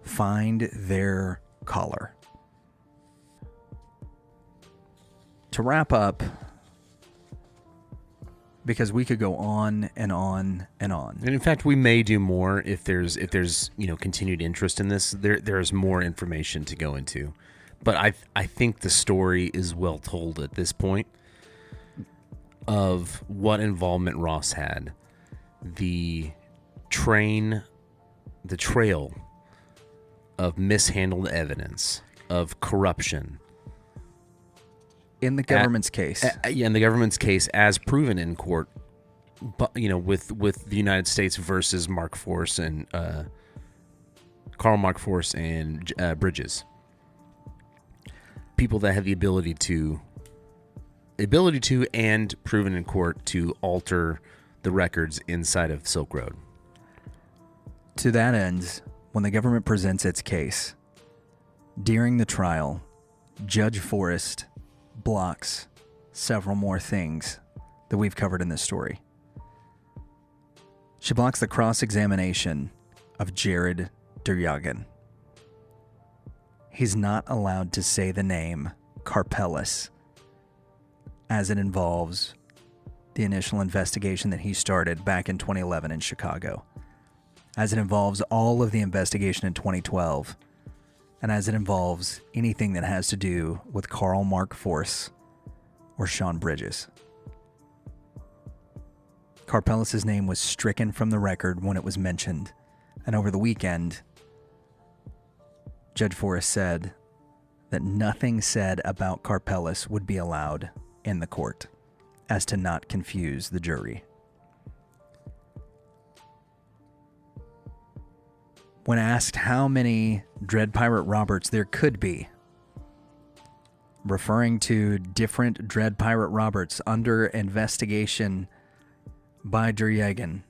find their collar. To wrap up, because we could go on and on and on. And in fact, we may do more if there's continued interest in this. There's more information to go into. But I think the story is well told at this point of what involvement Ross had. The trail of mishandled evidence, of corruption. In the government's case. In the government's case, as proven in court, but, with the United States versus Mark Force and Karl Mark Force and Bridges. People that have the ability to and proven in court to alter the records inside of Silk Road. To that end, when the government presents its case, during the trial, Judge Forrest blocks several more things that we've covered in this story. She blocks the cross-examination of Jared Duryagan. He's not allowed to say the name Karpelis, as it involves the initial investigation that he started back in 2011 in Chicago, as it involves all of the investigation in 2012, and as it involves anything that has to do with Karl Mark Force or Sean Bridges. Karpeles' name was stricken from the record when it was mentioned, and over the weekend, Judge Forrest said that nothing said about Karpeles would be allowed in the court, as to not confuse the jury. When asked how many Dread Pirate Roberts there could be, referring to different Dread Pirate Roberts under investigation by Duryagan,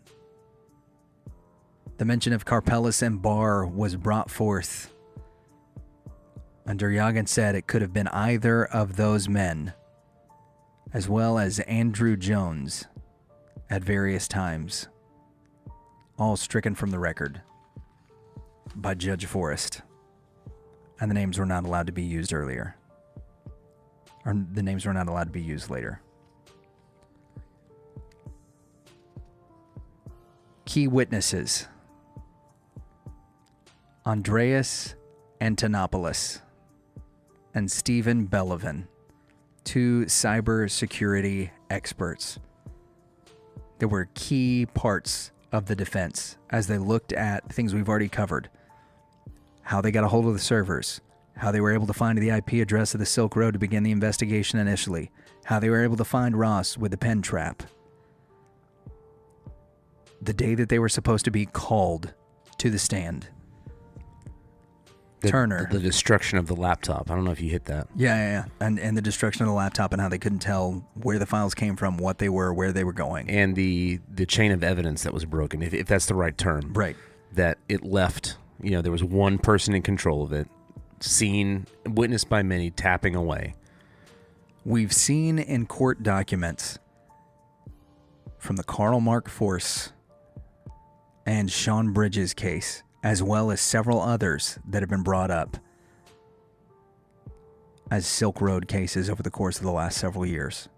the mention of Karpeles and Barr was brought forth, and Duryagan said it could have been either of those men, as well as Andrew Jones at various times, all stricken from the record by Judge Forrest, and the names were not allowed to be used earlier. Or the names were not allowed to be used later. Key witnesses: Andreas Antonopoulos and Stephen Bellevin, two cybersecurity experts. They were key parts of the defense as they looked at things we've already covered. How they got a hold of the servers, how they were able to find the IP address of the Silk Road to begin the investigation initially, how they were able to find Ross with the pen trap. The day that they were supposed to be called to the stand. Turner. The destruction of the laptop. I don't know if you hit that. Yeah. And the destruction of the laptop and how they couldn't tell where the files came from, what they were, where they were going. And the chain of evidence that was broken, if that's the right term. Right. That it left, there was one person in control of it, seen, witnessed by many, tapping away. We've seen in court documents from the Karl Mark Force and Sean Bridges case, as well as several others that have been brought up as Silk Road cases over the course of the last several years,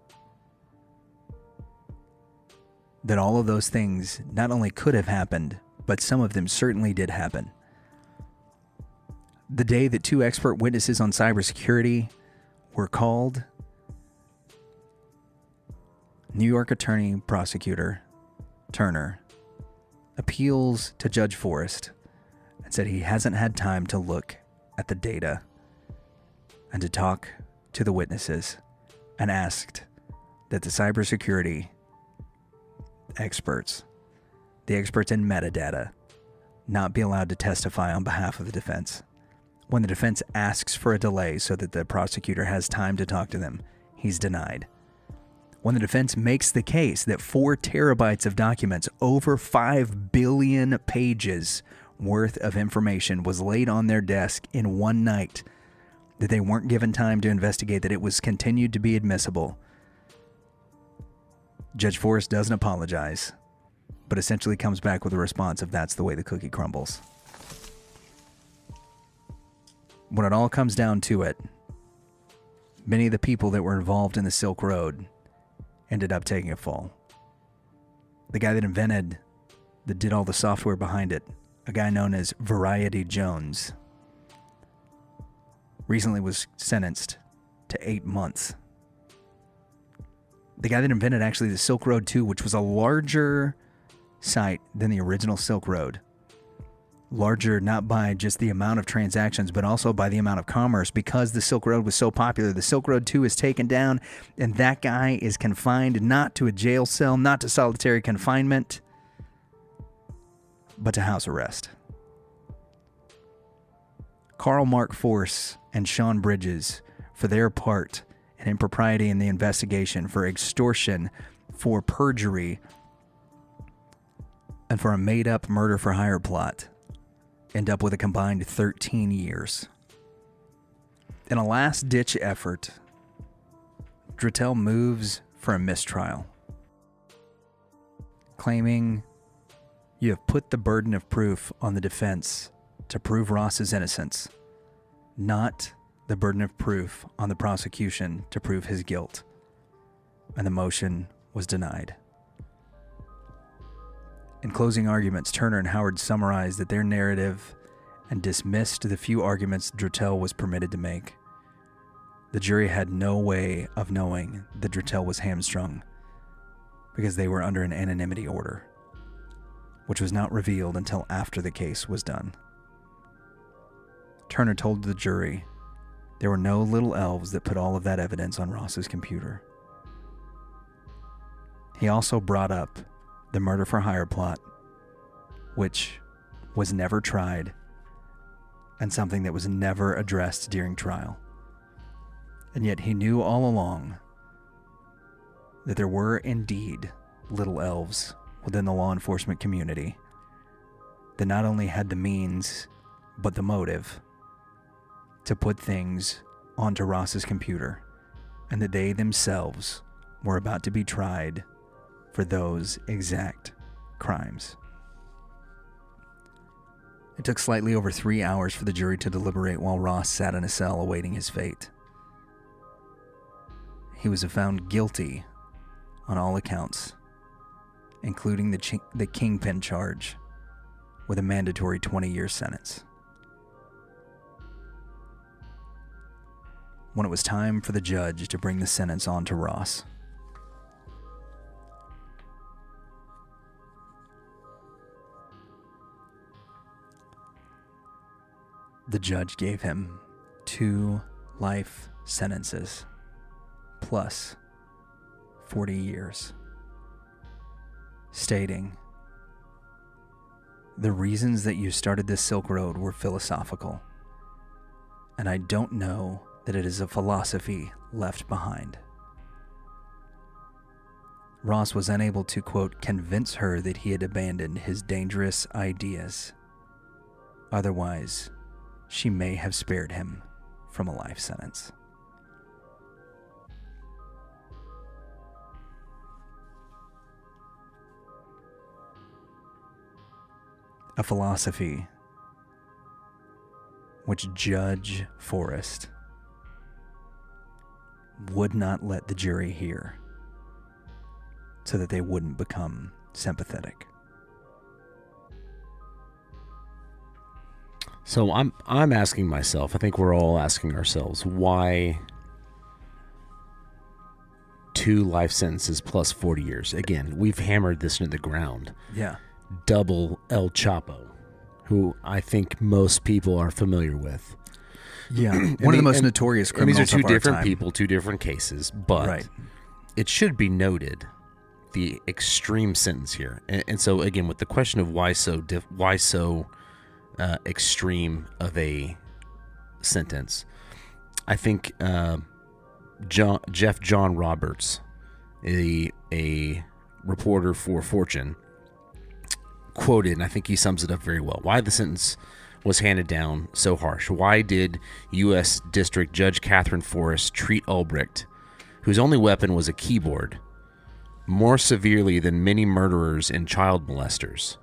that all of those things not only could have happened, but some of them certainly did happen. The day that two expert witnesses on cybersecurity were called, New York Attorney Prosecutor Turner appeals to Judge Forrest and said he hasn't had time to look at the data and to talk to the witnesses, and asked that the cybersecurity experts, the experts in metadata, not be allowed to testify on behalf of the defense. When the defense asks for a delay so that the prosecutor has time to talk to them, he's denied. When the defense makes the case that 4 terabytes of documents, over 5 billion pages worth of information was laid on their desk in one night, that they weren't given time to investigate, that it was continued to be admissible, Judge Forrest doesn't apologize, but essentially comes back with a response of that's the way the cookie crumbles. When it all comes down to it, many of the people that were involved in the Silk Road ended up taking a fall. The guy that did all the software behind it, a guy known as Variety Jones, recently was sentenced to 8 months. The guy that invented actually the Silk Road 2, which was a larger site than the original Silk Road. Larger not by just the amount of transactions, but also by the amount of commerce. Because the Silk Road was so popular, the Silk Road 2 is taken down, and that guy is confined not to a jail cell, not to solitary confinement, but to house arrest. Karl Mark Force and Sean Bridges, for their part and impropriety in the investigation, for extortion, for perjury, and for a made-up murder for hire plot, end up with a combined 13 years. In a last-ditch effort, Drittel moves for a mistrial, claiming you have put the burden of proof on the defense to prove Ross's innocence, not the burden of proof on the prosecution to prove his guilt. And the motion was denied. In closing arguments, Turner and Howard summarized that their narrative and dismissed the few arguments Drittel was permitted to make. The jury had no way of knowing that Drittel was hamstrung because they were under an anonymity order, which was not revealed until after the case was done. Turner told the jury there were no little elves that put all of that evidence on Ross's computer. He also brought up the murder for hire plot, which was never tried and something that was never addressed during trial. And yet he knew all along that there were indeed little elves within the law enforcement community that not only had the means, but the motive to put things onto Ross's computer, and that they themselves were about to be tried for those exact crimes. It took slightly over 3 hours for the jury to deliberate while Ross sat in a cell awaiting his fate. He was found guilty on all accounts, including the kingpin charge, with a mandatory 20-year sentence. When it was time for the judge to bring the sentence on to Ross, the judge gave him 2 life sentences plus 40 years, stating, "The reasons that you started this Silk Road were philosophical, and I don't know that it is a philosophy left behind." Ross was unable to, quote, convince her that he had abandoned his dangerous ideas. Otherwise, she may have spared him from a life sentence. A philosophy which Judge Forrest would not let the jury hear so that they wouldn't become sympathetic. So I'm asking myself, I think we're all asking ourselves, why 2 life sentences plus 40 years? Again, we've hammered this into the ground. Yeah. Double El Chapo, who I think most people are familiar with. Yeah. One of the most notorious criminals these are 2 of our different time. people, 2 different cases, but Right. it should be noted the extreme sentence here. And so again, with the question of why so extreme of a sentence, I think Jeff John Roberts, a reporter for Fortune, quoted, and I think he sums it up very well, why the sentence was handed down so harsh. Why did U.S. District Judge Catherine Forrest treat Ulbricht, whose only weapon was a keyboard, more severely than many murderers and child molesters?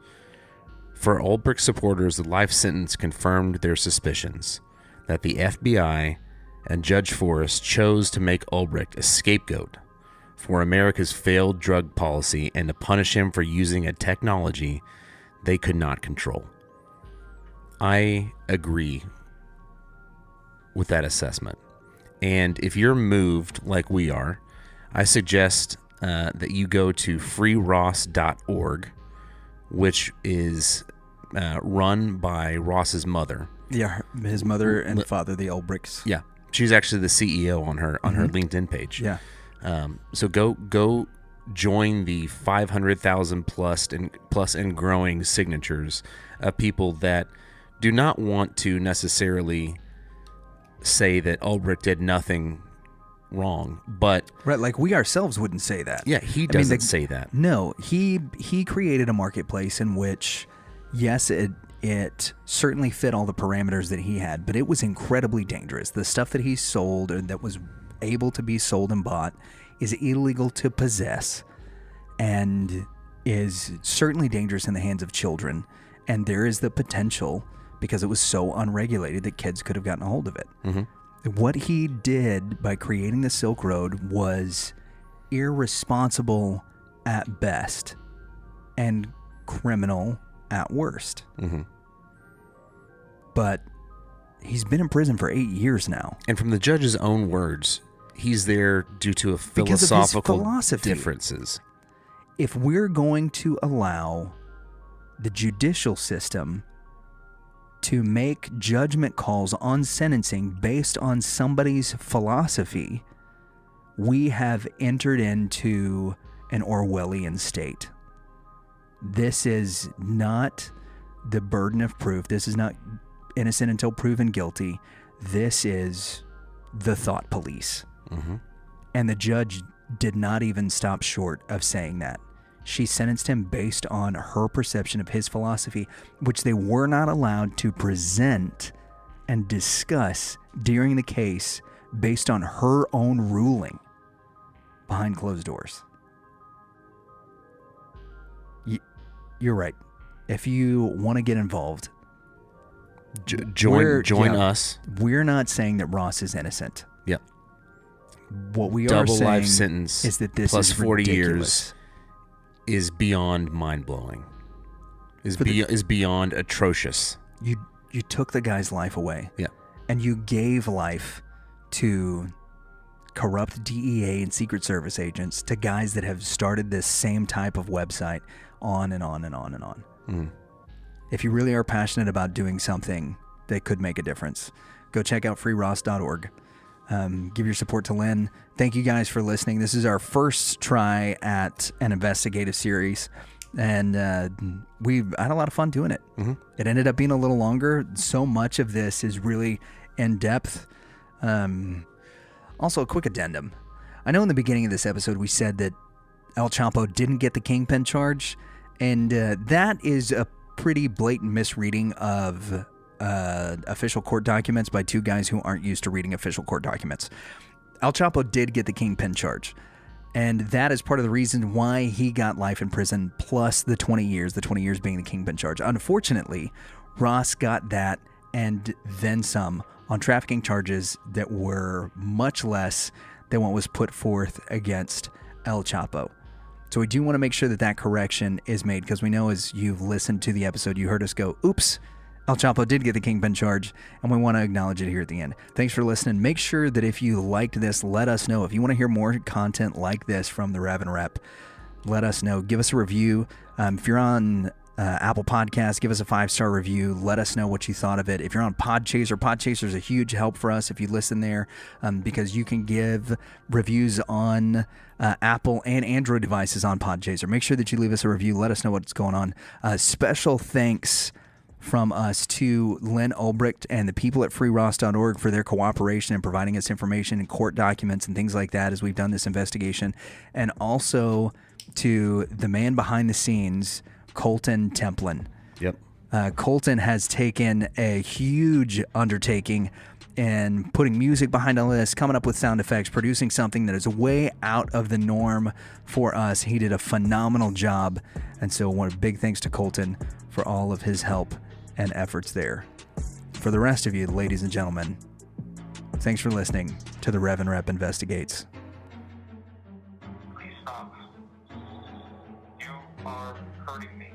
For Ulbricht supporters, the life sentence confirmed their suspicions that the FBI and Judge Forrest chose to make Ulbricht a scapegoat for America's failed drug policy and to punish him for using a technology they could not control. I agree with that assessment. And if you're moved like we are, I suggest that you go to freeross.org, which is run by Ross's mother. Yeah, his mother and father, the Ulbrichts. Yeah, she's actually the CEO on her LinkedIn page. Yeah. So go join the 500,000 plus and growing signatures of people that do not want to necessarily say that Ulbricht did nothing wrong, but Right, like we ourselves wouldn't say that. yeah, he doesn't say that. No, he created a marketplace in which, yes, it certainly fit all the parameters that he had, but it was incredibly dangerous. The stuff that he sold or that was able to be sold and bought is illegal to possess and is certainly dangerous in the hands of children. And there is the potential, because it was so unregulated, that kids could have gotten a hold of it. Mm-hmm. What he did by creating the Silk Road was irresponsible at best and criminal at worst. Mm-hmm. But he's been in prison for 8 years now. And from the judge's own words, he's there due to Because of his philosophical philosophy. differences. If we're going to allow the judicial system to make judgment calls on sentencing based on somebody's philosophy, we have entered into an Orwellian state. This is not the burden of proof. This is not innocent until proven guilty. This is the thought police. Mm-hmm. And the judge did not even stop short of saying that. She sentenced him based on her perception of his philosophy, which they were not allowed to present and discuss during the case based on her own ruling behind closed doors. You're right. If you want to get involved, join us. We're not saying that Ross is innocent. Yep. What we are Double saying life sentence is that this plus is 40 ridiculous. years is beyond mind-blowing. Is beyond atrocious. You took the guy's life away. Yeah. And you gave life to corrupt DEA and Secret Service agents, to guys that have started this same type of website, on and on and on and on. Mm. If you really are passionate about doing something that could make a difference, go check out freeross.org. Give your support to Lyn. Thank you guys for listening. This is our first try at an investigative series, and we had a lot of fun doing it. Mm-hmm. It ended up being a little longer. So much of this is really in depth. Also, a quick addendum. I know in the beginning of this episode we said that El Chapo didn't get the kingpin charge, and that is a pretty blatant misreading of official court documents by two guys who aren't used to reading official court documents. El Chapo did get the kingpin charge, and that is part of the reason why he got life in prison plus the 20 years being the kingpin charge. Unfortunately, Ross got that and then some on trafficking charges that were much less than what was put forth against El Chapo. So we do want to make sure that that correction is made, because we know as you've listened to the episode, you heard us go, oops, El Chapo did get the kingpin charge, and we want to acknowledge it here at the end. Thanks for listening. Make sure that if you liked this, let us know. If you want to hear more content like this from the Rev and Rep, let us know. Give us a review. If you're on Apple Podcasts, give us a 5-star review. Let us know what you thought of it. If you're on Podchaser is a huge help for us if you listen there, because you can give reviews on Apple and Android devices on Podchaser. Make sure that you leave us a review. Let us know what's going on. Special thanks from us to Lyn Ulbricht and the people at freeross.org for their cooperation and providing us information and court documents and things like that as we've done this investigation. And also to the man behind the scenes, Colton Templin. Yep. Colton has taken a huge undertaking in putting music behind all this, coming up with sound effects, producing something that is way out of the norm for us. He did a phenomenal job. And so one big thanks to Colton for all of his help and efforts there. For the rest of you, ladies and gentlemen, thanks for listening to the Rev and Rep Investigates. Please stop. You are hurting me.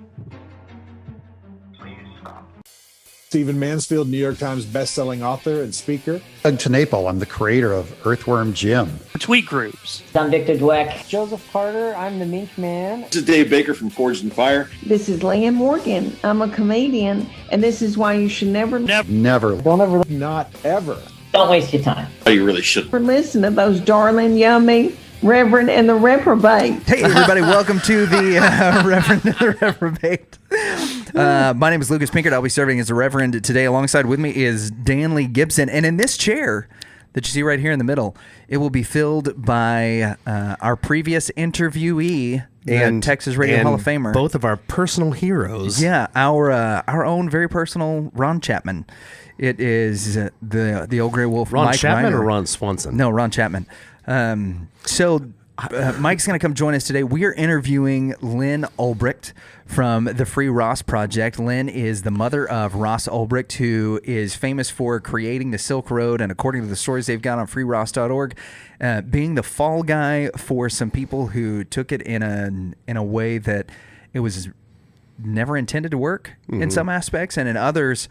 Please stop. Stephen Mansfield, New York Times bestselling author and speaker. Doug Tenaple, I'm the creator of Earthworm Jim. Tweet groups. I'm Victor Dweck. Joseph Carter, I'm the Mink Man. This is Dave Baker from Forged in Fire. This is Leanne Morgan. I'm a comedian, and this is why you should never. Don't ever. Not ever. Don't waste your time. Oh, you really should. Listen to those darling, yummy Reverend and the Reprobate. Hey, everybody, welcome to the Reverend and the Reprobate. My name is Lucas Pinkert. I'll be serving as the Reverend today. Alongside with me is Danley Gibson. And in this chair that you see right here in the middle, it will be filled by our previous interviewee and Texas Radio Hall of Famer. Both of our personal heroes. Yeah, our own very personal Ron Chapman. It is the old gray wolf, Ron Mike Chapman Rhyner. or Ron Swanson? No, Ron Chapman. So Mike's going to come join us today. We are interviewing Lyn Ulbricht from the Free Ross Project. Lyn is the mother of Ross Ulbricht, who is famous for creating the Silk Road, and according to the stories they've got on freeross.org, being the fall guy for some people who took it in a way that it was never intended to work in some aspects, and in others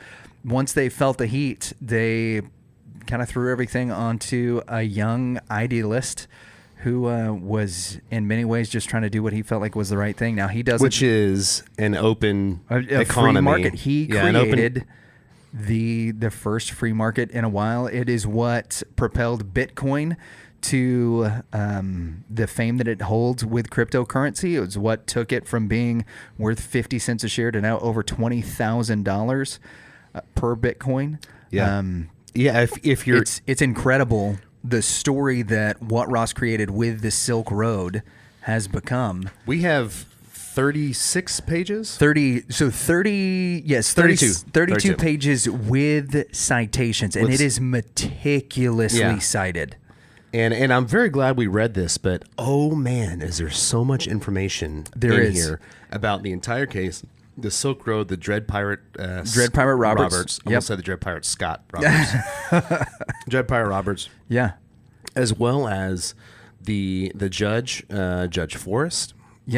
once they felt the heat, they kind of threw everything onto a young idealist who was in many ways just trying to do what he felt like was the right thing. Now he doesn't, which is an open a economy. free market. He created open... the first free market in a while. It is what propelled Bitcoin to the fame that it holds with cryptocurrency. It was what took it from being worth 50 cents a share to now over $20,000 per Bitcoin. Yeah. If you're, it's incredible the story that what Ross created with the Silk Road has become. We have 36 pages? 32 pages with citations, and it is meticulously cited. And I'm very glad we read this, but oh man, is there so much information here about the entire case, the Silk Road, the Dread Pirate Roberts. I almost said the Dread Pirate Scott Roberts. Dread Pirate Roberts. Yeah. As well as the judge, Judge Forrest,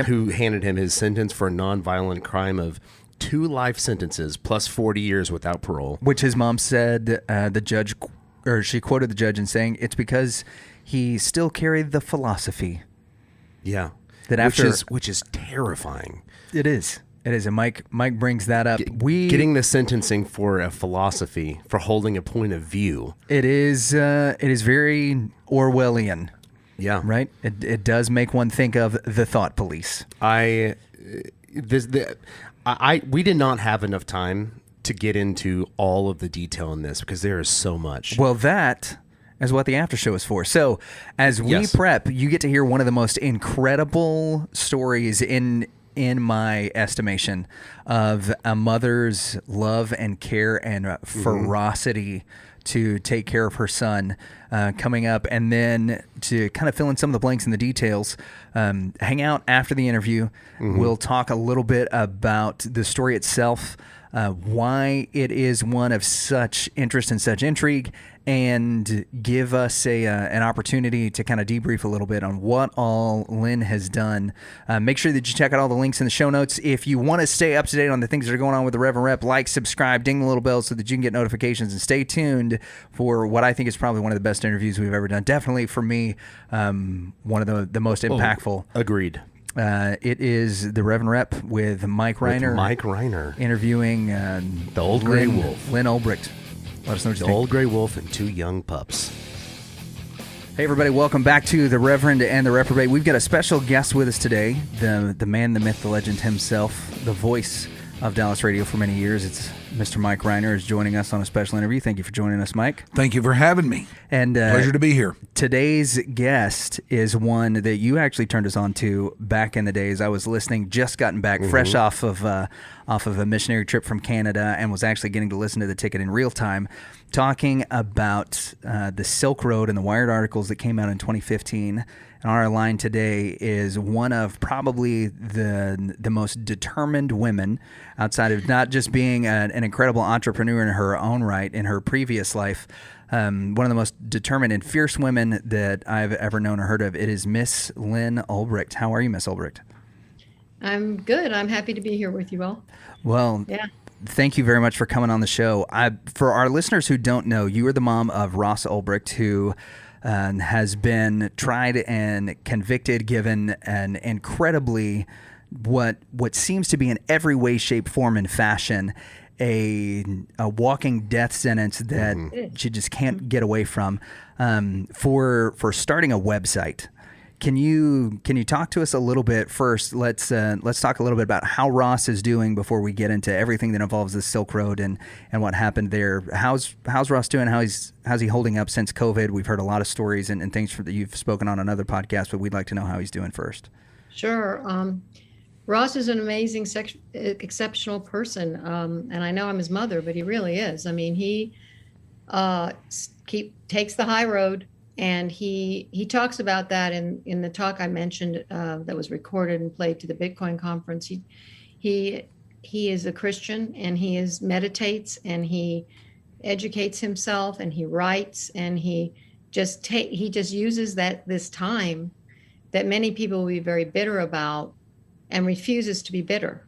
who handed him his sentence for a nonviolent crime of 2 life sentences plus 40 years without parole. Which his mom said the judge, or she quoted the judge in saying it's because he still carried the philosophy. Yeah. That after, which is terrifying. It is. It is. And Mike brings that up. Getting the sentencing for a philosophy, for holding a point of view. It is very Orwellian. Yeah. Right? It does make one think of the thought police. We did not have enough time to get into all of the detail in this because there is so much. Well, that is what the after show is for. So as we prep, you get to hear one of the most incredible stories in my estimation of a mother's love and care and ferocity to take care of her son coming up. And then to kind of fill in some of the blanks in the details, hang out after the interview. We'll talk a little bit about the story itself, why it is one of such interest and such intrigue, and give us an opportunity to kind of debrief a little bit on what all Lyn has done. Make sure that you check out all the links in the show notes. If you want to stay up to date on the things that are going on with the Rev and Rep, like, subscribe, ding the little bell so that you can get notifications, and stay tuned for what I think is probably one of the best interviews we've ever done. Definitely for me, one of the most impactful. Agreed. It is the Rev and Rep with Mike Rhyner. Mike Rhyner. Interviewing the old gray wolf. Lyn Ulbricht. Let us know what you think. The old gray wolf and 2 young pups. Hey, everybody. Welcome back to the Reverend and the Reprobate. We've got a special guest with us today. The man, the myth, the legend himself, the voice of Dallas radio for many years. It's Mr. Mike Rhyner is joining us on a special interview. Thank you for joining us, Mike. Thank you for having me. And pleasure to be here. Today's guest is one that you actually turned us on to back in the days. I was listening, just gotten back, fresh off of a missionary trip from Canada, and was actually getting to listen to the ticket in real time, talking about the Silk Road and the Wired articles that came out in 2015. And on our line today is one of probably the most determined women, outside of not just being an incredible entrepreneur in her own right in her previous life, one of the most determined and fierce women that I've ever known or heard of. It is Miss Lyn Ulbricht. How are you, Miss Ulbricht? I'm good. I'm happy to be here with you all. Well, yeah. Thank you very much for coming on the show. For our listeners who don't know, you are the mom of Ross Ulbricht, who has been tried and convicted, given an incredibly, what seems to be in every way, shape, form, and fashion, a walking death sentence that she just can't get away from, for starting a website. Can you talk to us a little bit first? Let's talk a little bit about how Ross is doing before we get into everything that involves the Silk Road and what happened there. How's Ross doing? How's he holding up since COVID? We've heard a lot of stories and things that you've spoken on another podcast, but we'd like to know how he's doing first. Sure. Ross is an amazing, exceptional person, and I know I'm his mother, but he really is. I mean, he takes the high road. And he talks about that in the talk I mentioned that was recorded and played to the Bitcoin conference. He is a Christian, and he meditates, and he educates himself, and he writes, and he just uses this time that many people will be very bitter about, and refuses to be bitter,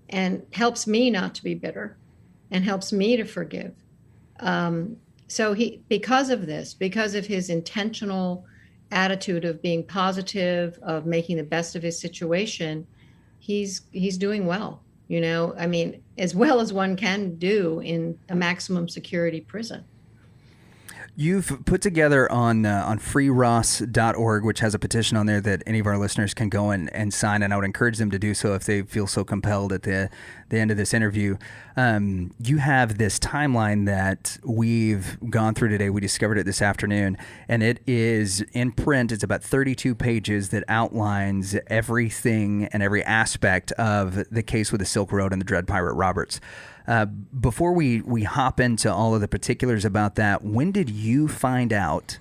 and helps me not to be bitter. and helps me to forgive. So because of this, because of his intentional attitude of being positive, of making the best of his situation, he's doing well. I mean, as well as one can do in a maximum security prison. You've put together on freeross.org, which has a petition on there that any of our listeners can go and sign, and I would encourage them to do so if they feel so compelled at the end of this interview. You have this timeline that we've gone through today. We discovered it this afternoon, and it is in print. It's about 32 pages that outlines everything and every aspect of the case with the Silk Road and the Dread Pirate Roberts. Before we hop into all of the particulars about that, when did you find out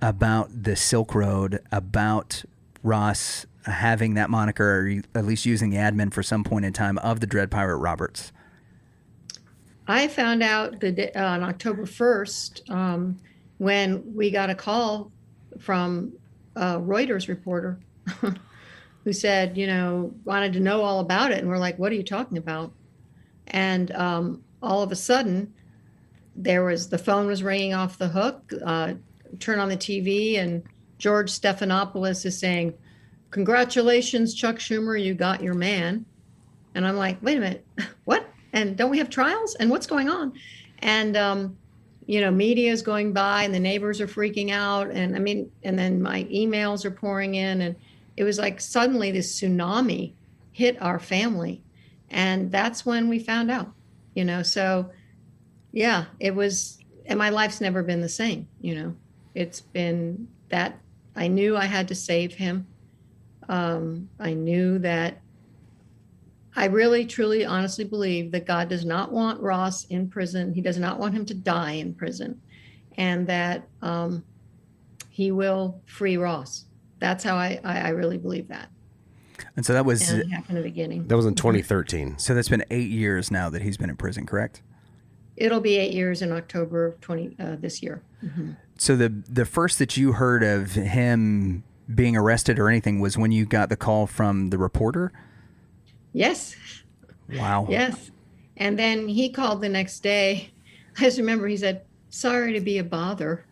about the Silk Road, about Ross having that moniker, or at least using the admin for some point in time of the Dread Pirate Roberts? I found out on October 1st when we got a call from a Reuters reporter who said, wanted to know all about it. And we're like, what are you talking about? And all of a sudden, the phone was ringing off the hook. Turn on the TV, and George Stephanopoulos is saying, "Congratulations, Chuck Schumer, you got your man." And I'm like, "Wait a minute, what? And don't we have trials? And what's going on?" And media is going by, and the neighbors are freaking out, and and then my emails are pouring in, and it was like suddenly this tsunami hit our family. And that's when we found out, so yeah, it was, and my life's never been the same. It's been that I knew I had to save him. I knew that I really, truly, honestly believe that God does not want Ross in prison. He does not want him to die in prison, and that he will free Ross. That's how I really believe that. And so that was happened in the beginning. That was in 2013. So that's been 8 years now that he's been in prison, correct? It'll be 8 years in October of this year. Mm-hmm. So the first that you heard of him being arrested or anything was when you got the call from the reporter? Yes. Wow. Yes. And then he called the next day. I just remember he said, "Sorry to be a bother."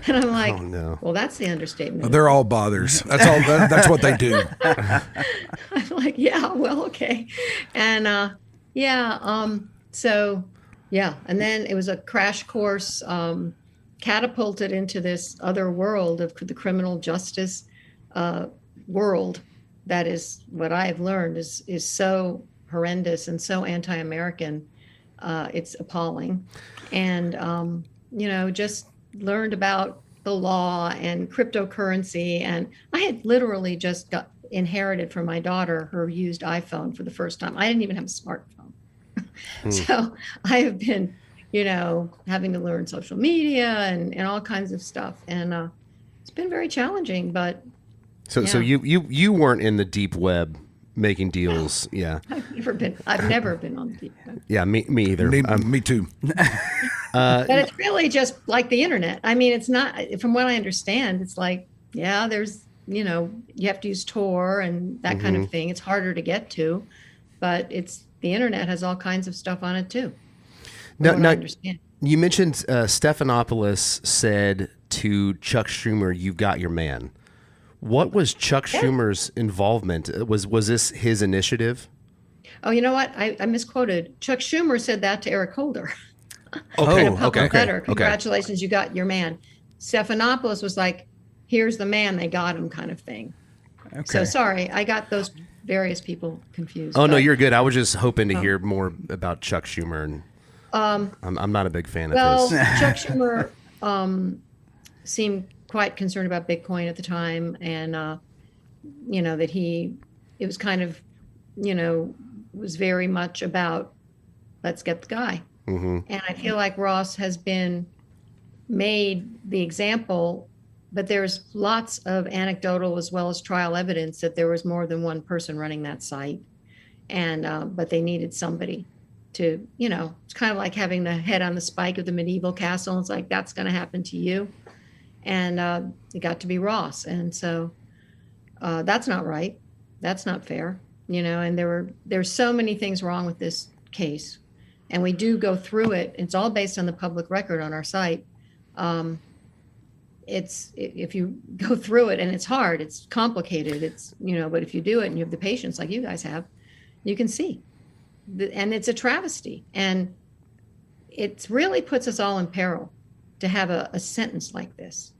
And I'm like, "Oh no!" Well, that's the understatement. They're all bothers. That's all. That's what they do. I'm like, "Yeah, well, okay," and so yeah, and then it was a crash course, catapulted into this other world of the criminal justice world. That is what I've learned is so horrendous and so anti-American. It's appalling, and just learned about the law and cryptocurrency. And I had literally just inherited from my daughter her used iPhone for the first time. I didn't even have a smartphone. So I have been, having to learn social media and all kinds of stuff. And it's been very challenging, but. So you weren't in the deep web making deals. Yeah. I've never been on the deep web. Yeah, me either. Me too. But it's really just like the internet. It's not, from what I understand, it's like, yeah, there's, you have to use Tor and that kind of thing. It's harder to get to, but the internet has all kinds of stuff on it too. Now, you mentioned Stephanopoulos said to Chuck Schumer, "You've got your man." What was Chuck Schumer's involvement? Was this his initiative? Oh, you know what? I misquoted. Chuck Schumer said that to Eric Holder. Okay. Letter. Congratulations, you got your man. Stephanopoulos was like, "Here's the man, they got him," kind of thing. Okay. So sorry, I got those various people confused. Oh, no, you're good. I was just hoping to hear more about Chuck Schumer, and I'm not a big fan of his. Chuck Schumer seemed quite concerned about Bitcoin at the time, and that it was kind of, was very much about, let's get the guy. Mm-hmm. And I feel like Ross has been made the example, but there's lots of anecdotal as well as trial evidence that there was more than one person running that site, and but they needed somebody to, it's kind of like having the head on the spike of the medieval castle. It's like, that's going to happen to you. And it got to be Ross. And so that's not right. That's not fair, and there's so many things wrong with this case. And we do go through it. It's all based on the public record on our site. If you go through it, and it's hard, it's complicated, but if you do it and you have the patience like you guys have, you can see. And it's a travesty. And it really puts us all in peril to have a sentence like this.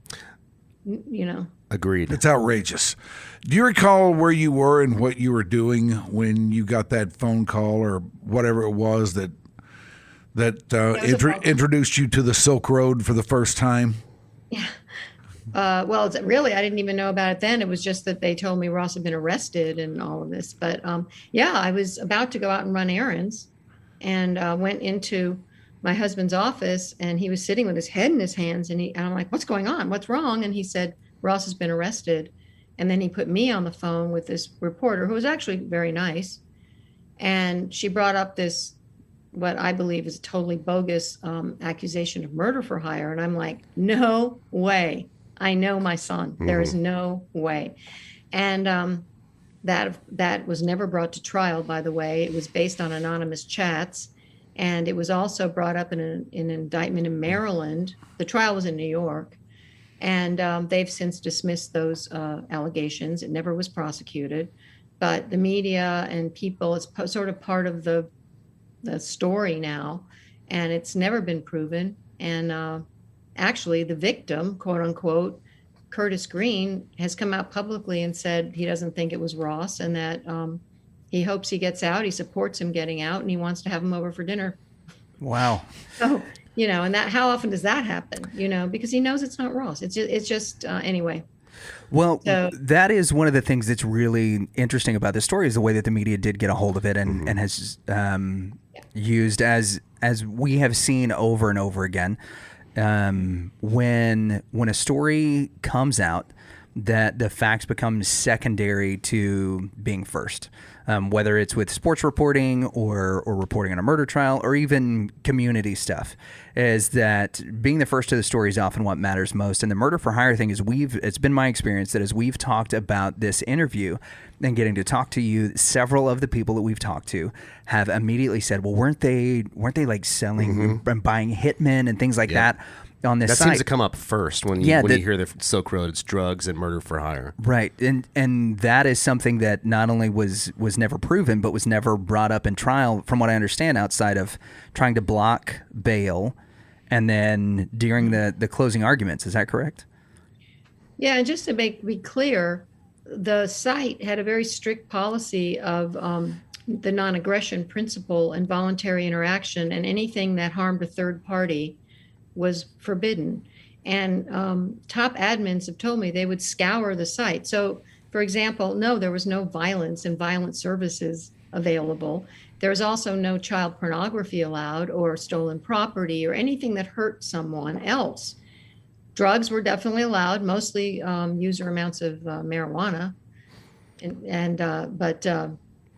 Agreed. It's outrageous. Do you recall where you were and what you were doing when you got that phone call or whatever it was that introduced you to the Silk Road for the first time? Yeah. Well, I didn't even know about it then. It was just that they told me Ross had been arrested and all of this. But I was about to go out and run errands, and went into my husband's office, and he was sitting with his head in his hands, and I'm like, "What's going on? What's wrong?" And he said, "Ross has been arrested." And then he put me on the phone with this reporter who was actually very nice, and she brought up this, what I believe is a totally bogus accusation of murder for hire, and I'm like, "No way! I know my son. There is no way." And that was never brought to trial, by the way. It was based on anonymous chats. And it was also brought up in an indictment in Maryland. The trial was in New York. And they've since dismissed those allegations. It never was prosecuted. But the media and people, it's sort of part of the story now. And it's never been proven. And actually, the victim, quote unquote, Curtis Green, has come out publicly and said he doesn't think it was Ross, and that he hopes he gets out. He supports him getting out, and he wants to have him over for dinner. Wow. So, and that, how often does that happen? Because he knows it's not Ross. It's just anyway. Well, that is one of the things that's really interesting about this story, is the way that the media did get a hold of it and has used, as we have seen over and over again. When a story comes out, that the facts become secondary to being first, whether it's with sports reporting or reporting on a murder trial or even community stuff, is that being the first to the story is often what matters most. And the murder for hire thing is, it's been my experience that as we've talked about this interview and getting to talk to you, several of the people that we've talked to have immediately said, well, weren't they like selling and buying hitmen and things like that on this site? That seems to come up first when you hear the Silk Road. It's drugs and murder for hire. Right. And that is something that not only was never proven, but was never brought up in trial, from what I understand, outside of trying to block bail and then during the closing arguments. Is that correct? Yeah, and just to be clear, the site had a very strict policy of the non-aggression principle and voluntary interaction, and anything that harmed a third party was forbidden. And top admins have told me they would scour the site. So, for example, no, there was no violence and violent services available. There's also no child pornography allowed, or stolen property, or anything that hurt someone else. Drugs were definitely allowed, mostly user amounts of marijuana.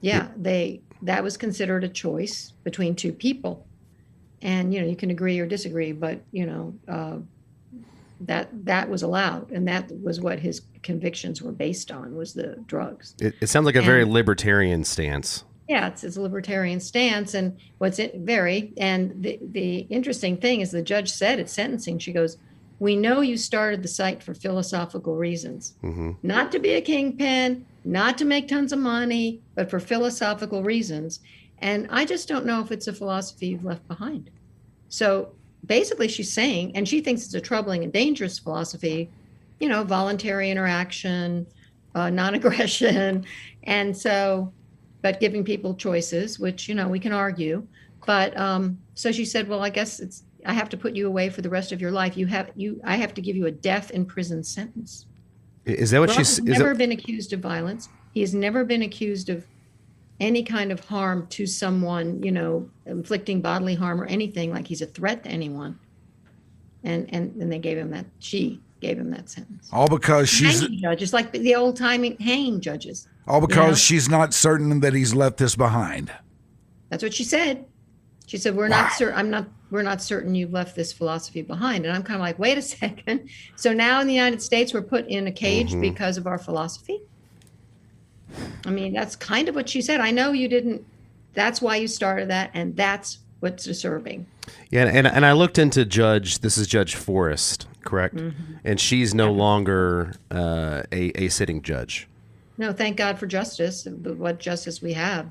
That was considered a choice between two people. And, you can agree or disagree, but, that was allowed. And that was what his convictions were based on, was the drugs. It sounds like a very libertarian stance. Yeah, it's a libertarian stance. And the interesting thing is, the judge said at sentencing, she goes, "We know you started the site for philosophical reasons, not to be a kingpin, not to make tons of money, but for philosophical reasons. And I just don't know if it's a philosophy you've left behind." So basically she's saying, and she thinks it's a troubling and dangerous philosophy, voluntary interaction, non-aggression. And so, but giving people choices, which, we can argue. But so she said, well, I guess I have to put you away for the rest of your life. I have to give you a death in prison sentence. Is that what Ross has never been accused of violence. He has never been accused of any kind of harm to someone, inflicting bodily harm or anything, like he's a threat to anyone. And they gave him that, she gave him that sentence. All because she's hanging judges, like the old timing hanging judges. All because she's not certain that he's left this behind. That's what she said. She said, we're not certain you've left this philosophy behind. And I'm kind of like, wait a second. So now in the United States, we're put in a cage because of our philosophy? I mean, that's kind of what she said. I know you didn't, that's why you started that, and that's what's deserving. Yeah, and I looked into this is Judge Forrest, correct? Mm-hmm. And she's no longer a sitting judge. No, thank God for justice, what justice we have.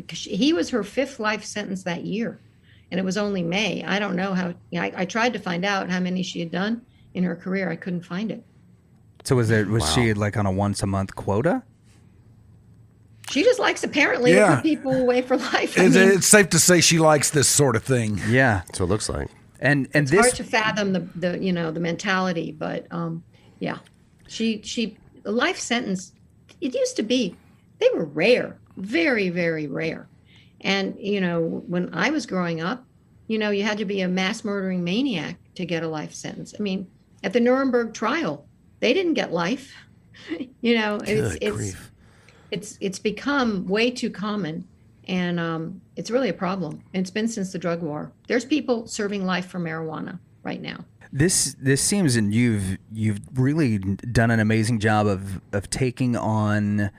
He was her 5th life sentence that year, and it was only May. I don't know how, I tried to find out how many she had done in her career. I couldn't find it. So was she like on a once a month quota? She just likes apparently to put people away for life. It's safe to say she likes this sort of thing. Yeah, that's what it looks like. And it's this hard to fathom the mentality, but she a life sentence. It used to be, they were rare, very, very rare. And when I was growing up, you had to be a mass murdering maniac to get a life sentence. I mean, at the Nuremberg trial, they didn't get life. It's become way too common, and it's really a problem. And it's been since the drug war. There's people serving life for marijuana right now. This seems, and you've really done an amazing job of taking on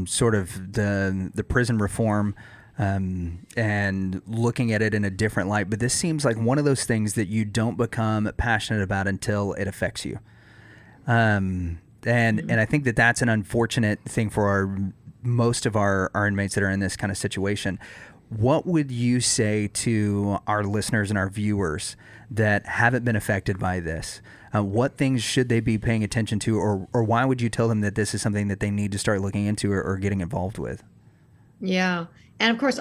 sort of the prison reform and looking at it in a different light. But this seems like one of those things that you don't become passionate about until it affects you. And I think that's an unfortunate thing for most of our inmates that are in this kind of situation. What would you say to our listeners and our viewers that haven't been affected by this? What things should they be paying attention to, or why would you tell them that this is something that they need to start looking into or getting involved with? Yeah. And of course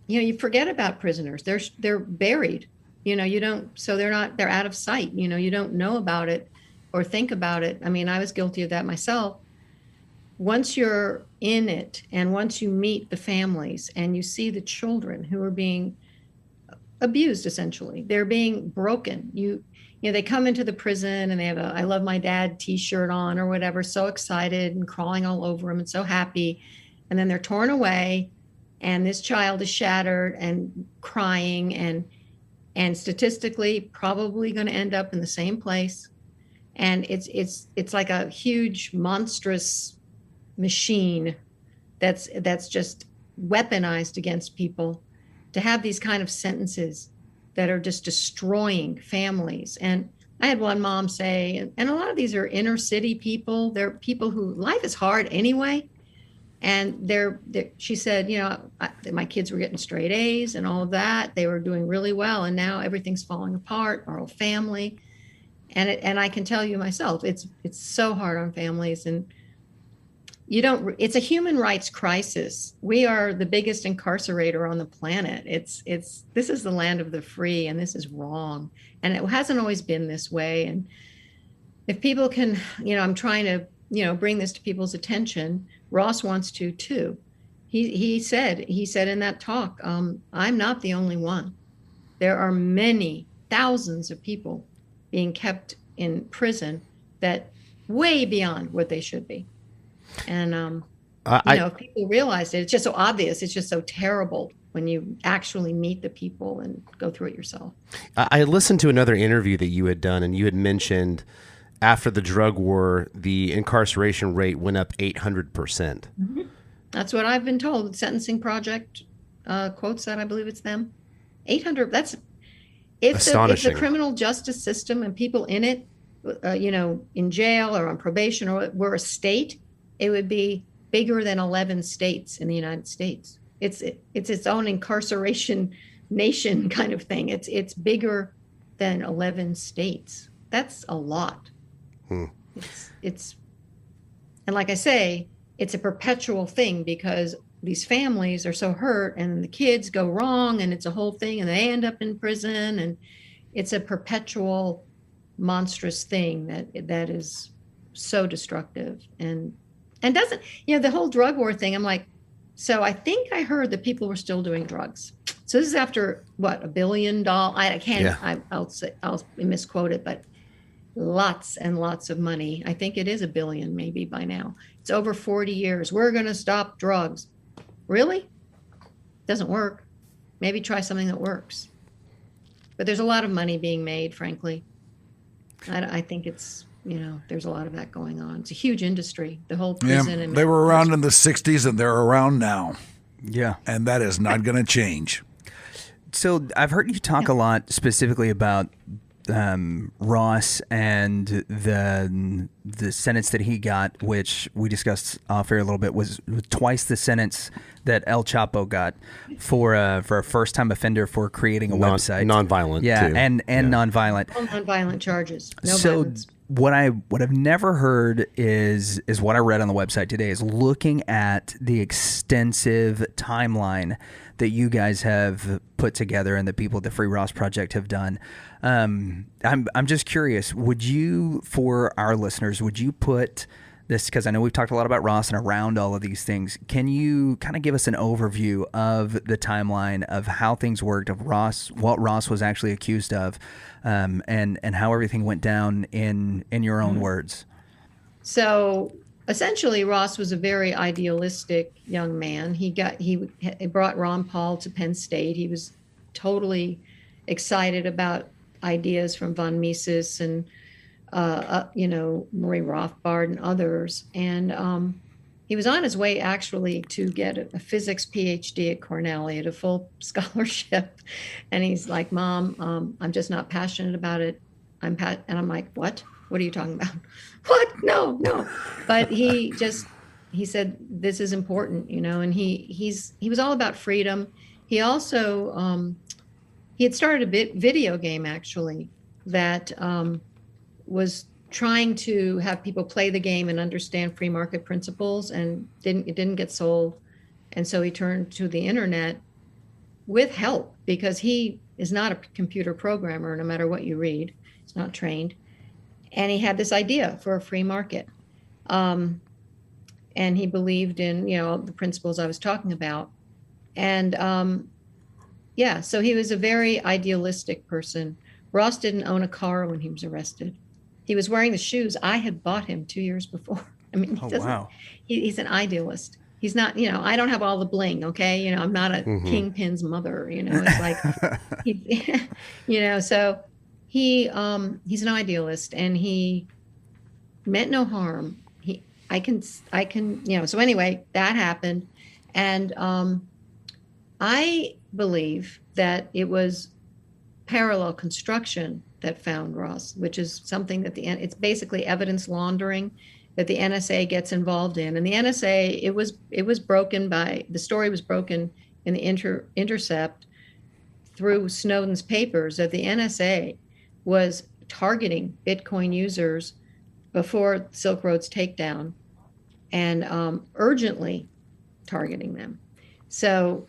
you forget about prisoners. They're buried, they're out of sight. You don't know about it or think about it. I mean, I was guilty of that myself. Once you're in it, and once you meet the families and you see the children who are being abused, essentially, they're being broken. They come into the prison and they have a "I love my dad" T-shirt on or whatever, so excited and crawling all over them and so happy, and then they're torn away, and this child is shattered and crying and statistically probably going to end up in the same place. And it's like a huge monstrous machine that's just weaponized against people, to have these kind of sentences that are just destroying families. And I had one mom say, and a lot of these are inner city people, they're people who life is hard anyway, and she said, my kids were getting straight A's and all of that, they were doing really well, and now everything's falling apart, our whole family. And I can tell you myself, it's so hard on families, and it's a human rights crisis. We are the biggest incarcerator on the planet. This is the land of the free, and this is wrong. And it hasn't always been this way. And if people can, I'm trying to, bring this to people's attention. Ross wants to too. He said in that talk, I'm not the only one. There are many thousands of people being kept in prison that way beyond what they should be. And, if people realize it, it's just so obvious. It's just so terrible when you actually meet the people and go through it yourself. I listened to another interview that you had done, and you had mentioned after the drug war, the incarceration rate went up 800%. Mm-hmm. That's what I've been told. Sentencing Project quotes that. I believe it's them. 800. That's if the criminal justice system and people in it, in jail or on probation or were a state, it would be bigger than 11 states in the United States. It's its own incarceration nation kind of thing. It's bigger than 11 states. That's a lot. It's and like I say, it's a perpetual thing because these families are so hurt, and the kids go wrong, and it's a whole thing, and they end up in prison, and it's a perpetual monstrous thing that is so destructive and doesn't, the whole drug war thing. I'm like, so I think I heard that people were still doing drugs. So this is after what, $1 billion? I can't. Yeah. I'll misquote it, but lots and lots of money. I think it is $1 billion maybe by now. It's over 40 years. We're going to stop drugs. Really? Doesn't work. Maybe try something that works. But there's a lot of money being made, frankly. I think it's, there's a lot of that going on. It's a huge industry, the whole prison. And they were around in the 60s, and they're around now. Yeah. And that is not going to change. So I've heard you talk a lot specifically about Ross and the sentence that he got, which we discussed off air a little bit, was twice the sentence that El Chapo got for a first time offender for creating a website, nonviolent, yeah, too. and nonviolent. All nonviolent charges. No So violence. what I've never heard is what I read on the website today, is looking at the extensive timeline that you guys have put together and the people at the Free Ross Project have done. I'm just curious, would you, for our listeners, would you put this, because I know we've talked a lot about Ross and around all of these things, can you kind of give us an overview of the timeline of how things worked, of Ross, what Ross was actually accused of, and how everything went down in your own words? So essentially, Ross was a very idealistic young man. He brought Ron Paul to Penn State. He was totally excited about ideas from von Mises and Murray Rothbard and others. And he was on his way actually to get a physics PhD at Cornell. He had a full scholarship. And he's like, Mom, I'm just not passionate about it. And I'm like, what? What are you talking about? What? No. But he said, this is important, and he was all about freedom. He also, he had started a video game actually that was trying to have people play the game and understand free market principles, and it didn't get sold. And so he turned to the internet with help, because he is not a computer programmer, no matter what you read. He's not trained. And he had this idea for a free market. And he believed in, the principles I was talking about. And so he was a very idealistic person. Ross didn't own a car when he was arrested. He was wearing the shoes I had bought him 2 years before. I mean, he's an idealist. He's not, I don't have all the bling, okay? I'm not a kingpin's mother, it's like, so he's an idealist, and he meant no harm. So anyway, that happened. And I believe that it was parallel construction that found Ross, which is something that it's basically evidence laundering that the NSA gets involved in. And the NSA, it was broken the story was broken in the Intercept through Snowden's papers, that the NSA was targeting Bitcoin users before Silk Road's takedown, and urgently targeting them. So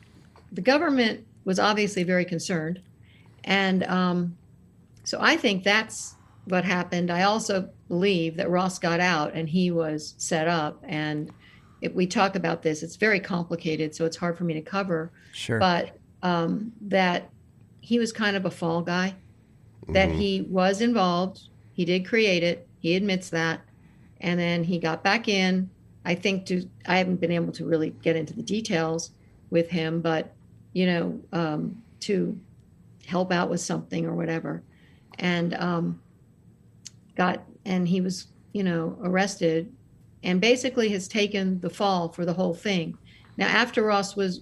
the government was obviously very concerned. And so I think that's what happened. I also believe that Ross got out and he was set up. And if we talk about this, it's very complicated, so it's hard for me to cover. Sure. But that he was kind of a fall guy, that he was involved. He did create it. He admits that. And then he got back in. I haven't been able to really get into the details with him, but, to help out with something or whatever. And he was, arrested, and basically has taken the fall for the whole thing. Now, after Ross was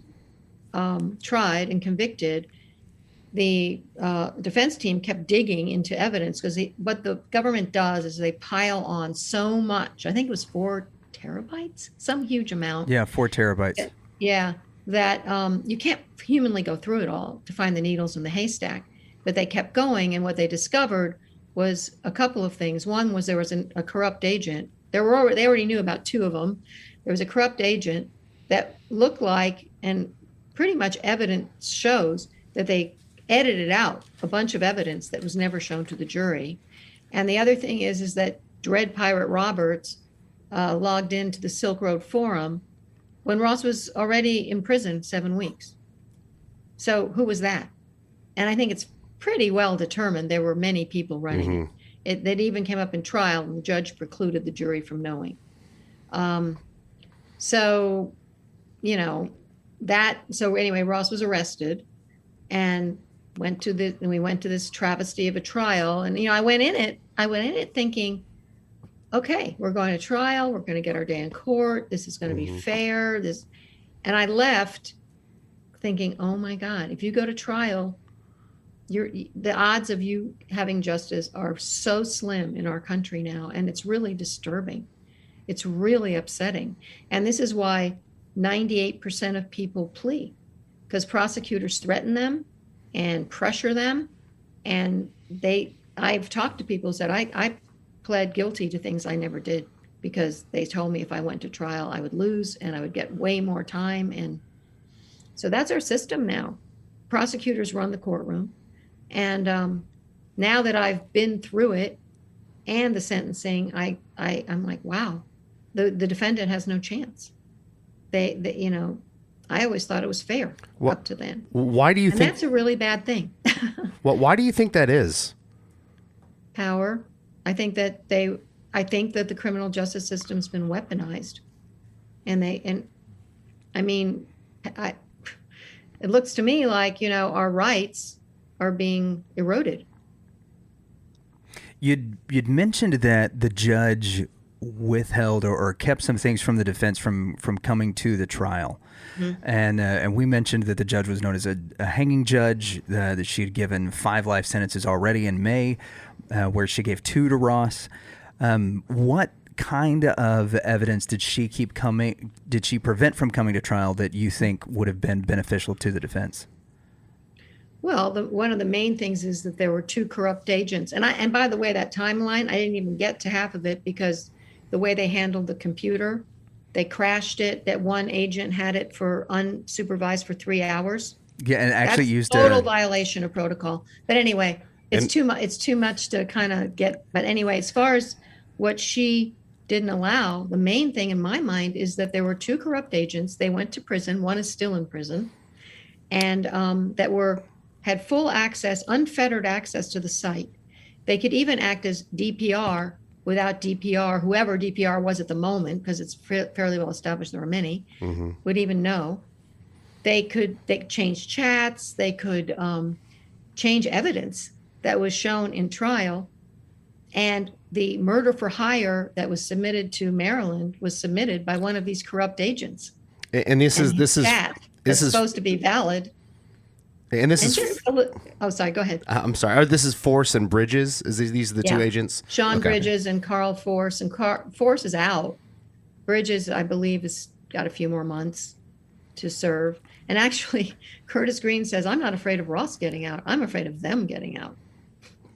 tried and convicted, the defense team kept digging into evidence, because what the government does is they pile on so much. I think it was 4 terabytes, some huge amount. Yeah, 4 terabytes. Yeah, that you can't humanly go through it all to find the needles in the haystack. But they kept going, and what they discovered was a couple of things. One was there was a corrupt agent. They already knew about 2 of them. There was a corrupt agent that looked like, and pretty much evidence shows that they edited out a bunch of evidence that was never shown to the jury. And the other thing is that Dread Pirate Roberts logged into the Silk Road Forum when Ross was already in prison 7 weeks. So who was that? And I think it's pretty well determined there were many people running it. That even came up in trial, and the judge precluded the jury from knowing. So anyway, Ross was arrested and we went to this travesty of a trial. And, I went in it thinking, okay, we're going to trial. We're going to get our day in court. This is going to be fair. And I left thinking, oh my God, if you go to trial, the odds of you having justice are so slim in our country now. And it's really disturbing. It's really upsetting. And this is why 98% of people plea, because prosecutors threaten them and pressure them. And I've talked to people who said, I pled guilty to things I never did because they told me if I went to trial, I would lose and I would get way more time. And so that's our system now. Prosecutors run the courtroom. And now that I've been through it and the sentencing, I'm like, wow, the defendant has no chance. They I always thought it was fair up to then. Why do you think that's a really bad thing? Well, why do you think that is? Power. I think that the criminal justice system's been weaponized, it looks to me like, our rights are being eroded. You'd mentioned that the judge withheld or kept some things from the defense from coming to the trial. Mm-hmm. And we mentioned that the judge was known as a hanging judge, that she had given 5 life sentences already in May, where she gave 2 to Ross. What kind of evidence did she prevent from coming to trial that you think would have been beneficial to the defense? Well, one of the main things is that there were 2 corrupt agents. And by the way, that timeline, I didn't even get to half of it because the way they handled the computer, they crashed it. That one agent had it for unsupervised for 3 hours. Yeah, and actually used total violation of protocol. But anyway, it's too much. It's too much to kind of get. But anyway, as far as what she didn't allow, the main thing in my mind is that there were 2 corrupt agents. They went to prison. One is still in prison, and had full access, unfettered access to the site. They could even act as DPR without DPR, whoever DPR was at the moment, because it's fairly well established there are many, would even know. They could change chats, they could change evidence that was shown in trial. And the murder for hire that was submitted to Maryland was submitted by one of these corrupt agents. And this is supposed to be valid. And this is. Oh, sorry. Go ahead. I'm sorry. This is Force and Bridges. These are the 2 agents? Sean Bridges and Carl Force. And Force is out. Bridges, I believe, has got a few more months to serve. And actually, Curtis Green says, "I'm not afraid of Ross getting out. I'm afraid of them getting out."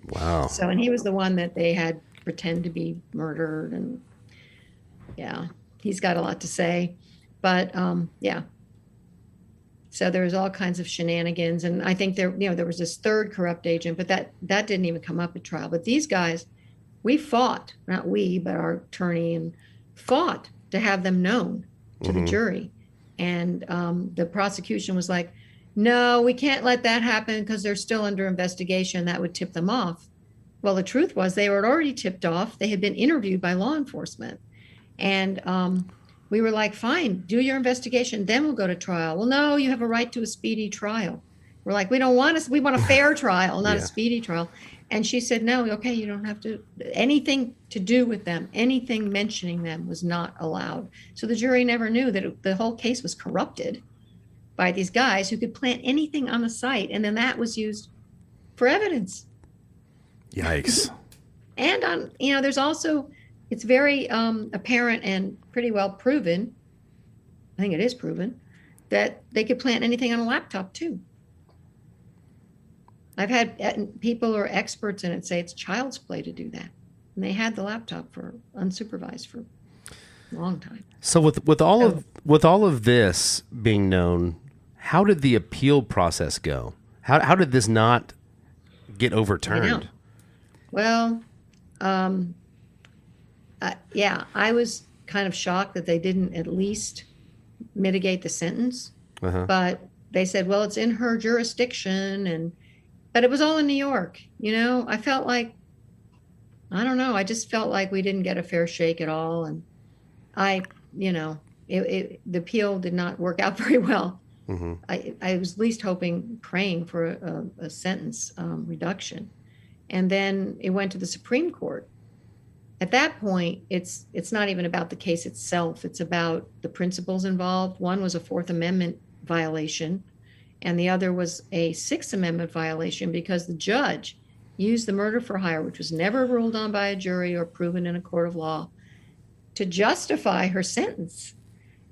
Wow. So, and he was the one that they had pretend to be murdered, and yeah, he's got a lot to say. But yeah. So there was all kinds of shenanigans, and I think there was this 3rd corrupt agent, but that didn't even come up at trial. But these guys, we fought, not we, but our attorney, and fought to have them known to the jury. And the prosecution was like, no, we can't let that happen because they're still under investigation. That would tip them off. Well, the truth was they were already tipped off. They had been interviewed by law enforcement. And we were like, fine, do your investigation, then we'll go to trial. Well, no, you have a right to a speedy trial. We're like, we want a fair trial, not a speedy trial. And she said, no, okay, you don't have to, anything to do with them, anything mentioning them was not allowed. So the jury never knew that the whole case was corrupted by these guys who could plant anything on the site. And then that was used for evidence. Yikes. And there's also, it's very apparent and pretty well proven, I think it is proven, that they could plant anything on a laptop too. I've had people who are experts in it say it's child's play to do that. And they had the laptop for unsupervised for a long time. So with all of this being known, how did the appeal process go? How did this not get overturned? Well, yeah, I was kind of shocked that they didn't at least mitigate the sentence. But they said, well, it's in her jurisdiction, but it was all in New York. I felt like, I don't know, I just felt like we didn't get a fair shake at all. And the appeal did not work out very well. I was at least praying for a sentence reduction. And then it went to the Supreme Court. At that point, it's not even about the case itself. It's about the principles involved. One was a Fourth Amendment violation, and the other was a Sixth Amendment violation because the judge used the murder for hire, which was never ruled on by a jury or proven in a court of law, to justify her sentence.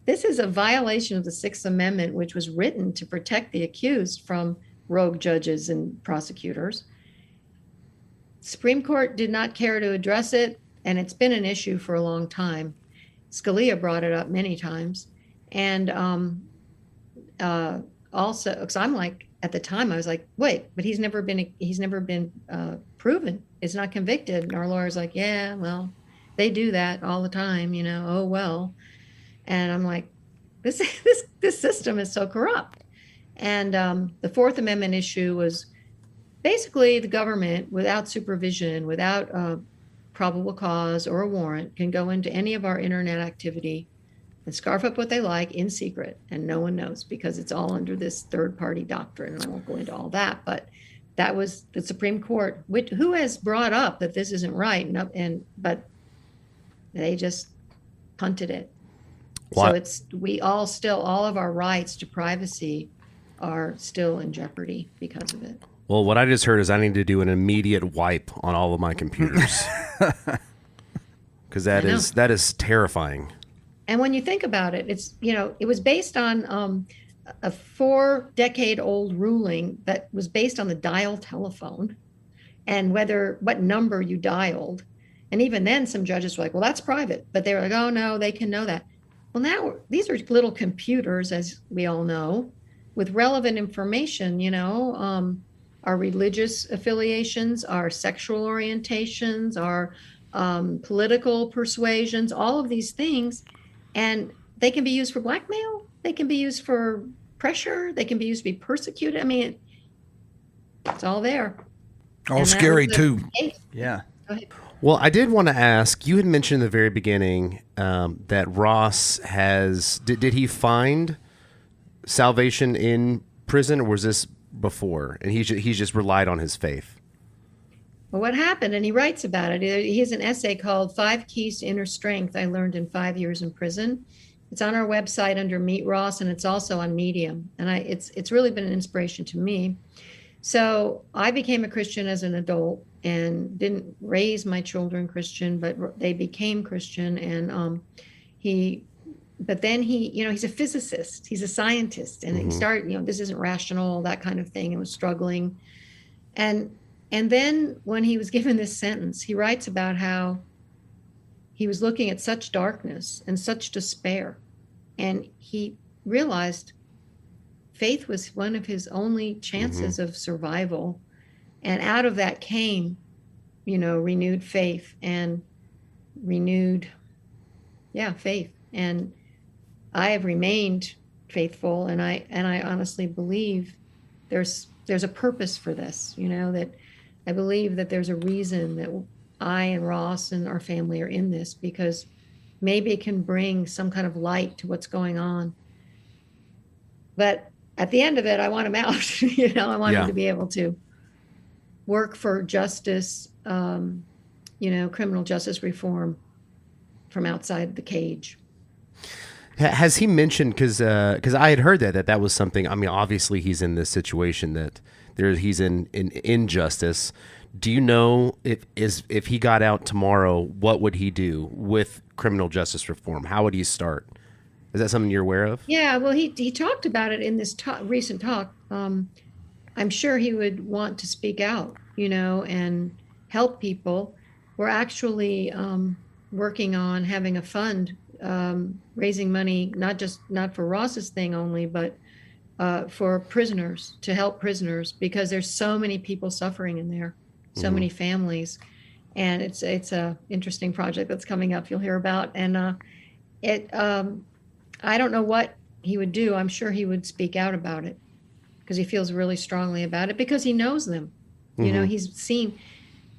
This is a violation of the Sixth Amendment, which was written to protect the accused from rogue judges and prosecutors. Supreme Court did not care to address it, and it's been an issue for a long time. Scalia brought it up many times. And also, because I'm like, at the time, I was like, wait, but he's never been proven. It's not convicted. And our lawyer's like, yeah, well, they do that all the time, you know, oh, well. And I'm like, this system is so corrupt. And the Fourth Amendment issue was basically the government, without supervision, without probable cause or a warrant, can go into any of our internet activity and scarf up what they like in secret, and no one knows because it's all under this third-party doctrine. And I won't go into all that, but that was the Supreme Court, who has brought up that this isn't right, but they just punted it. What? So all of our rights to privacy are still in jeopardy because of it. Well, what I just heard is I need to do an immediate wipe on all of my computers because that is terrifying. And when you think about it, it's, you know, it was based on a 4-decade-old ruling that was based on the dial telephone and what number you dialed. And even then, some judges were like, well, that's private. But they were like, oh, no, they can know that. Well, now these are little computers, as we all know, with relevant information, you know, our religious affiliations, our sexual orientations, our political persuasions, all of these things. And they can be used for blackmail. They can be used for pressure. They can be used to be persecuted. I mean, it's all there. All scary, too. Case. Yeah. Go ahead. Well, I did want to ask, you had mentioned in the very beginning that Ross did he find salvation in prison, or was this before? And he's just relied on his faith. Well, what happened, and he writes about it. He has an essay called 5 Keys to Inner Strength I Learned in 5 Years in Prison. It's on our website under Meet Ross, and it's also on Medium. And it's really been an inspiration to me. So I became a Christian as an adult and didn't raise my children Christian, but they became Christian. And but then he's a physicist, he's a scientist, and he started, this isn't rational, that kind of thing, and was struggling. And then when he was given this sentence, he writes about how he was looking at such darkness and such despair. And he realized faith was one of his only chances of survival. And out of that came, renewed faith and renewed, faith. And I have remained faithful. And I honestly believe there's a purpose for this, that I believe that there's a reason that I and Ross and our family are in this, because maybe it can bring some kind of light to what's going on. But at the end of it, I want him out. I want him to be able to work for justice, criminal justice reform from outside the cage. Has he mentioned, because I had heard that was something, I mean, obviously he's in this situation that he's in injustice. Do you know if he got out tomorrow, what would he do with criminal justice reform? How would he start? Is that something you're aware of? Yeah, well, he talked about it in this recent talk. I'm sure he would want to speak out, and help people. We're actually working on having a fund, raising money, not for Ross's thing only, but for prisoners, to help prisoners, because there's so many people suffering in there, so many families. And it's a interesting project that's coming up, you'll hear about. And I don't know what he would do. I'm sure he would speak out about it because he feels really strongly about it, because he knows them. He's seen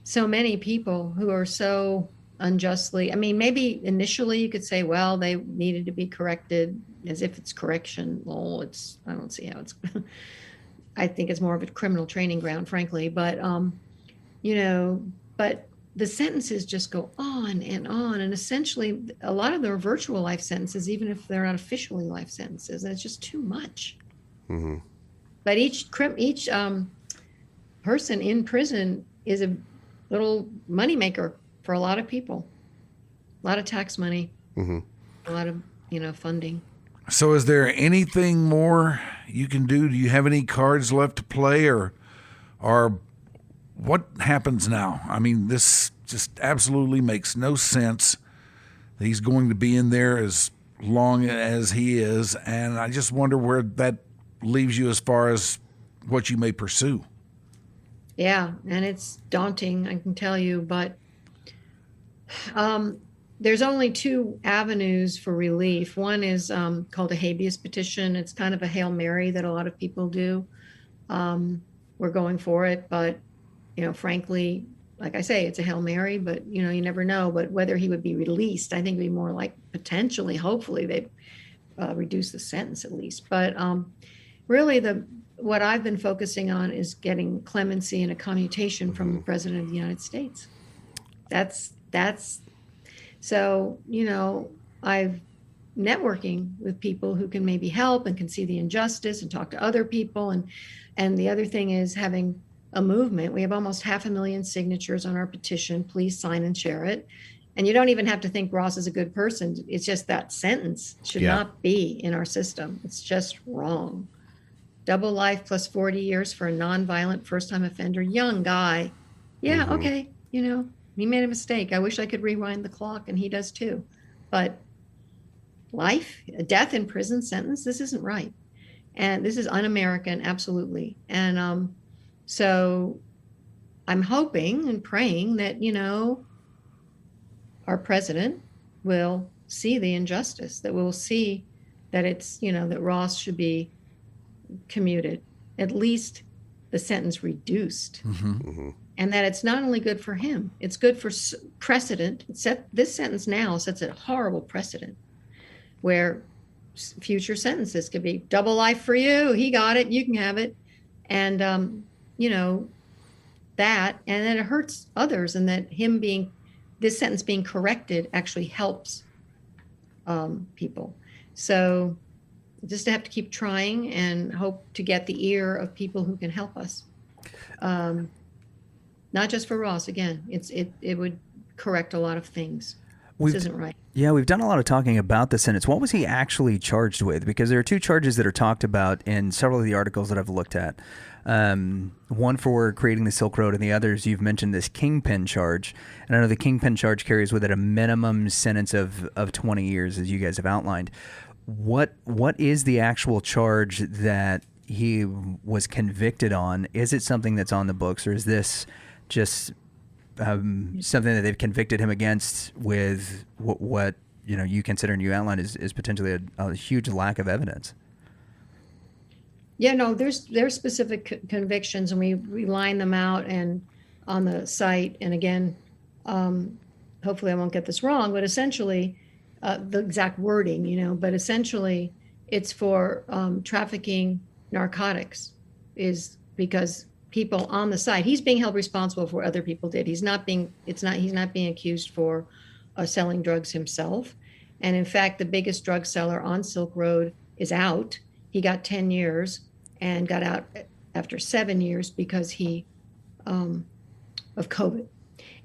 so many people who are so unjustly, I mean, maybe initially you could say, well, they needed to be corrected, as if it's correction. Well, I don't see how it's, I think it's more of a criminal training ground, frankly. But, but the sentences just go on. And essentially a lot of them are virtual life sentences, even if they're not officially life sentences. And it's just too much. but each person in prison is a little moneymaker for a lot of people, a lot of tax money, a lot of funding. So is there anything more you can do? Do you have any cards left to play, or what happens now? I mean, this just absolutely makes no sense. He's going to be in there as long as he is, and I just wonder where that leaves you as far as what you may pursue. Yeah, and it's daunting, I can tell you, but there's only two avenues for relief. One is called a habeas petition. It's kind of a Hail Mary that a lot of people do. We're going for it, but frankly, like I say, it's a Hail Mary, but you never know. But whether he would be released, I think it'd be more like potentially, hopefully, they'd reduce the sentence at least. But really, what I've been focusing on is getting clemency and a commutation from the President of the United States. That's so, I've networking with people who can maybe help and can see the injustice and talk to other people. And the other thing is having a movement. We have almost 500,000 signatures on our petition. Please sign and share it. And you don't even have to think Ross is a good person. It's just that sentence should not be in our system. It's just wrong. Double life plus 40 years for a nonviolent first-time offender, young guy. Yeah, okay, he made a mistake. I wish I could rewind the clock, and he does too. But life, a death in prison sentence, this isn't right. And this is un-American, absolutely. And so I'm hoping and praying that, our president will see the injustice, that we'll see that it's, that Ross should be commuted, at least the sentence reduced. And that it's not only good for him, it's good for precedent. This sentence now sets a horrible precedent where future sentences could be double life for you. He got it. You can have it. And, that, and then it hurts others, and that this sentence being corrected actually helps people. So just to have to keep trying and hope to get the ear of people who can help us. Not just for Ross. Again, it would correct a lot of things. This isn't right. Yeah, we've done a lot of talking about the sentence. What was he actually charged with? Because there are two charges that are talked about in several of the articles that I've looked at. One for creating the Silk Road, and the others, you've mentioned this kingpin charge. And I know the kingpin charge carries with it a minimum sentence of 20 years, as you guys have outlined. What is the actual charge that he was convicted on? Is it something that's on the books, or is this just something that they've convicted him against with what you consider and you outline is potentially a huge lack of evidence? Yeah, no, there's specific convictions, and we line them out and on the site. And again, hopefully I won't get this wrong, but essentially the exact wording, but essentially it's for trafficking narcotics, is because people on the site, he's being held responsible for what other people did. He's not being accused for selling drugs himself. And in fact, the biggest drug seller on Silk Road is out. He got 10 years and got out after 7 years because of COVID.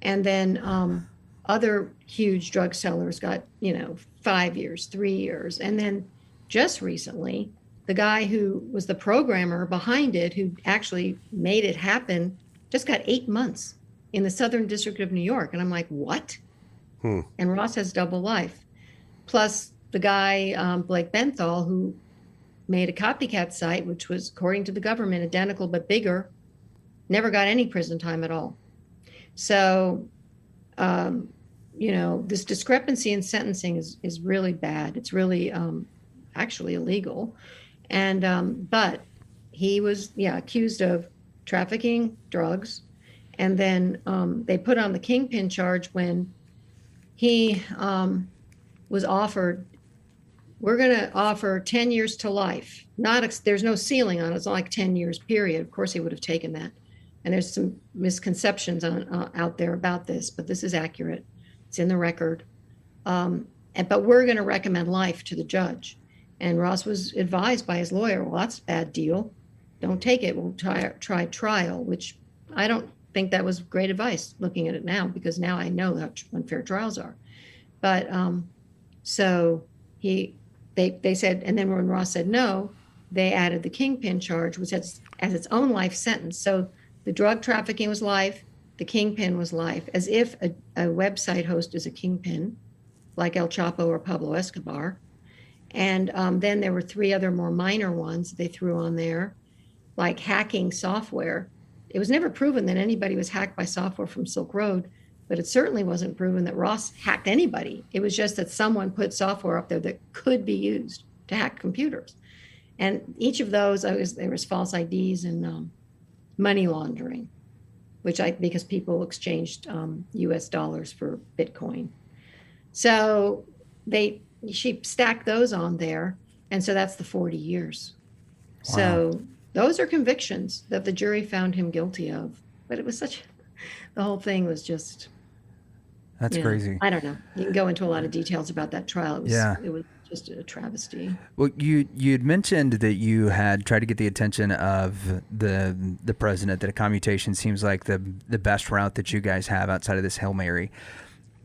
And then other huge drug sellers got, 5 years, 3 years. And then just recently, the guy who was the programmer behind it, who actually made it happen, just got 8 months in the Southern District of New York. And I'm like, what? And Ross has double life. Plus the guy, Blake Benthal, who made a copycat site, which was, according to the government, identical but bigger, never got any prison time at all. So, this discrepancy in sentencing is really bad. It's really actually illegal. And but he was accused of trafficking drugs, and then they put on the kingpin charge when he was offered, we're going to offer 10 years to life. There's no ceiling on it. It's not like 10 years period. Of course he would have taken that. And there's some misconceptions out there about this, but this is accurate. It's in the record. But we're going to recommend life to the judge. And Ross was advised by his lawyer, well, that's a bad deal. don't take it. We'll try trial, which I don't think that was great advice looking at it now, because now I know how unfair trials are. But so they said, and then when Ross said no, they added the kingpin charge, which has its own life sentence. So the drug trafficking was life, the kingpin was life, as if a website host is a kingpin, like El Chapo or Pablo Escobar. And then there were 3 other more minor ones they threw on there, like hacking software. It was never proven that anybody was hacked by software from Silk Road, but it certainly wasn't proven that Ross hacked anybody. It was just that someone put software up there that could be used to hack computers. And each of those, there was false IDs and money laundering, because people exchanged US dollars for Bitcoin. So she stacked those on there. And so that's the 40 years. Wow. So those are convictions that the jury found him guilty of. But it was the whole thing was just. That's crazy. I don't know. You can go into a lot of details about that trial. It was just a travesty. Well, you'd mentioned that you had tried to get the attention of the president, that a commutation seems like the best route that you guys have outside of this Hail Mary.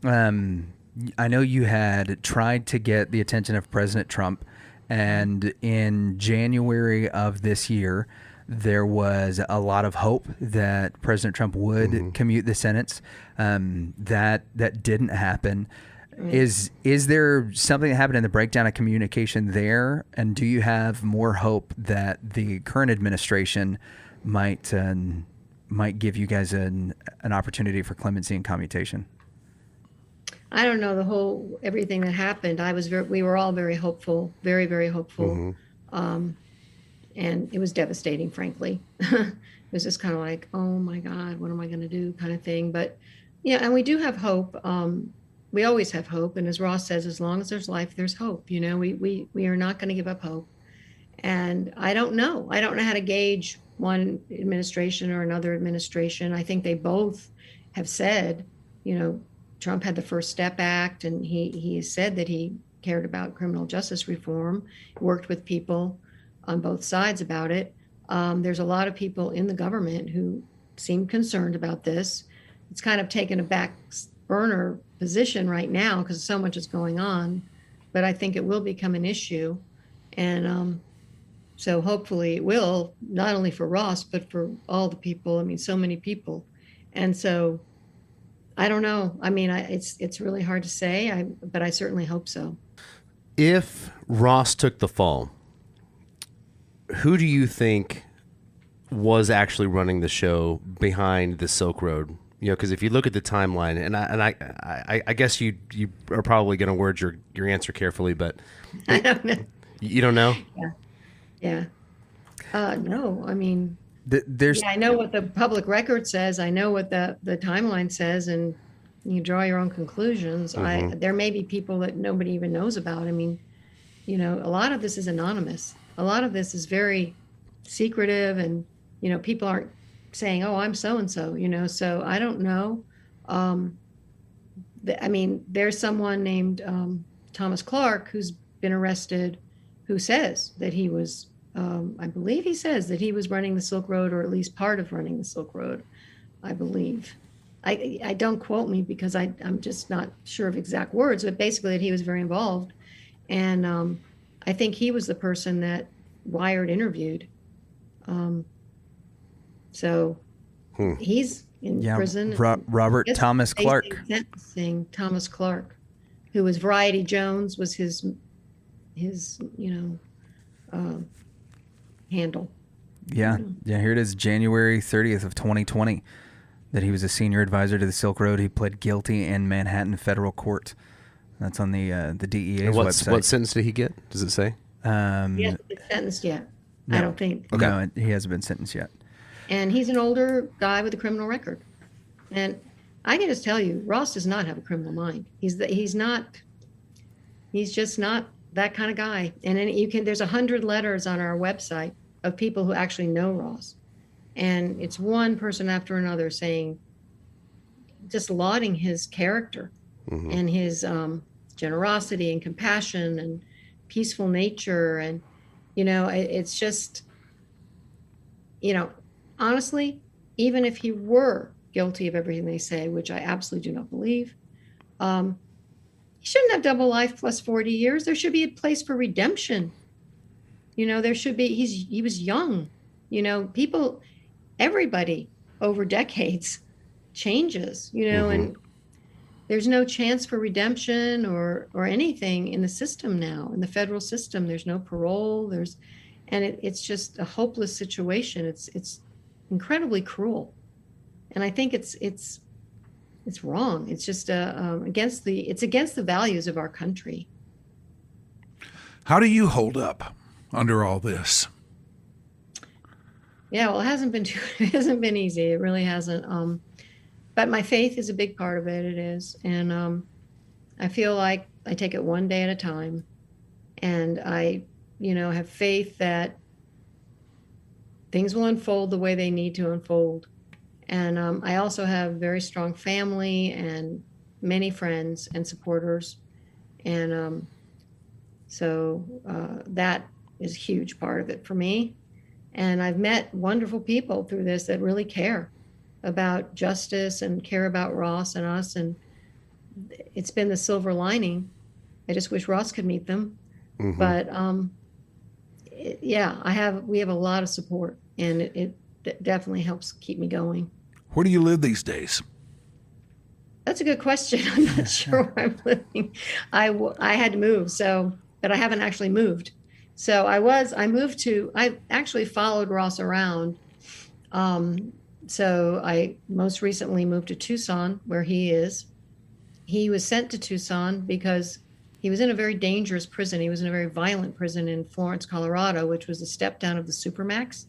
I know you had tried to get the attention of President Trump, and in January of this year, there was a lot of hope that President Trump would commute the sentence. That didn't happen. Is there something that happened in the breakdown of communication there? And do you have more hope that the current administration might give you guys an opportunity for clemency and commutation? I don't know everything that happened. We were all very hopeful, very, very hopeful. And it was devastating, frankly. It was just kind of like, oh my God, what am I going to do kind of thing. But yeah, and we do have hope. We always have hope. And as Ross says, as long as there's life, there's hope. You know, we are not going to give up hope. And I don't know how to gauge one administration or another administration. I think they both have said, Trump had the First Step Act, and he said that he cared about criminal justice reform, worked with people on both sides about it. There's a lot of people in the government who seem concerned about this. It's kind of taken a back burner position right now because so much is going on, but I think it will become an issue. And so hopefully it will, not only for Ross, but for all the people. I mean, so many people. And so I don't know. I mean, it's really hard to say, but I certainly hope so. If Ross took the fall, who do you think was actually running the show behind the Silk Road? Because if you look at the timeline, and I guess you are probably going to word your answer carefully, but I don't know. You don't know? Yeah. No, I mean, there's. Yeah, I know what the public record says. I know what the timeline says, and you draw your own conclusions. There may be people that nobody even knows about. I mean, a lot of this is anonymous. A lot of this is very secretive, and people aren't saying, "Oh, I'm so and so." So I don't know. I mean, there's someone named Thomas Clark who's been arrested, who says that he was. I believe he says that he was running the Silk Road, or at least part of running the Silk Road. I believe. I don't quote me because I'm just not sure of exact words, but basically that he was very involved, and I think he was the person that Wired interviewed. So he's in prison. Robert Thomas Clark. Sentencing Thomas Clark, who was Variety Jones, was his handle. Yeah. Here it is, January 30th of 2020, that he was a senior advisor to the Silk Road. He pled guilty in Manhattan federal court. That's on the DEA's website. What sentence did he get? Does it say? He hasn't been sentenced yet. No. I don't think. Okay. No, he hasn't been sentenced yet. And he's an older guy with a criminal record. And I can just tell you, Ross does not have a criminal mind. He's just not that kind of guy. And then there's 100 letters on our website of people who actually know Ross. And it's one person after another saying, just lauding his character and his generosity and compassion and peaceful nature. And, it's just, honestly, even if he were guilty of everything they say, which I absolutely do not believe, he shouldn't have double life plus 40 years. There should be a place for redemption. There should be, he was young, everybody over decades changes, and there's no chance for redemption or anything in the system now. In the federal system, there's no parole. It's just a hopeless situation. It's incredibly cruel, and I think it's wrong. It's just against the values of our country. How do you hold up under all this? Yeah, well, it hasn't been easy. It really hasn't. But my faith is a big part of it. It is. And I feel like I take it one day at a time. And I, have faith that things will unfold the way they need to unfold. And I also have very strong family and many friends and supporters. And so that is a huge part of it for me. And I've met wonderful people through this that really care about justice and care about Ross and us. And it's been the silver lining. I just wish Ross could meet them. But we have a lot of support, and it definitely helps keep me going. Where do you live these days? That's a good question. I'm not sure where I'm living. I had to move, but I haven't actually moved. So I actually followed Ross around. So I most recently moved to Tucson, where he is. He was sent to Tucson because he was in a very dangerous prison. He was in a very violent prison in Florence, Colorado, which was a step down of the Supermax.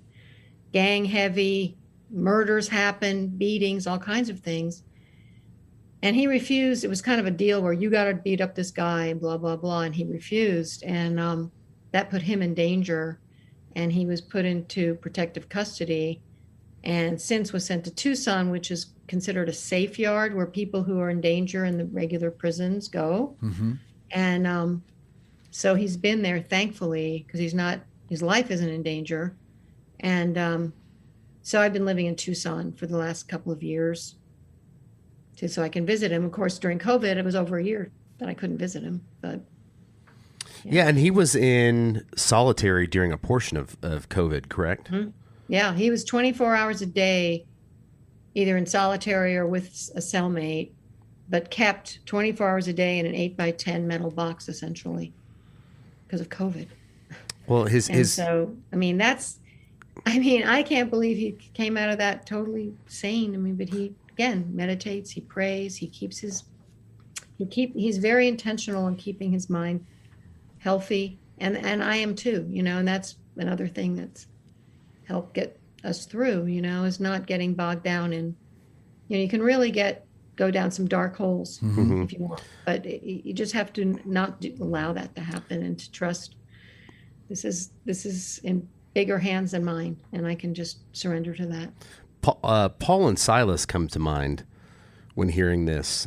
Gang heavy, murders happened, beatings, all kinds of things. And he refused. It was kind of a deal where you got to beat up this guy and blah, blah, blah. And he refused. And that put him in danger. And he was put into protective custody. And since was sent to Tucson, which is considered a safe yard where people who are in danger in the regular prisons go. And so he's been there, thankfully, because his life isn't in danger. And so I've been living in Tucson for the last couple of years so I can visit him. Of course, during COVID, it was over a year that I couldn't visit him. But yeah, and he was in solitary during a portion of COVID, correct? Yeah, he was 24 hours a day, either in solitary or with a cellmate, but kept 24 hours a day in an 8x10 metal box, essentially, because of COVID. Well, so, I can't believe he came out of that totally sane. But he, again, meditates, he prays, he's very intentional in keeping his mind healthy. And I am too, and that's another thing that's help get us through, is not getting bogged down in, you can really go down some dark holes if you want, but you just have to not allow that to happen and to trust this is in bigger hands than mine, and I can just surrender to that. Paul and Silas come to mind when hearing this,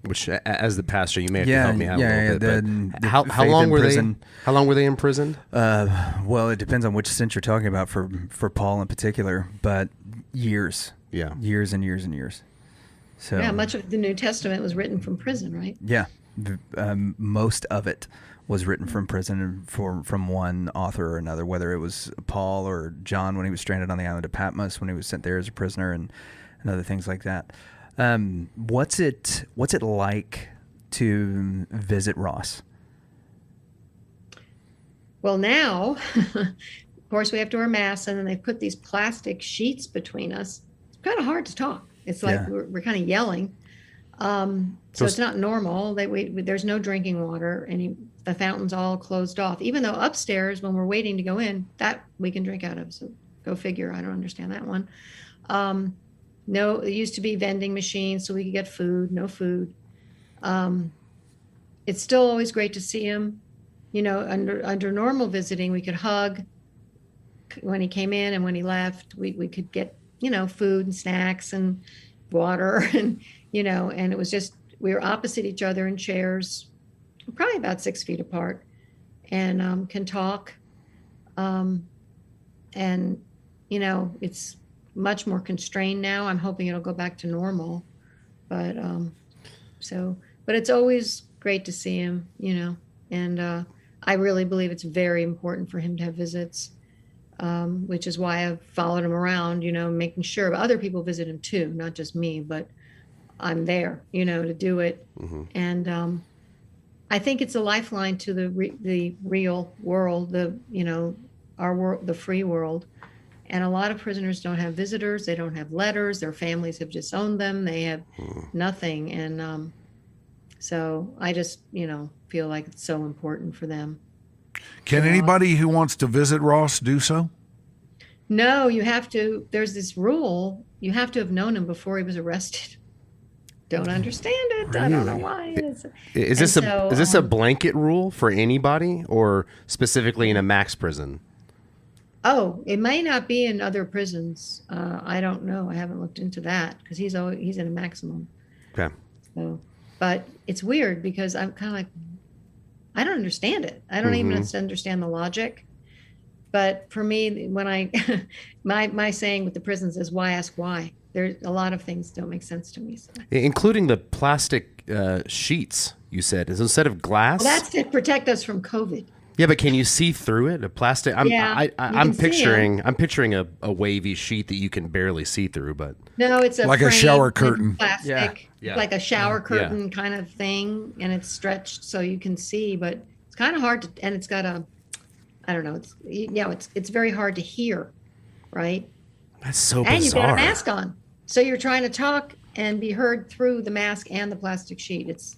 which, as the pastor, you may have to help me out a little bit. How long were they? How long were they in prison? Well, it depends on which sense you're talking about. For Paul in particular, but years. Yeah, years and years and years. So yeah, much of the New Testament was written from prison, right? Yeah, most of it was written from prison from one author or another, whether it was Paul or John when he was stranded on the island of Patmos when he was sent there as a prisoner, and other things like that. What's it like to visit Ross? Well, now, of course, we have to wear masks, and then they put these plastic sheets between us. It's kind of hard to talk. It's like we're kind of yelling. So it's not normal. There's no drinking water, and the fountain's all closed off. Even though upstairs, when we're waiting to go in, that we can drink out of. So go figure. I don't understand that one. No, it used to be vending machines so we could get food. No food. It's still always great to see him. Under normal visiting, we could hug when he came in, and when he left, we could get food and snacks and water, and and it was just, we were opposite each other in chairs, probably about 6 feet apart, and can talk. And it's much more constrained now. I'm hoping it'll go back to normal, but but it's always great to see him, and I really believe it's very important for him to have visits, which is why I've followed him around, making sure. But other people visit him too, not just me, but I'm there, to do it. Mm-hmm. And I think it's a lifeline to the real world, our world, the free world. And a lot of prisoners don't have visitors. They don't have letters. Their families have disowned them. They have nothing. And so I just, feel like it's so important for them. Can anybody who wants to visit Ross do so? No, you have to. There's this rule. You have to have known him before he was arrested. Don't understand it. Really? I don't know why. Is this a blanket rule for anybody, or specifically in a max prison? Oh, it may not be in other prisons. I don't know. I haven't looked into that because he's in a maximum. Okay. So, but it's weird because I'm kind of like, I don't understand it. I don't even understand the logic. But for me, when my saying with the prisons is why ask why. There's a lot of things don't make sense to me. So. Including the plastic sheets, you said, is instead of glass. Well, that's to protect us from COVID. Yeah, but can you see through it? A plastic. I'm picturing a wavy sheet that you can barely see through, but no, it's like a shower curtain, plastic, like a shower curtain kind of thing, and it's stretched so you can see. But it's kind of hard to, and it's got I don't know. It's very hard to hear, right? That's so bizarre. And you've got a mask on, so you're trying to talk and be heard through the mask and the plastic sheet. It's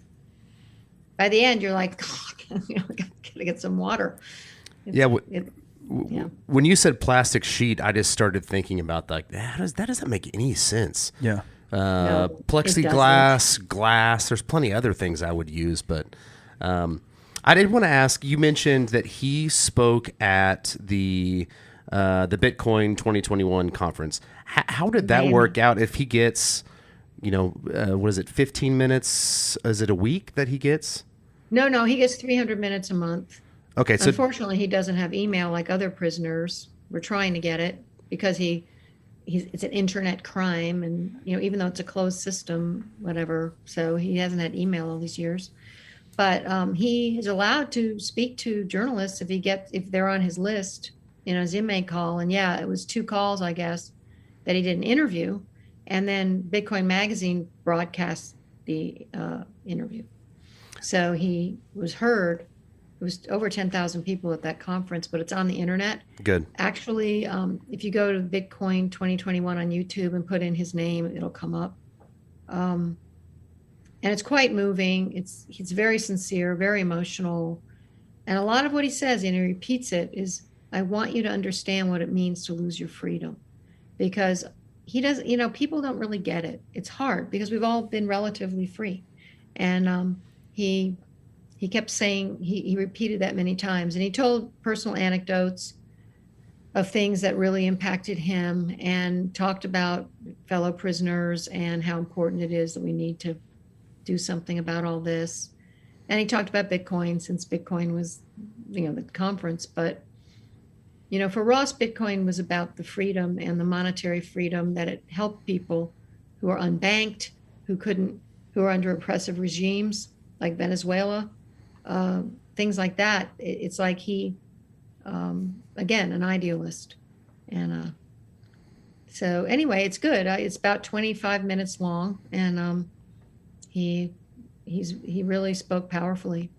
by the end, you're like, gotta get some water. When you said plastic sheet, I just started thinking about that doesn't make any sense. Yeah. No, plexiglass, glass. There's plenty of other things I would use, but I did want to ask. You mentioned that he spoke at the Bitcoin 2021 conference. How did that work out? If he gets, what is it, 15 minutes? Is it a week that he gets? No, he gets 300 minutes a month. Okay, so unfortunately, he doesn't have email like other prisoners. We're trying to get it because it's an internet crime, and even though it's a closed system, whatever. So he hasn't had email all these years. But he is allowed to speak to journalists if they're on his list, his inmate call. And it was 2 calls, I guess, that he did an interview, and then Bitcoin Magazine broadcast the interview. So he was heard. It was over 10,000 people at that conference, but it's on the internet. Good. Actually, if you go to Bitcoin 2021 on YouTube and put in his name, it'll come up. And it's quite moving. He's very sincere, very emotional. And a lot of what he says, and he repeats it, is, I want you to understand what it means to lose your freedom. Because he doesn't, people don't really get it. It's hard because we've all been relatively free. And he kept saying, he repeated that many times, and he told personal anecdotes of things that really impacted him and talked about fellow prisoners and how important it is that we need to do something about all this. And he talked about Bitcoin, since Bitcoin was, the conference. But, for Ross, Bitcoin was about the freedom and the monetary freedom that it helped people who are unbanked, who are under oppressive regimes like Venezuela, things like that. It's like he, again, an idealist. And so anyway, it's good. It's about 25 minutes long, and he really spoke powerfully.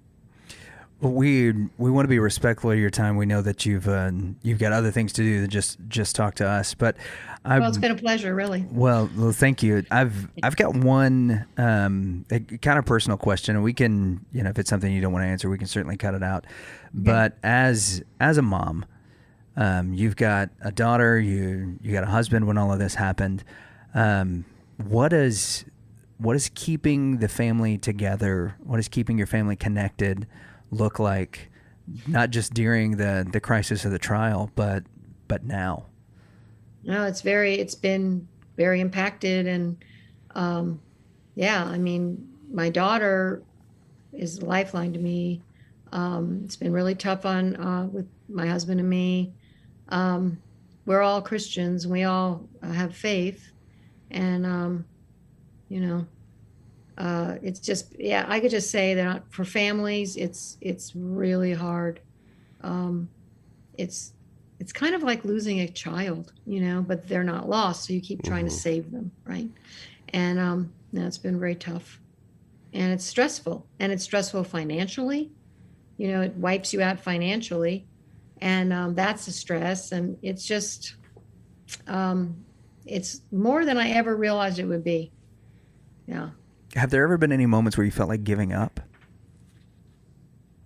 Well, we want to be respectful of your time. We know that you've got other things to do than just talk to us. But it's been a pleasure, really. Well, thank you. I've got one a kind of personal question, and we can, if it's something you don't want to answer, we can certainly cut it out. But as a mom, you've got a daughter, you got a husband when all of this happened. What is keeping the family together? What is keeping your family connected look like, not just during the crisis of the trial, but now? No, it's been very impacted. And my daughter is a lifeline to me. It's been really tough with my husband and me. we're all Christians. We all have faith. And, you know, it's just, yeah, I could just say that for families, it's really hard. It's kind of like losing a child, you know, but they're not lost. So you keep trying to save them. Right. And, it's been very tough, and it's stressful, financially. You know, it wipes you out financially, and, that's a stress. And it's just, it's more than I ever realized it would be. Yeah. Have there ever been any moments where you felt like giving up?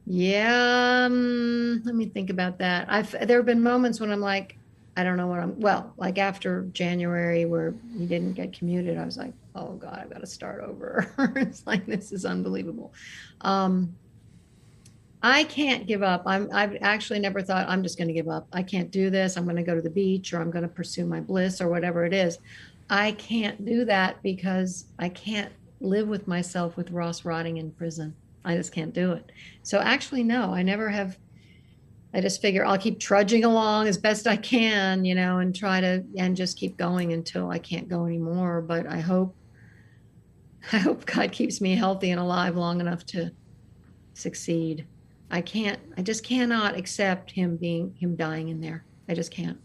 Yeah. Let me think about that. There have been moments when I'm like, I don't know what like after January where he didn't get commuted, I was like, oh God, I've got to start over. It's like, this is unbelievable. I can't give up. I've actually never thought I'm just going to give up. I can't do this. I'm going to go to the beach, or I'm going to pursue my bliss, or whatever it is. I can't do that because I can't live with myself with Ross rotting in prison. I just can't do it. So actually, no, I never have. I just figure I'll keep trudging along as best I can, you know, and just keep going until I can't go anymore. But I hope God keeps me healthy and alive long enough to succeed. I just cannot accept him dying in there. I just can't.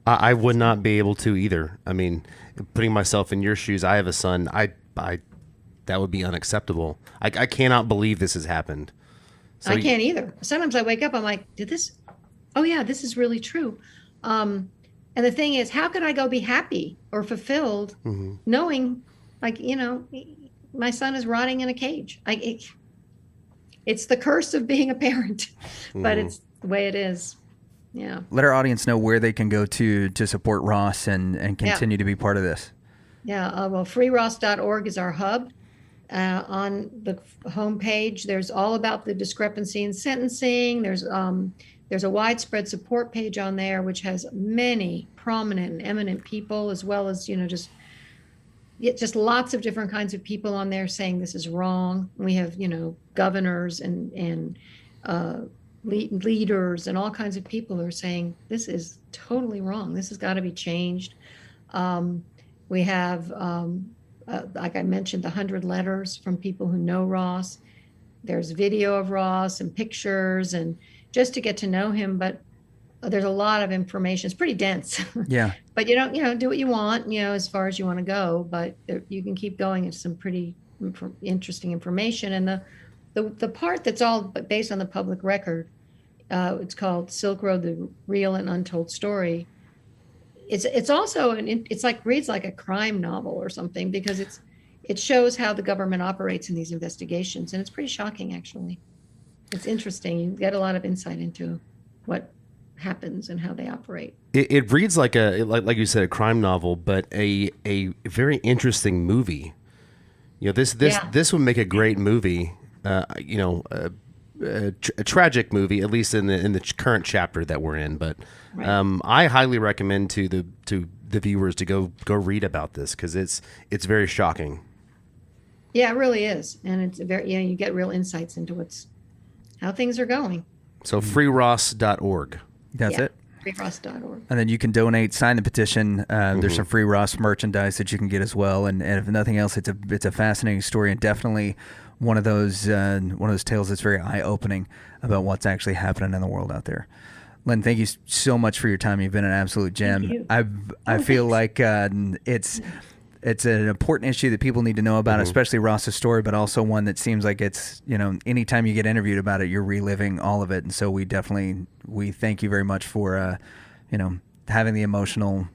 I would not be able to either. I mean, putting myself in your shoes, I have a son. That would be unacceptable. I cannot believe this has happened. So I can't either. Sometimes I wake up, I'm like, oh yeah, this is really true. And the thing is, how could I go be happy or fulfilled knowing, like, you know, my son is rotting in a cage? It's the curse of being a parent, but it's the way it is. Yeah. Let our audience know where they can go to support Ross and continue to be part of this. Yeah. Well, freeross.org is our hub. On the homepage, there's all about the discrepancy in sentencing. There's a widespread support page on there, which has many prominent and eminent people, as well as, you know, just lots of different kinds of people on there saying this is wrong. We have, you know, governors and leaders and all kinds of people are saying this is totally wrong. This has got to be changed. We have, like I mentioned, 100 letters from people who know Ross. There's video of Ross and pictures, and just to get to know him. But there's a lot of information. It's pretty dense. Yeah. But you don't, do what you want, as far as you want to go. But you can keep going. It's some pretty interesting information. And the part that's all based on the public record, it's called Silk Road: The Real and Untold Story. It's also reads like a crime novel or something, because it shows how the government operates in these investigations, and it's pretty shocking, actually. It's interesting. You get a lot of insight into what happens and how they operate. It reads like like you said, a crime novel, but a very interesting movie. This would make a great movie. A tragic movie, at least in the current chapter that we're in. But right. I highly recommend to the viewers to go read about this, because it's very shocking. Yeah, it really is, and it's you get real insights into how things are going. So freeross.org. That's it. freeross.org. And then you can donate, sign the petition. There's some free Ross merchandise that you can get as well. And if nothing else, it's a fascinating story, and definitely one of those tales that's very eye-opening about what's actually happening in the world out there. Lyn, thank you so much for your time. You've been an absolute gem. I feel like it's an important issue that people need to know about, especially Ross's story, but also one that seems like it's, anytime you get interviewed about it, you're reliving all of it. And so we thank you very much for, having the emotional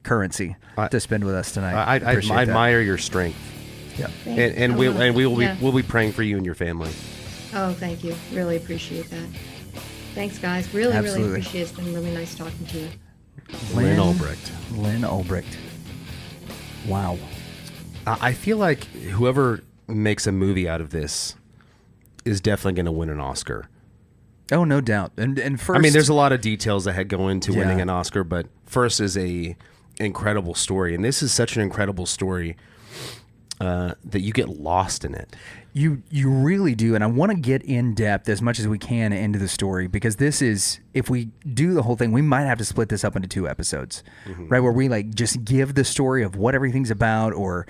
currency to spend with us tonight. I admire your strength. Yeah. And we'll be praying for you and your family. Oh, thank you. Really appreciate that. Thanks, guys. Really appreciate it. It's been really nice talking to you. Lyn Ulbricht. Lyn Ulbricht. Wow. I feel like whoever makes a movie out of this is definitely going to win an Oscar. Oh, no doubt. And first, I mean, there's a lot of details that go into winning an Oscar, but first is a incredible story, and this is such an incredible story. that you get lost in it. You really do, and I want to get in depth as much as we can into the story, because this is, if we do the whole thing, we might have to split this up into 2 episodes, right? Where we like just give the story of what everything's about, or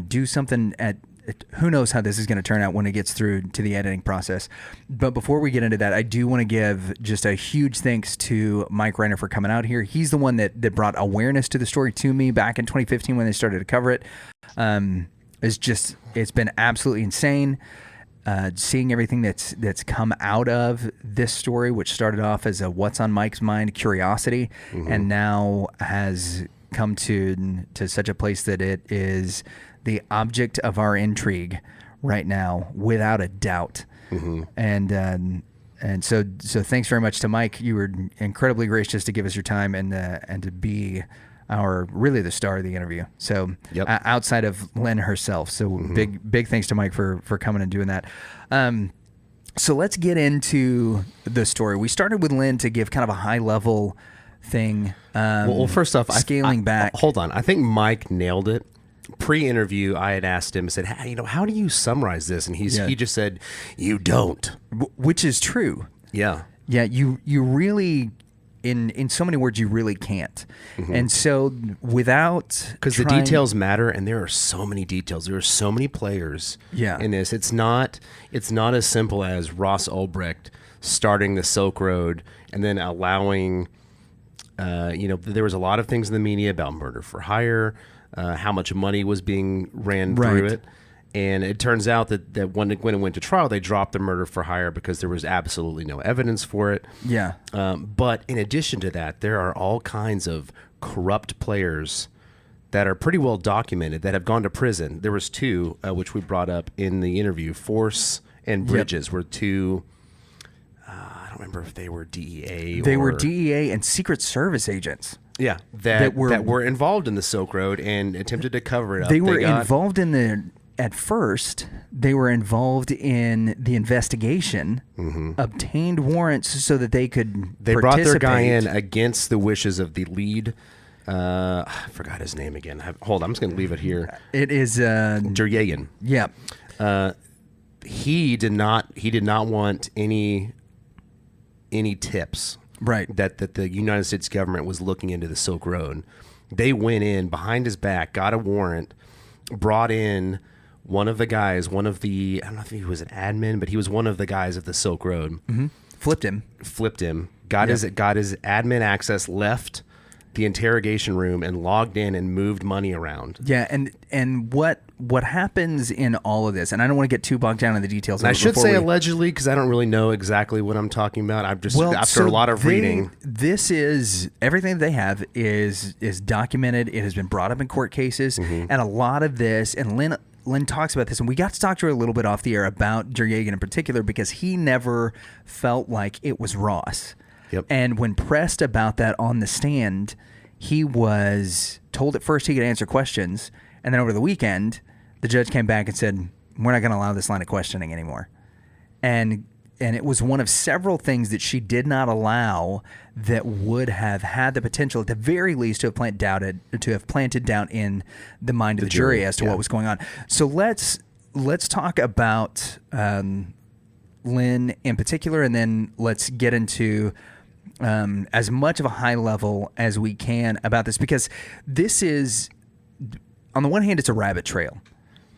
do something at. Who knows how this is going to turn out when it gets through to the editing process. But before we get into that, I do want to give just a huge thanks to Mike Rhyner for coming out here. He's the one that brought awareness to the story to me back in 2015 when they started to cover it. It's been absolutely insane. Seeing everything that's come out of this story, which started off as a what's on Mike's mind curiosity, and now has come to such a place that it is the object of our intrigue right now, without a doubt. And so thanks very much to Mike. You were incredibly gracious to give us your time and to be the star of the interview. So outside of Lyn herself. So big thanks to Mike for coming and doing that. So let's get into the story. We started with Lyn to give kind of a high level thing. Well, first off, scaling back. Hold on. I think Mike nailed it. Pre-interview, I had asked him, I said, hey, how do you summarize this? And he just said, you don't. Which is true. Yeah. Yeah, you really, in so many words, you really can't. And so without... Because the details matter, and there are so many details. There are so many players in this. It's not as simple as Ross Ulbricht starting the Silk Road and then allowing... there was a lot of things in the media about murder for hire, how much money was being ran through it. And it turns out that when it went to trial, they dropped the murder for hire because there was absolutely no evidence for it. Yeah. But in addition to that, there are all kinds of corrupt players that are pretty well documented that have gone to prison. There was 2, which we brought up in the interview. Force and Bridges were 2... I don't remember if they were DEA. They were DEA and Secret Service agents. Yeah, that were involved in the Silk Road and attempted to cover it up. They were involved in at first, they were involved in the investigation, obtained warrants so that they could They brought their guy in against the wishes of the lead. I forgot his name again. Hold on, I'm just going to leave it here. It is... Jeryagan. Yeah. He did not want any tips. Right. That the United States government was looking into the Silk Road. They went in behind his back, got a warrant, brought in one of the guys, I don't know if he was an admin, but he was one of the guys of the Silk Road. Flipped him. Got his admin access, left the interrogation room and logged in and moved money around. Yeah, and what happens in all of this, and I don't want to get too bogged down in the details. And I should say allegedly, because I don't really know exactly what I'm talking about. I've just after a lot of reading. This is everything that they have is documented. It has been brought up in court cases, and a lot of this. And Lyn talks about this, and we got to talk to her a little bit off the air about Jeryagan in particular, because he never felt like it was Ross. Yep. And when pressed about that on the stand, he was told at first he could answer questions, and then over the weekend, the judge came back and said, we're not going to allow this line of questioning anymore. And it was one of several things that she did not allow that would have had the potential, at the very least, to have planted doubt in the mind of the jury as to what was going on. So let's talk about Lyn in particular, and then let's get into as much of a high level as we can about this, because this is, on the one hand, it's a rabbit trail,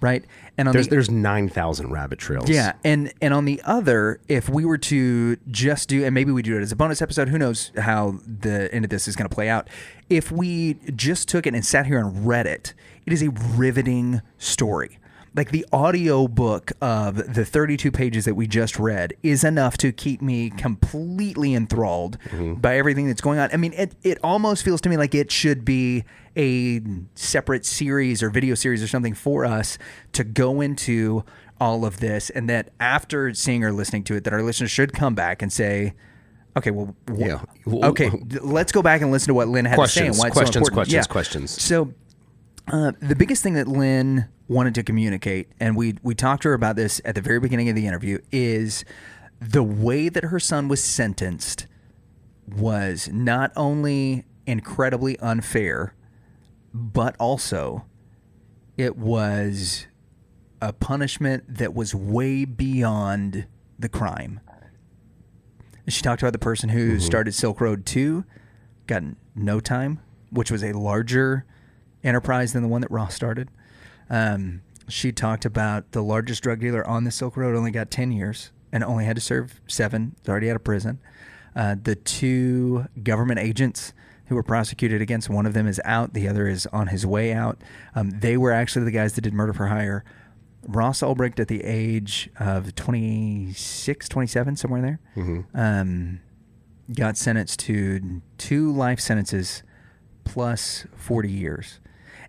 right? And there's 9,000 rabbit trails. Yeah, and on the other, if we were to just do, and maybe we do it as a bonus episode, who knows how the end of this is going to play out. If we just took it and sat here and read it, it is a riveting story. Like, the audio book of the 32 pages that we just read is enough to keep me completely enthralled by everything that's going on. I mean, it almost feels to me like it should be a separate series or video series or something for us to go into all of this, and that after seeing or listening to it, that our listeners should come back and say, okay, let's go back and listen to what Lyn had to say and why it's so important. Questions. So the biggest thing that Lyn wanted to communicate, and we talked to her about this at the very beginning of the interview, is the way that her son was sentenced was not only incredibly unfair, but also It was a punishment that was way beyond the crime. She talked about the person who started Silk Road 2, got no time, which was a larger enterprise than the one that Ross started. She talked about the largest drug dealer on the Silk Road only got 10 years and only had to serve 7. He's already out of prison. The 2 government agents who were prosecuted against, one of them is out, the other is on his way out. They were actually the guys that did murder for hire. Ross Ulbricht, at the age of 26, 27, somewhere there, got sentenced to 2 life sentences plus 40 years.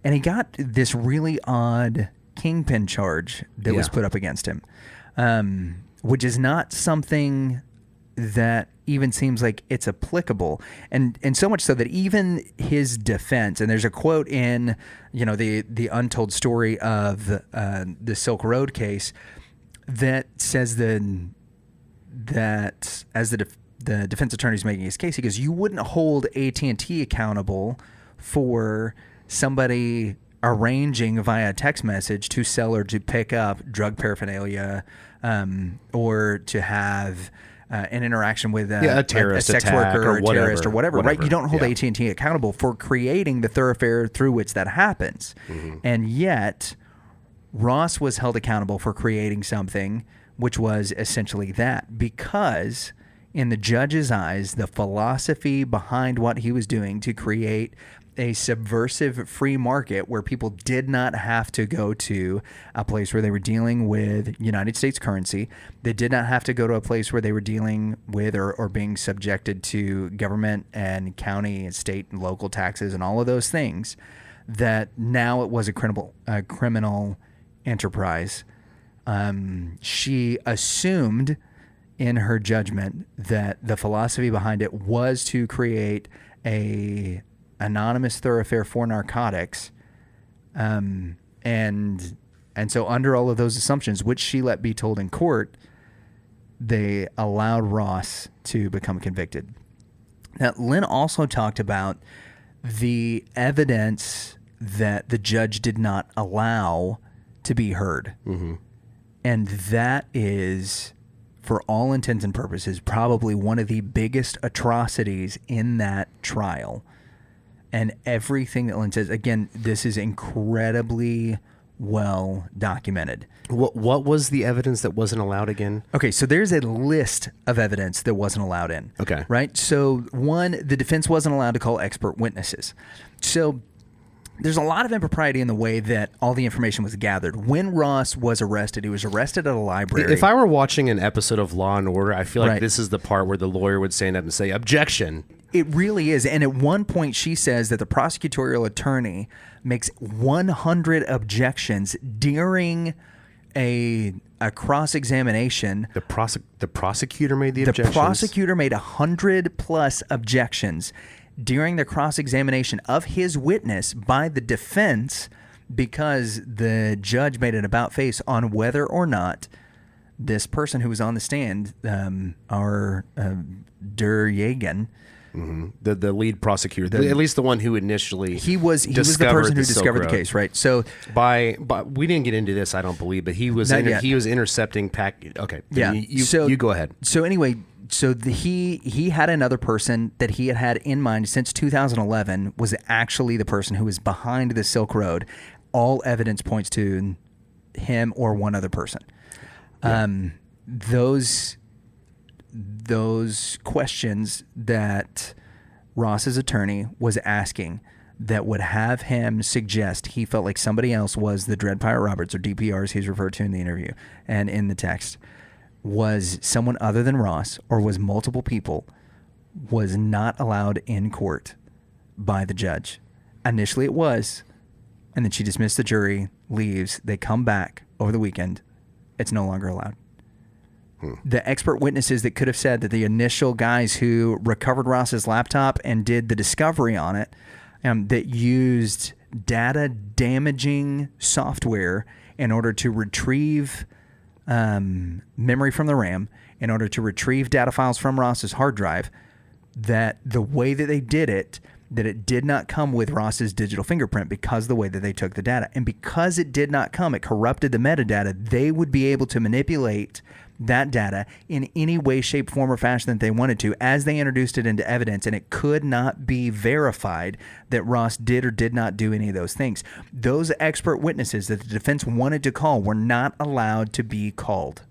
And he got this really odd kingpin charge that was put up against him, which is not something that even seems like it's applicable, and so much so that even his defense, and there's a quote in the untold story of the Silk Road case that says that as the defense attorney's making his case, he goes, you wouldn't hold AT&T accountable for somebody arranging via text message to sell or to pick up drug paraphernalia, or to have an interaction with a terrorist sex worker or a terrorist or whatever, right? You don't hold AT&T accountable for creating the thoroughfare through which that happens. And yet, Ross was held accountable for creating something which was essentially that, because in the judge's eyes, the philosophy behind what he was doing to create a subversive free market where people did not have to go to a place where they were dealing with United States currency. They did not have to go to a place where they were dealing with or being subjected to government and county and state and local taxes and all of those things, that now it was a criminal enterprise. She assumed in her judgment that the philosophy behind it was to create a anonymous thoroughfare for narcotics, and so under all of those assumptions, which she let be told in court, they allowed Ross to become convicted. Now, Lyn also talked about the evidence that the judge did not allow to be heard, and that is, for all intents and purposes, probably one of the biggest atrocities in that trial. And everything that Lyn says, again, this is incredibly well documented. What was the evidence that wasn't allowed again? Okay, so there's a list of evidence that wasn't allowed in. Okay. Right? So, one, the defense wasn't allowed to call expert witnesses. So there's a lot of impropriety in the way that all the information was gathered. When Ross was arrested, he was arrested at a library. If I were watching an episode of Law and Order, I feel like this is the part where the lawyer would stand up and say, objection. It really is. And at one point, she says that the prosecutorial attorney makes 100 objections during a cross-examination. The prosecutor made the objections? The prosecutor made 100 plus objections during the cross-examination of his witness by the defense, because the judge made an about-face on whether or not this person who was on the stand, our Duryagan, the lead prosecutor, at least the one who initially he was the person who discovered the case, right? So by we didn't get into this, I don't believe, but he was intercepting Okay, yeah. You go ahead. So anyway. So he had another person that he had in mind since 2011 was actually the person who was behind the Silk Road. All evidence points to him or one other person. Yeah. Those questions that Ross's attorney was asking that would have him suggest he felt like somebody else was the Dread Pirate Roberts, or DPR as he's referred to in the interview and in the text, was someone other than Ross or was multiple people, was not allowed in court by the judge. Initially it was, and then she dismissed the jury, leaves, they come back over the weekend, it's no longer allowed. The expert witnesses that could have said that the initial guys who recovered Ross's laptop and did the discovery on it, that used data damaging software in order to retrieve memory from the RAM, in order to retrieve data files from Ross's hard drive, that the way that they did it that it did not come with Ross's digital fingerprint because of the way that they took the data. And because it did not come, it corrupted the metadata. They would be able to manipulate that data in any way, shape, form, or fashion that they wanted to as they introduced it into evidence, and it could not be verified that Ross did or did not do any of those things. Those expert witnesses that the defense wanted to call were not allowed to be called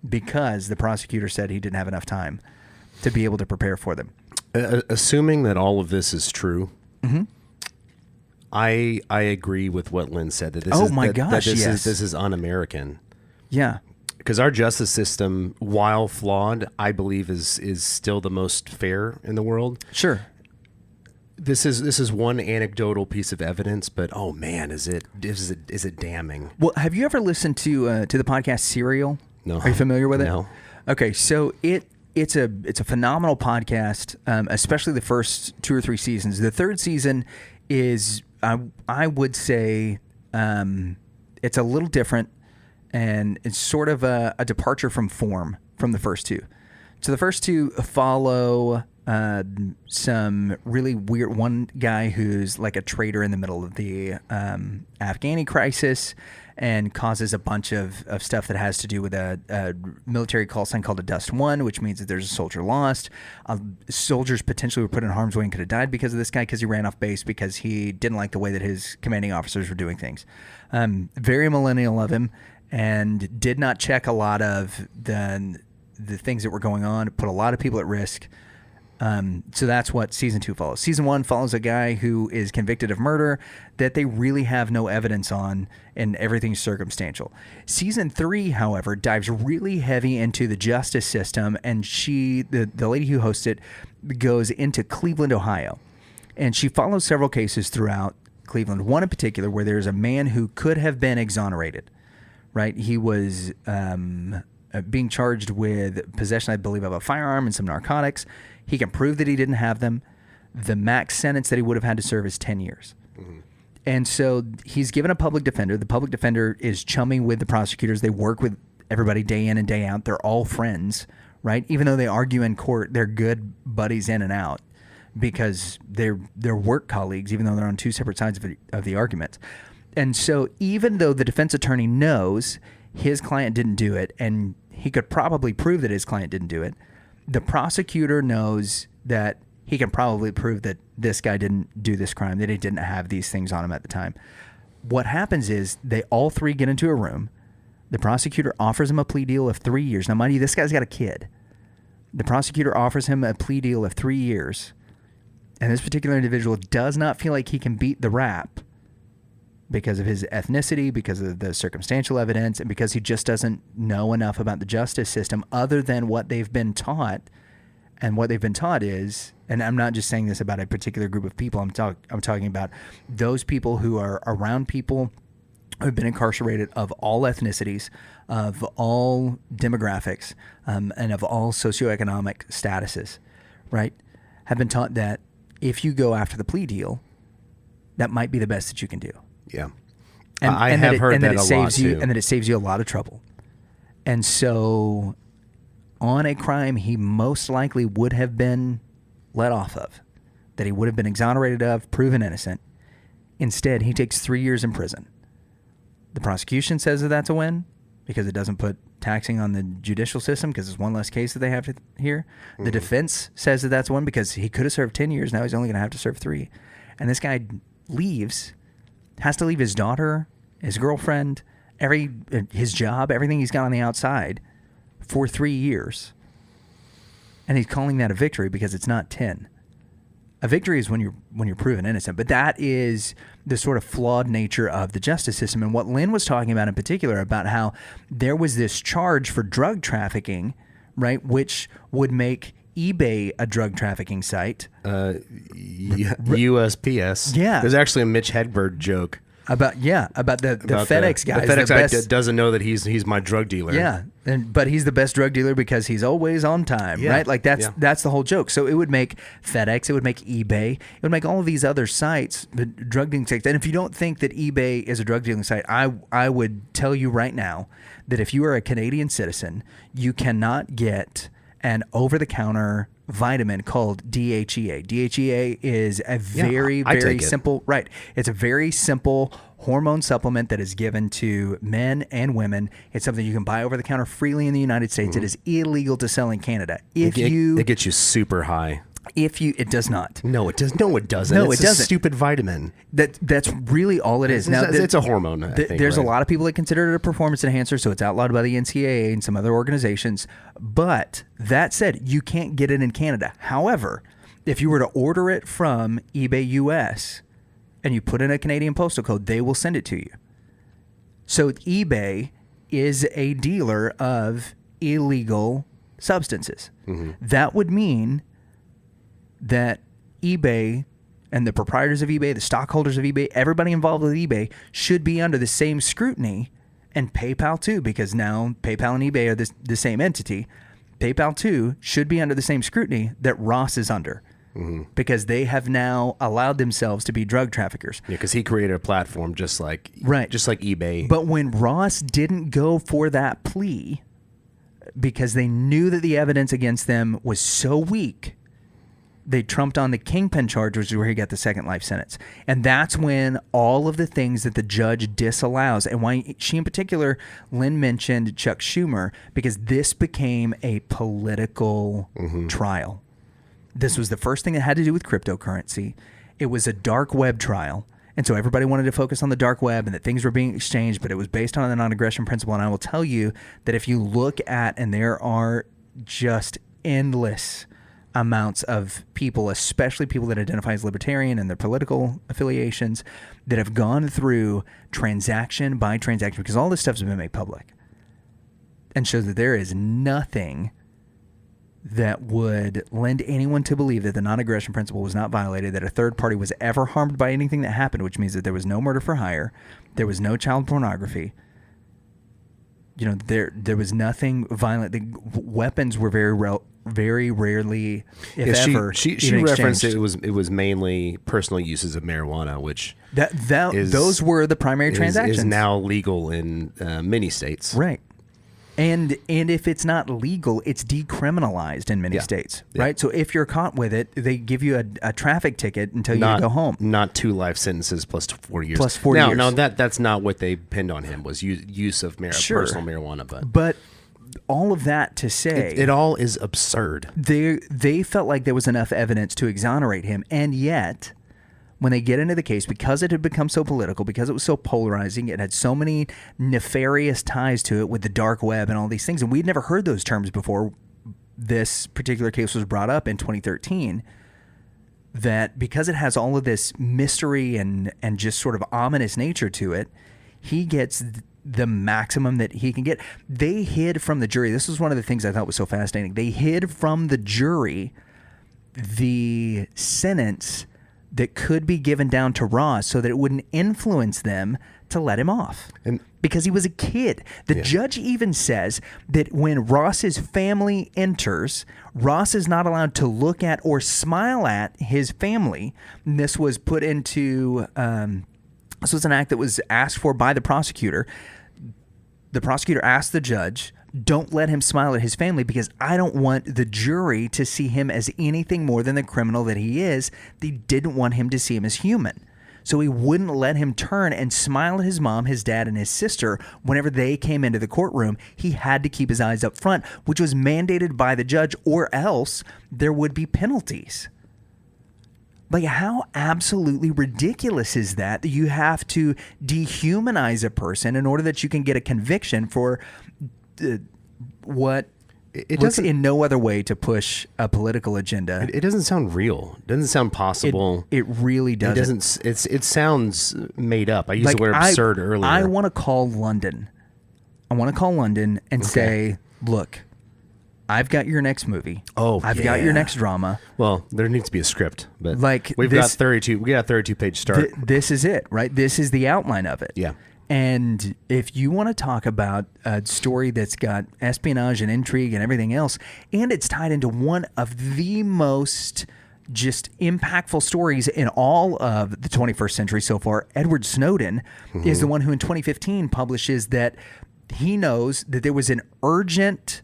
because the prosecutor said he didn't have enough time to be able to prepare for them. Assuming that all of this is true, mm-hmm. I agree with what Lyn said. That this is un-American. Yeah, because our justice system, while flawed, I believe is still the most fair in the world. Sure. This is one anecdotal piece of evidence, but oh man, is it damning? Well, have you ever listened to the podcast Serial? No. Are you familiar with it? No. Okay, so it's a phenomenal podcast, especially the first 2 or 3 seasons. The third season is, I would say, it's a little different, and it's sort of a departure from form from the first 2. So the first 2 follow some really weird, one guy who's like a traitor in the middle of the Afghani crisis and causes a bunch of stuff that has to do with a military call sign called a Dust 1, which means that there's a soldier lost. Soldiers potentially were put in harm's way and could have died because of this guy because he ran off base because he didn't like the way that his commanding officers were doing things. Very millennial of him, and did not check a lot of the things that were going on, put a lot of people at risk. So that's what season 2 follows. Season 1 follows a guy who is convicted of murder that they really have no evidence on, and everything's circumstantial. Season 3, however, dives really heavy into the justice system, and the lady who hosts it goes into Cleveland, Ohio, and she follows several cases throughout Cleveland. One in particular where there's a man who could have been exonerated, right? He was being charged with possession, I believe, of a firearm and some narcotics. He can prove that he didn't have them. The max sentence that he would have had to serve is 10 years. Mm-hmm. And so he's given a public defender. The public defender is chumming with the prosecutors. They work with everybody day in and day out. They're all friends, right? Even though they argue in court, they're good buddies in and out because they're work colleagues, even though they're on 2 separate sides of the argument. And so even though the defense attorney knows his client didn't do it, and he could probably prove that his client didn't do it, the prosecutor knows that he can probably prove that this guy didn't do this crime, that he didn't have these things on him at the time. What happens is they all 3 get into a room. The prosecutor offers him a plea deal of 3 years. Now, mind you, this guy's got a kid. The prosecutor offers him a plea deal of 3 years, and this particular individual does not feel like he can beat the rap because of his ethnicity, because of the circumstantial evidence, and because he just doesn't know enough about the justice system other than what they've been taught. And what they've been taught is, and I'm not just saying this about a particular group of people, I'm talking about those people who are around people who have been incarcerated of all ethnicities, of all demographics, and of all socioeconomic statuses, right? Have been taught that if you go after the plea deal, that might be the best that you can do. Yeah, I have heard that a lot too. And that it saves you a lot of trouble. And so on a crime he most likely would have been let off of, that he would have been exonerated of, proven innocent, instead he takes 3 years in prison. The prosecution says that that's a win because it doesn't put taxing on the judicial system because it's one less case that they have to hear. Mm-hmm. The defense says that that's a win because he could have served 10 years. Now he's only going to have to serve 3. And this guy has to leave his daughter, his girlfriend, his job, everything he's got on the outside for 3 years. And he's calling that a victory because it's not 10. A victory is when you're proven innocent, but that is the sort of flawed nature of the justice system. And what Lyn was talking about in particular, about how there was this charge for drug trafficking, right, which would make eBay a drug trafficking site. USPS. Yeah. There's actually a Mitch Hedberg joke. About the FedEx guy. The FedEx guy doesn't know that he's my drug dealer. Yeah, but he's the best drug dealer because he's always on time, right? Like that's the whole joke. So it would make FedEx, it would make eBay, it would make all of these other sites, drug dealing sites. And if you don't think that eBay is a drug dealing site, I would tell you right now that if you are a Canadian citizen, you cannot get an over-the-counter vitamin called DHEA. DHEA is a very simple, right. It's a very simple hormone supplement that is given to men and women. It's something you can buy over the counter freely in the United States. It is illegal to sell in Canada. It gets you super high. It does not. No, it does. No, it doesn't. No, it's it doesn't. A stupid vitamin. That's really all it is. Now, it's a hormone. I think, there's right? a lot of people that consider it a performance enhancer, so it's outlawed by the NCAA and some other organizations. But that said, you can't get it in Canada. However, if you were to order it from eBay US and you put in a Canadian postal code, they will send it to you. So eBay is a dealer of illegal substances. That would mean that eBay and the proprietors of eBay, the stockholders of eBay, everybody involved with eBay should be under the same scrutiny, and PayPal too, because now PayPal and eBay are the same entity. PayPal too should be under the same scrutiny that Ross is under, because they have now allowed themselves to be drug traffickers. Yeah, because he created a platform just like eBay. But when Ross didn't go for that plea, because they knew that the evidence against them was so weak, they trumped on the kingpin charge, which is where he got the second life sentence. And that's when all of the things that the judge disallows, and why she in particular, Lynn mentioned Chuck Schumer, because this became a political trial. This was the first thing that had to do with cryptocurrency. It was a dark web trial. And so everybody wanted to focus on the dark web and that things were being exchanged, but it was based on the non-aggression principle. And I will tell you that if you look at, and there are just endless amounts of people, especially people that identify as libertarian and their political affiliations, that have gone through transaction by transaction, because all this stuff has been made public, and shows that there is nothing that would lend anyone to believe that the non-aggression principle was not violated, that a third party was ever harmed by anything that happened, which means that there was no murder for hire, there was no child pornography, there was nothing violent. The weapons were very rarely, if ever. She referenced it was mainly personal uses of marijuana, which those were the primary transactions. Is now legal in many states, right? And if it's not legal, it's decriminalized in many states, right? So if you're caught with it, they give you a traffic ticket and tell you to go home. Not 2 life sentences plus 4 years. Plus 4 years. No, that's not what they pinned on him, was use of personal marijuana. But all of that to say, it all is absurd. They felt like there was enough evidence to exonerate him, and yet, when they get into the case, because it had become so political, because it was so polarizing, it had so many nefarious ties to it with the dark web and all these things, and we'd never heard those terms before this particular case was brought up in 2013, that because it has all of this mystery and just sort of ominous nature to it, he gets the maximum that he can get. They hid from the jury. This was one of the things I thought was so fascinating. They hid from the jury the sentence that could be given down to Ross so that it wouldn't influence them to let him off. And because he was a kid. The judge even says that when Ross's family enters, Ross is not allowed to look at or smile at his family. And this was put into, this was an act that was asked for by the prosecutor. The prosecutor asked the judge, don't let him smile at his family, because I don't want the jury to see him as anything more than the criminal that he is. They didn't want him to see him as human. So he wouldn't let him turn and smile at his mom, his dad, and his sister whenever they came into the courtroom. He had to keep his eyes up front, which was mandated by the judge, or else there would be penalties. Like, how absolutely ridiculous is that you have to dehumanize a person in order that you can get a conviction for what it looks in no other way to push a political agenda. It doesn't sound real. It doesn't sound possible. It really doesn't. It sounds made up. I used the word absurd earlier. I want to call London. And say, look, I've got your next movie. I've got your next drama. Well, there needs to be a script, but like we've got 32. We got a 32-page start. This is it, right? This is the outline of it. Yeah. And if you want to talk about a story that's got espionage and intrigue and everything else, and it's tied into one of the most just impactful stories in all of the 21st century so far, Edward Snowden is the one who in 2015 publishes that he knows that there was an urgent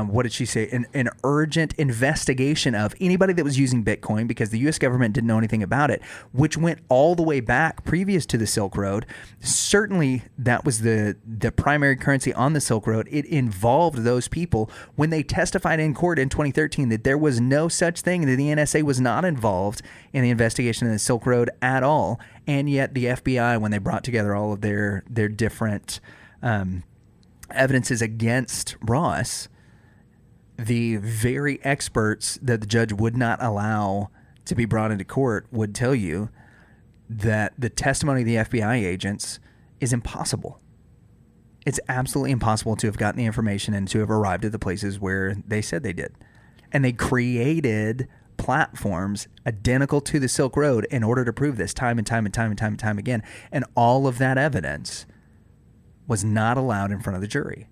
what did she say? An urgent investigation of anybody that was using Bitcoin, because the U.S. government didn't know anything about it, which went all the way back previous to the Silk Road. Certainly, that was the primary currency on the Silk Road. It involved those people when they testified in court in 2013 that there was no such thing, that the NSA was not involved in the investigation of the Silk Road at all. And yet the FBI, when they brought together all of their different evidences against Ross, the very experts that the judge would not allow to be brought into court would tell you that the testimony of the FBI agents is impossible. It's absolutely impossible to have gotten the information and to have arrived at the places where they said they did. And they created platforms identical to the Silk Road in order to prove this time and time and time and time and time again. And all of that evidence was not allowed in front of the jury.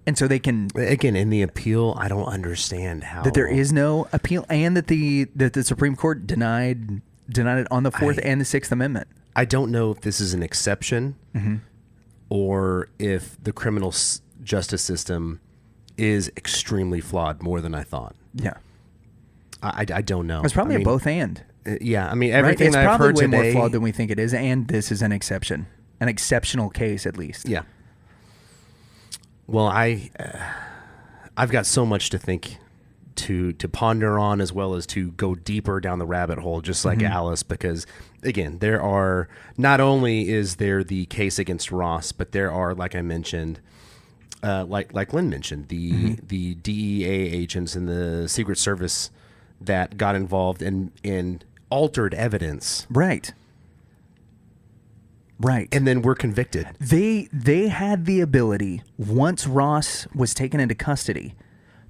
And so they can, again, in the appeal, I don't understand how that there is no appeal, and that the Supreme Court denied it on the Fourth and the Sixth Amendment. I don't know if this is an exception, or if the criminal justice system is extremely flawed more than I thought. Yeah, I don't know. It's probably a both and. Yeah, I mean everything It's I've probably heard way today, more flawed than we think it is, and this is an exception, an exceptional case at least. Yeah. Well, I've got so much to think, to ponder on, as well as to go deeper down the rabbit hole, just like Alice, because again, there are, not only is there the case against Ross, but there are, like I mentioned, like Lynn mentioned, the DEA agents and the Secret Service that got involved in altered evidence. Right. And then were convicted. They had the ability, once Ross was taken into custody,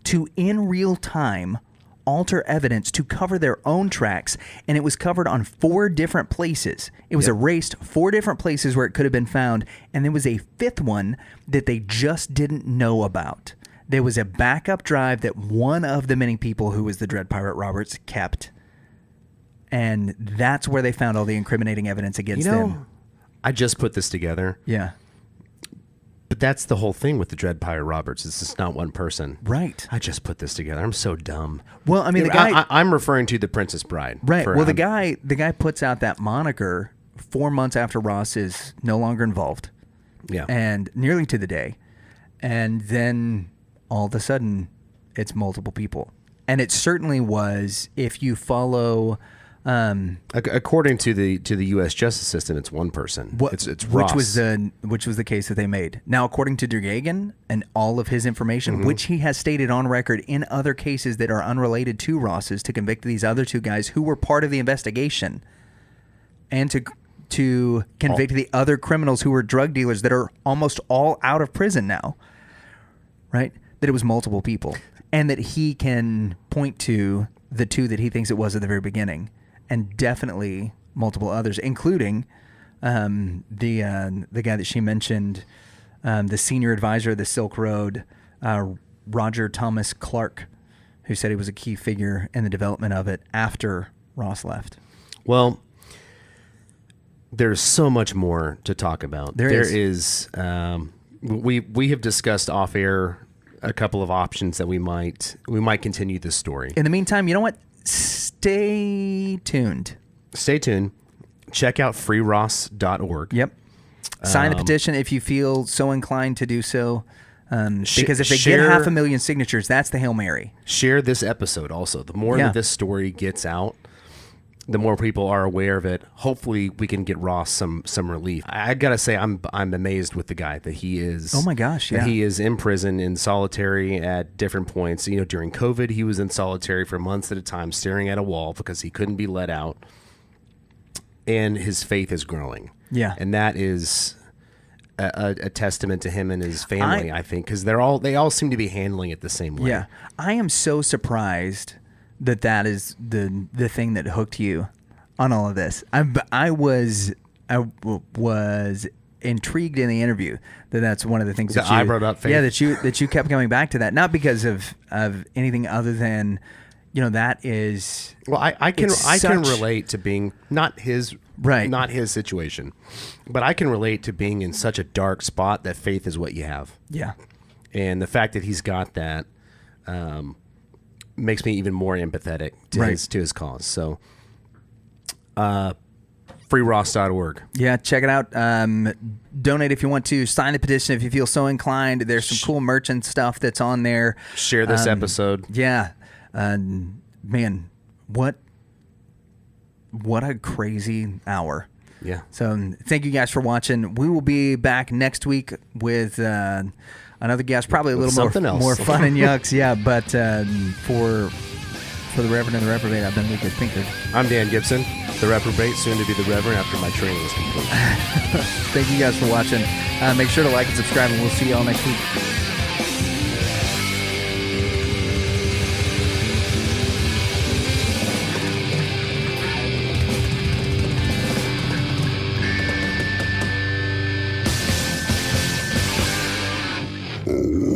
to in real time alter evidence to cover their own tracks, and it was covered on 4 different places. It was erased 4 different places where it could have been found, and there was a 5th one that they just didn't know about. There was a backup drive that one of the many people who was the Dread Pirate Roberts kept, and that's where they found all the incriminating evidence against them. I just put this together. Yeah. But that's the whole thing with the Dread Pirate Roberts. It's just not one person. Right. I just put this together. I'm so dumb. Well, I mean, the guy... I'm referring to the Princess Bride. Right. Well, the guy puts out that moniker 4 months after Ross is no longer involved. Yeah. And nearly to the day. And then all of a sudden, it's multiple people. And it certainly was, if you follow... according to the U.S. justice system, it's one person. It's Ross. which was the case that they made. Now, according to Dergagan and all of his information, which he has stated on record in other cases that are unrelated to Ross's, to convict these other 2 guys who were part of the investigation, and to convict the other criminals who were drug dealers that are almost all out of prison now, right? That it was multiple people, and that he can point to the 2 that he thinks it was at the very beginning. And definitely multiple others, including the guy that she mentioned, the senior advisor of the Silk Road, Roger Thomas Clark, who said he was a key figure in the development of it after Ross left. Well, there's so much more to talk about. There is we have discussed off air a couple of options that we might continue this story. In the meantime, you know what? Stay tuned. Stay tuned. Check out freeross.org. Yep. Sign the petition if you feel so inclined to do so. Because if they get 500,000 signatures, that's the Hail Mary. Share this episode also. The more that this story gets out, the more people are aware of it. Hopefully, we can get Ross some relief. I gotta say, I'm amazed with the guy that he is. Oh my gosh! Yeah, he is in prison in solitary at different points. You know, during COVID, he was in solitary for months at a time, staring at a wall because he couldn't be let out. And his faith is growing. Yeah, and that is a testament to him and his family. I think because they all seem to be handling it the same way. Yeah, I am so surprised that is the thing that hooked you on all of this. I was intrigued in the interview that's one of the things that I brought up. Faith. Yeah, that you kept coming back to that, not because of anything other than, you know, that is. Well, I can relate to being not his situation, but I can relate to being in such a dark spot that faith is what you have. Yeah. And the fact that he's got that makes me even more empathetic to his cause. So, freeross.org. Yeah, check it out. Donate if you want to. Sign the petition if you feel so inclined. There's some cool merch and stuff that's on there. Share this episode. Yeah. Man, what a crazy hour. Yeah. So thank you guys for watching. We will be back next week with another guest, probably a little more fun and yucks. Yeah, but for the Reverend and the Reprobate, I've been Lucas Pinkard. I'm Dan Gibson, the Reprobate, soon to be the Reverend after my training is complete. Thank you guys for watching. Make sure to like and subscribe, and we'll see you all next week. Oh.